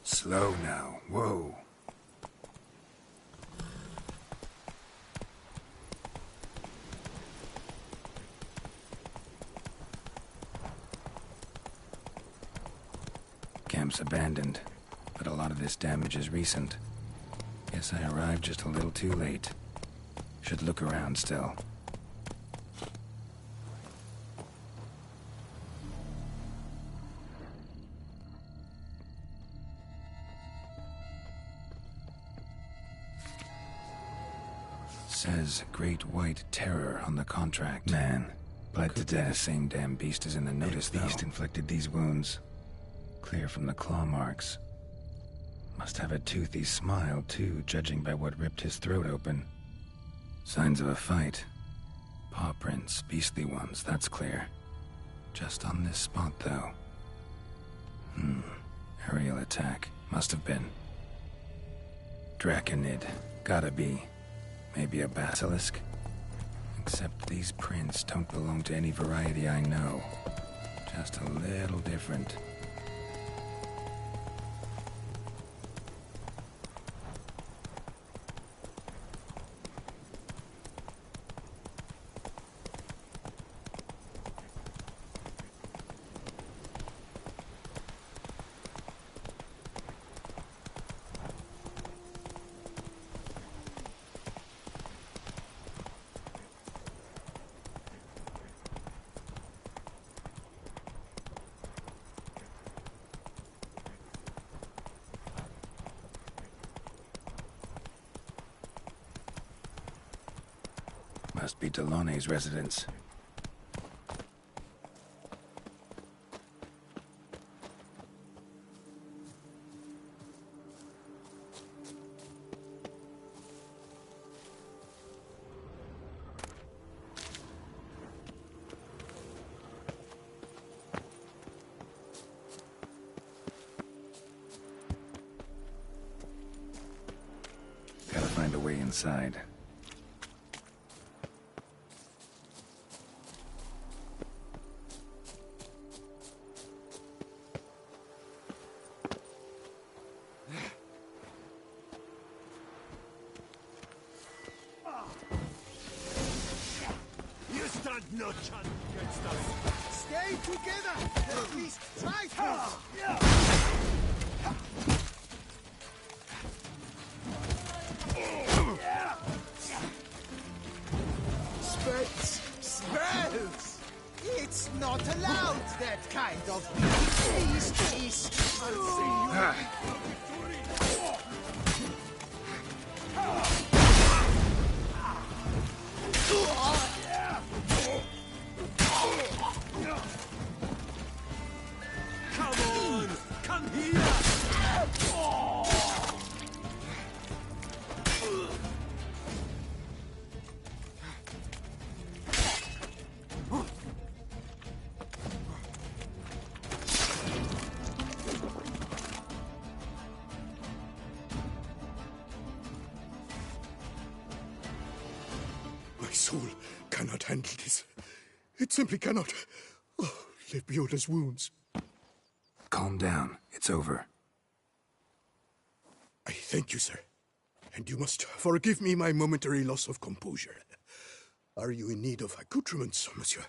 Slow now. Whoa. Camp's abandoned, but a lot of this damage is recent. Guess I arrived just a little too late. Should look around still. Says Great White Terror on the contract. Man, bled to death. The same damn beast is in the notice, though. Beast inflicted these wounds. Clear from the claw marks. Must have a toothy smile, too, judging by what ripped his throat open. Signs of a fight. Paw prints, beastly ones, that's clear. Just on this spot, though. Aerial attack. Must have been. Draconid. Gotta be. Maybe a basilisk? Except these prints don't belong to any variety I know. Just a little different. Must be Delaunay's residence. Gotta find a way inside.
No chance against us. Stay together. At least try to. Spells. It's not allowed. That kind of beast is unseen.
My soul cannot handle this. It simply cannot. Oh, Lebioda's wounds.
Calm down. It's over.
I thank you, sir. and you must forgive me my momentary loss of composure. Are you in need of accoutrements, monsieur?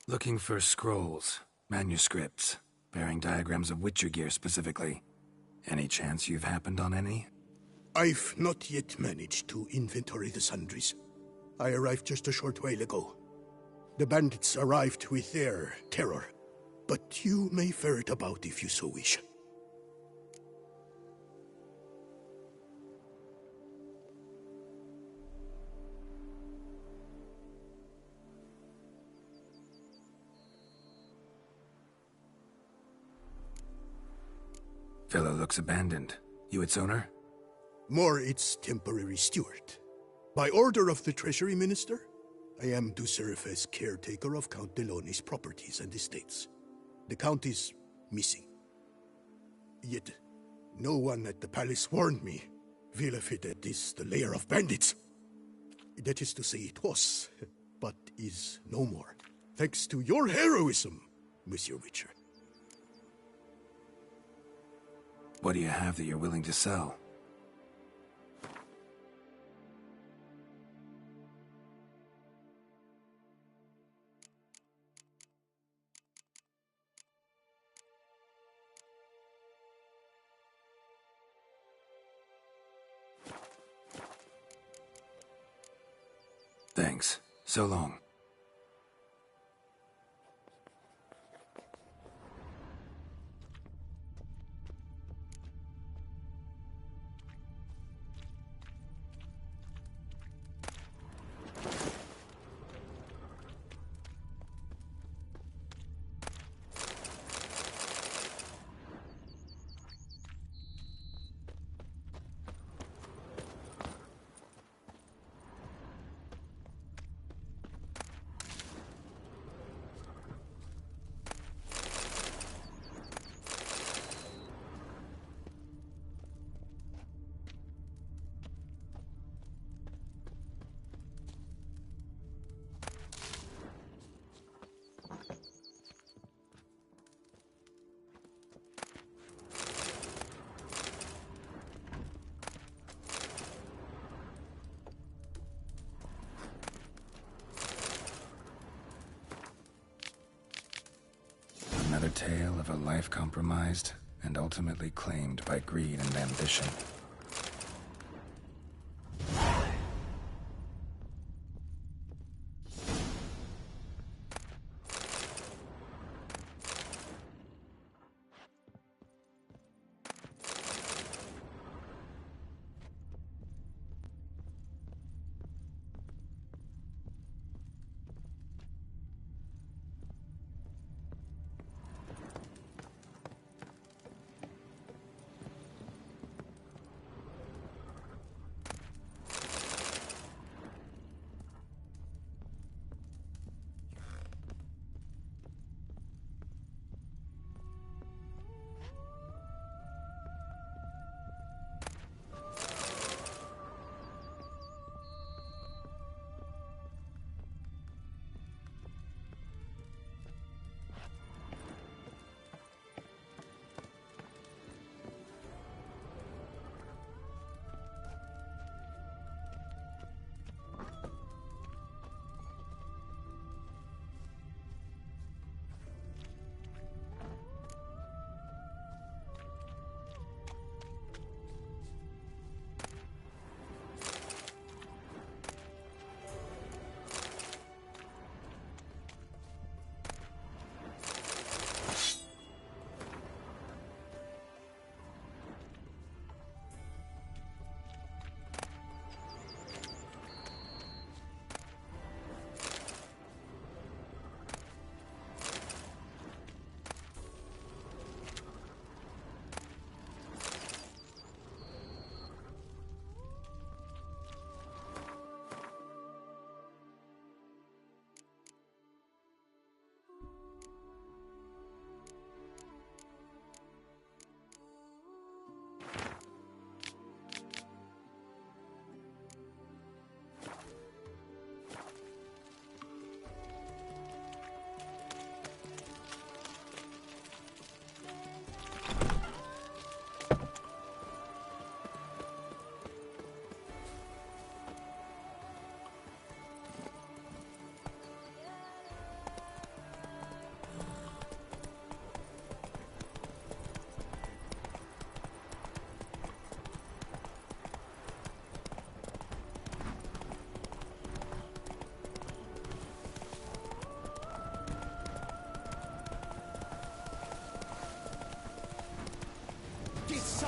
Looking for scrolls, manuscripts, bearing diagrams of Witcher gear specifically. Any chance you've happened on any?
I've not yet managed to inventory the sundries. I arrived just a short while ago. The bandits arrived with their terror, but you may ferret about if you so wish.
Fellow looks abandoned. You its owner?
More its temporary steward. By order of the Treasury Minister, I am to serve as caretaker of Count Deloni's properties and estates. The Count is missing. Yet, no one at the palace warned me. Villefit is the lair of bandits. That is to say it was, but is no more. Thanks to your heroism, Monsieur Witcher.
What do you have that you're willing to sell? Thanks. So long. Another tale of a life compromised and ultimately claimed by greed and ambition.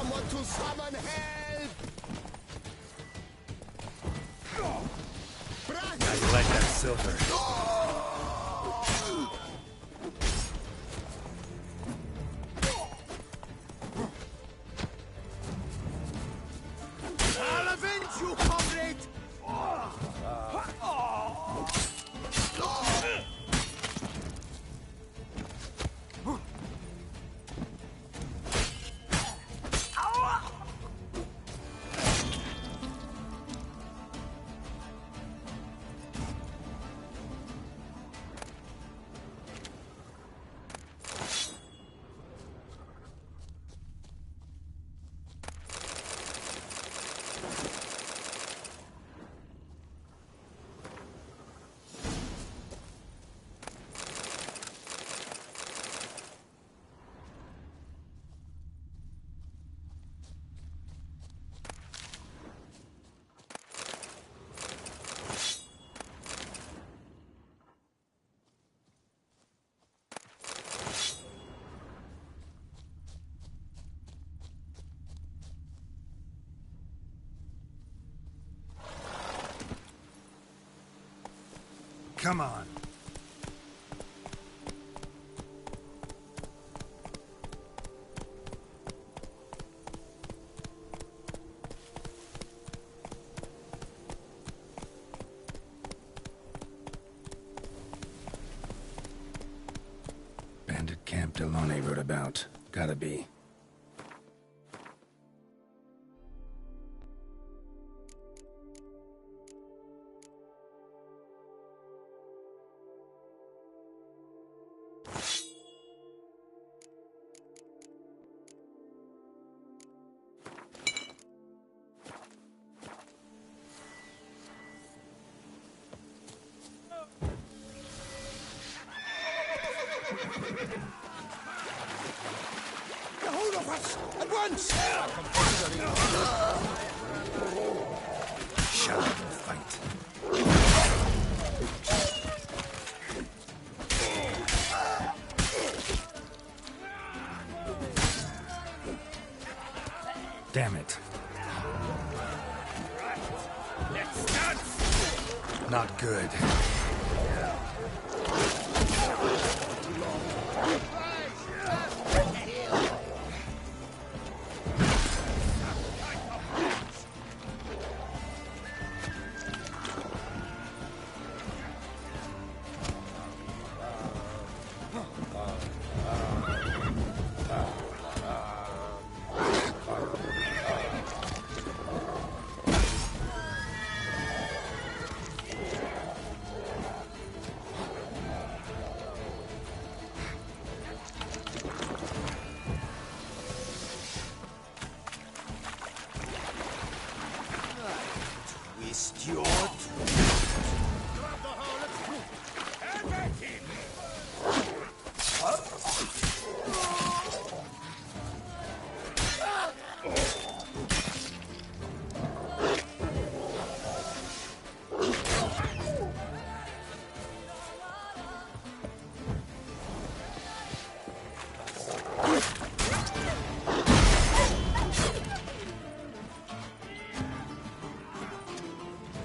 someone to summon help!
I like that silver.
I'll avenge you, comrade!
Come on.
Bandit camp Delaunay wrote about. Gotta be.
Get hold of us! At once!
Shut up and fight. Damn it.
Let's dance!
Not good.
Twist your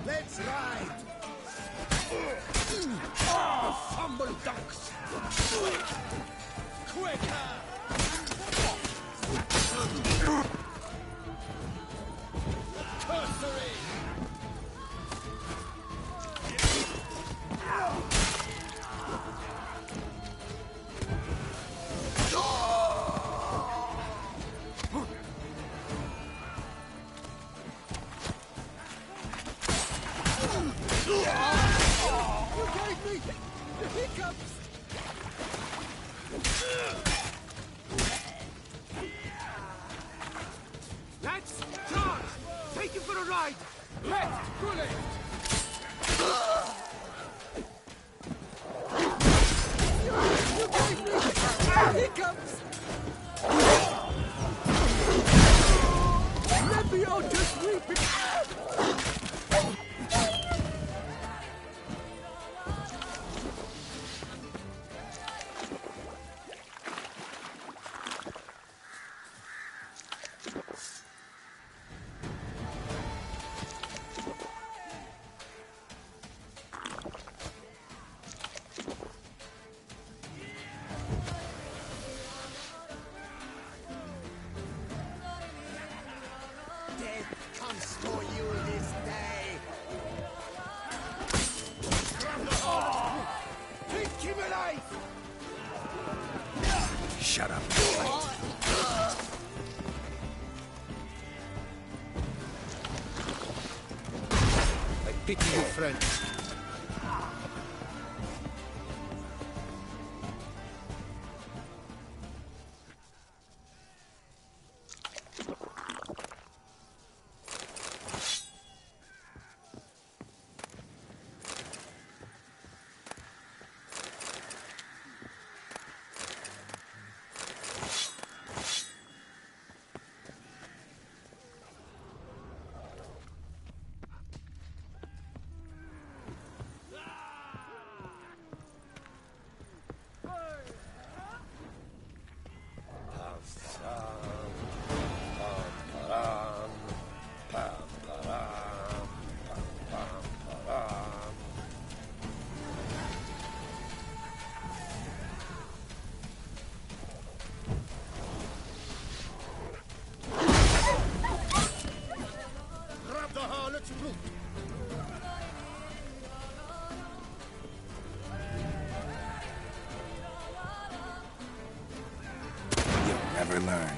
Let's ride! The fumble ducks! Quicker! Cursory! You gave me the hiccups! Let's charge! Take you for a ride! Red, bullet! You gave me the hiccups! Let me out, just weeping!
pity you, friend.
Never learn.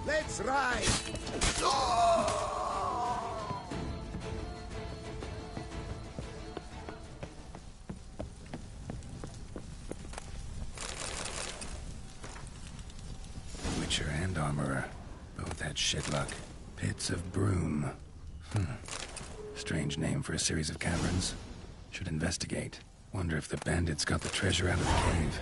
Let's ride!
Witcher and armorer. Both had shit luck. Pits of Broom. Strange name for a series of caverns. Should investigate. Wonder if the bandits got the treasure out of the cave.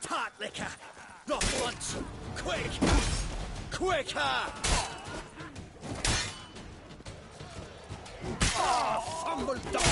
Tart liquor! Not once! Quick! Quicker! Oh, fumble dog!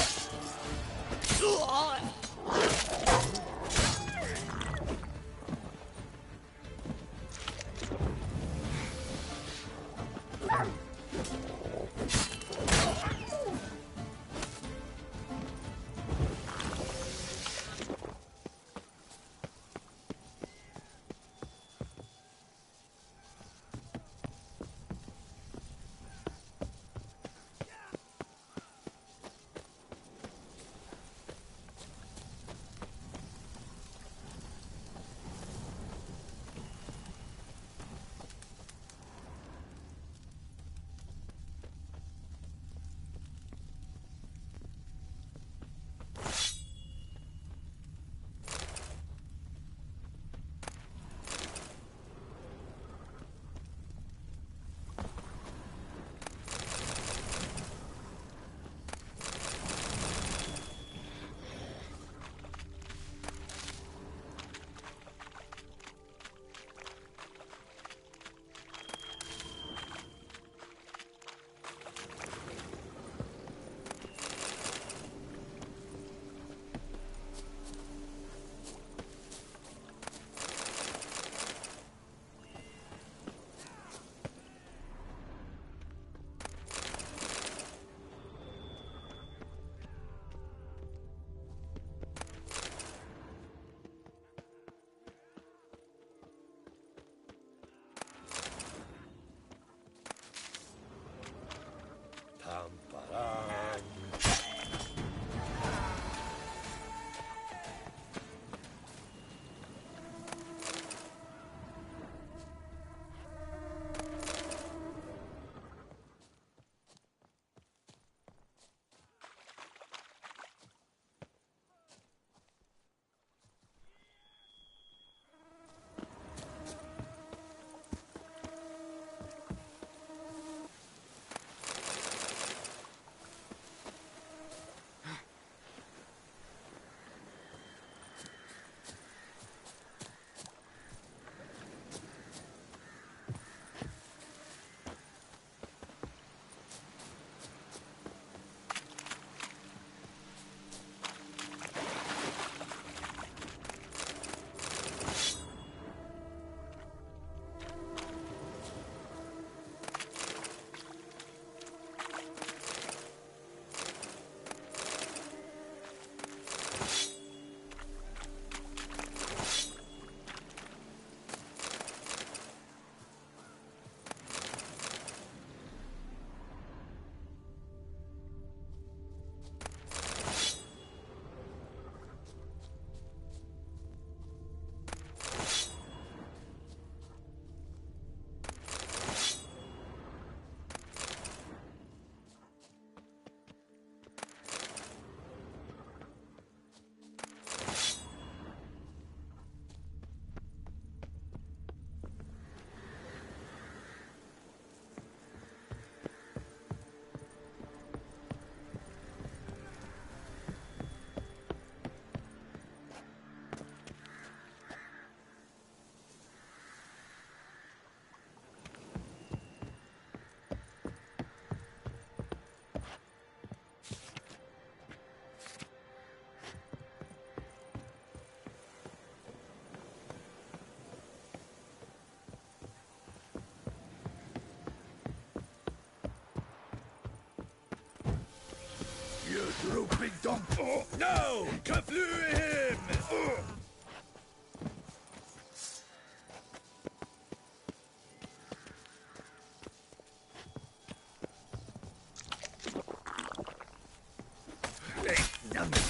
No! Kaflue him!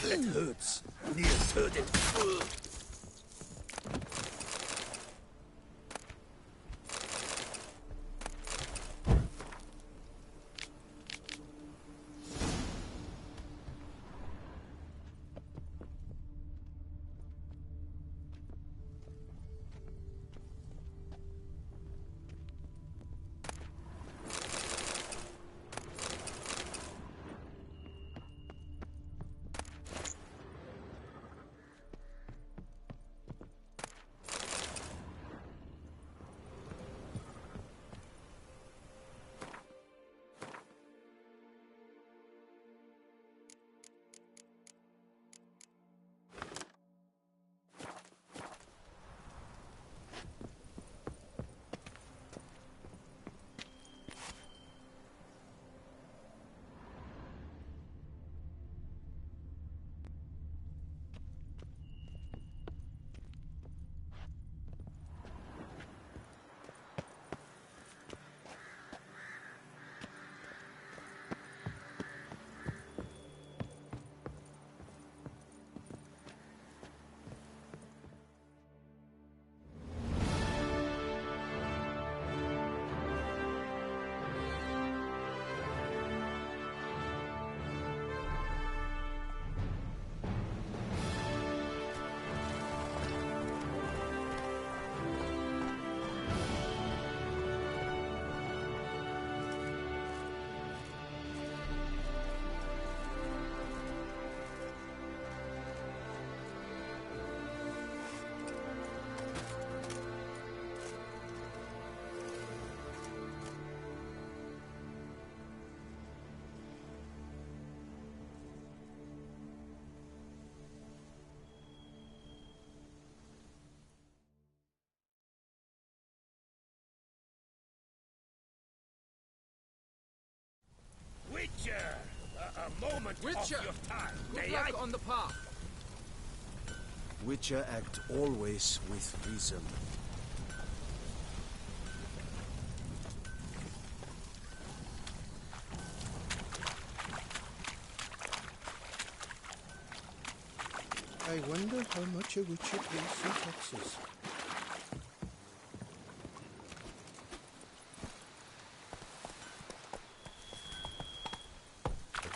That hurts. Near turdet. Witcher! A moment
Witcher!
of your time.
Good
May
luck
I?
on the path.
Witcher act always with reason.
I wonder how much a witcher pays in taxes.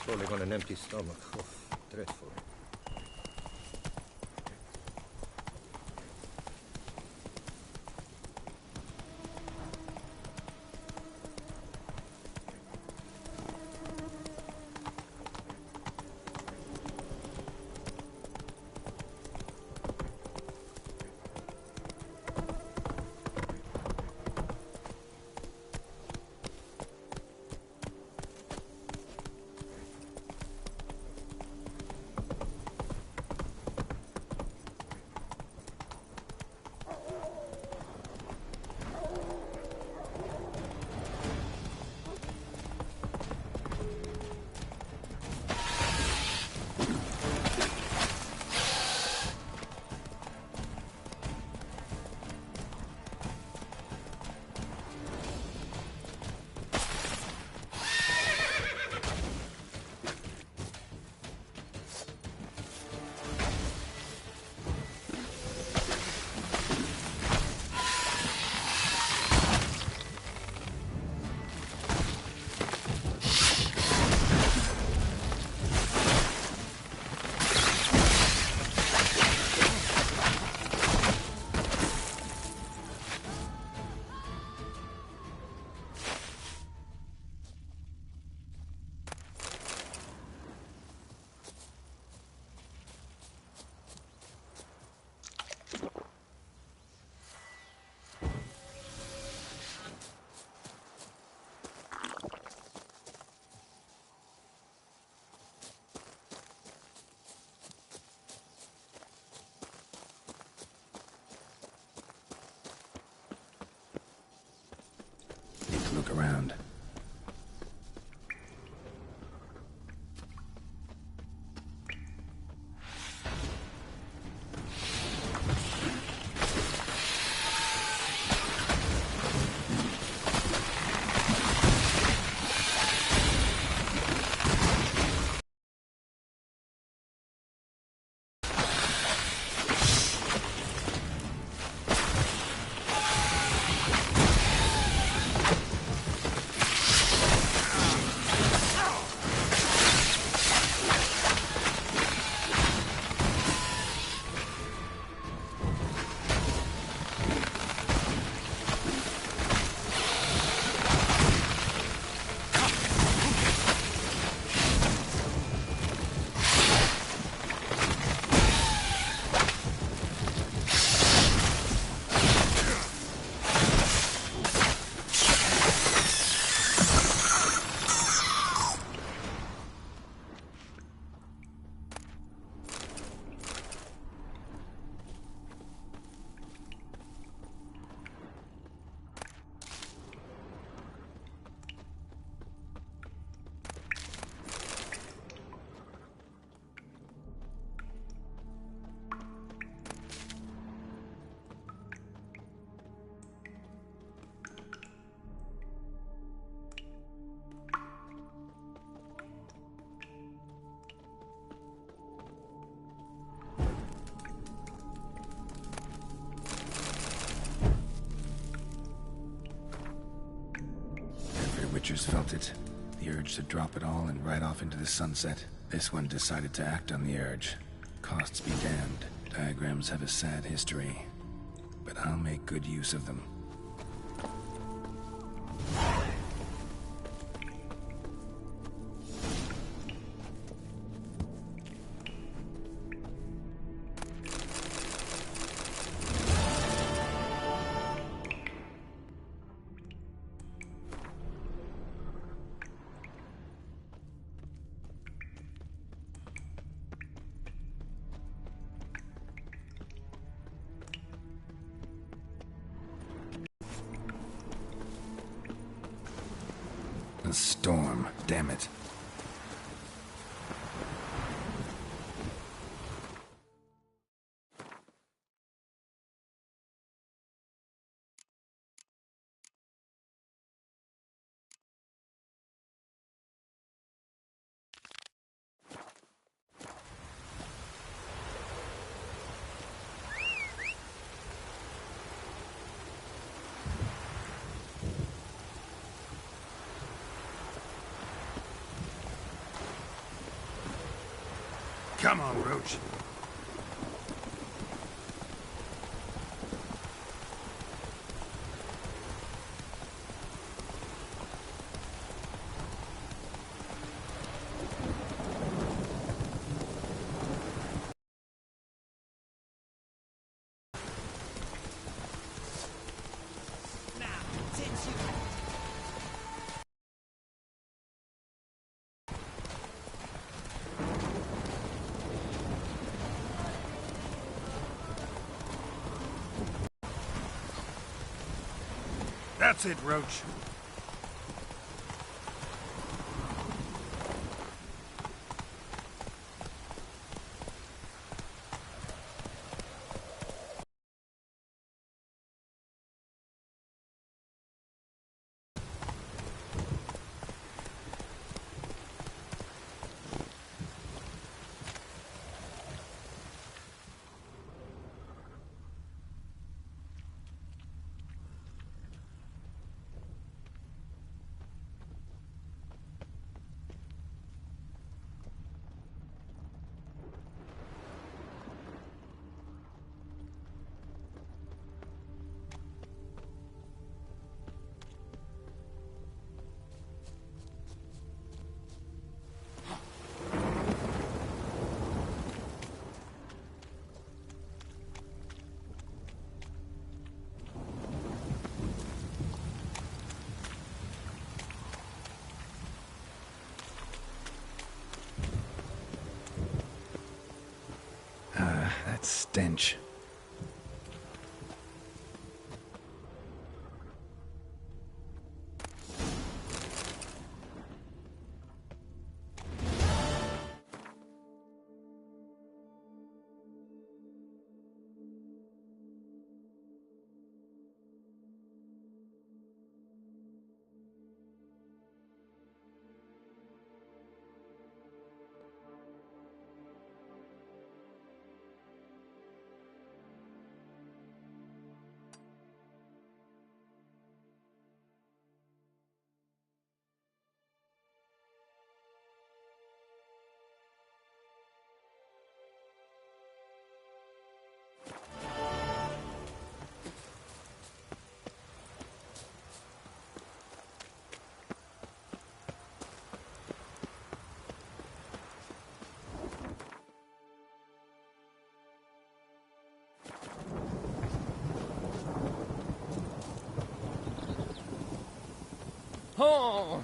Crawling on an empty stomach. Oh, dreadful.
Look around. Witchers felt it. The urge to drop it all and ride off into the sunset. This one decided to act on the urge. Costs be damned. Diagrams have a sad history. But I'll make good use of them. A storm, damn it.
Come on, Roach. That's it, Roach.
That stench.
Oh!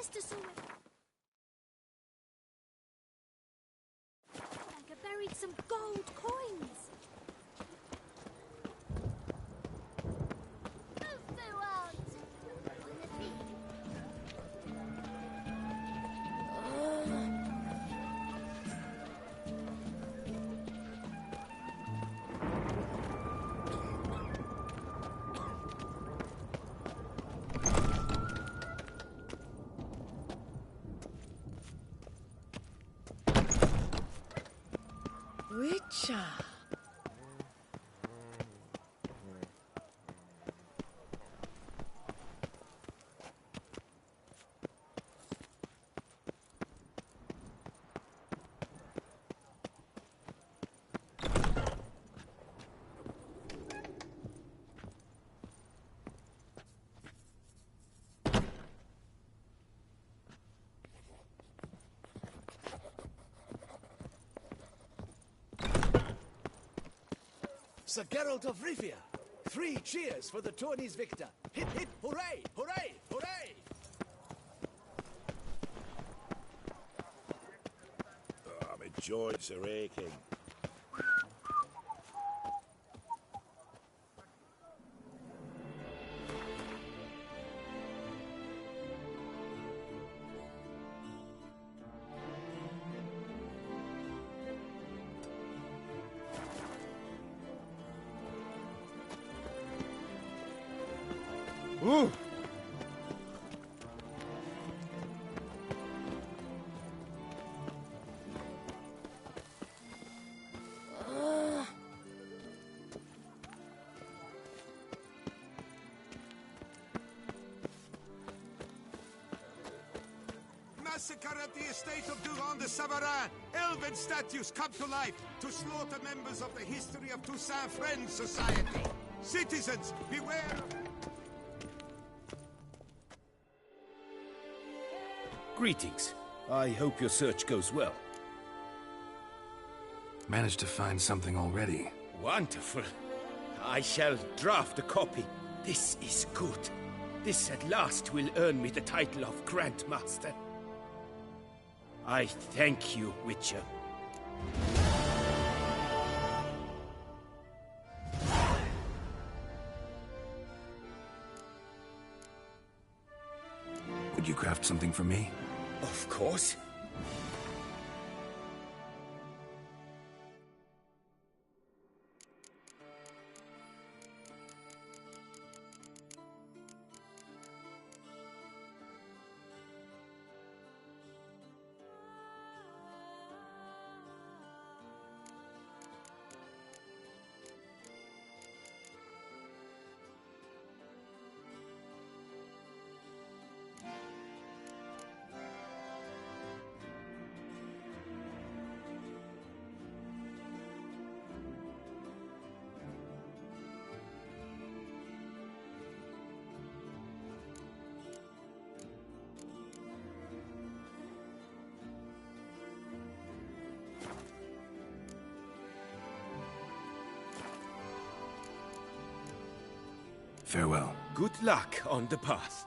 Mr. Sorrel. Like I buried some gold coins.
Witcher.
Sir Geralt of Rivia! 3 cheers for the tourney's victor! Hip hip hooray! Hooray! Hooray!
Oh, my joints are aching.
Ooh!
Massacre at the estate of Durand de Savarin. Elven statues come to life to slaughter members of the History of Toussaint Friends Society. Citizens, beware!
Greetings. I hope your search goes well.
Managed to find something already.
Wonderful. I shall draft a copy. This is good. This at last will earn me the title of Grandmaster. I thank you, Witcher.
Would you craft something for me?
Of course.
Farewell.
Good luck on the path.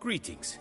Greetings.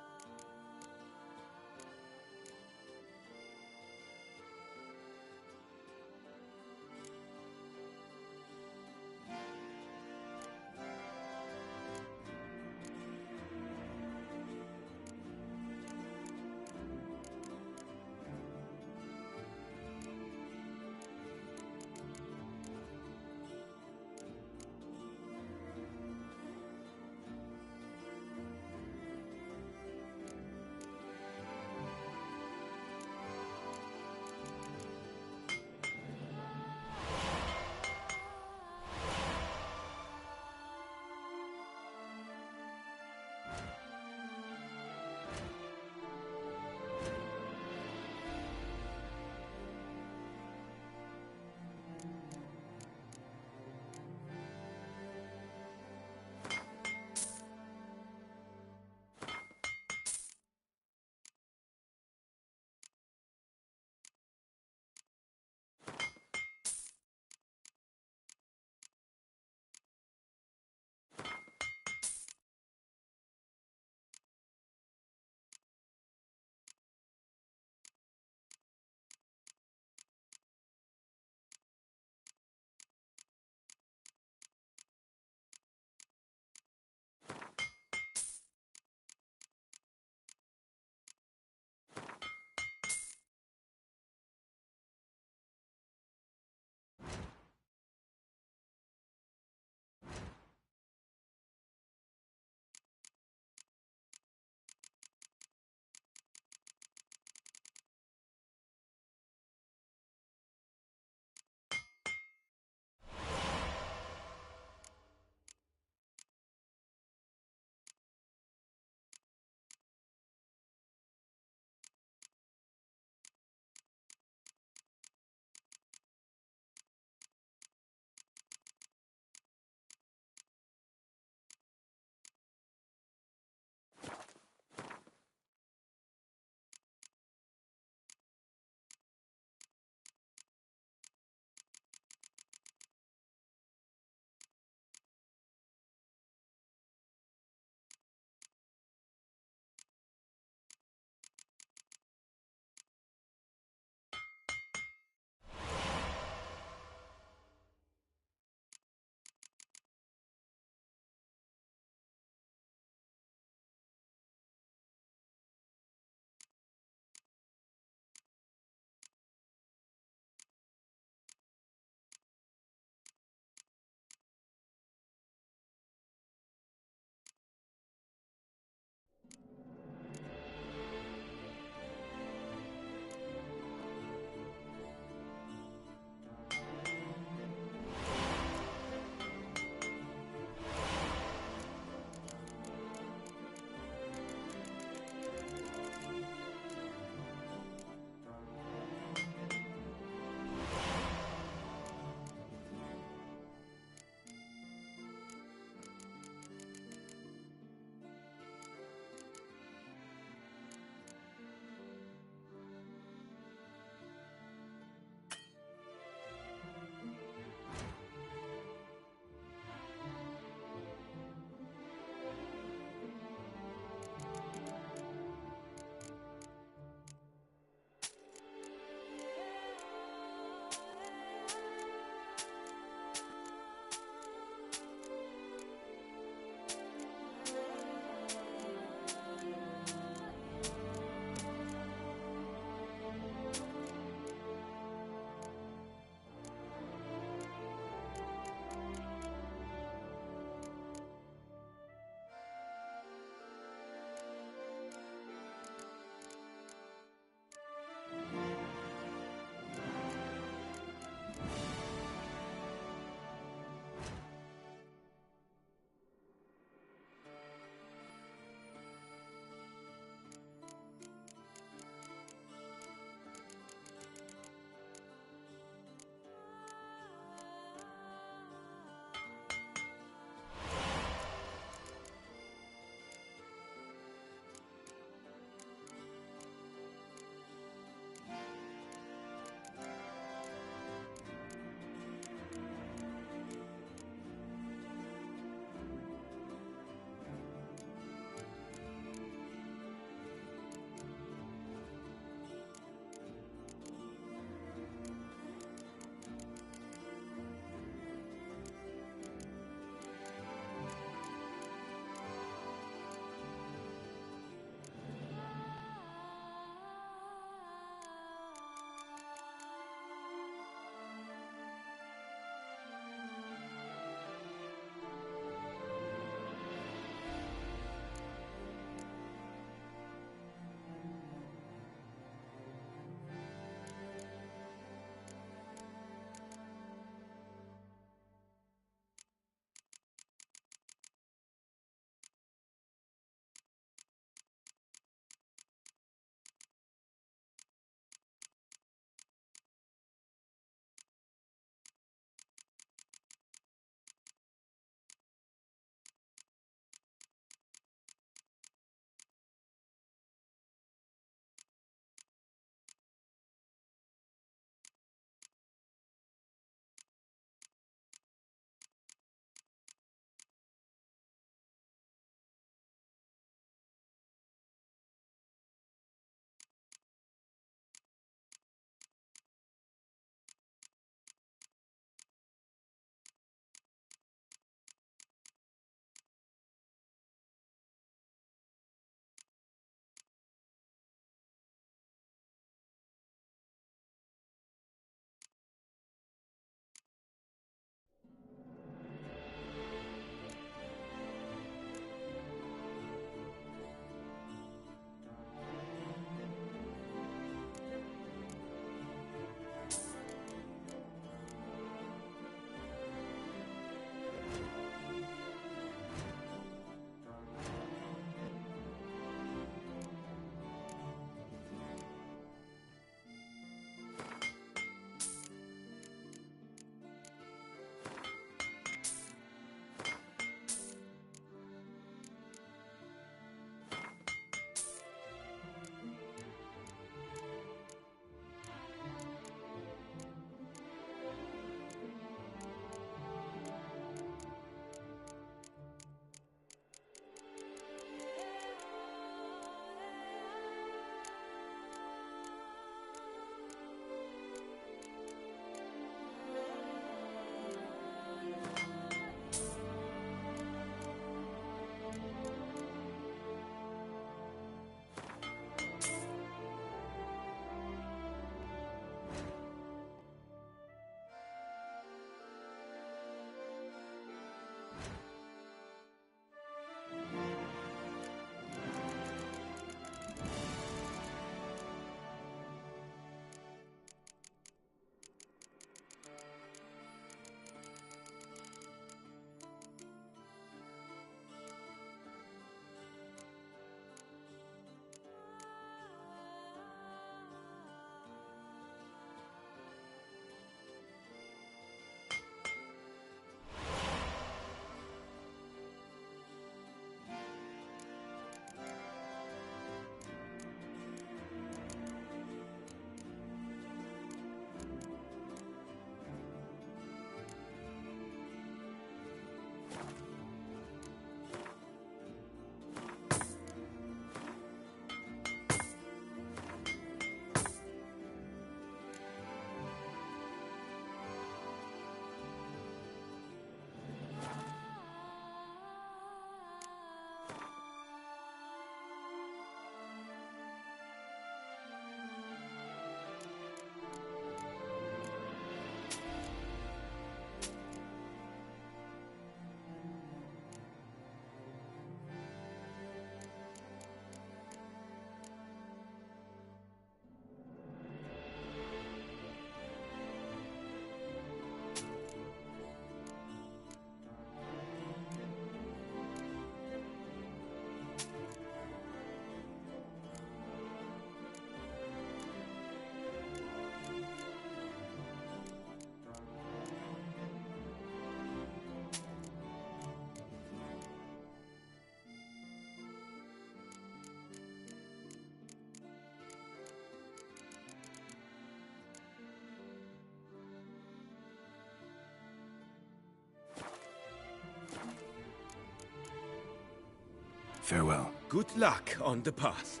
Farewell.
Good luck on the path.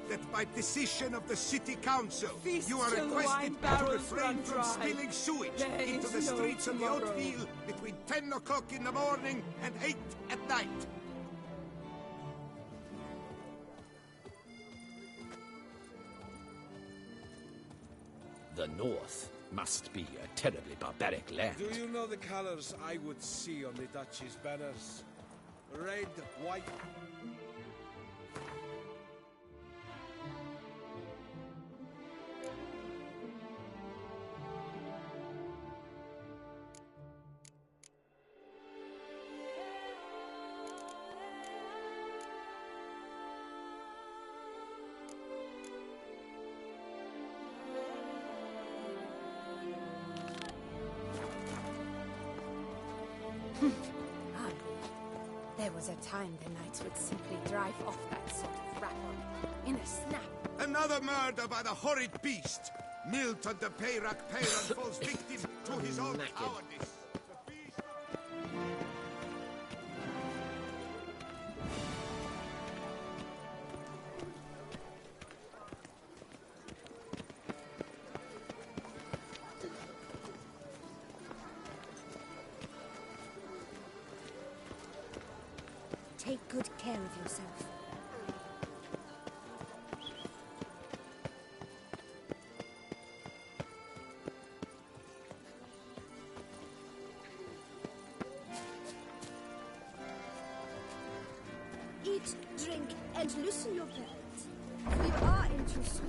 That by decision of the city council,
Feast
you are
till the
requested
wine
to
barrels
refrain
run
from
dry.
spilling sewage
There
into
is
the
no
streets of the
tomorrow.
Oathfield between 10 o'clock in the morning and 8 at night.
The North must be a terribly barbaric land.
Do you know the colors I would see on the Duchy's banners? Red, white...
was a time the knights would simply drive off that sort of rabble in a snap.
Another murder by the horrid beast! Milton de Peyrac Peyran falls victim to his own cowardice.
Take good care of yourself. Eat, drink, and loosen your belts. We are in too soon.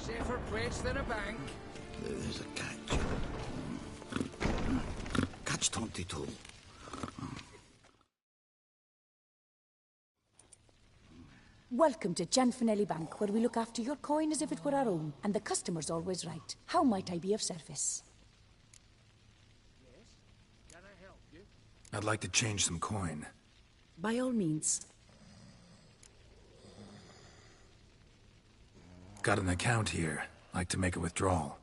Safer place than a bank.
There's a catch. Catch 22.
Welcome to Gianfinelli Bank, where we look after your coin as if it were our own, and the customer's always right. How might I be of service?
I'd like to change some coin.
By all means.
Got an account here. Like to make a withdrawal.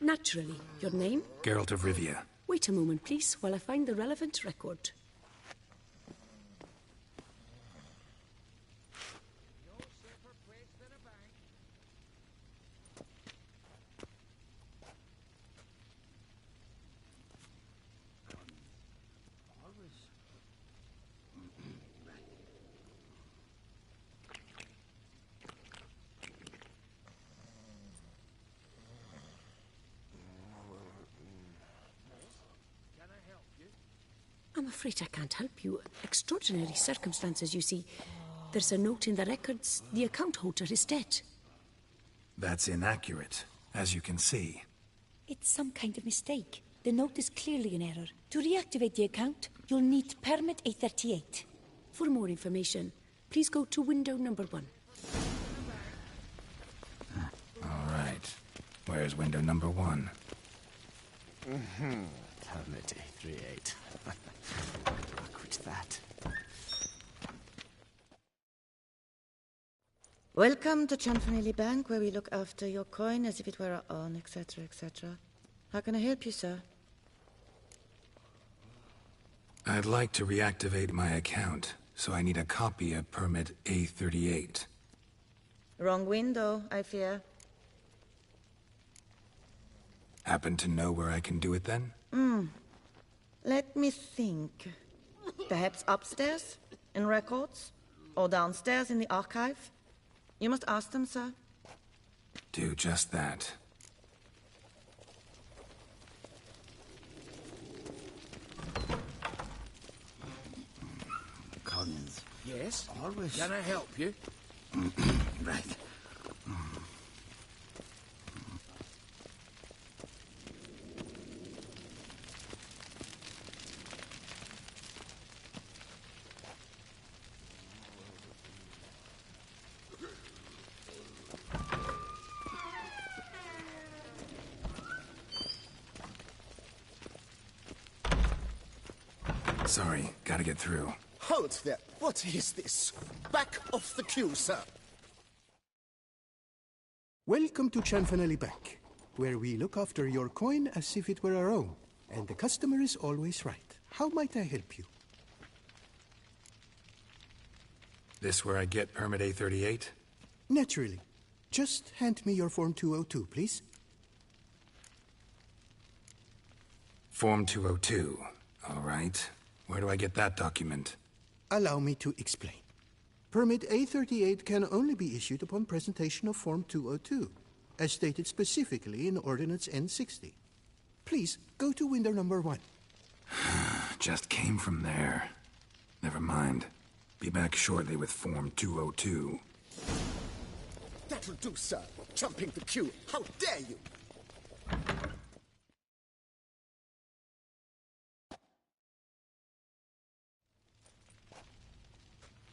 Naturally. Your name?
Geralt of Rivia.
Wait a moment, please, while I find the relevant record. I'm afraid I can't help you. Extraordinary circumstances, you see. There's a note in the records. The account holder is dead.
That's inaccurate, as you can see.
It's some kind of mistake. The note is clearly in error. To reactivate the account, you'll need permit A38. For more information, please go to window number 1.
All right. Where's window number 1?
Permit A38. Luck with that.
Welcome to Gianfinelli Bank, where we look after your coin as if it were our own, etc., etc. How can I help you, sir?
I'd like to reactivate my account, so I need a copy of permit A38.
Wrong window, I fear.
Happen to know where I can do it then?
Let me think. Perhaps upstairs, in records? Or downstairs in the archive? You must ask them, sir.
Do just that.
Collins.
Yes?
Always.
Can I help you?
Right.
Sorry, gotta get through.
Halt there! What is this? Back off the queue, sir!
Welcome to Gianfinelli Bank, where we look after your coin as if it were our own, and the customer is always right. How might I help you?
This where I get permit A38?
Naturally. Just hand me your Form 202, please.
Form 202. All right. Where do I get that document?
Allow me to explain. Permit A38 can only be issued upon presentation of Form 202, as stated specifically in Ordinance N60. Please, go to window number 1.
Just came from there. Never mind. Be back shortly with Form 202.
That'll do, sir. Jumping the queue. How dare you!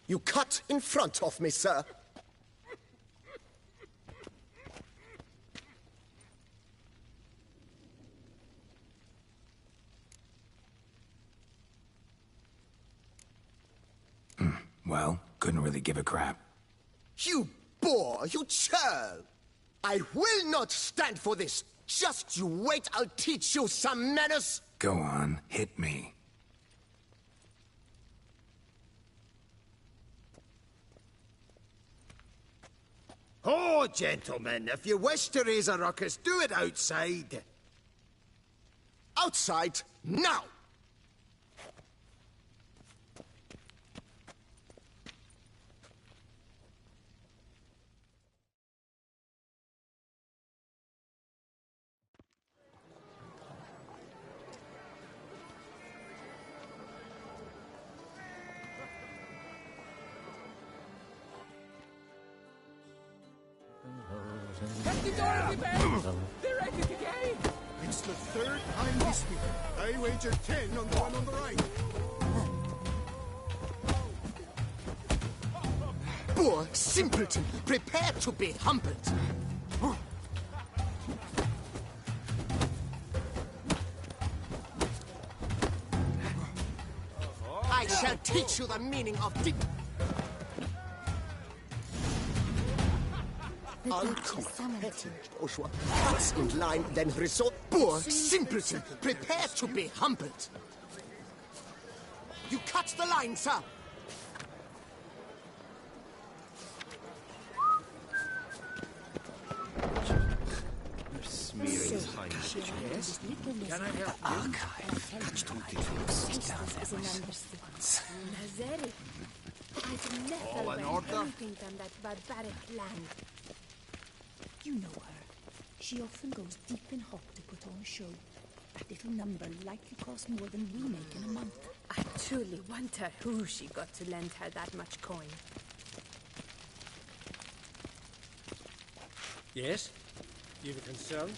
You cut in front of me, sir.
give a crap.
You boor, you churl! I will not stand for this! Just you wait, I'll teach you some manners!
Go on, hit me.
Oh, gentlemen, if you wish to raise a ruckus, do it outside.
Outside, now!
At the door of the bed! They're at it again!
It's the third time this week. I wagered 10 on the one on the right.
Boor, simpleton, prepare to be humbled. I shall teach you the meaning of deep. Bourgeois, cuts in line, then resort. Boor, simpleton, prepare to be humbled. You cut the line, sir.
Smearing his chest. Can I help you? Archive. Catch 22. Down there,
Nazeri, I've never read anything from that barbaric land.
You know her. She often goes deep in hop to put on a show. That little number likely costs more than we make in a month.
I truly wonder who she got to lend her that much coin.
Yes? You've a concern?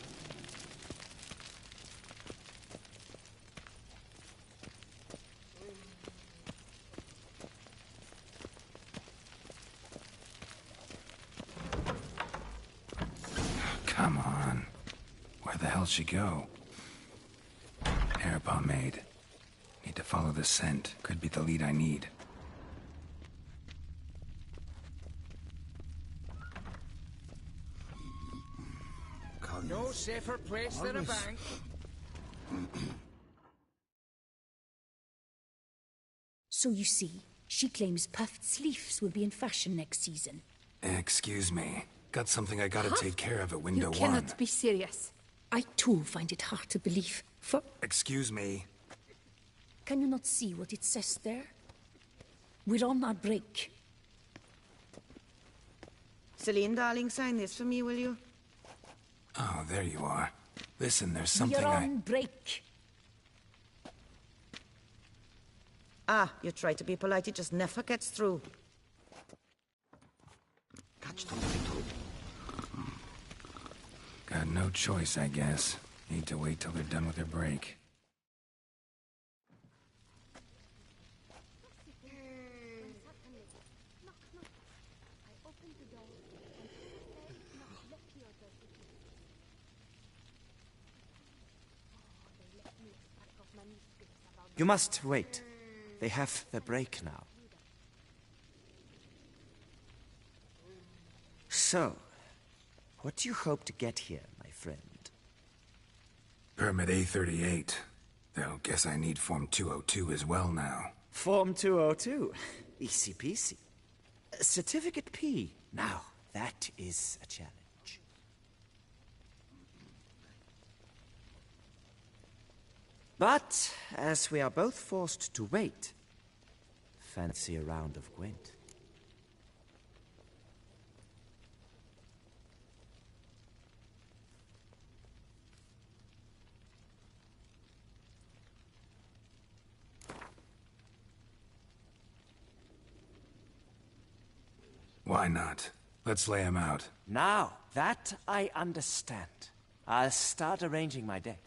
Come on. Where the hell'd she go? Hair pomade. Need to follow the scent. Could be the lead I need.
No safer place than a bank.
So you see, she claims puffed sleeves will be in fashion next season.
Excuse me. Got something I gotta take care of at window
You
1.
cannot be serious.
I too find it hard to believe. For
Excuse me.
can you not see what it says there? We're on our break.
Celine, darling, sign this for me, will you?
Oh, there you are. Listen, there's something
We're on break.
Ah, you try to be polite, it just never gets through.
Got no choice, I guess. Need to wait till they're done with their break.
You must wait. They have the break now. So, what do you hope to get here, my friend?
Permit A38. Though, guess I need Form 202 as well now.
Form 202. Easy peasy. Certificate P. Now, that is a challenge. But, as we are both forced to wait, fancy a round of Gwent.
Why not? Let's lay him out.
Now, that I understand. I'll start arranging my deck.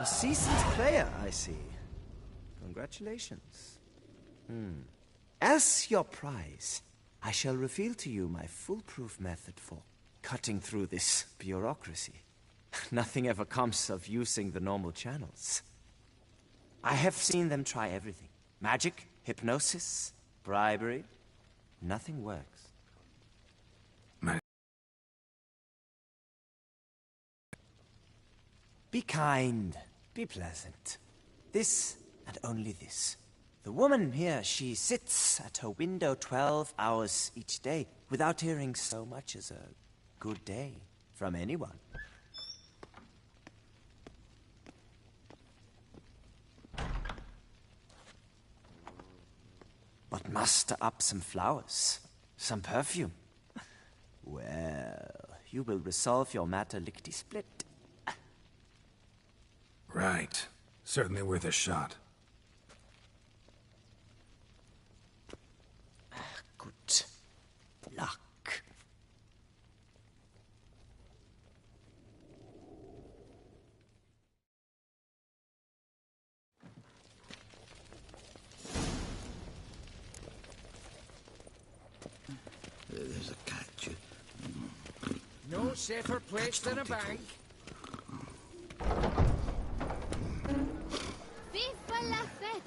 A seasoned player, I see. Congratulations. As your prize, I shall reveal to you my foolproof method for cutting through this bureaucracy. Nothing ever comes of using the normal channels. I have seen them try everything. Magic, hypnosis, bribery. Nothing works. Be kind. Be pleasant. This and only this. The woman here, she sits at her window 12 hours each day without hearing so much as a good day from anyone. But muster up some flowers, some perfume. Well, you will resolve your matter lickety-split.
Right. Certainly worth a shot.
Good luck.
There's a catch.
No safer place than a bank.
Vive la fête!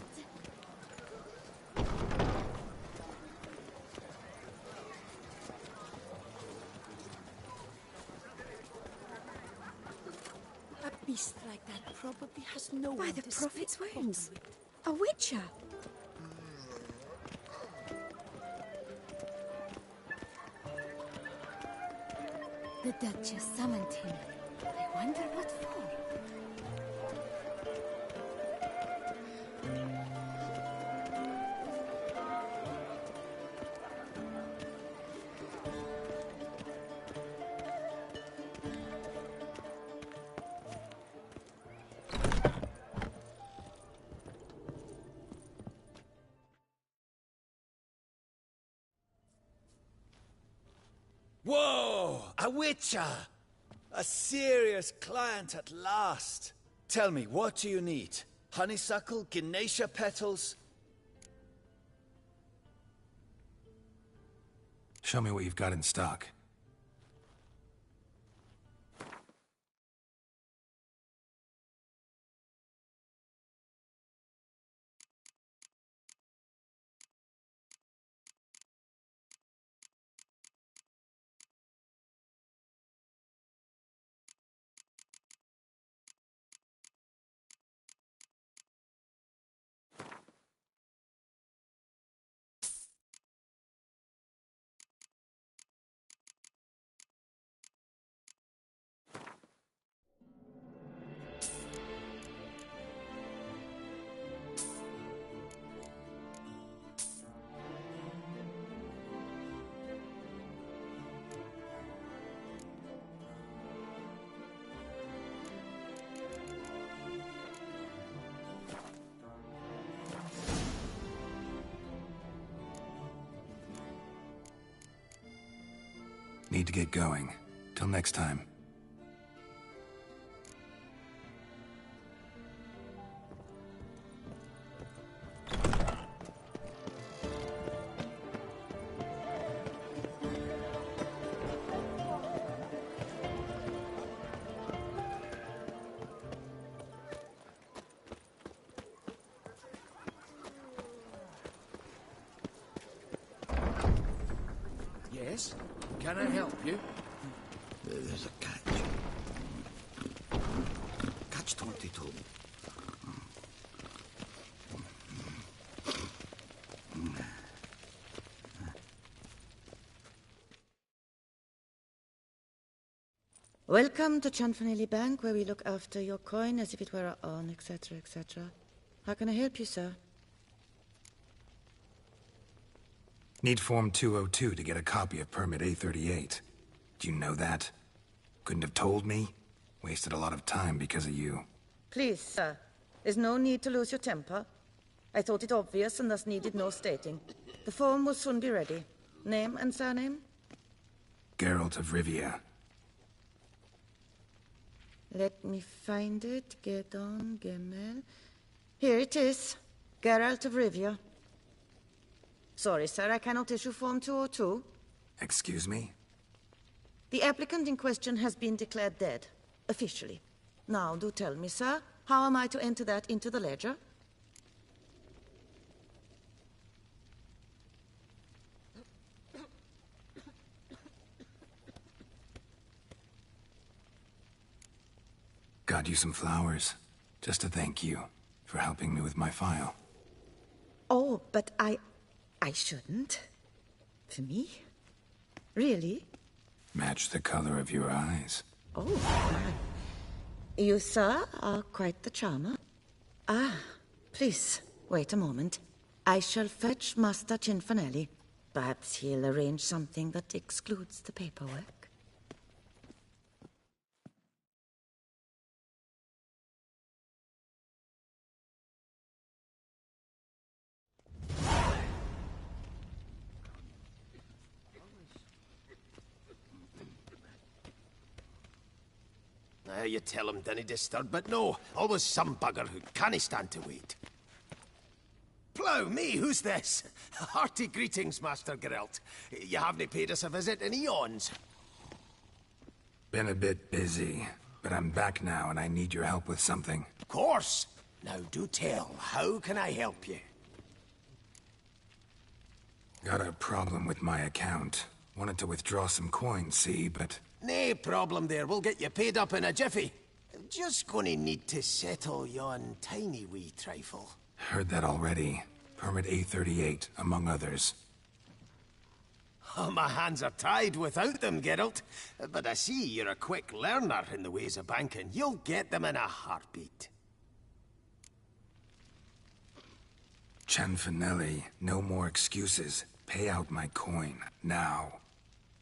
A beast like that probably has no
By
one
the
to
prophet's
speak
words.
for.
A witcher.
The Duchess summoned him. I wonder what for.
Whoa! A witcher! A serious client at last. Tell me, what do you need? Honeysuckle? Gymnasia petals?
Show me what you've got in stock. Need to get going. Till next time.
Yes? Can I help you?
There's a catch. Catch 22.
Welcome to Chanfanelli Bank, where we look after your coin as if it were our own, etc., etc. How can I help you, sir?
Need Form 202 to get a copy of Permit A38. Do you know that? Couldn't have told me? Wasted a lot of time because of you.
Please, sir. There's no need to lose your temper. I thought it obvious and thus needed no stating. The form will soon be ready. Name and surname?
Geralt of Rivia.
Let me find it. Gedon Gimel. Here it is. Geralt of Rivia. Sorry, sir, I cannot issue Form 202.
Excuse me?
The applicant in question has been declared dead, officially. Now, do tell me, sir, how am I to enter that into the ledger?
Got you some flowers, just to thank you for helping me with my file.
Oh, but I shouldn't. For me? Really?
Match the color of your eyes.
Oh, you, sir, are quite the charmer. Ah, please, wait a moment. I shall fetch Master Cinfanelli. Perhaps he'll arrange something that excludes the paperwork.
You tell him, dinna disturb, but no, always some bugger who can't stand to wait. Plough me, who's this? Hearty greetings, Master Geralt. You haven't paid us a visit in eons.
Been a bit busy, but I'm back now and I need your help with something.
Of course. Now do tell, how can I help you?
Got a problem with my account. Wanted to withdraw some coins, see, but...
No problem there, we'll get you paid up in a jiffy. Just gonna need to settle yon tiny wee trifle.
Heard that already. Permit A38, among others.
Oh, my hands are tied without them, Geralt. But I see you're a quick learner in the ways of banking. You'll get them in a heartbeat.
Cinfanelli, no more excuses. Pay out my coin, now.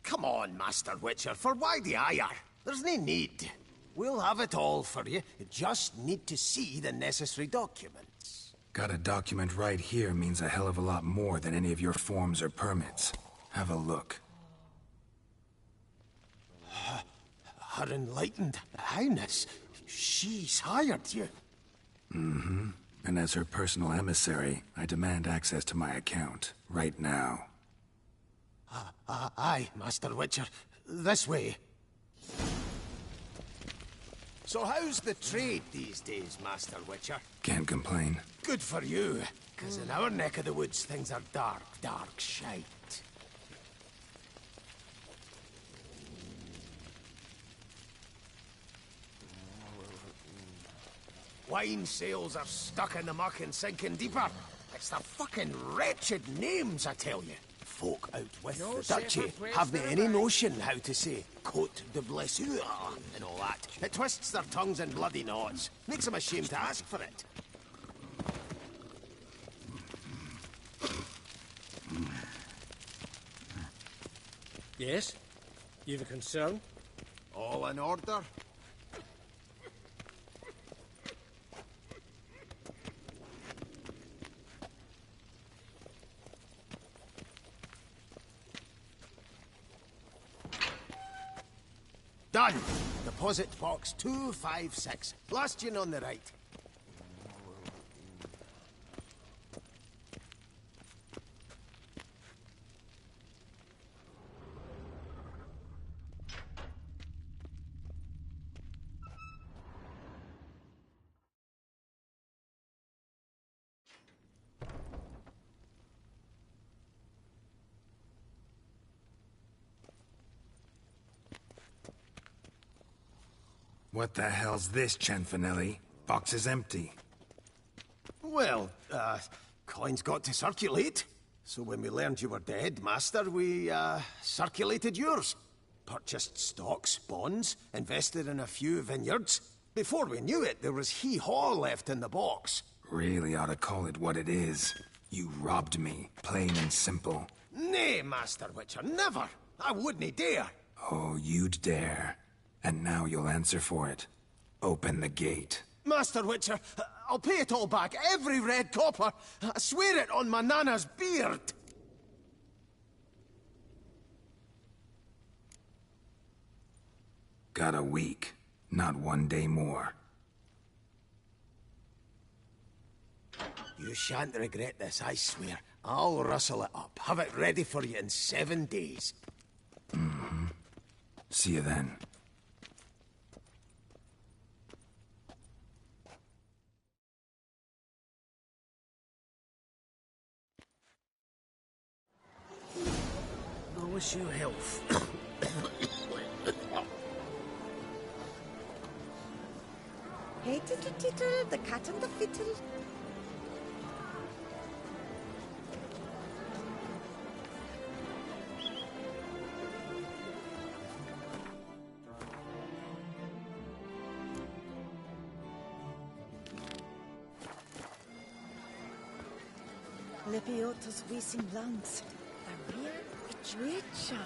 Come on, Master Witcher, for why the ire? There's no need. We'll have it all for you. You just need to see the necessary documents.
Got a document right here means a hell of a lot more than any of your forms or permits. Have a look.
Her Enlightened Highness, she's hired you.
Mm-hmm. And as her personal emissary, I demand access to my account, right now.
Aye, Master Witcher. This way. So how's the trade these days, Master Witcher?
Can't complain.
Good for you, because in our neck of the woods, things are dark, dark shite. Wine sales are stuck in the muck and sinking deeper. It's the fucking wretched names, I tell you. Folk out with the duchy haven't any notion how to say Côte de Blessure and all that. It twists their tongues in bloody knots. Makes them ashamed to ask for it.
Yes? You've a concern?
All in order? Done! Deposit box 256. Last one on the right.
What the hell's this, Cinfanelli? Box is empty.
Well, coins got to circulate. So when we learned you were dead, Master, we, circulated yours. Purchased stocks, bonds, invested in a few vineyards. Before we knew it, there was hee-haw left in the box.
Really ought to call it what it is. You robbed me, plain and simple.
Nay, Master Witcher, never! I wouldn't dare!
Oh, you'd dare. And now you'll answer for it. Open the gate.
Master Witcher, I'll pay it all back, every red copper. I swear it on my nana's beard.
Got a week. Not one day more.
You shan't regret this, I swear. I'll rustle it up. Have it ready for you in 7 days.
Mm-hmm. See you then.
I wish you health.
Hey, tittle, tittle, the cat and the fiddle. Lepiotus weasing lungs. A real witcher.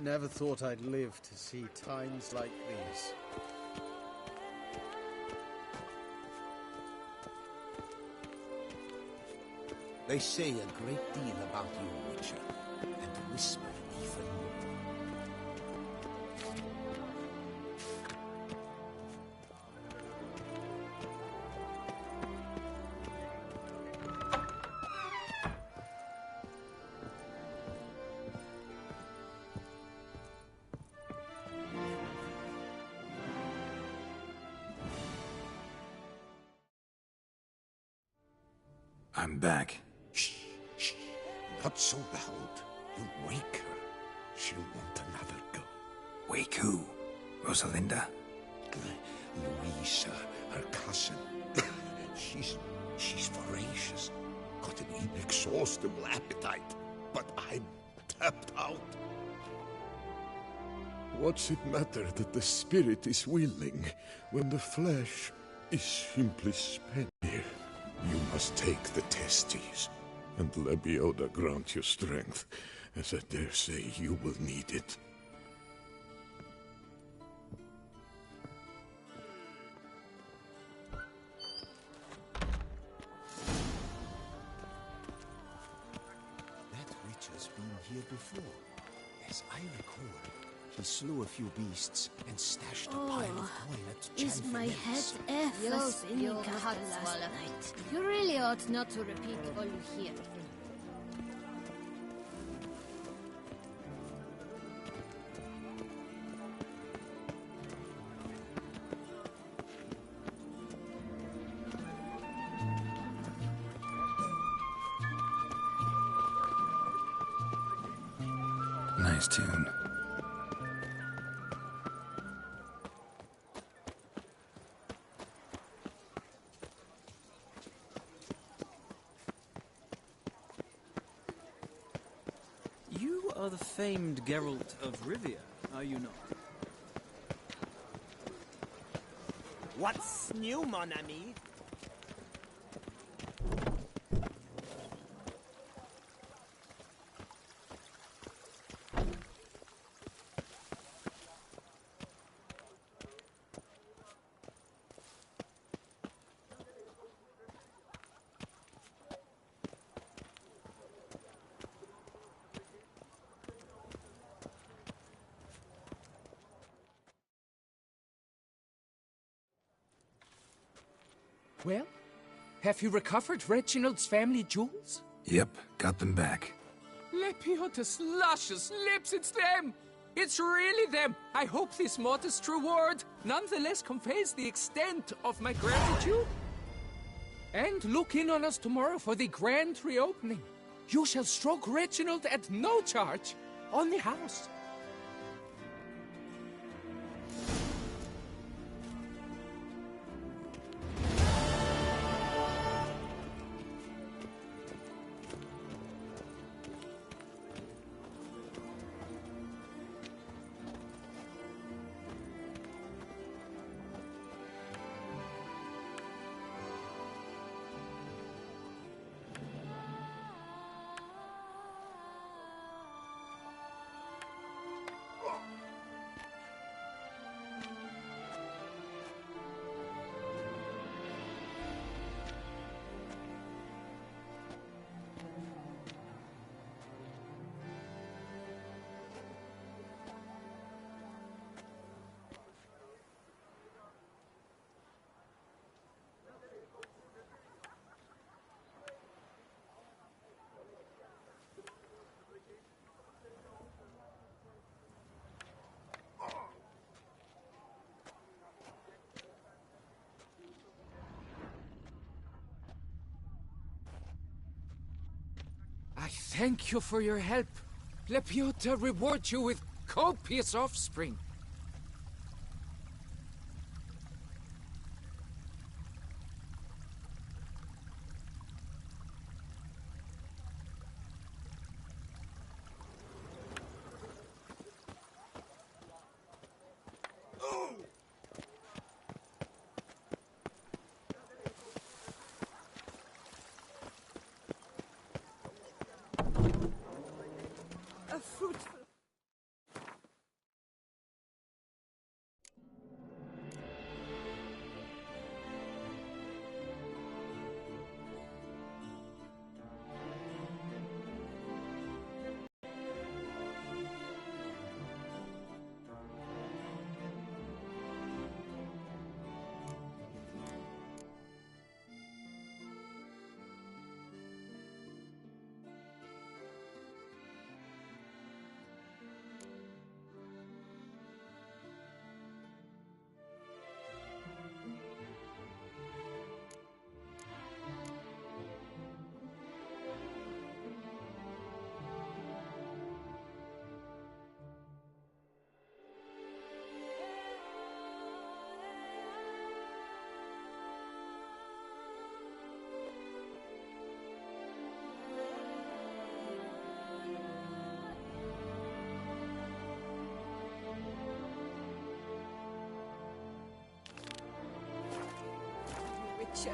Never thought I'd live to see times like these.
They say a great deal about you, Witcher, and whisper even more.
I'm back.
Shh, shh. Not so loud. You'll wake her. She'll want another go.
Wake who? Rosalinda?
Louisa, her cousin. She's voracious. Got an inexhaustible appetite. But I'm tapped out.
What's it matter that the spirit is willing when the flesh is simply spent? Here, you must take the testes, and Lebioda grant you strength, as I dare say you will need it.
That witcher's been here before. As I recall, he slew a few beasts and stashed a pile of coin at
Is my head ever spinning after last night? You really ought not to repeat all you hear.
Nice tune.
You are the famed Geralt of Rivia, are you not?
What's new, mon ami?
Well, have you recovered Reginald's family jewels?
Yep, got them back.
Lepiotus luscious lips, it's them! It's really them! I hope this modest reward nonetheless conveys the extent of my gratitude. And look in on us tomorrow for the grand reopening. You shall stroke Reginald at no charge on the house. I thank you for your help. Lepiota reward you with copious offspring.
A fruitful. Witcher.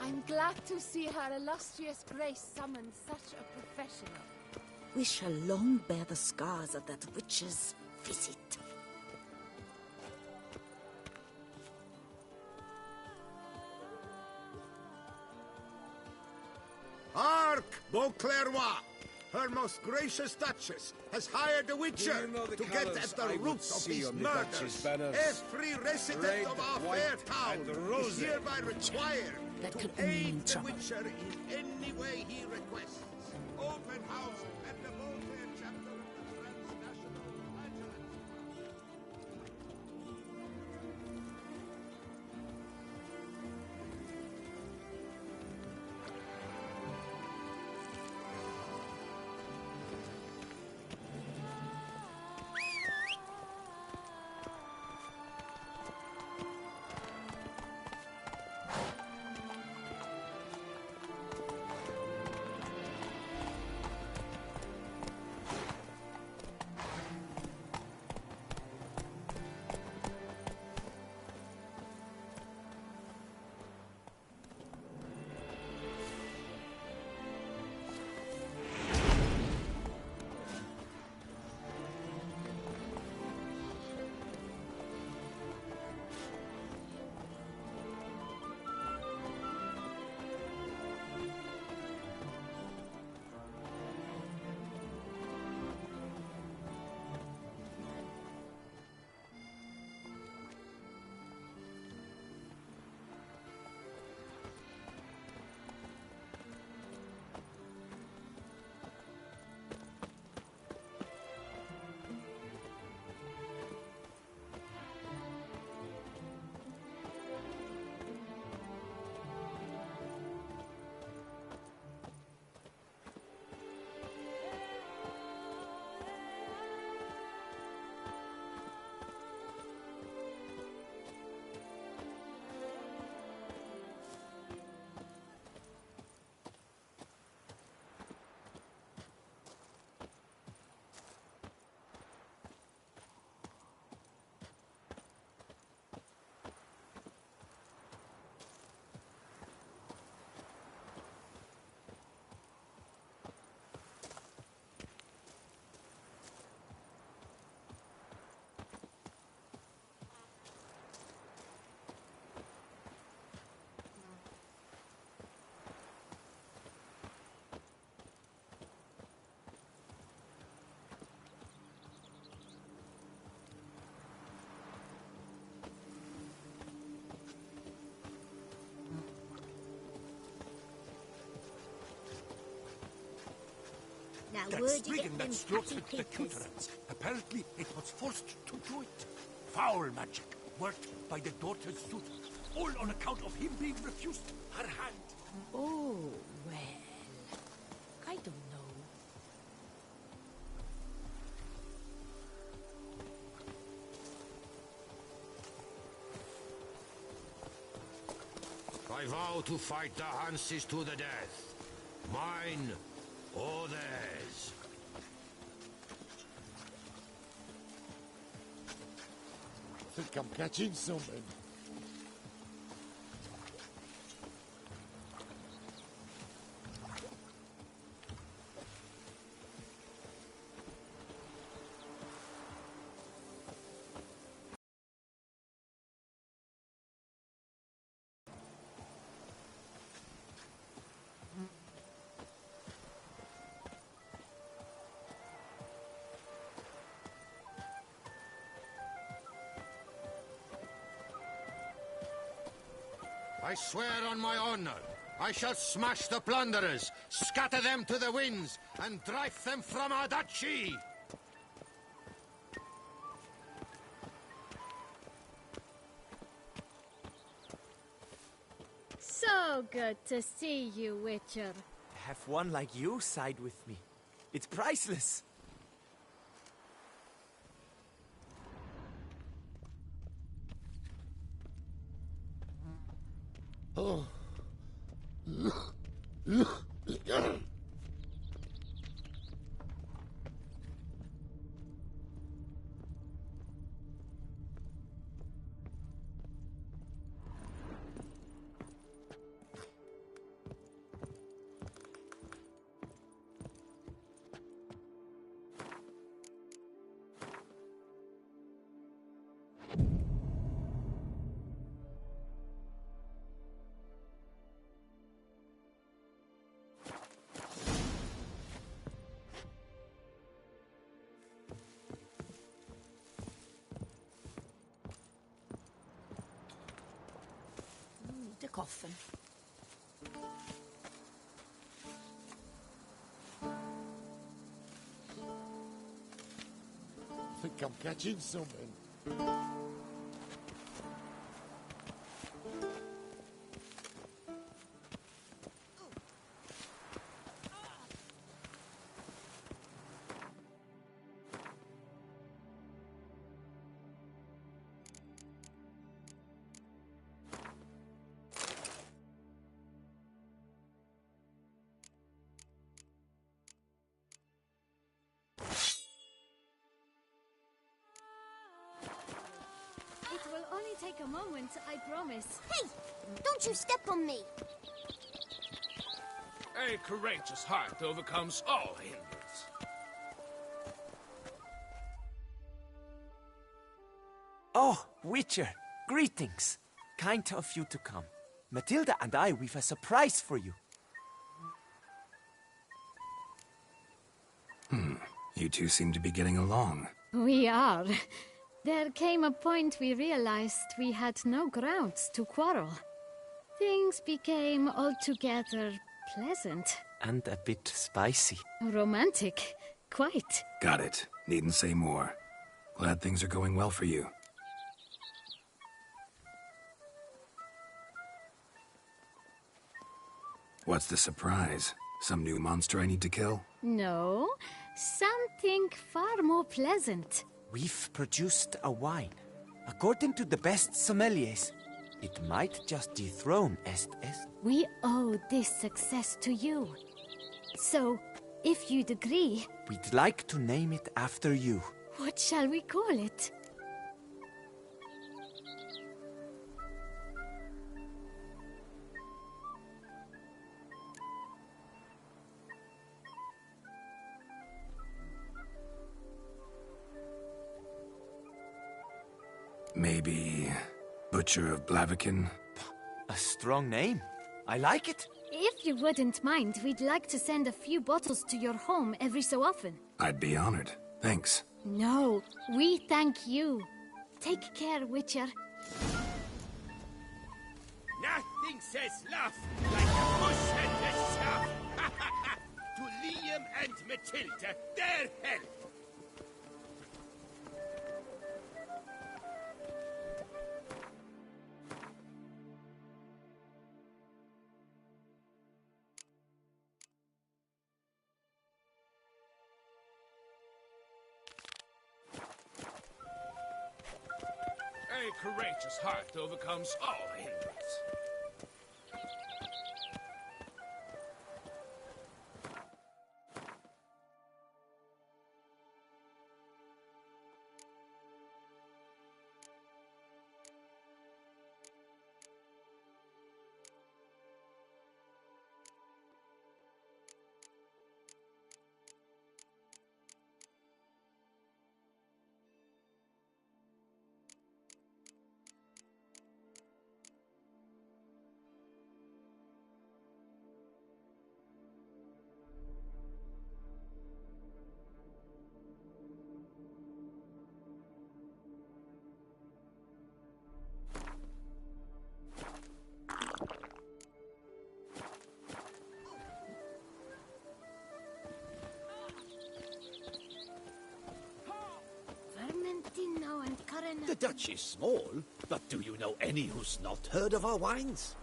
I'm glad to see her illustrious grace summon such a professional.
We shall long bear the scars of that witch's visit.
Hark, Beauclervois! Her most gracious Duchess has hired a witcher to get at the root of these murders. Every resident of our fair town is hereby required to aid the witcher in any way he requests. Open house at the Voltaire chapter of the Transnational Vigilance. That spriggan that slaughtered the Tutorans. Apparently, it was forced to do it. Foul magic, worked by the daughter's suitor. All on account of him being refused her hand.
Oh, well... I don't know.
I vow to fight the Hanses to the death. Mine or theirs.
I think I'm catching something.
I swear on my honor, I shall smash the plunderers, scatter them to the winds, and drive them from our duchy!
So good to see you, Witcher.
Have one like you side with me. It's priceless.
Oh.
The coffin.
I think I'm catching something.
It will only take a moment, I promise.
Hey! Don't you step on me!
A courageous heart overcomes all hindrance.
Oh, Witcher, greetings. Kind of you to come. Matilda and I, we've a surprise for you.
You two seem to be getting along.
We are. There came a point we realized we had no grounds to quarrel. Things became altogether pleasant.
And a bit spicy.
Romantic. Quite.
Got it. Needn't say more. Glad things are going well for you. What's the surprise? Some new monster I need to kill?
No, something far more pleasant.
We've produced a wine. According to the best sommeliers, it might just dethrone Est.
We owe this success to you. So, if you'd agree...
We'd like to name it after you.
What shall we call it?
Maybe... Butcher of Blaviken?
A strong name. I like it.
If you wouldn't mind, we'd like to send a few bottles to your home every so often.
I'd be honored. Thanks.
No, we thank you. Take care, Witcher.
Nothing says love like a bush and a shaft. To William and Matilda their health.
A courageous heart overcomes all hindrance.
Vermentino and Carena.
The Dutch is small, but do you know any who's not heard of our wines?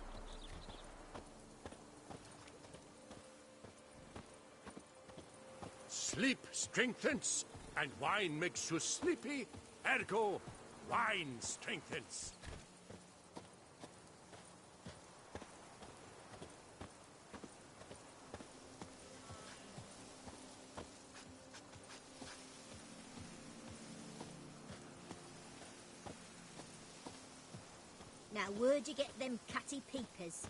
Sleep strengthens, and wine makes you sleepy. Ergo, wine strengthens.
Now, where'd you get them catty peepers?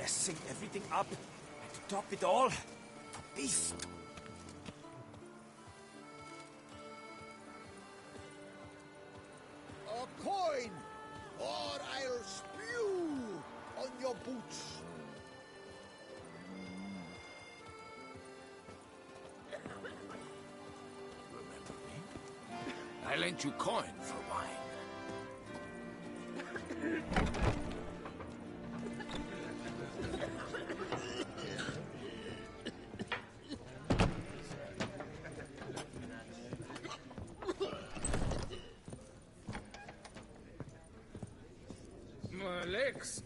messing everything up. And to top it all, a beast.
A coin, or I'll spew on your boots.
I lent you coin for wine.
My legs.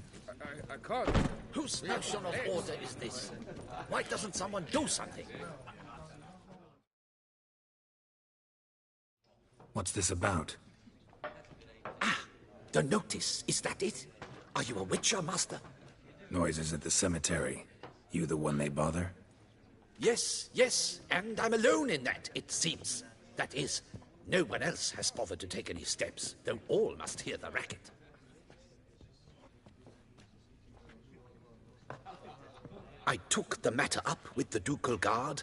I can't.
Whose notion of order is this? Why doesn't someone do something?
What's this about?
The notice, is that it? Are you a witcher, master?
Noises at the cemetery. You the one they bother?
Yes, yes, and I'm alone in that, it seems. That is, no one else has bothered to take any steps, though all must hear the racket. I took the matter up with the ducal guard.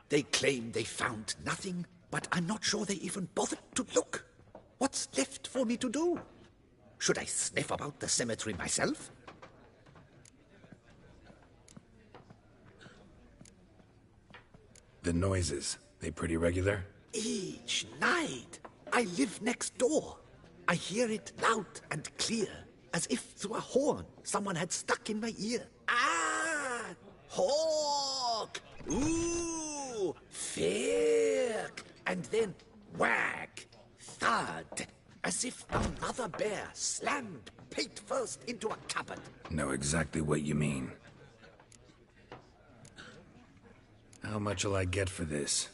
They claim they found nothing, but I'm not sure they even bothered to look. What's left for me to do? Should I sniff about the cemetery myself?
The noises, they pretty regular?
Each night. I live next door. I hear it loud and clear, as if through a horn someone had stuck in my ear. Ah! Hawk! Ooh! Firk! And then whack! Thud! As if a mother bear slammed pate first into a cupboard.
Know exactly what you mean. How much'll I get for this?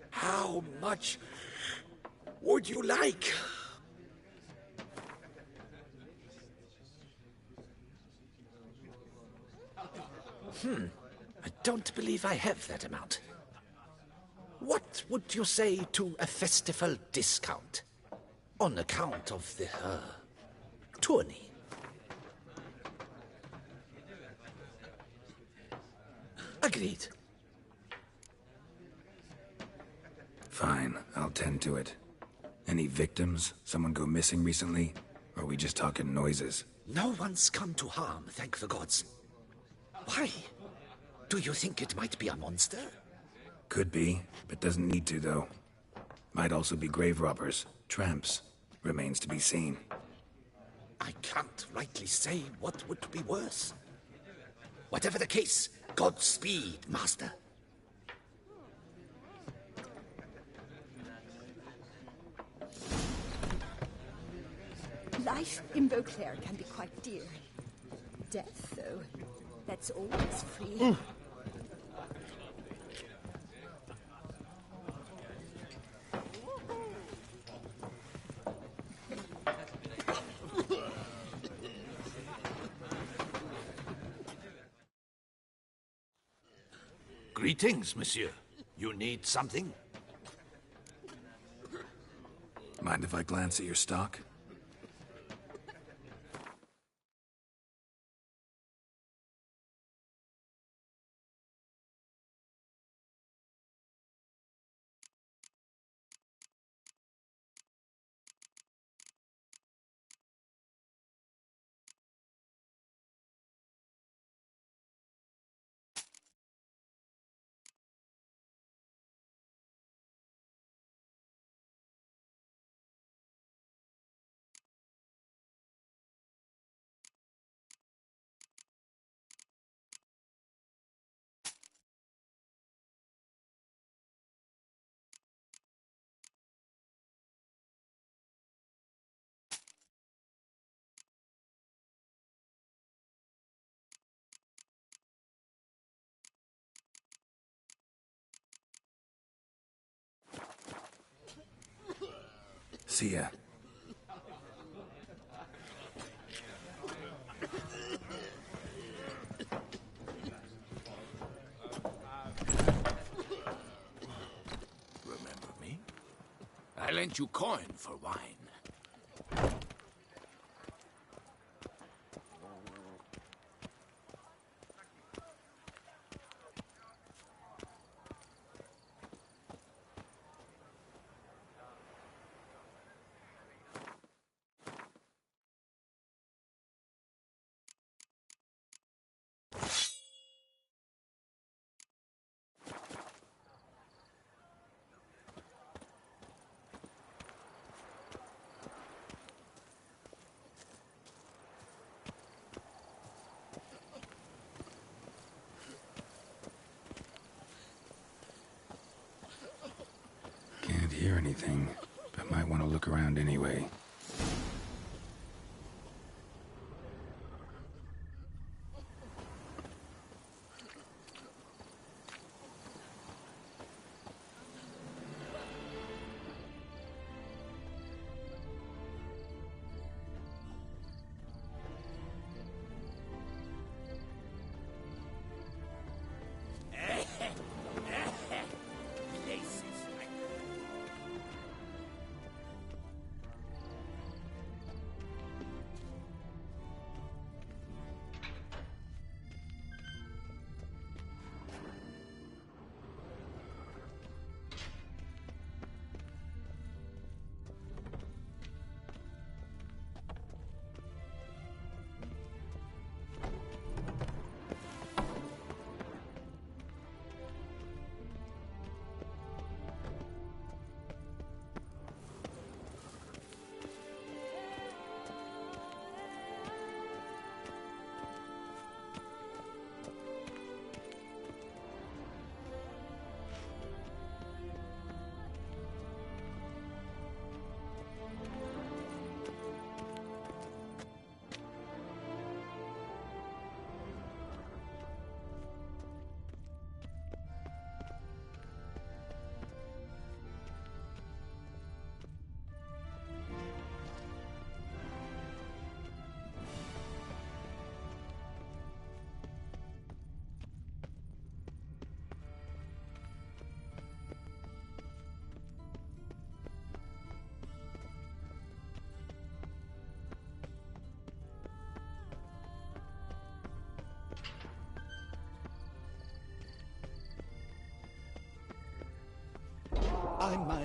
How much would you like? I don't believe I have that amount. What would you say to a festival discount? On account of the, tourney? Agreed.
Fine, I'll tend to it. Any victims? Someone go missing recently? Or are we just talking noises?
No one's come to harm, thank the gods. Why? Do you think it might be a monster?
Could be, but doesn't need to, though. Might also be grave robbers, tramps. Remains to be seen.
I can't rightly say what would be worse. Whatever the case, Godspeed, master.
Life in Beauclair can be quite dear. Death, though, that's always free.
Greetings, monsieur. You need something?
Mind if I glance at your stock? See ya.
Remember me? I lent you coin for wine.
anything, but might want to look around anyway.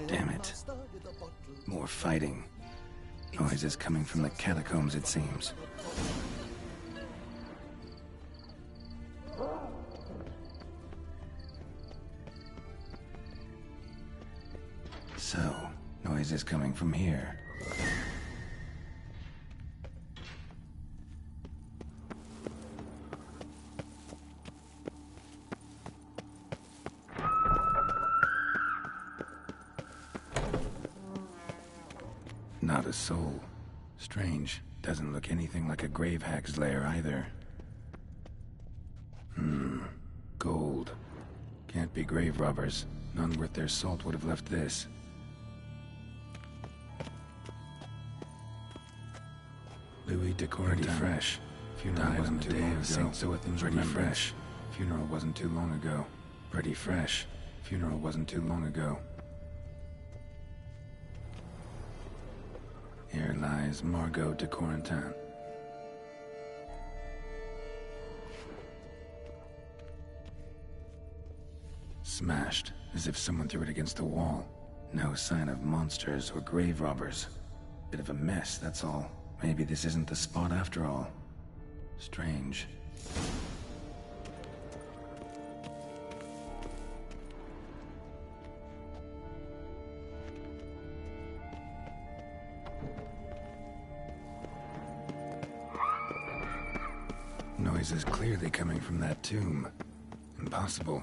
Damn it. More fighting. Noises coming from the catacombs, it seems. So, noises coming from here. Not a soul. Strange. Doesn't look anything like a grave hack's lair either. Gold. Can't be grave robbers. None worth their salt would have left this. Louis de Corentin. Pretty fresh. Funeral wasn't too long ago. St. Zoethan's pretty fresh. Funeral wasn't too long ago. Pretty fresh. Funeral wasn't too long ago. Here lies Margot de Corentin. Smashed, as if someone threw it against a wall. No sign of monsters or grave robbers. Bit of a mess, that's all. Maybe this isn't the spot after all. Strange. Noise is clearly coming from that tomb. Impossible.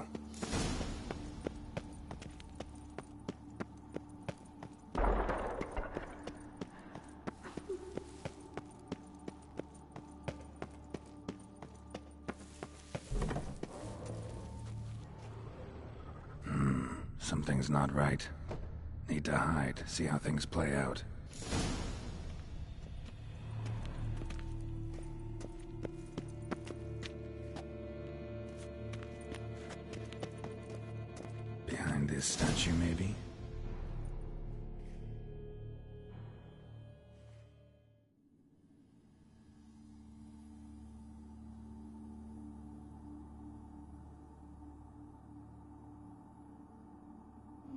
Something's not right. Need to hide, see how things play out. Behind this statue, maybe?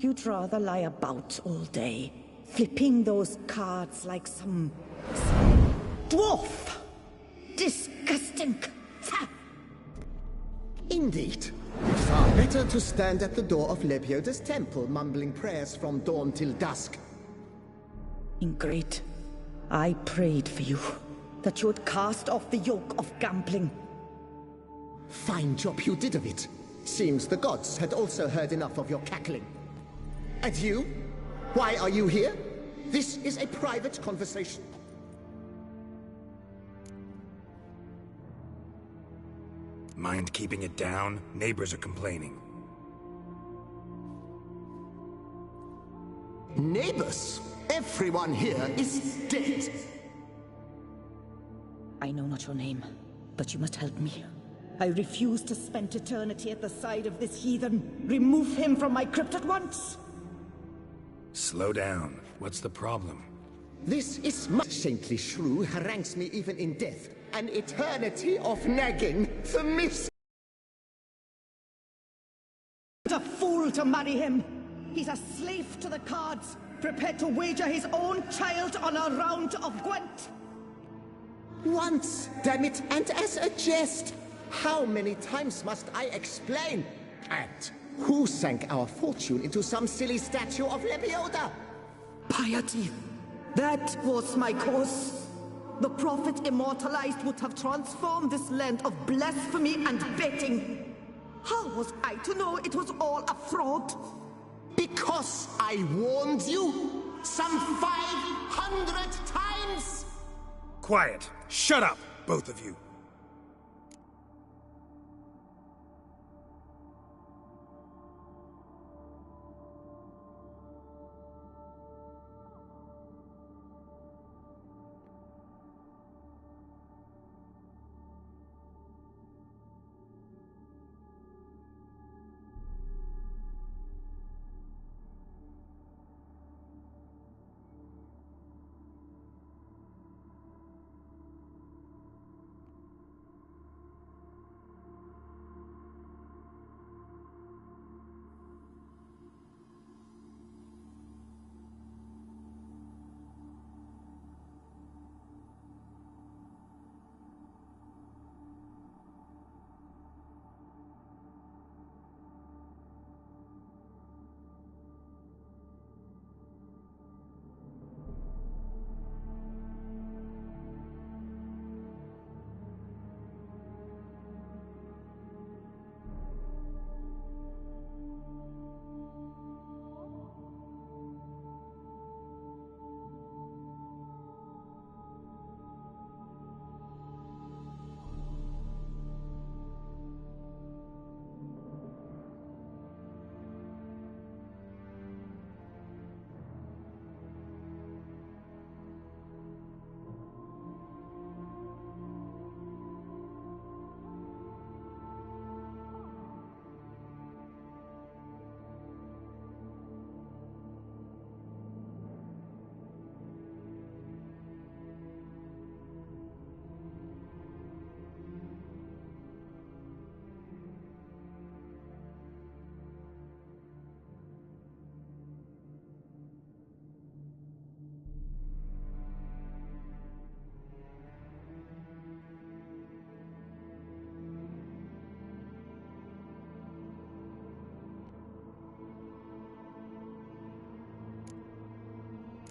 You'd rather lie about all day, flipping those cards like some dwarf. Disgusting.
Indeed. Far better to stand at the door of Lepioda's temple, mumbling prayers from dawn till dusk.
Ingrid, I prayed for you, that you would cast off the yoke of gambling.
Fine job you did of it. Seems the gods had also heard enough of your cackling. And you? Why are you here? This is a private conversation.
Mind keeping it down? Neighbors are complaining.
Neighbors? Everyone here is dead.
I know not your name, but you must help me. I refuse to spend eternity at the side of this heathen. Remove him from my crypt at once!
Slow down. What's the problem?
This is my saintly shrew harangues me even in death. An eternity of nagging for miss.
A fool to marry him! He's a slave to the cards, prepared to wager his own child on a round of Gwent.
Once, damn it, and as a jest. How many times must I explain? And who sank our fortune into some silly statue of Lebioda?
Piety. That was my cause. The prophet immortalized would have transformed this land of blasphemy and betting. How was I to know it was all a fraud?
Because I warned you some 500 times!
Quiet! Shut up, both of you!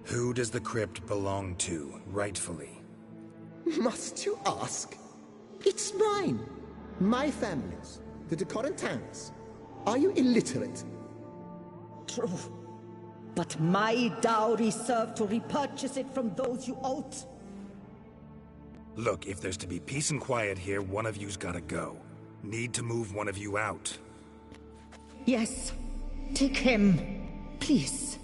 Who does the crypt belong to, rightfully?
Must you ask? It's mine. My family's. The de Corentins. Are you illiterate?
True. But my dowry served to repurchase it from those you owed.
Look, if there's to be peace and quiet here, one of you's gotta go. Need to move one of you out.
Yes. Take him. Please.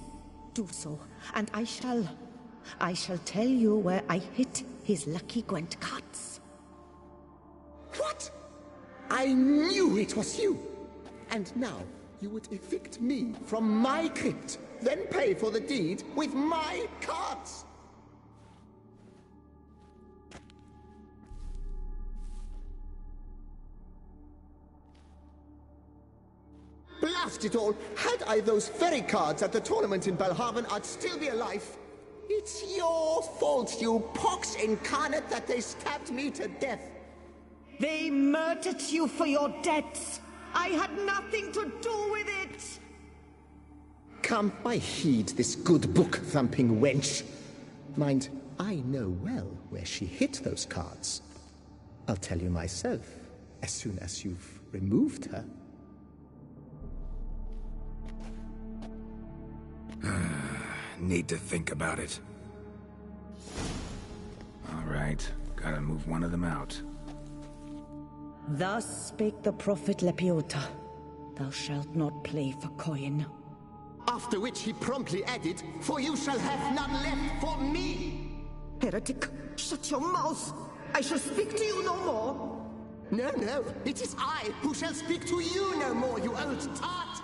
Do so. And I shall tell you where I hid his lucky Gwent cards.
What? I knew it was you! And now you would evict me from my crypt, then pay for the deed with my cards! Blast it all! Had I those very cards at the tournament in Belhaven, I'd still be alive. It's your fault, you pox incarnate, that they stabbed me to death.
They murdered you for your debts. I had nothing to do with it.
Come, I heed this good book-thumping wench. Mind, I know well where she hid those cards. I'll tell you myself, as soon as you've removed her.
need to think about it. All right, gotta move one of them out.
Thus spake the prophet Lepiota. Thou shalt not play for coin.
After which he promptly added, "For you shall have none left for me!"
Heretic, shut your mouth! I shall speak to you no more!
No, no, it is I who shall speak to you no more, you old tart!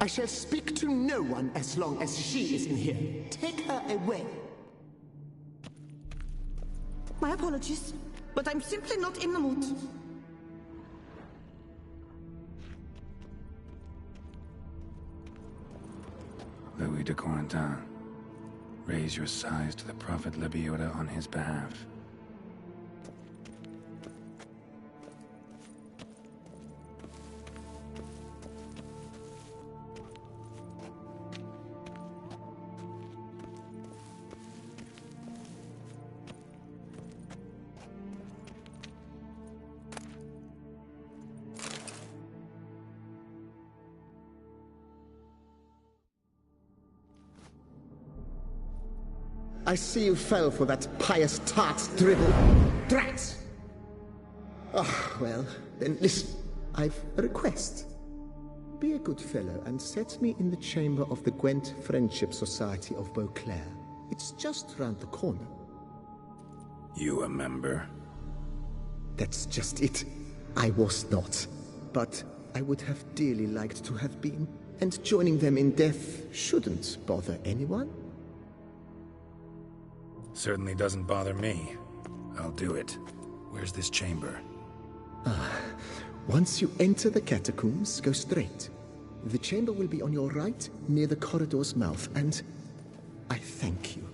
I shall speak to no one as long as she is in here. Take her away.
My apologies, but I'm simply not in the mood.
Louis de Corentin, raise your sighs to the Prophet Lepiota on his behalf.
I see you fell for that pious tart's dribble. Drats! Ah, well, then listen. I've a request. Be a good fellow and set me in the chamber of the Gwent Friendship Society of Beauclair. It's just round the corner.
You a member?
That's just it. I was not. But I would have dearly liked to have been. And joining them in death shouldn't bother anyone.
Certainly doesn't bother me. I'll do it. Where's this chamber?
Once you enter the catacombs, go straight. The chamber will be on your right, near the corridor's mouth, and I thank you.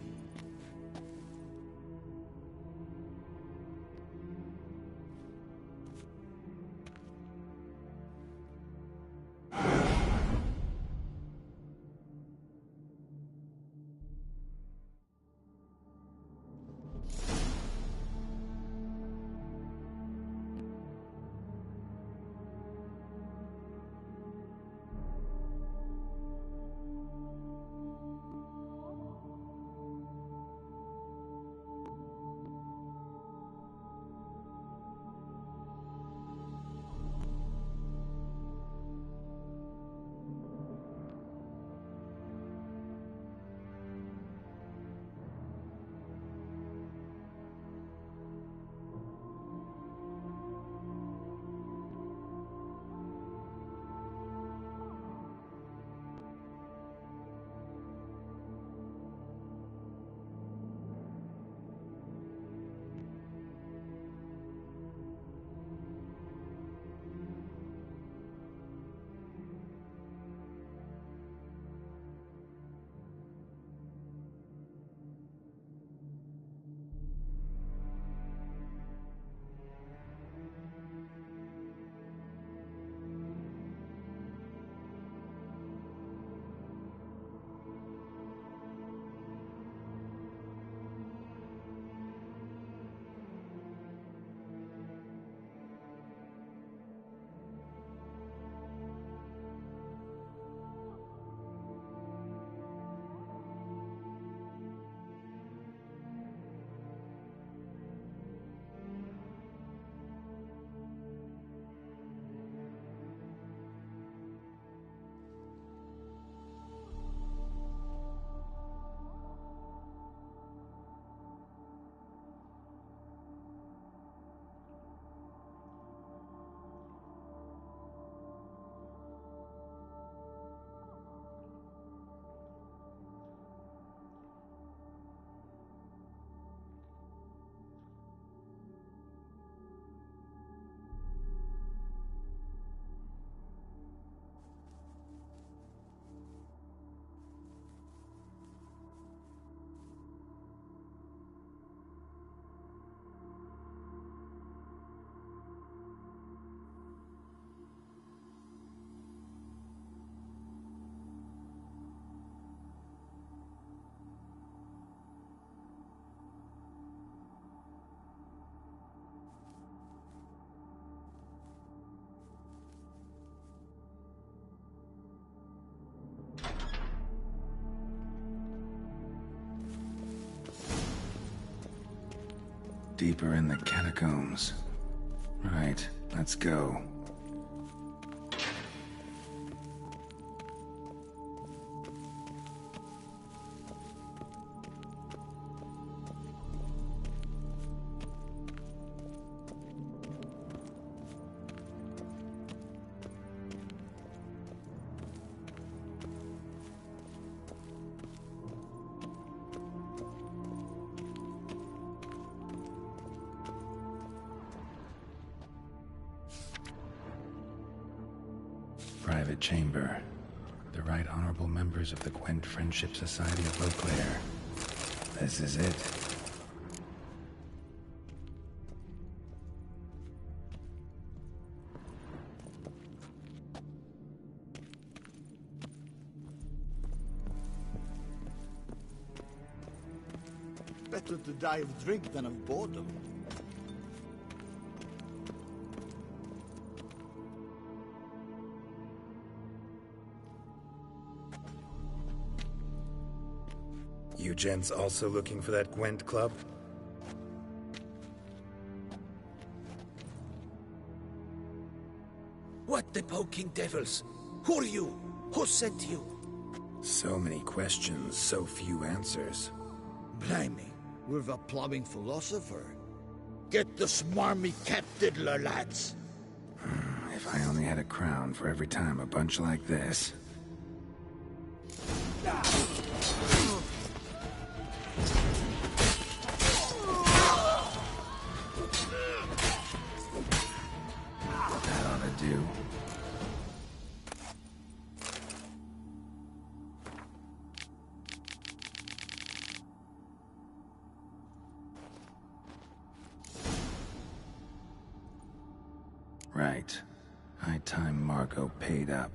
deeper in the catacombs. Right, let's go. Private chamber. The Right Honorable members of the Gwent Friendship Society of Beauclair. This is it.
Better to die of drink than of boredom.
You gents also looking for that Gwent club?
What the poking devils? Who are you? Who sent you?
So many questions, so few answers.
Blimey, we're the plumbing philosopher. Get the smarmy cat diddler, lads.
If I only had a crown for every time a bunch like this. That ought to do. Right. High time Margot paid up.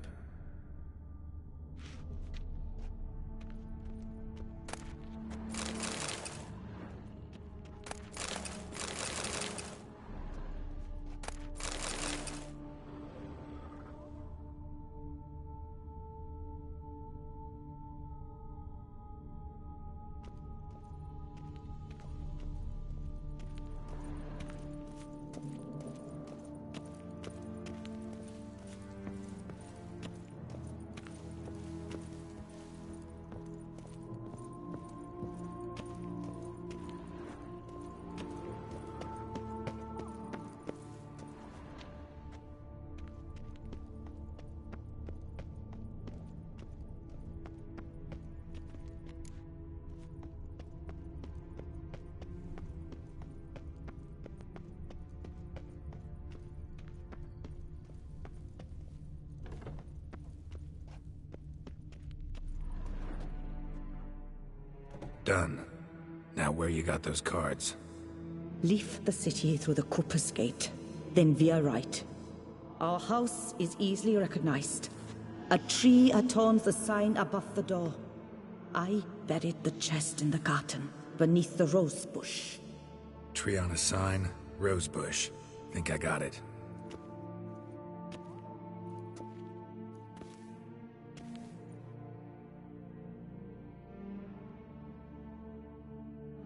Done. Now where you got those cards?
Leave the city through the Cooper's Gate, then veer right. Our house is easily recognized. A tree adorns the sign above the door. I buried the chest in the garden, beneath the rose bush.
Tree on a sign, rose bush. Think I got it.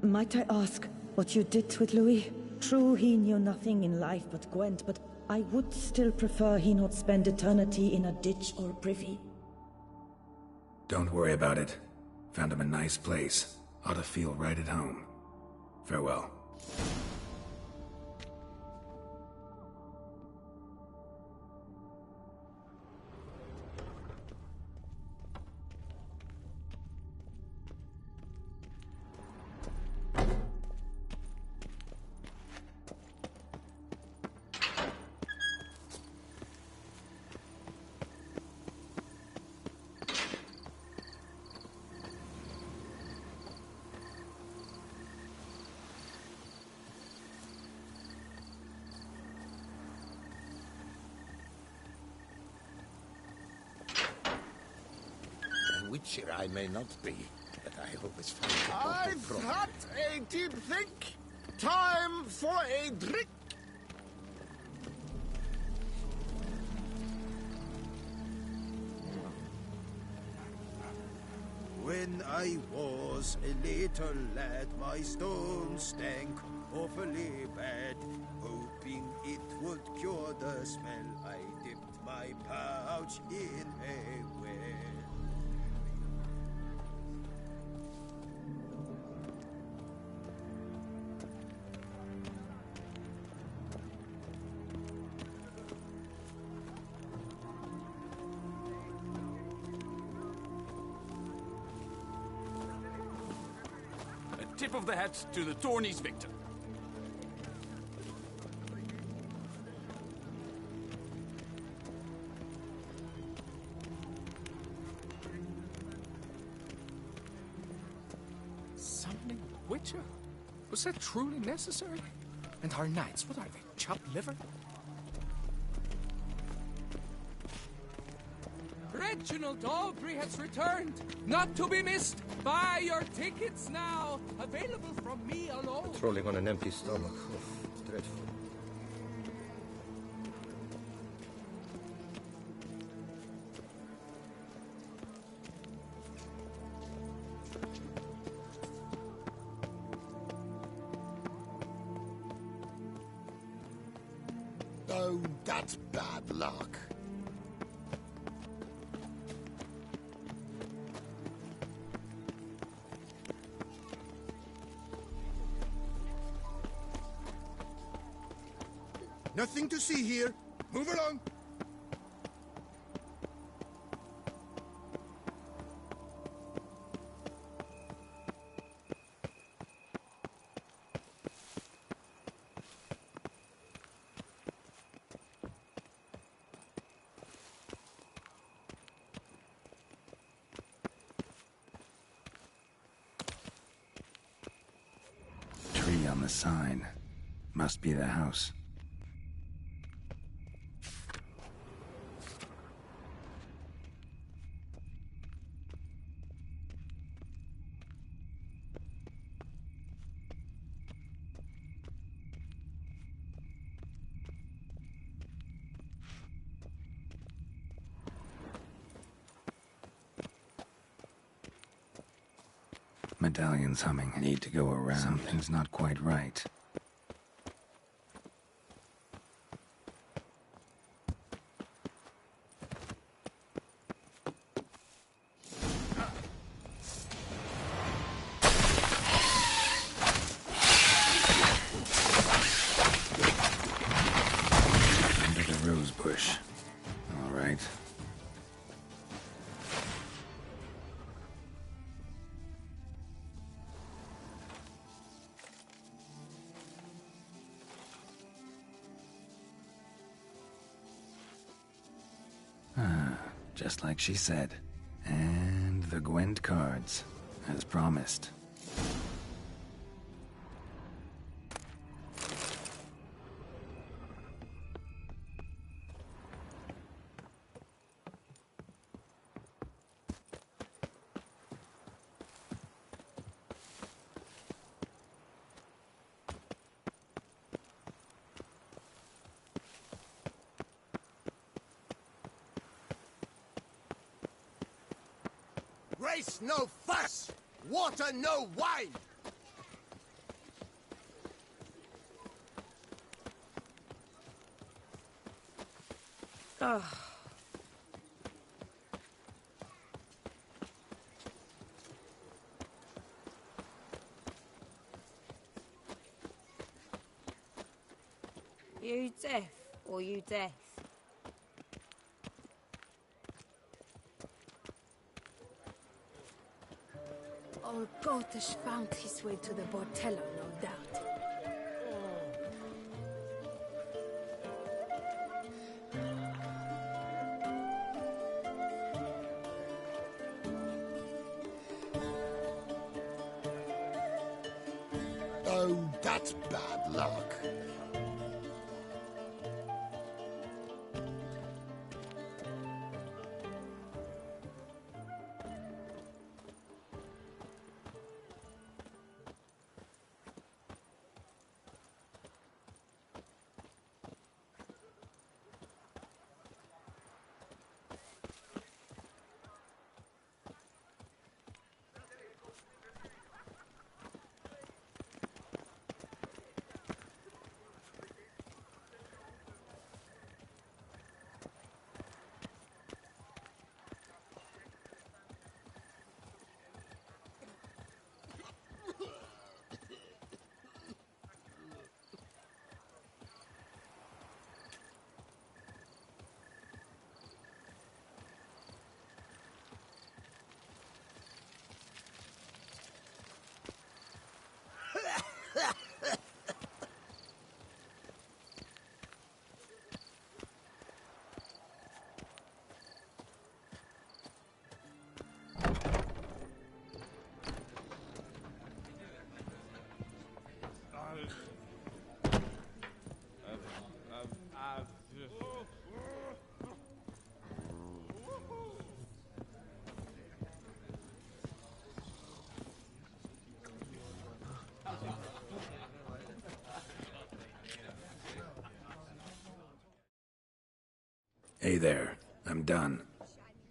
Might I ask what you did with Louis? True, he knew nothing in life but Gwent, but I would still prefer he not spend eternity in a ditch or privy.
Don't worry about it. Found him a nice place. Ought to feel right at home. Farewell.
Witcher I may not be, but I always find it
I've had a deep think. Time for a drink.
When I was a little lad, my stone stank awfully bad. Hoping it would cure the smell, I dipped my pouch in a well.
A tip of the hat to the Tourney's victor.
Summoning a Witcher? Was that truly necessary? And our knights, what are they, chopped liver? Reginald Aubrey has returned, not to be missed. Buy your tickets now, available from me alone.
Trolling on an empty stomach. Oh, it's dreadful.
Oh, that's bad luck. Nothing to see here. Move along.
Tree on the sign. Must be the house. Medallion's humming. Need to go around. Something's not quite right. Under the rose bush. All right. Just like she said. And the Gwent cards, as promised.
Race no fuss! Water no wine!
Oh.
You deaf or you deaf? Old Gotish found his way to the Bordello, no doubt.
Oh, that's bad luck.
Hey there, I'm done.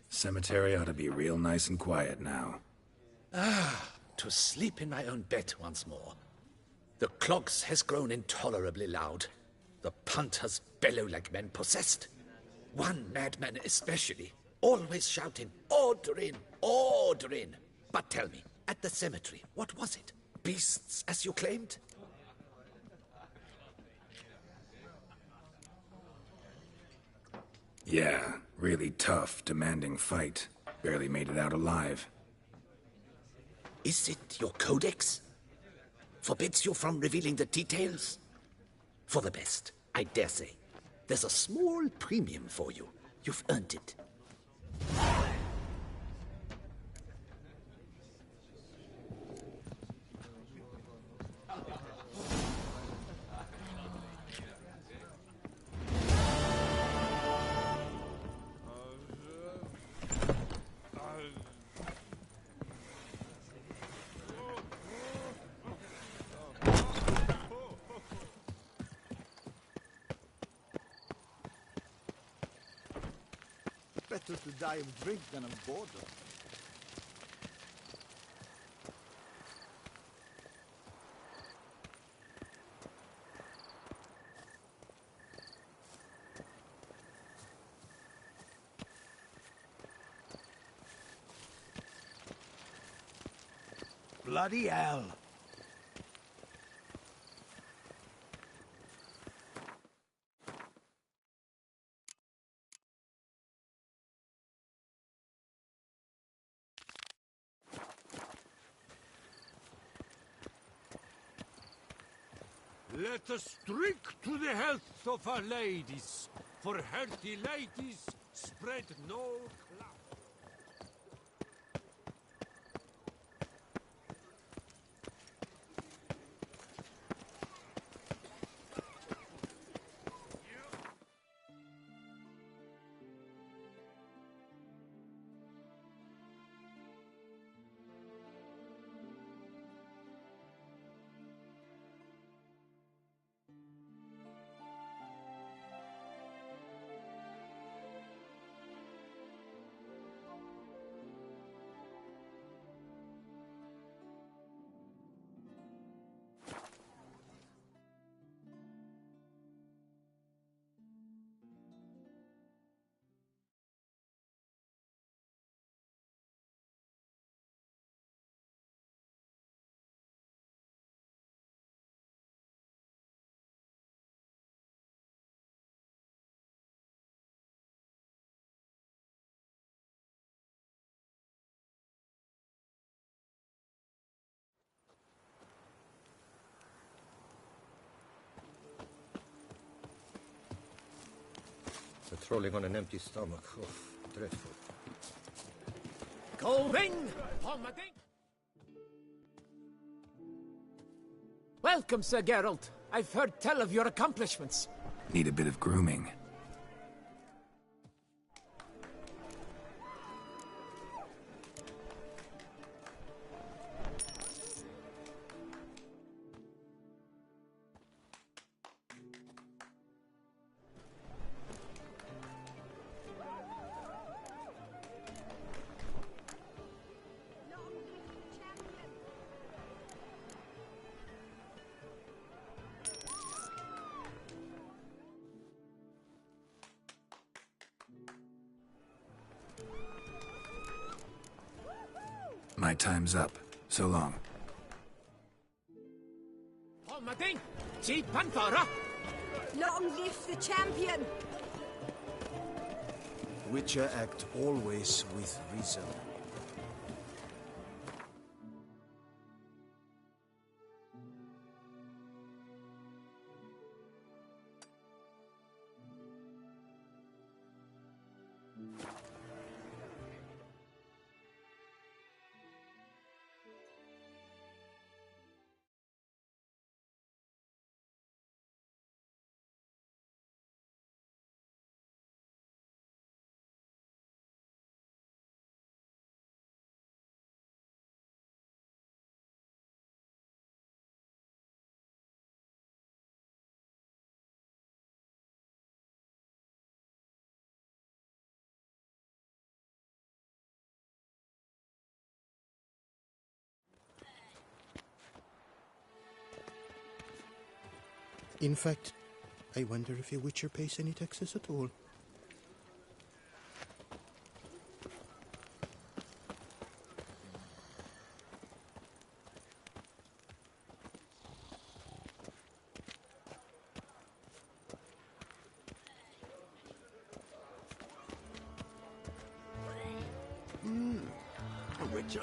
Cemetery ought to be real nice and quiet now.
Ah, to sleep in my own bed once more. The clogs has grown intolerably loud. The punters bellow like men possessed. One madman especially, always shouting, "Order in! Order in!" But tell me, at the cemetery, what was it? Beasts, as you claimed?
Yeah, really tough, demanding fight. Barely made it out alive.
Is it your codex? Forbids you from revealing the details? For the best, I dare say. There's a small premium for you. You've earned it.
Better to die of drink than of boredom. Bloody hell!
Let us drink to the health of our ladies. For healthy ladies spread no cloud.
Patrolling on an empty stomach. Oh, dreadful.
Go ring! Pomadink! Welcome, Sir Geralt. I've heard tell of your accomplishments.
Need a bit of grooming. My time's up. So long.
Pomadink! Si Panthara!
Long live the champion!
Witcher act always with reason.
In fact, I wonder if a Witcher pays any taxes at all.
A Witcher?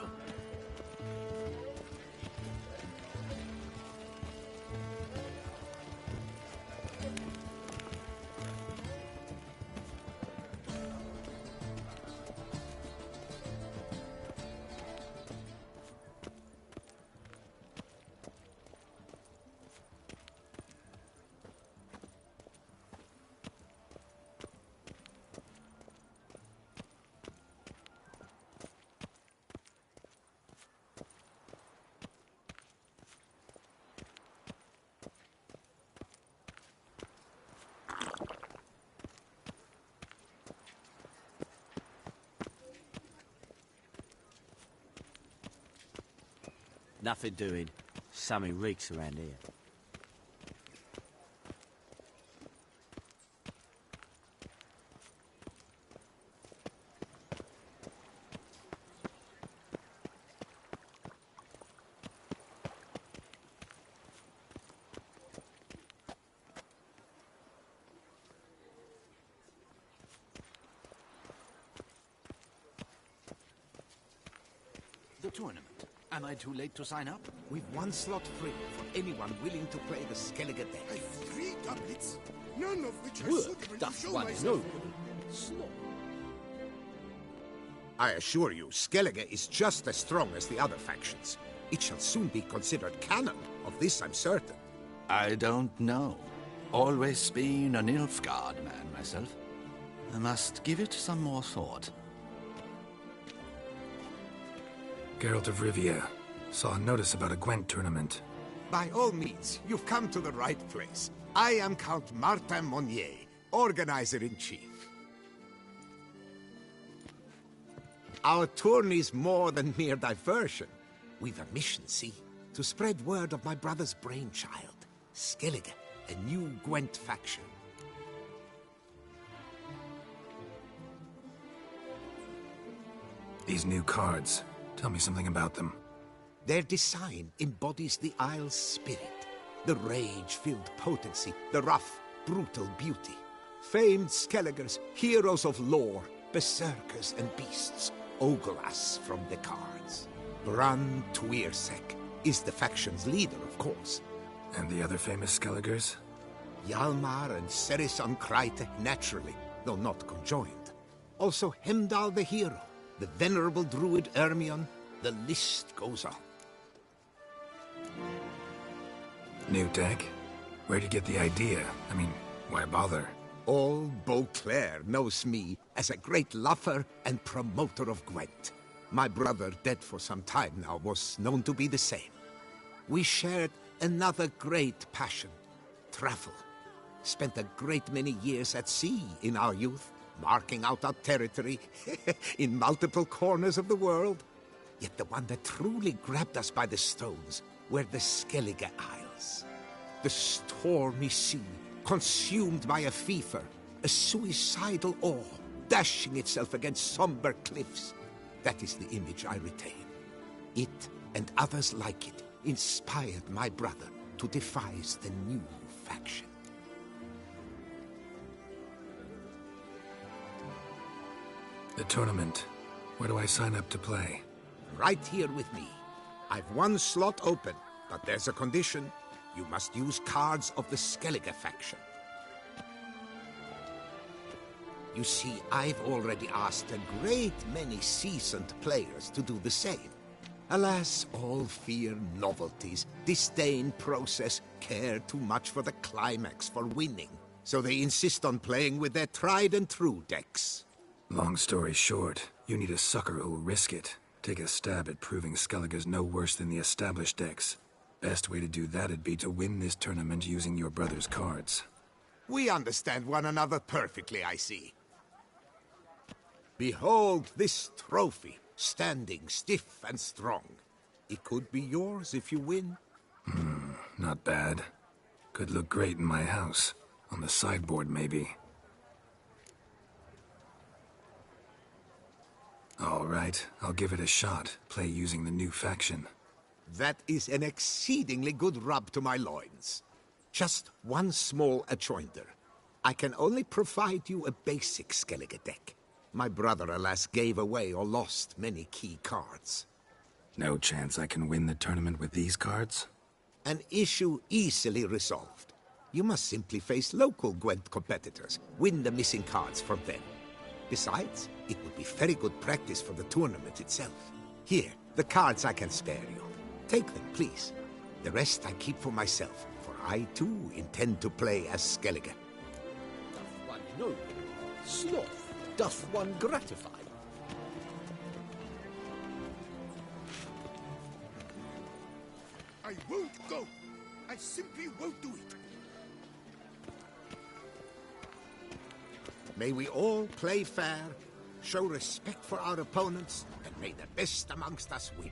Nothing doing. Something reeks around here.
The tournament. Am I too late to sign up? We've one slot free for anyone willing to play the Skellige deck.
I've 3 doublets, none of which are
Work
suitable to
doth
show
one
myself. I assure you, Skellige is just as strong as the other factions. It shall soon be considered canon. Of this I'm certain.
I don't know. Always been a Nilfgaard man myself. I must give it some more thought.
Geralt of Rivia. Saw a notice about a Gwent tournament.
By all means, you've come to the right place. I am Count Martin Monnier, Organizer-in-Chief. Our tourney's more than mere diversion. We've a mission, see? To spread word of my brother's brainchild, Skellige, a new Gwent faction.
These new cards. Tell me something about them.
Their design embodies the Isle's spirit. The rage-filled potency, the rough, brutal beauty. Famed Skelligers, heroes of lore, berserkers and beasts, ogle us from the cards. Bran Tuirsek is the faction's leader, of course.
And the other famous Skelligers?
Hjalmar and Serisan Kreite, naturally, though not conjoined. Also Hemdall the hero, the venerable druid Ermion, the list goes on.
New deck? Where'd you get the idea? I mean, why bother?
All Beauclair knows me as a great lover and promoter of Gwent. My brother, dead for some time now, was known to be the same. We shared another great passion, travel. Spent a great many years at sea in our youth, marking out our territory in multiple corners of the world. Yet the one that truly grabbed us by the stones were the Skellige Isles. The stormy sea, consumed by a fever, a suicidal awe, dashing itself against somber cliffs. That is the image I retain. It, and others like it, inspired my brother to devise the new faction.
The tournament. Where do I sign up to play?
Right here with me. I've one slot open, but there's a condition. You must use cards of the Skellige faction. You see, I've already asked a great many seasoned players to do the same. Alas, all fear novelties, disdain process, care too much for the climax, for winning. So they insist on playing with their tried and true decks.
Long story short, you need a sucker who'll risk it. Take a stab at proving Skellige's no worse than the established decks. Best way to do that'd be to win this tournament using your brother's cards.
We understand one another perfectly, I see. Behold this trophy, standing stiff and strong. It could be yours if you win.
Not bad. Could look great in my house. On the sideboard, maybe. All right, I'll give it a shot. Play using the new faction.
That is an exceedingly good rub to my loins. Just one small adjoinder. I can only provide you a basic Skellige deck. My brother, alas, gave away or lost many key cards.
No chance I can win the tournament with these cards?
An issue easily resolved. You must simply face local Gwent competitors, win the missing cards from them. Besides, it would be very good practice for the tournament itself. Here, the cards I can spare you. Take them, please. The rest I keep for myself, for I too intend to play as Skellige.
Doth one know? Sloth, doth one gratify?
I won't go! I simply won't do it! May we all play fair, show respect for our opponents, and may the best amongst us win.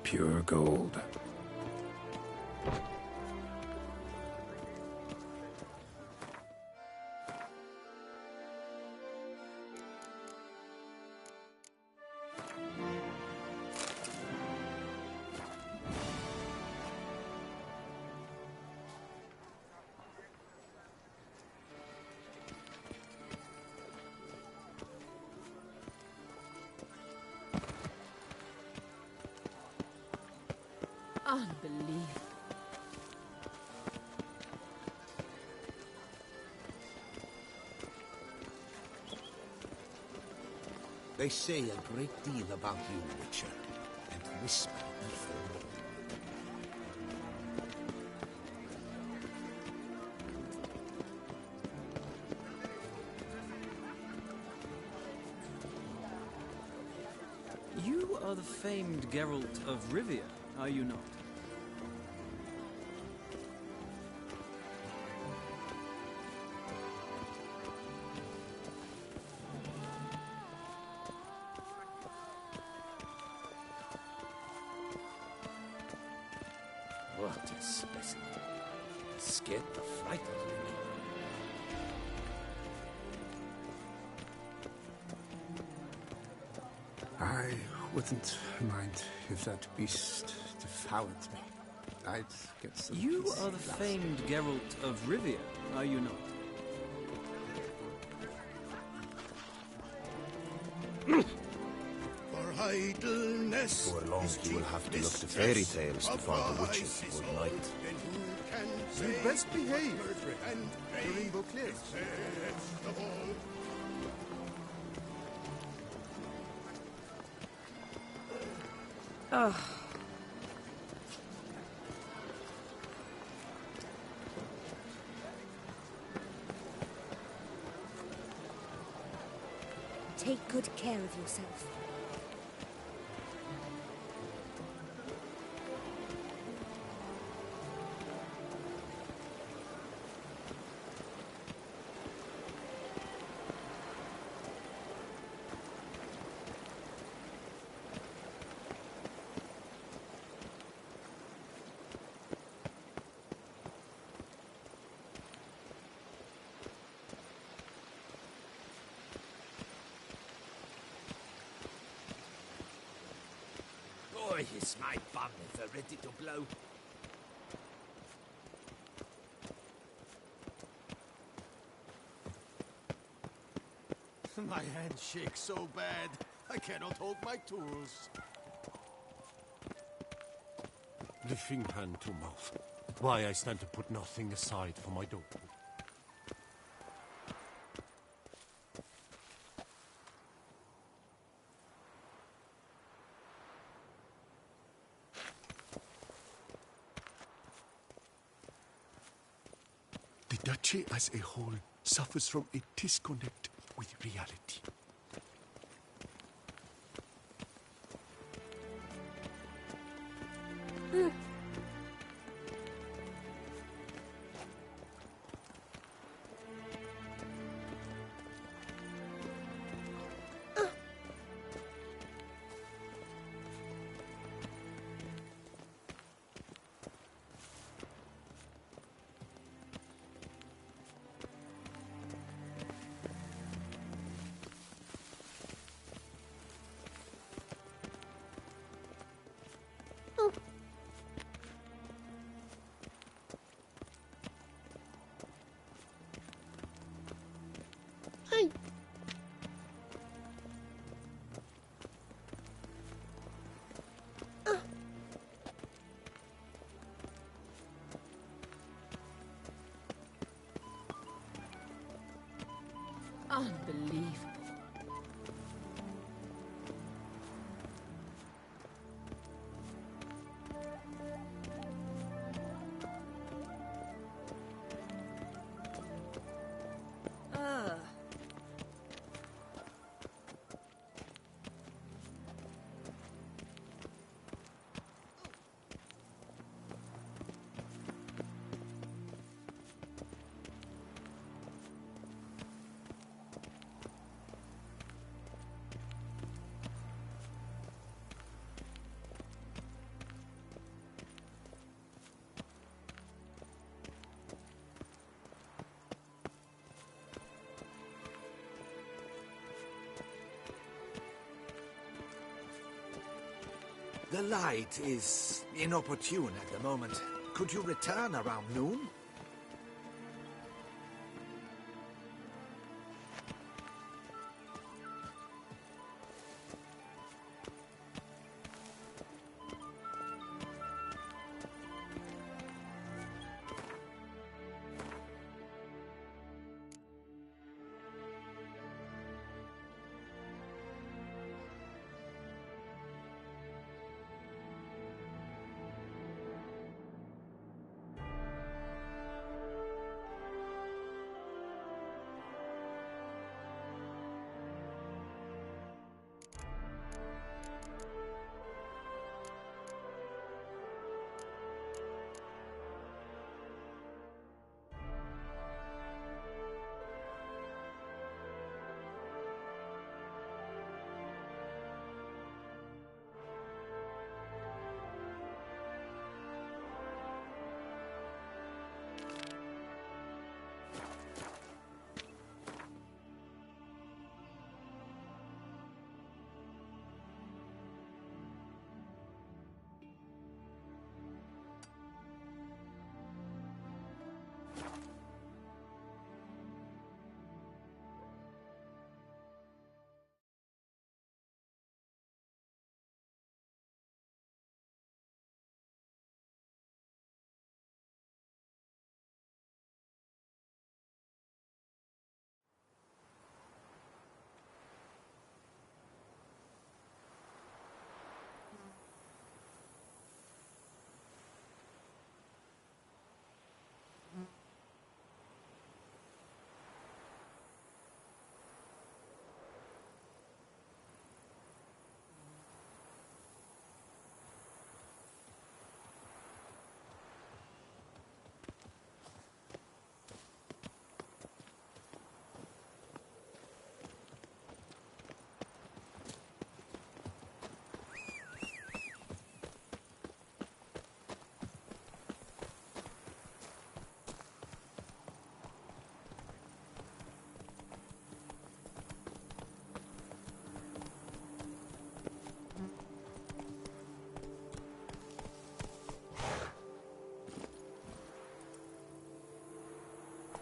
Pure gold.
Unbelievable.
They say a great deal about you, Witcher, and whisper evil.
You are the famed Geralt of Rivia, are you not?
What a specimen. Scared the fright out of me.
I wouldn't mind if that beast devoured me. I'd get some
You
peace
are the
at last.
famed Geralt of Rivia, are you not?
For idleness.
For long you will have to look to fairy tales to find the witches who ignite.
You best behave. The rainbow clears.
Oh.
Take good care of yourself.
Boy, is my bum ever ready to blow.
My hand shakes so bad, I cannot hold my tools.
Lifting hand to mouth. Why I stand to put nothing aside for my daughter.
Did
duchy as a whole suffers from a disconnect with reality.
Unbelievable.
The light is inopportune at the moment. Could you return around noon?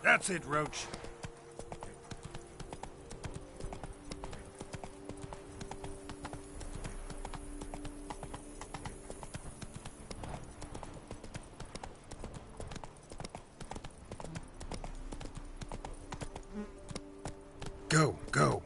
That's it, Roach.
Go, go.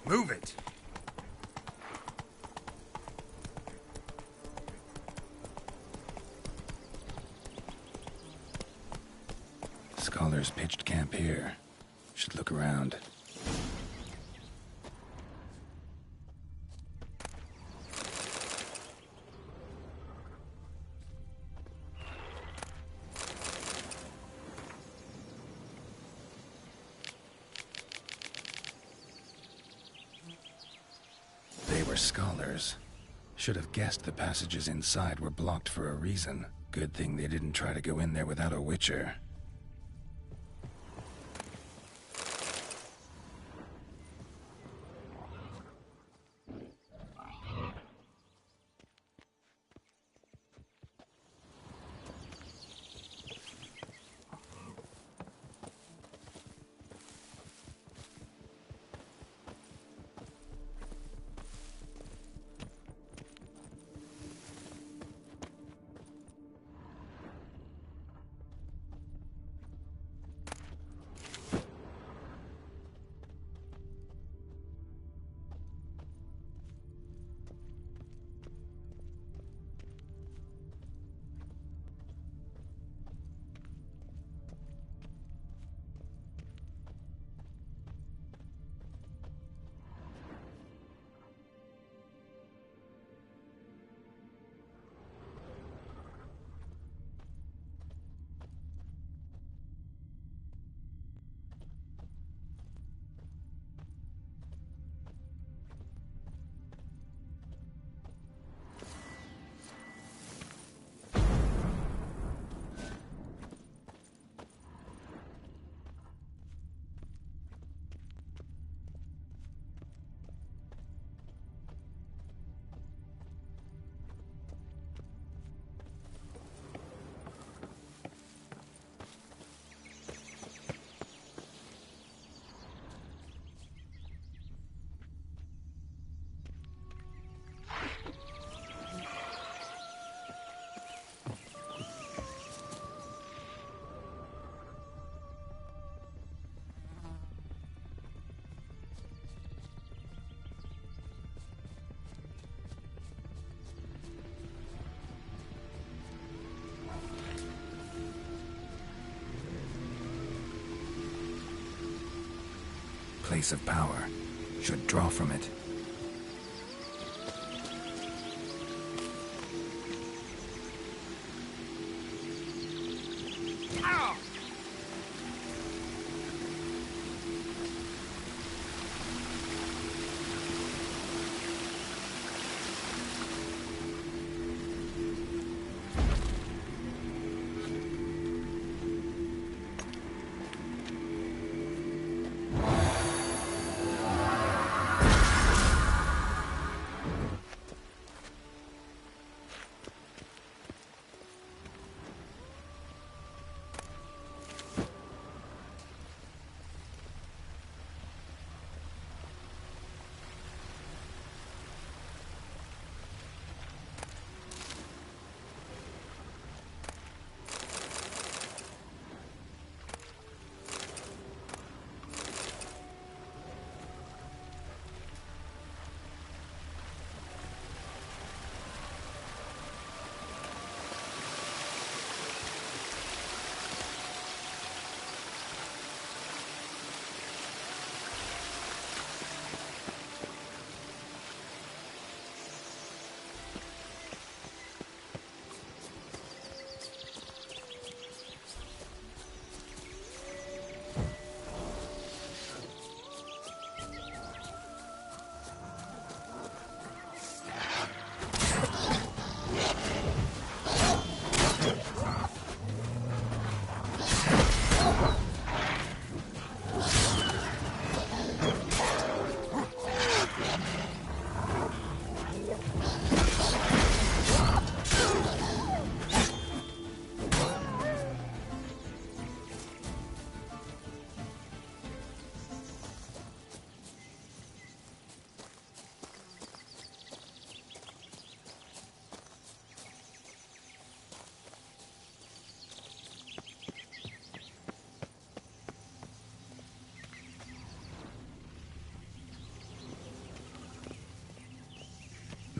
Move it! Scholars pitched camp here. Should look around. They were scholars. Should have guessed the passages inside were blocked for a reason. Good thing they didn't try to go in there without a witcher. Place of power. Should draw from it.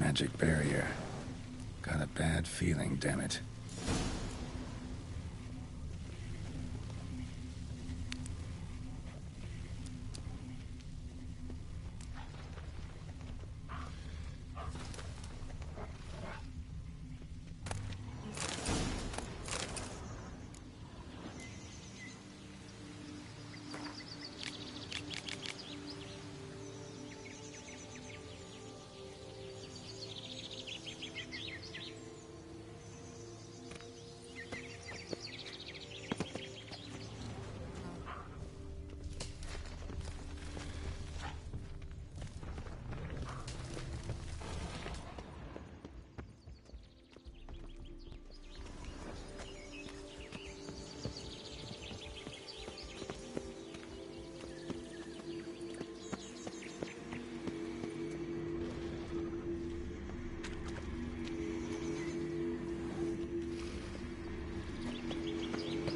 magic barrier. Got a bad feeling, damn it.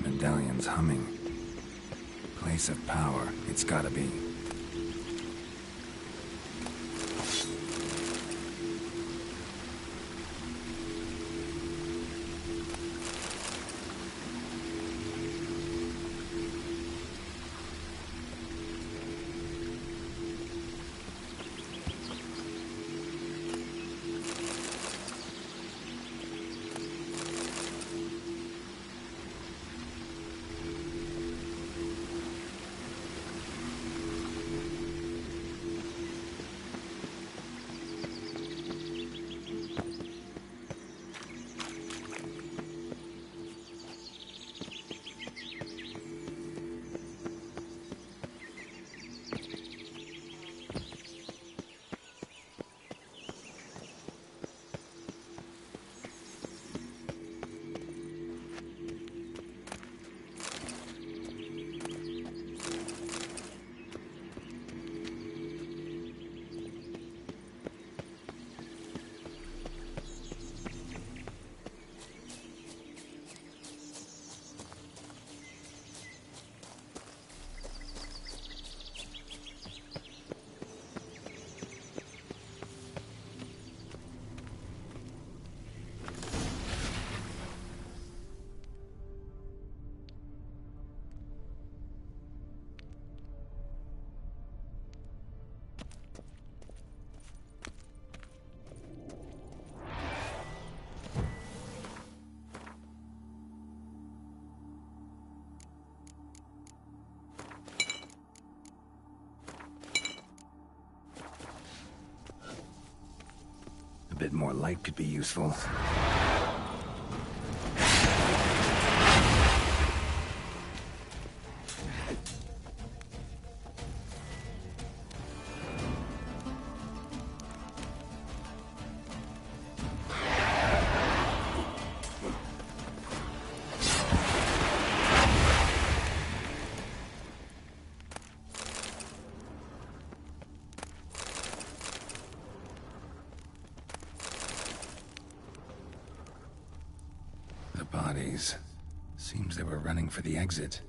Medallion's humming. Place of power, it's gotta be. A bit more light could be useful. Bodies. Seems they were running for the exit.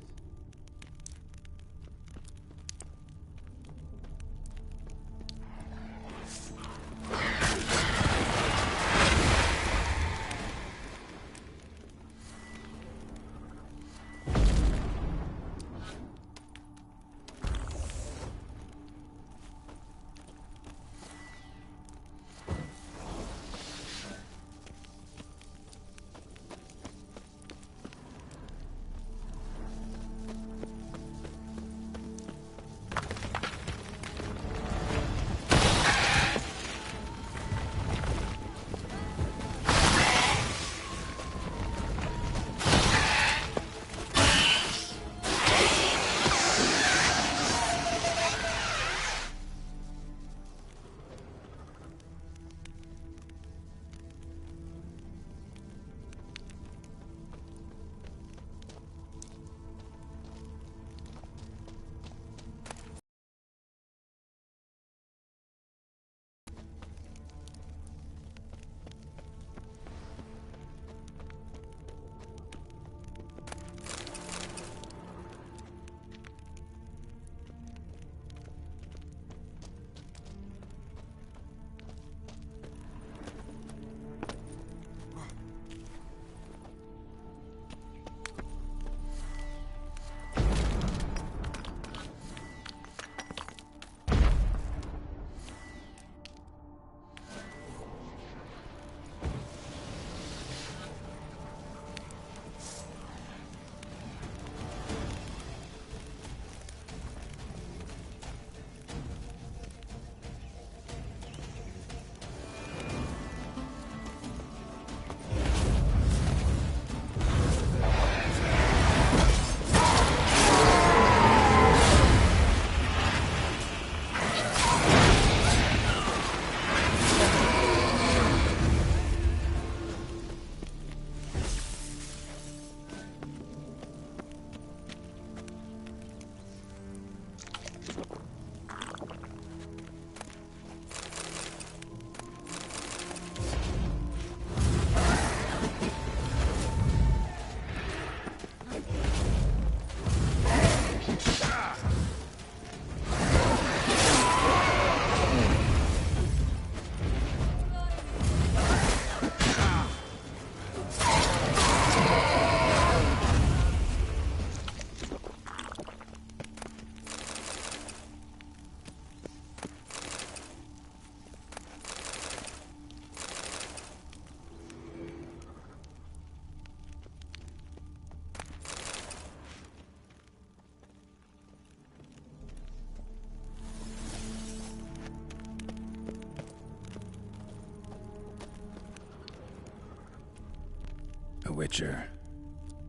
Witcher.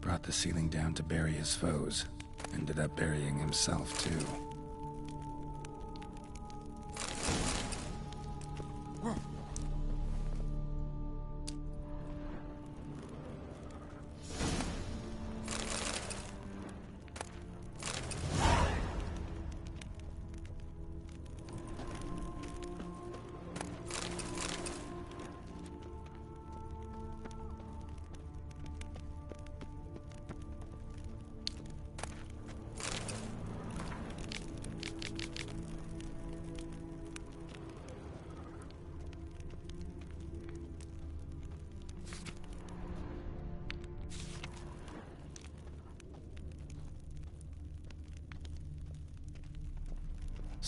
Brought the ceiling down to bury his foes. Ended up burying himself, too.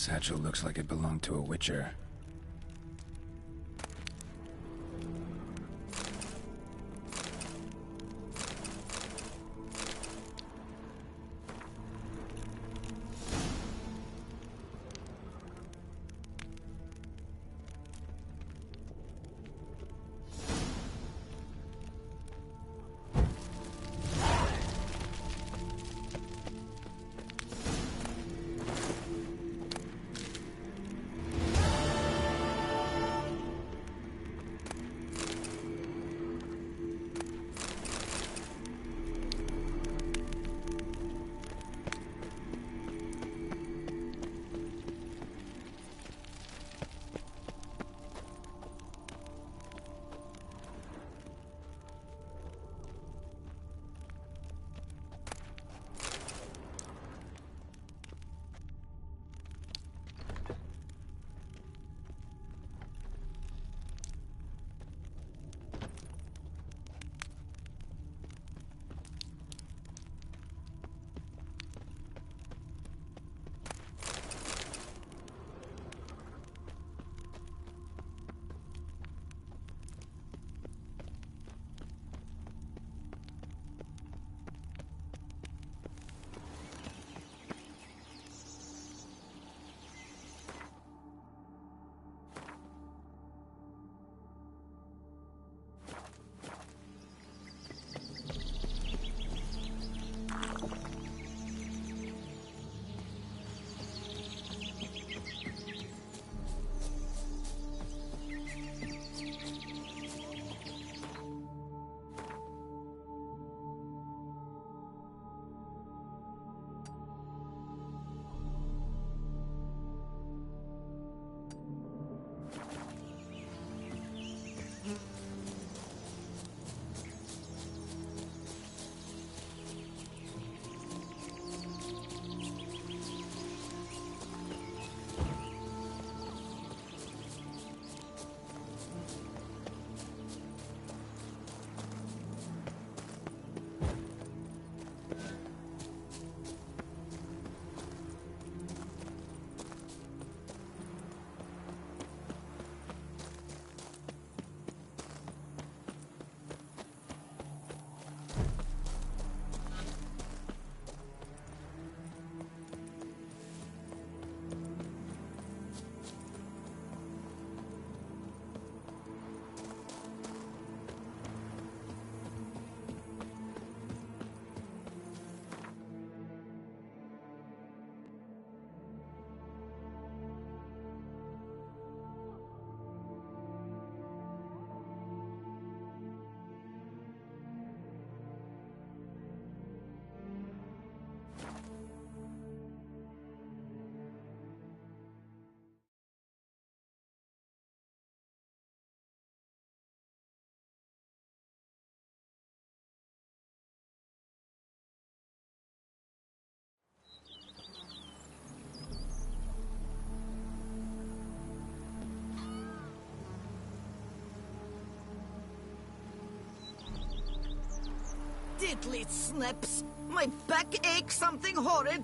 Satchel looks like it belonged to a Witcher.
Diddly snips! My back aches something horrid!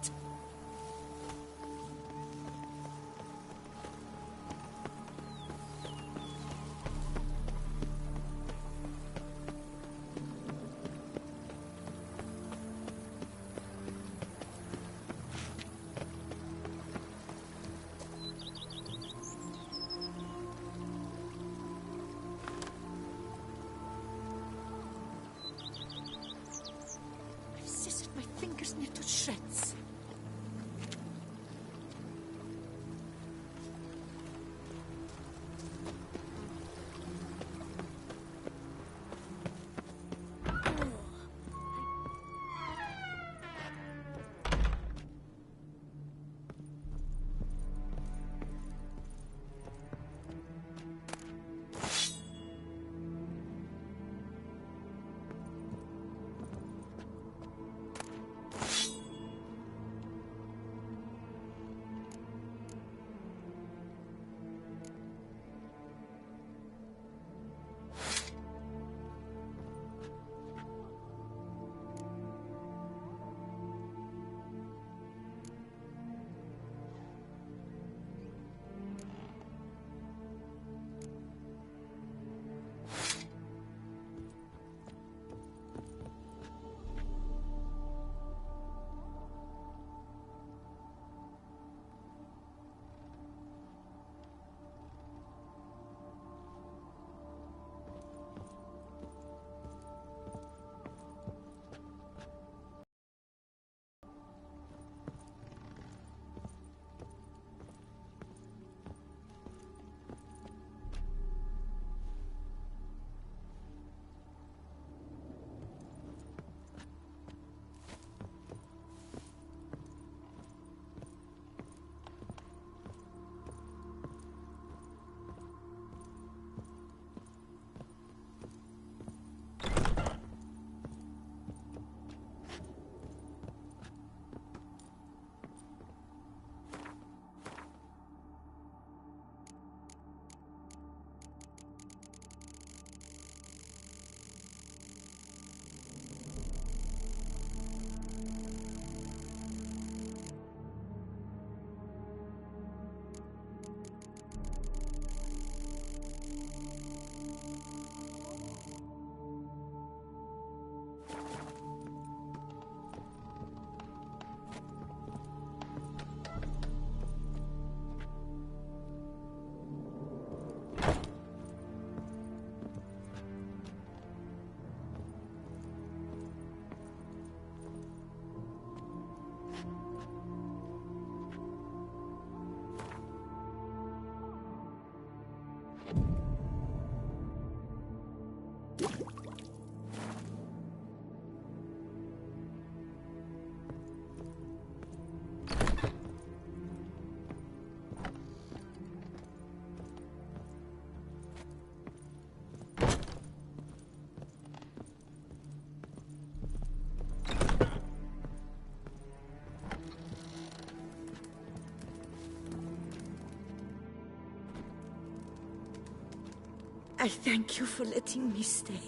I thank you for letting me stay.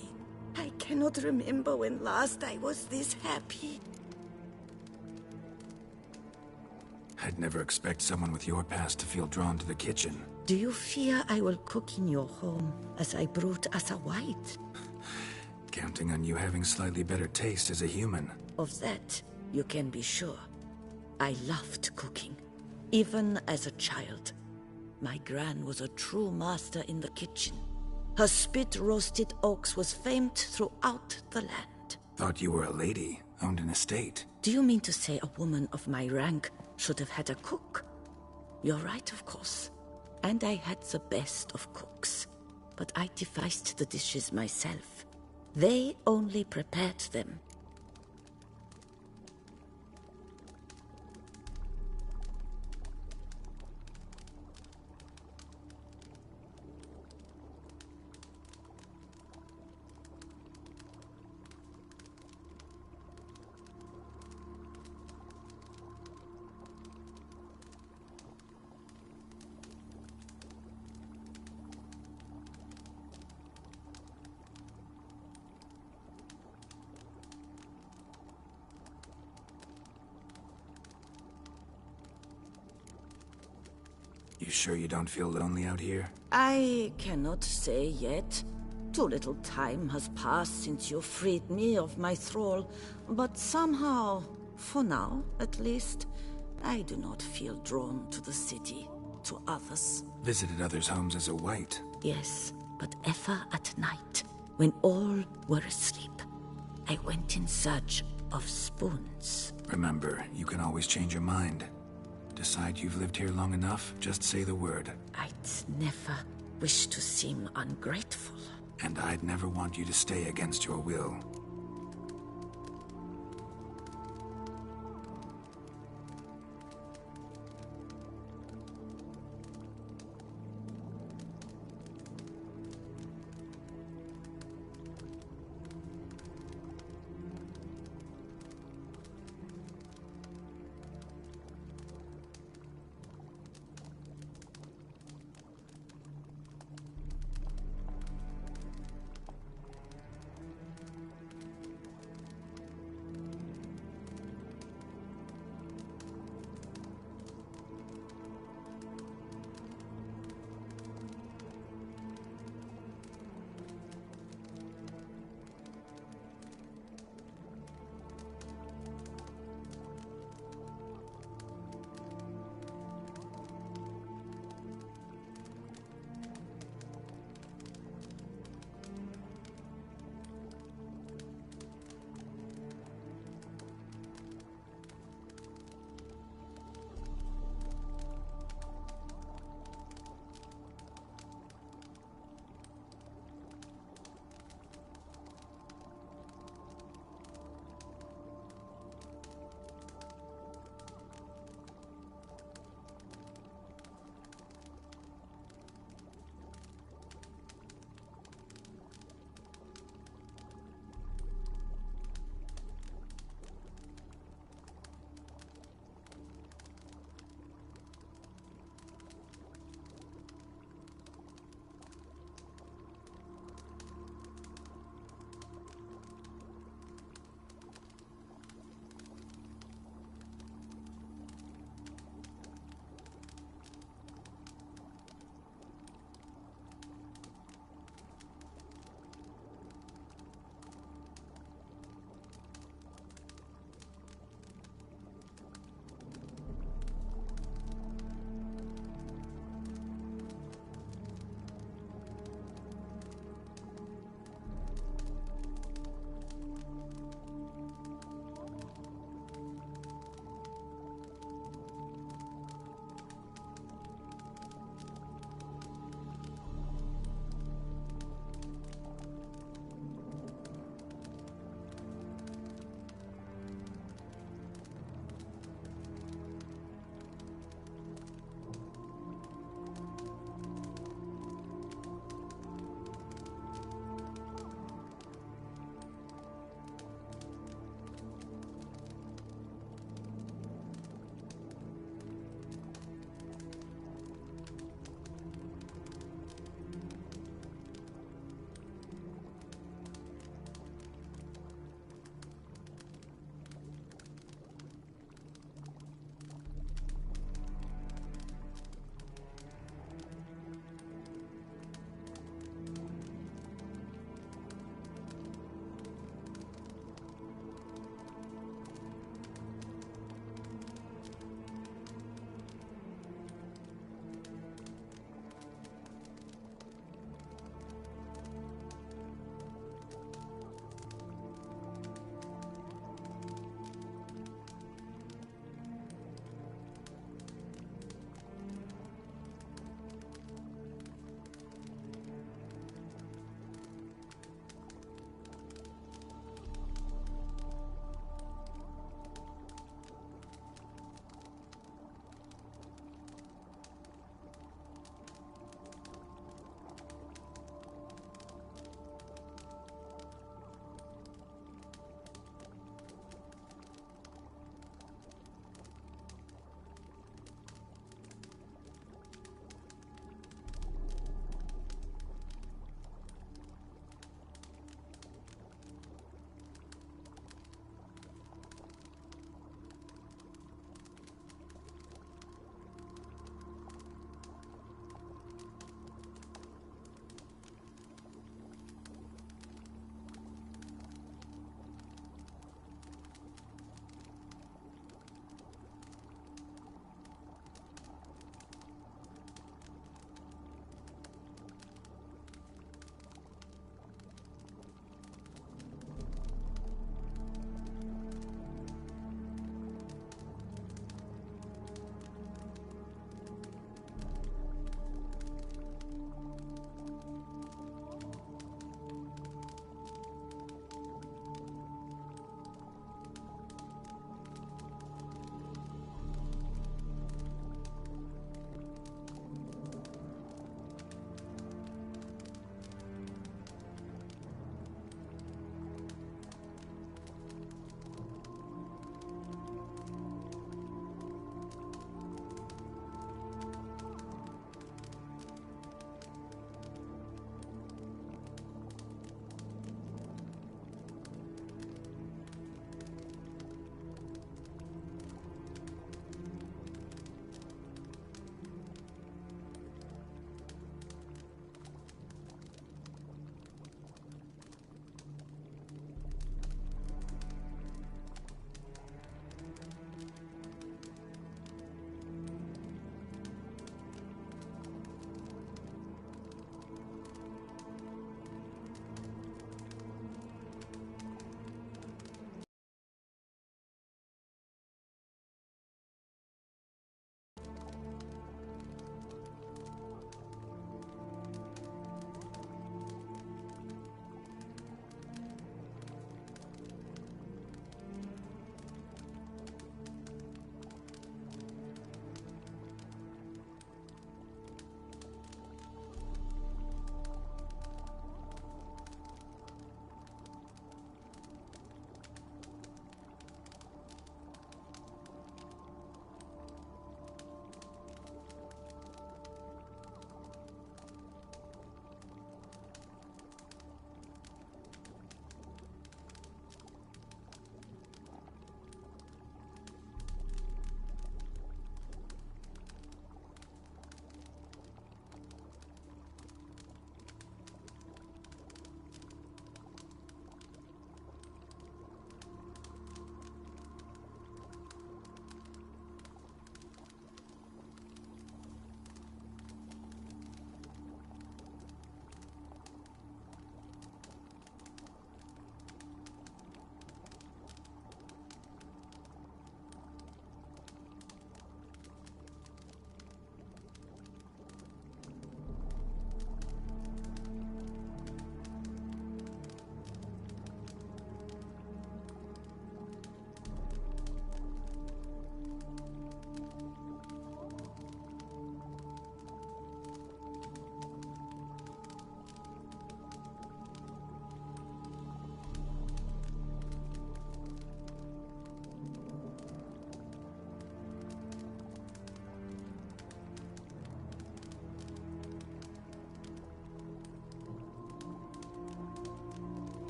I cannot remember when last I was this happy.
I'd never expect someone with your past to feel drawn to the kitchen.
Do you fear I will cook in your home as I brought us a white?
Counting on you having slightly better taste as a human.
Of that, you can be sure. I loved cooking, even as a child. My gran was a true master in the kitchen. Her spit-roasted oaks was famed throughout the land.
Thought you were a lady, owned an estate.
Do you mean to say a woman of my rank should have had a cook? You're right, of course. And I had the best of cooks. But I devised the dishes myself. They only prepared them.
You sure you don't feel lonely out here?
I cannot say yet. Too little time has passed since you freed me of my thrall, but somehow, for now at least, I do not feel drawn to the city, to others.
Visited others' homes as a white?
Yes, but ever at night, when all were asleep, I went in search of spoons.
Remember, you can always change your mind. Decide you've lived here long enough, just say the word.
I'd never wish to seem ungrateful.
And I'd never want you to stay against your will.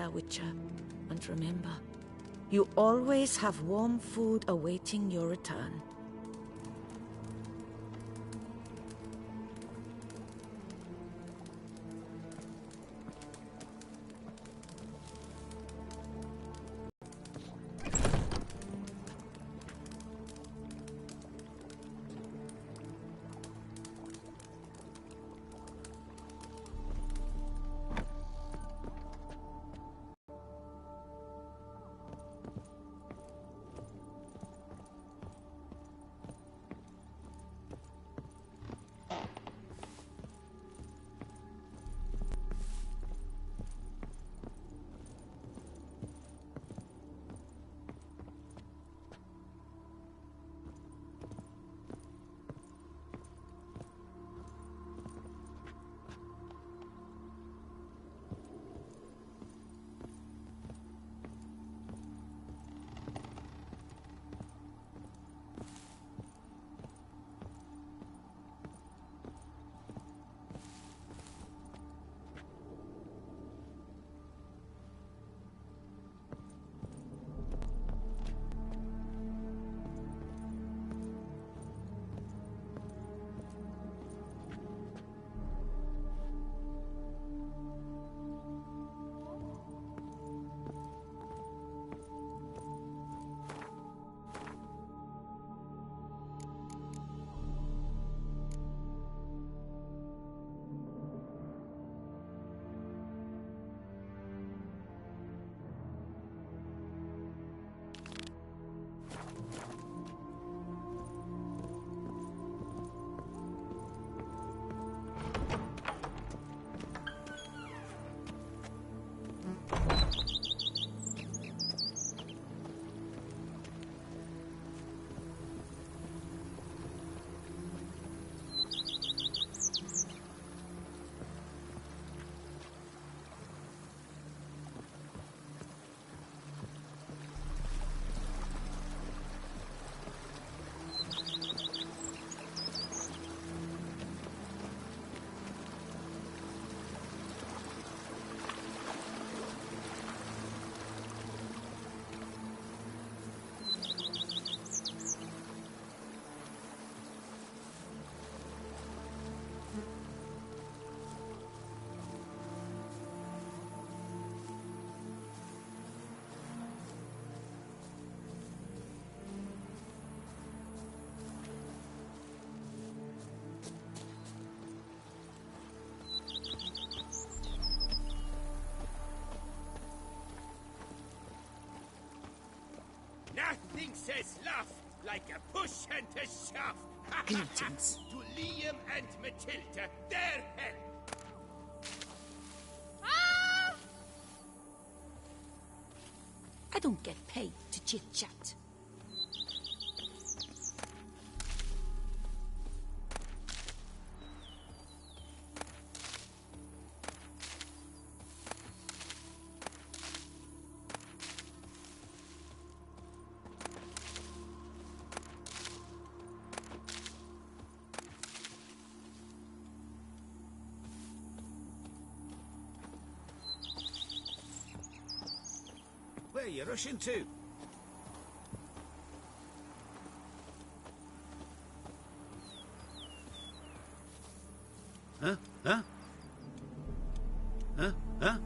there, Witcher. And remember, you always have warm food awaiting your return.
Nothing says love like a push and a shove.
Greetings.
To Liam and Matilda, their help.
I don't get paid to chit-chat.
Where are you rushing to? Huh? Huh? Huh? Huh?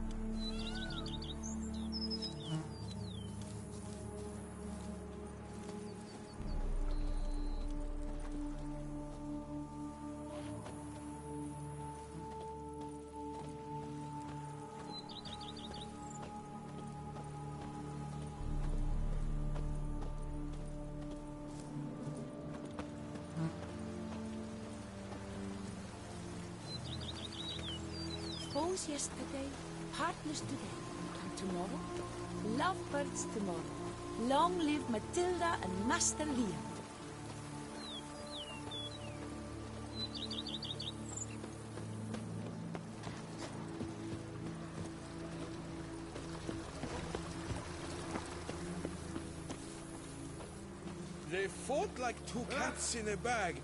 Foes yesterday, partners today, and tomorrow, lovebirds tomorrow. Long live Matilda and Master Liam.
They fought like two cats in a bag.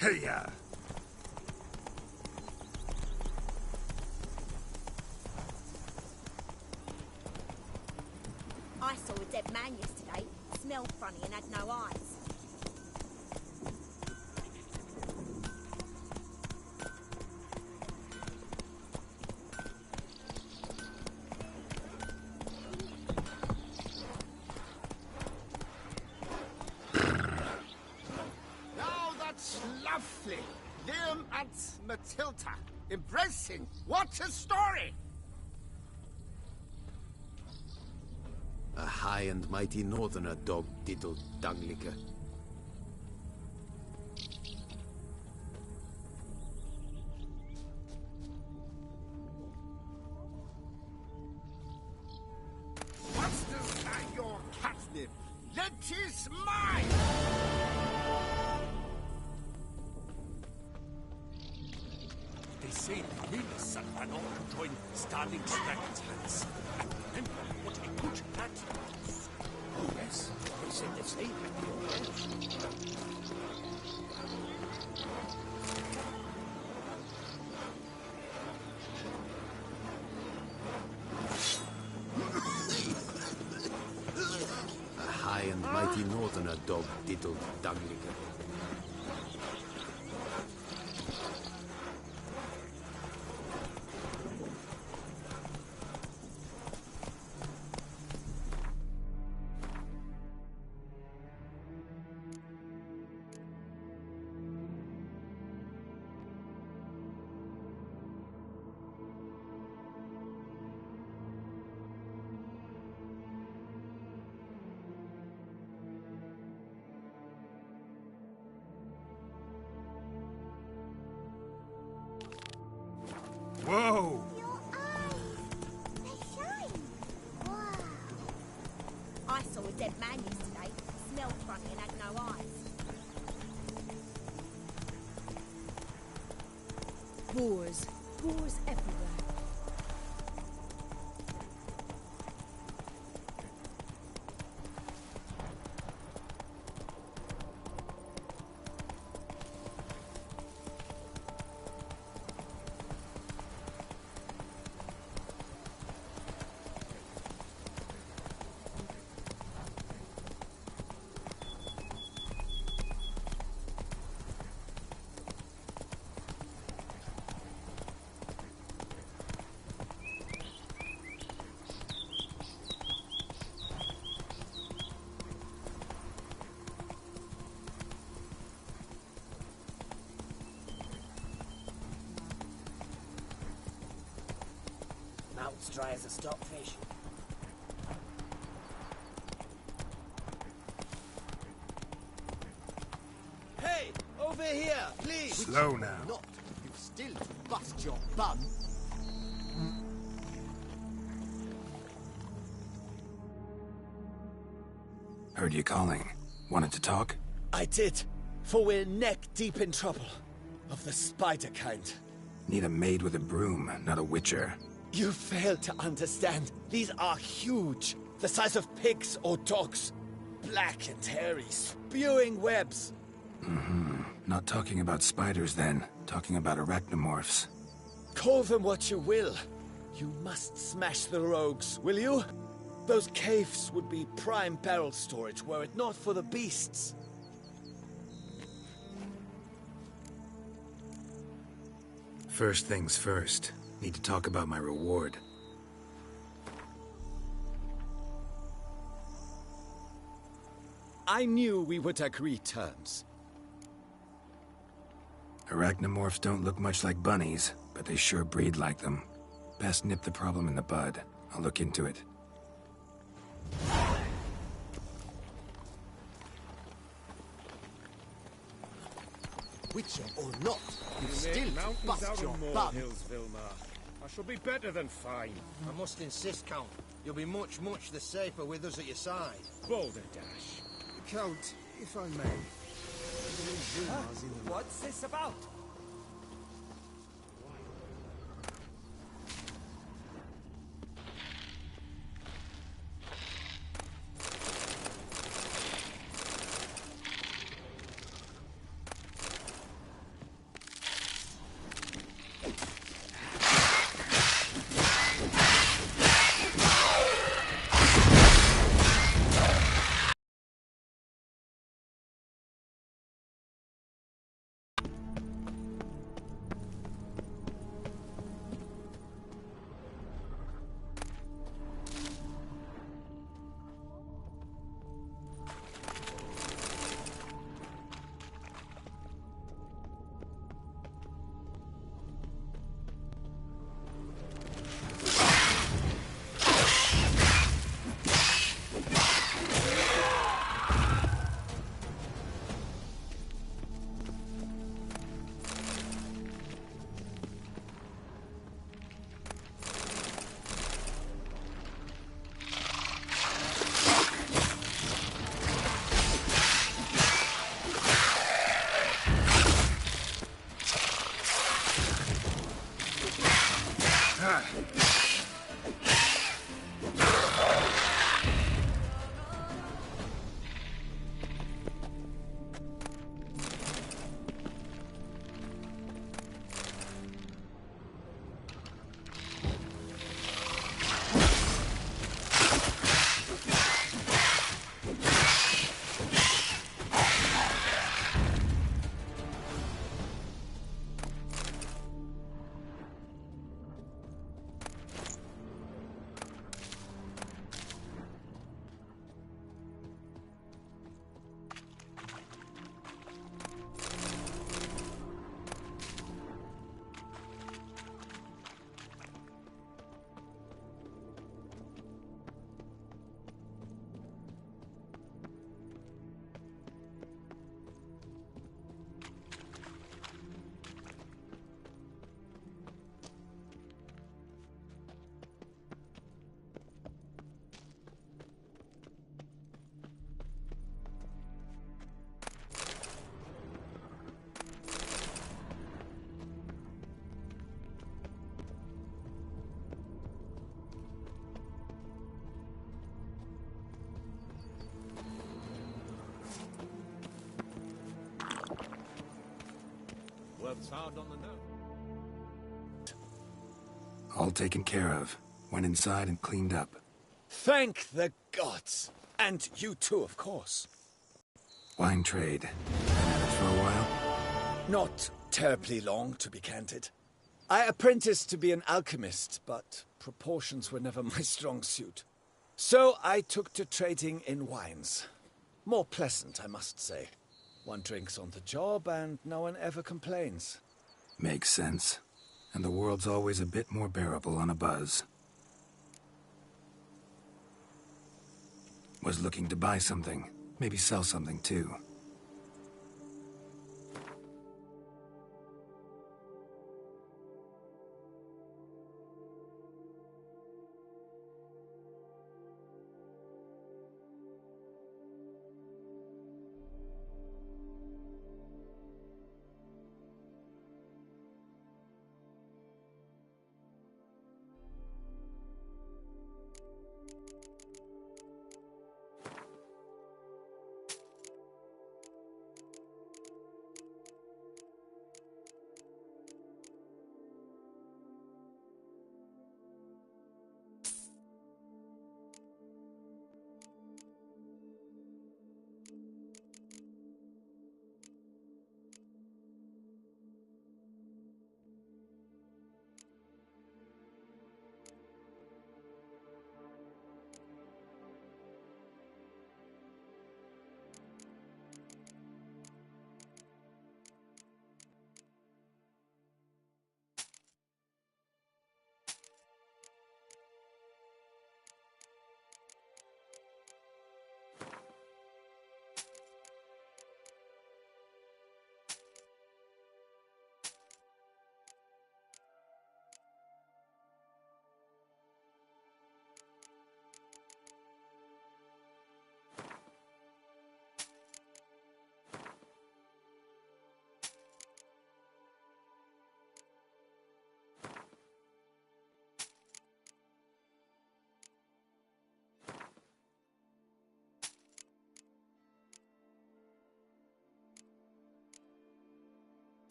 Hey-ya!
I saw a dead man yesterday. Smelled funny and had no eyes.
Now that's lovely. Liam and Matilda embracing. What a story!
A high and mighty northerner dog diddled Dunglicker.
Masters by your catnip. It is mine!
They say Linus and Manon join Starling Dragon's hands. And remember what a good cat was. Oh yes, they said the same at your end.
A high and mighty northerner dog diddled Dunglicker.
Whoa!
I saw a dead man yesterday. Smelled funny and had no eyes.
Boars. Boars everywhere.
Mouth's dry as a stockfish.
Hey, over here, please.
Slow now.
Not. You've still to bust your bum.
Heard you calling. Wanted to talk?
I did, for we're neck deep in trouble. Of the spider kind.
Need a maid with a broom, not a witcher.
You fail to understand. These are huge. The size of pigs or dogs. Black and hairy, spewing webs.
Mm-hmm. Not talking about spiders then. Talking about arachnomorphs.
Call them what you will. You must smash the rogues, will you? Those caves would be prime barrel storage were it not for the beasts.
First things first. Need to talk about my reward.
I knew we would agree terms.
Arachnomorphs don't look much like bunnies, but they sure breed like them. Best nip the problem in the bud. I'll look into it.
Witcher or not, you
You
still
make mountains
bust
out
your
of
bum.
molehills, Vilmar. I shall be better than fine.
I must insist, Count. You'll be much, much the safer with us at your side.
Balderdash.
Count, if I may.
What's this about?
Sound on the note.
All taken care of. Went inside and cleaned up.
Thank the gods! And you too, of course.
Wine trade. Managed for a while?
Not terribly long, to be candid. I apprenticed to be an alchemist, but proportions were never my strong suit. So I took to trading in wines. More pleasant, I must say. One drinks on the job and no one ever complains.
Makes sense. And the world's always a bit more bearable on a buzz. Was looking to buy something. Maybe sell something too.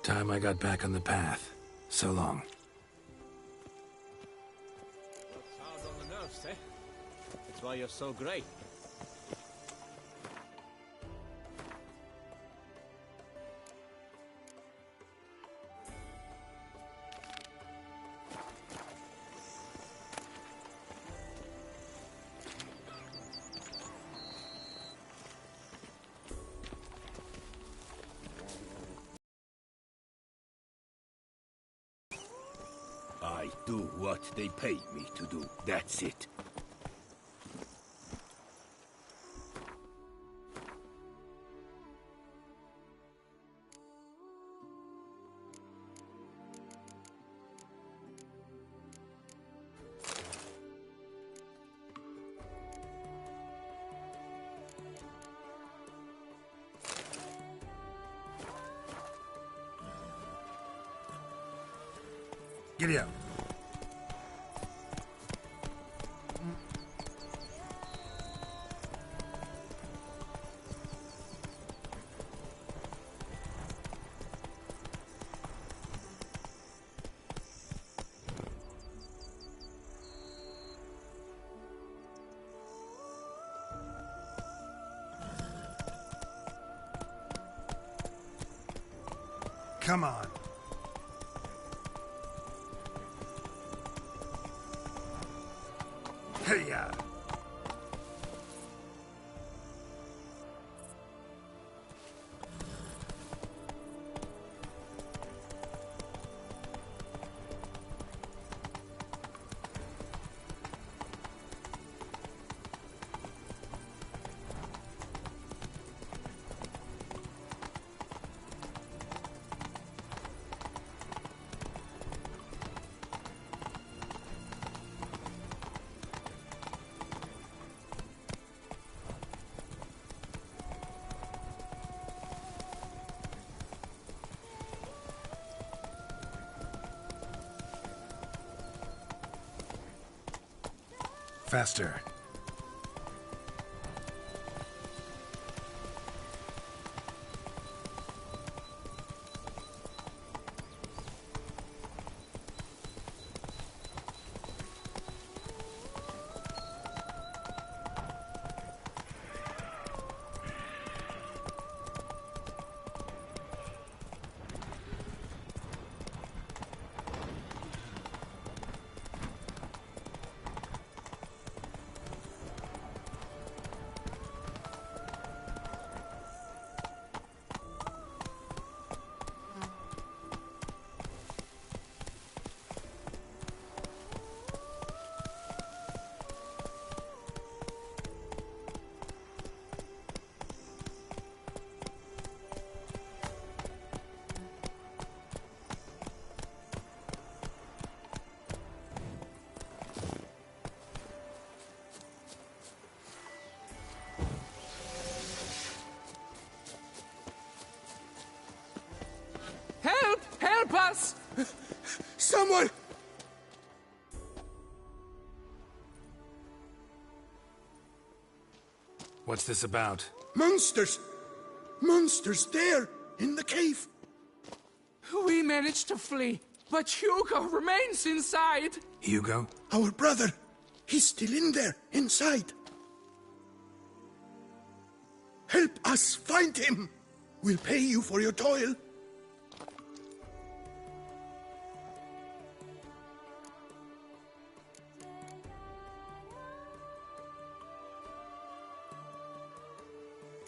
Time I got back on the path. So long.
Sound on the nerves, eh? That's why you're so great.
I do what they pay me to do. That's it.
Giddy up. Come on. Hey-ya. Faster.
Help us!
Someone!
What's this about?
Monsters! Monsters there, in the cave!
We managed to flee, but Hugo remains inside!
Hugo?
Our brother! He's still in there, inside! Help us find him! We'll pay you for your toil.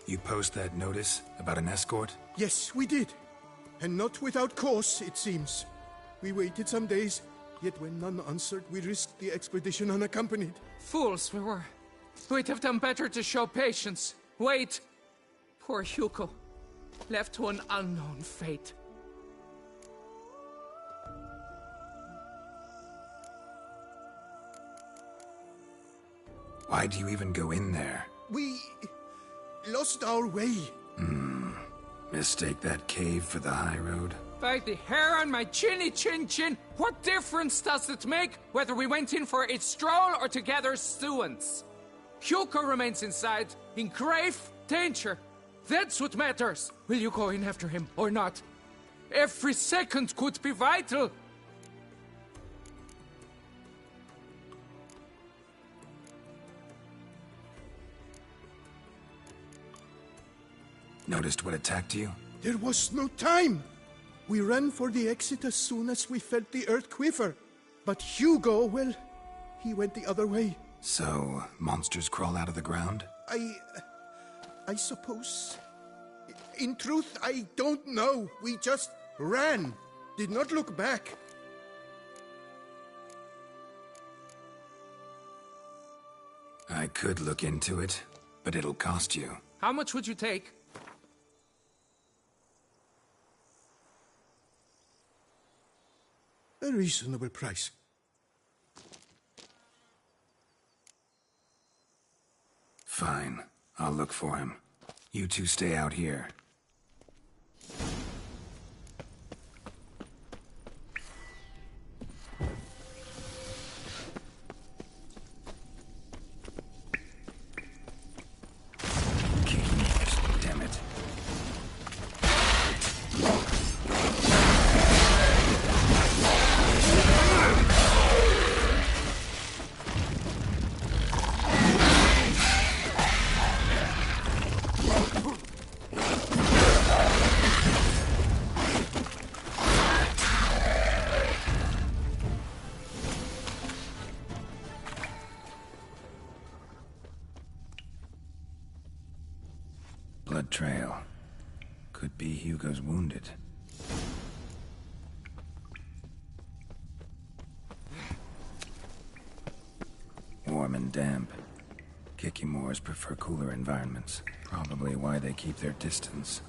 You post that notice about an escort?
Yes, we did. And not without cause, it seems. We waited some days, yet when none answered, we risked the expedition unaccompanied.
Fools we were. We'd have done better to show patience. Wait. Poor Hugo. Left to an unknown fate.
Why do you even go in there?
We lost our way.
Mistake that cave for the high road?
By the hair on my chinny chin chin, what difference does it make whether we went in for a stroll or to gather students? Hugo remains inside, in grave danger. That's what matters. Will you go in after him or not? Every second could be vital.
Noticed what attacked you?
There was no time. We ran for the exit as soon as we felt the earth quiver. But Hugo, well, he went the other way.
So, monsters crawl out of the ground?
I suppose. In truth, I don't know. We just ran. Did not look back.
I could look into it, but it'll cost you.
How much would you take?
A reasonable price.
Fine. I'll look for him. You two stay out here. blood trail. Could be Hugo's wounded. Warm and damp. Kikimores prefer cooler environments. Probably why they keep their distance.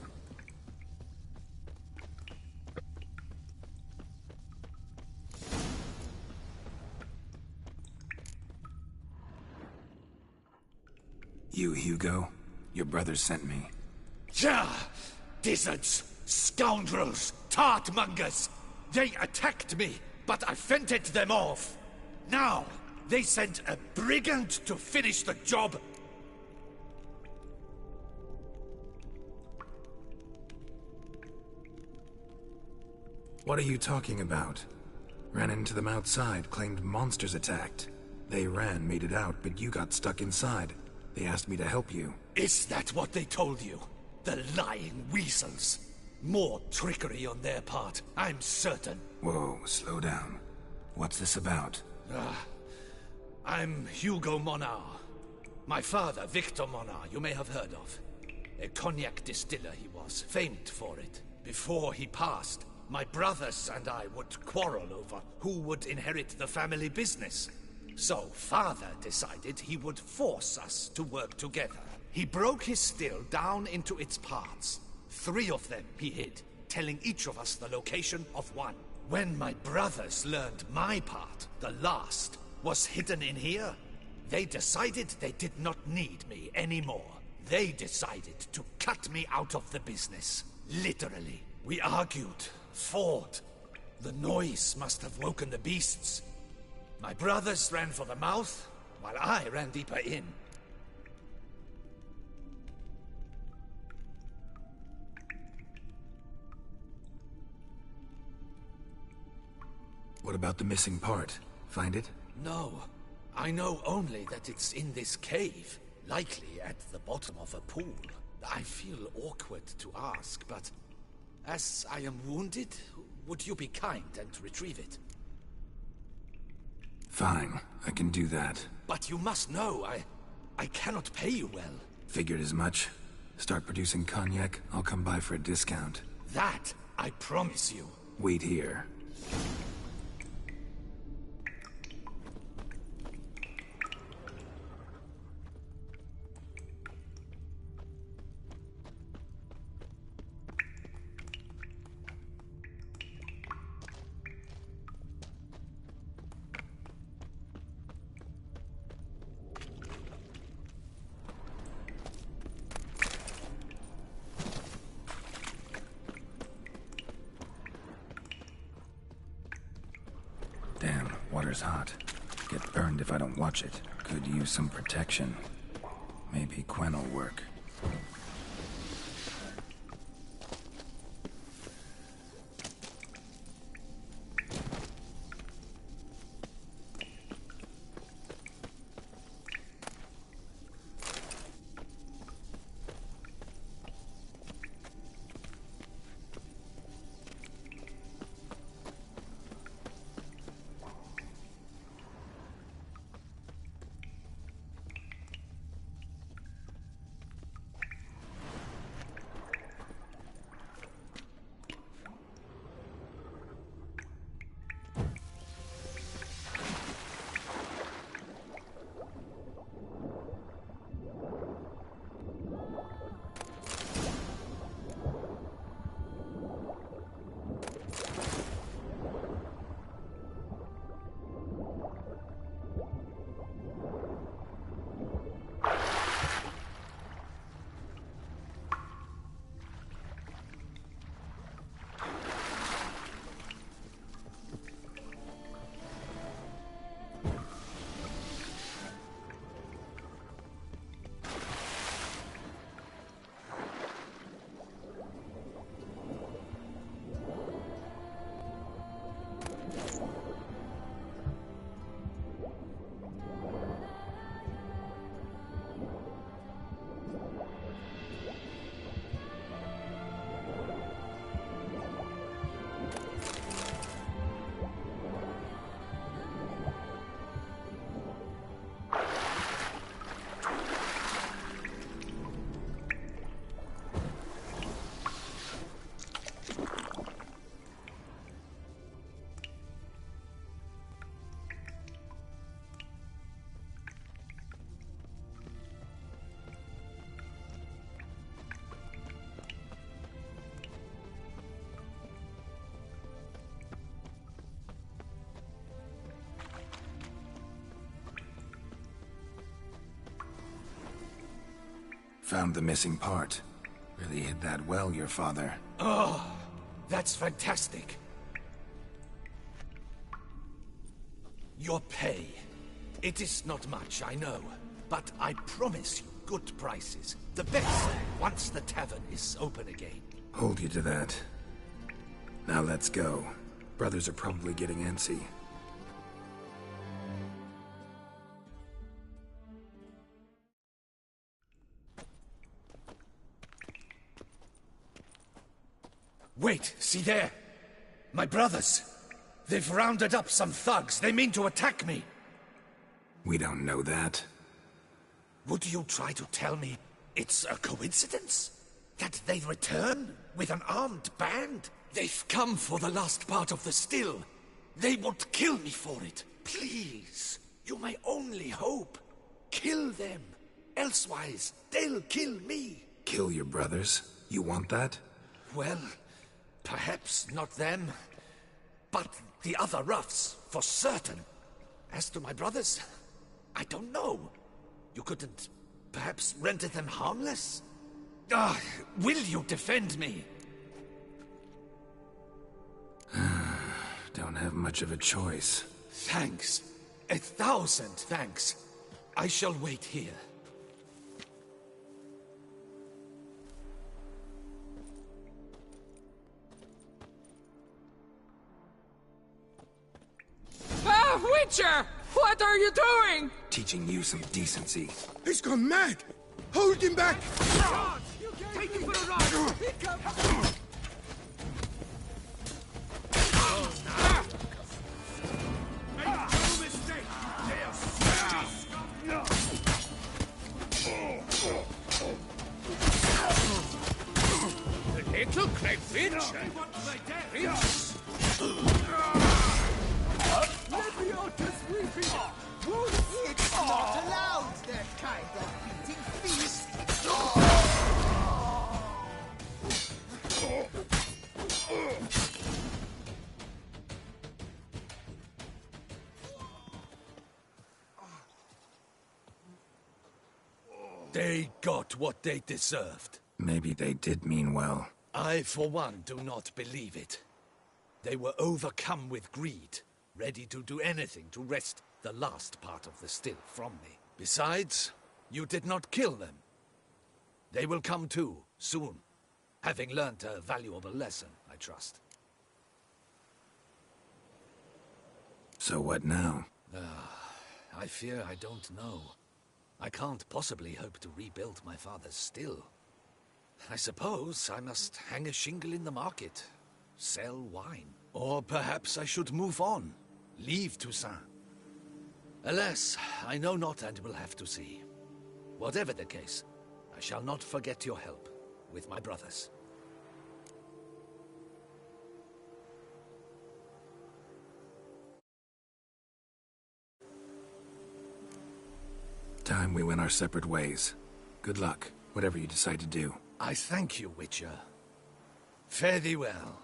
You, Hugo? Your brother sent me.
Ja! Dizzards! Scoundrels! Tartmongers! They attacked me, but I fended them off. Now, they sent a brigand to finish the job.
What are you talking about? Ran into them outside, claimed monsters attacked. They ran, made it out, but you got stuck inside. They asked me to help you.
Is that what they told you? The lying weasels. More trickery on their part, I'm certain.
Whoa, slow down. What's this about?
I'm Hugo Monar. My father, Victor Monar, you may have heard of. A cognac distiller he was, famed for it. Before he passed, my brothers and I would quarrel over who would inherit the family business. So father decided he would force us to work together. He broke his still down into its parts. 3 of them he hid, telling each of us the location of one. When my brothers learned my part, the last, was hidden in here, they decided they did not need me anymore. They decided to cut me out of the business. Literally. We argued, fought. The noise must have woken the beasts. My brothers ran for the mouth, while I ran deeper in.
What about the missing part? Find it?
No. I know only that it's in this cave, likely at the bottom of a pool. I feel awkward to ask, but as I am wounded, would you be kind and retrieve it?
Fine, I can do that.
But you must know, I cannot pay you well.
Figured as much. Start producing cognac, I'll come by for a discount.
That, I promise you.
Wait here. Damn, water's hot. Get burned if I don't watch it. Could use some protection. Maybe Quen will work. found the missing part. Really hid that well, your father.
Oh, that's fantastic. Your pay. It is not much, I know. But I promise you good prices. The best, once the tavern is open again.
Hold you to that. Now let's go. Brothers are probably getting antsy.
Wait, see there! My brothers! They've rounded up some thugs. They mean to attack me.
We don't know that.
Would you try to tell me it's a coincidence? That they return with an armed band? They've come for the last part of the still. They won't kill me for it. Please, you're my only hope. Kill them. Elsewise, they'll kill me.
Kill your brothers? You want that?
Well, perhaps not them, but the other roughs, for certain. As to my brothers, I don't know. You couldn't perhaps render them harmless? Ah, will you defend me?
Don't have much of a choice.
Thanks. 1,000 thanks. I shall wait here.
Ah, Witcher! What are you doing?
Teaching you some decency.
He's gone mad! Hold him back!
Take him for a ride! Here comes!
Make no mistake!
The little crayfish! Leviotus weeping! It's not allowed, that kind of eating feast!
They got what they deserved.
Maybe they did mean well.
I, for one, do not believe it. They were overcome with greed, ready to do anything to wrest the last part of the still from me. Besides, you did not kill them. They will come to, soon, having learnt a valuable lesson, I trust.
So what now?
I fear I don't know. I can't possibly hope to rebuild my father's still. I suppose I must hang a shingle in the market, sell wine. Or perhaps I should move on, leave Toussaint. Alas, I know not and will have to see. Whatever the case, I shall not forget your help with my brothers.
Time we went our separate ways. Good luck, whatever you decide to do.
I thank you, Witcher. Fare thee well.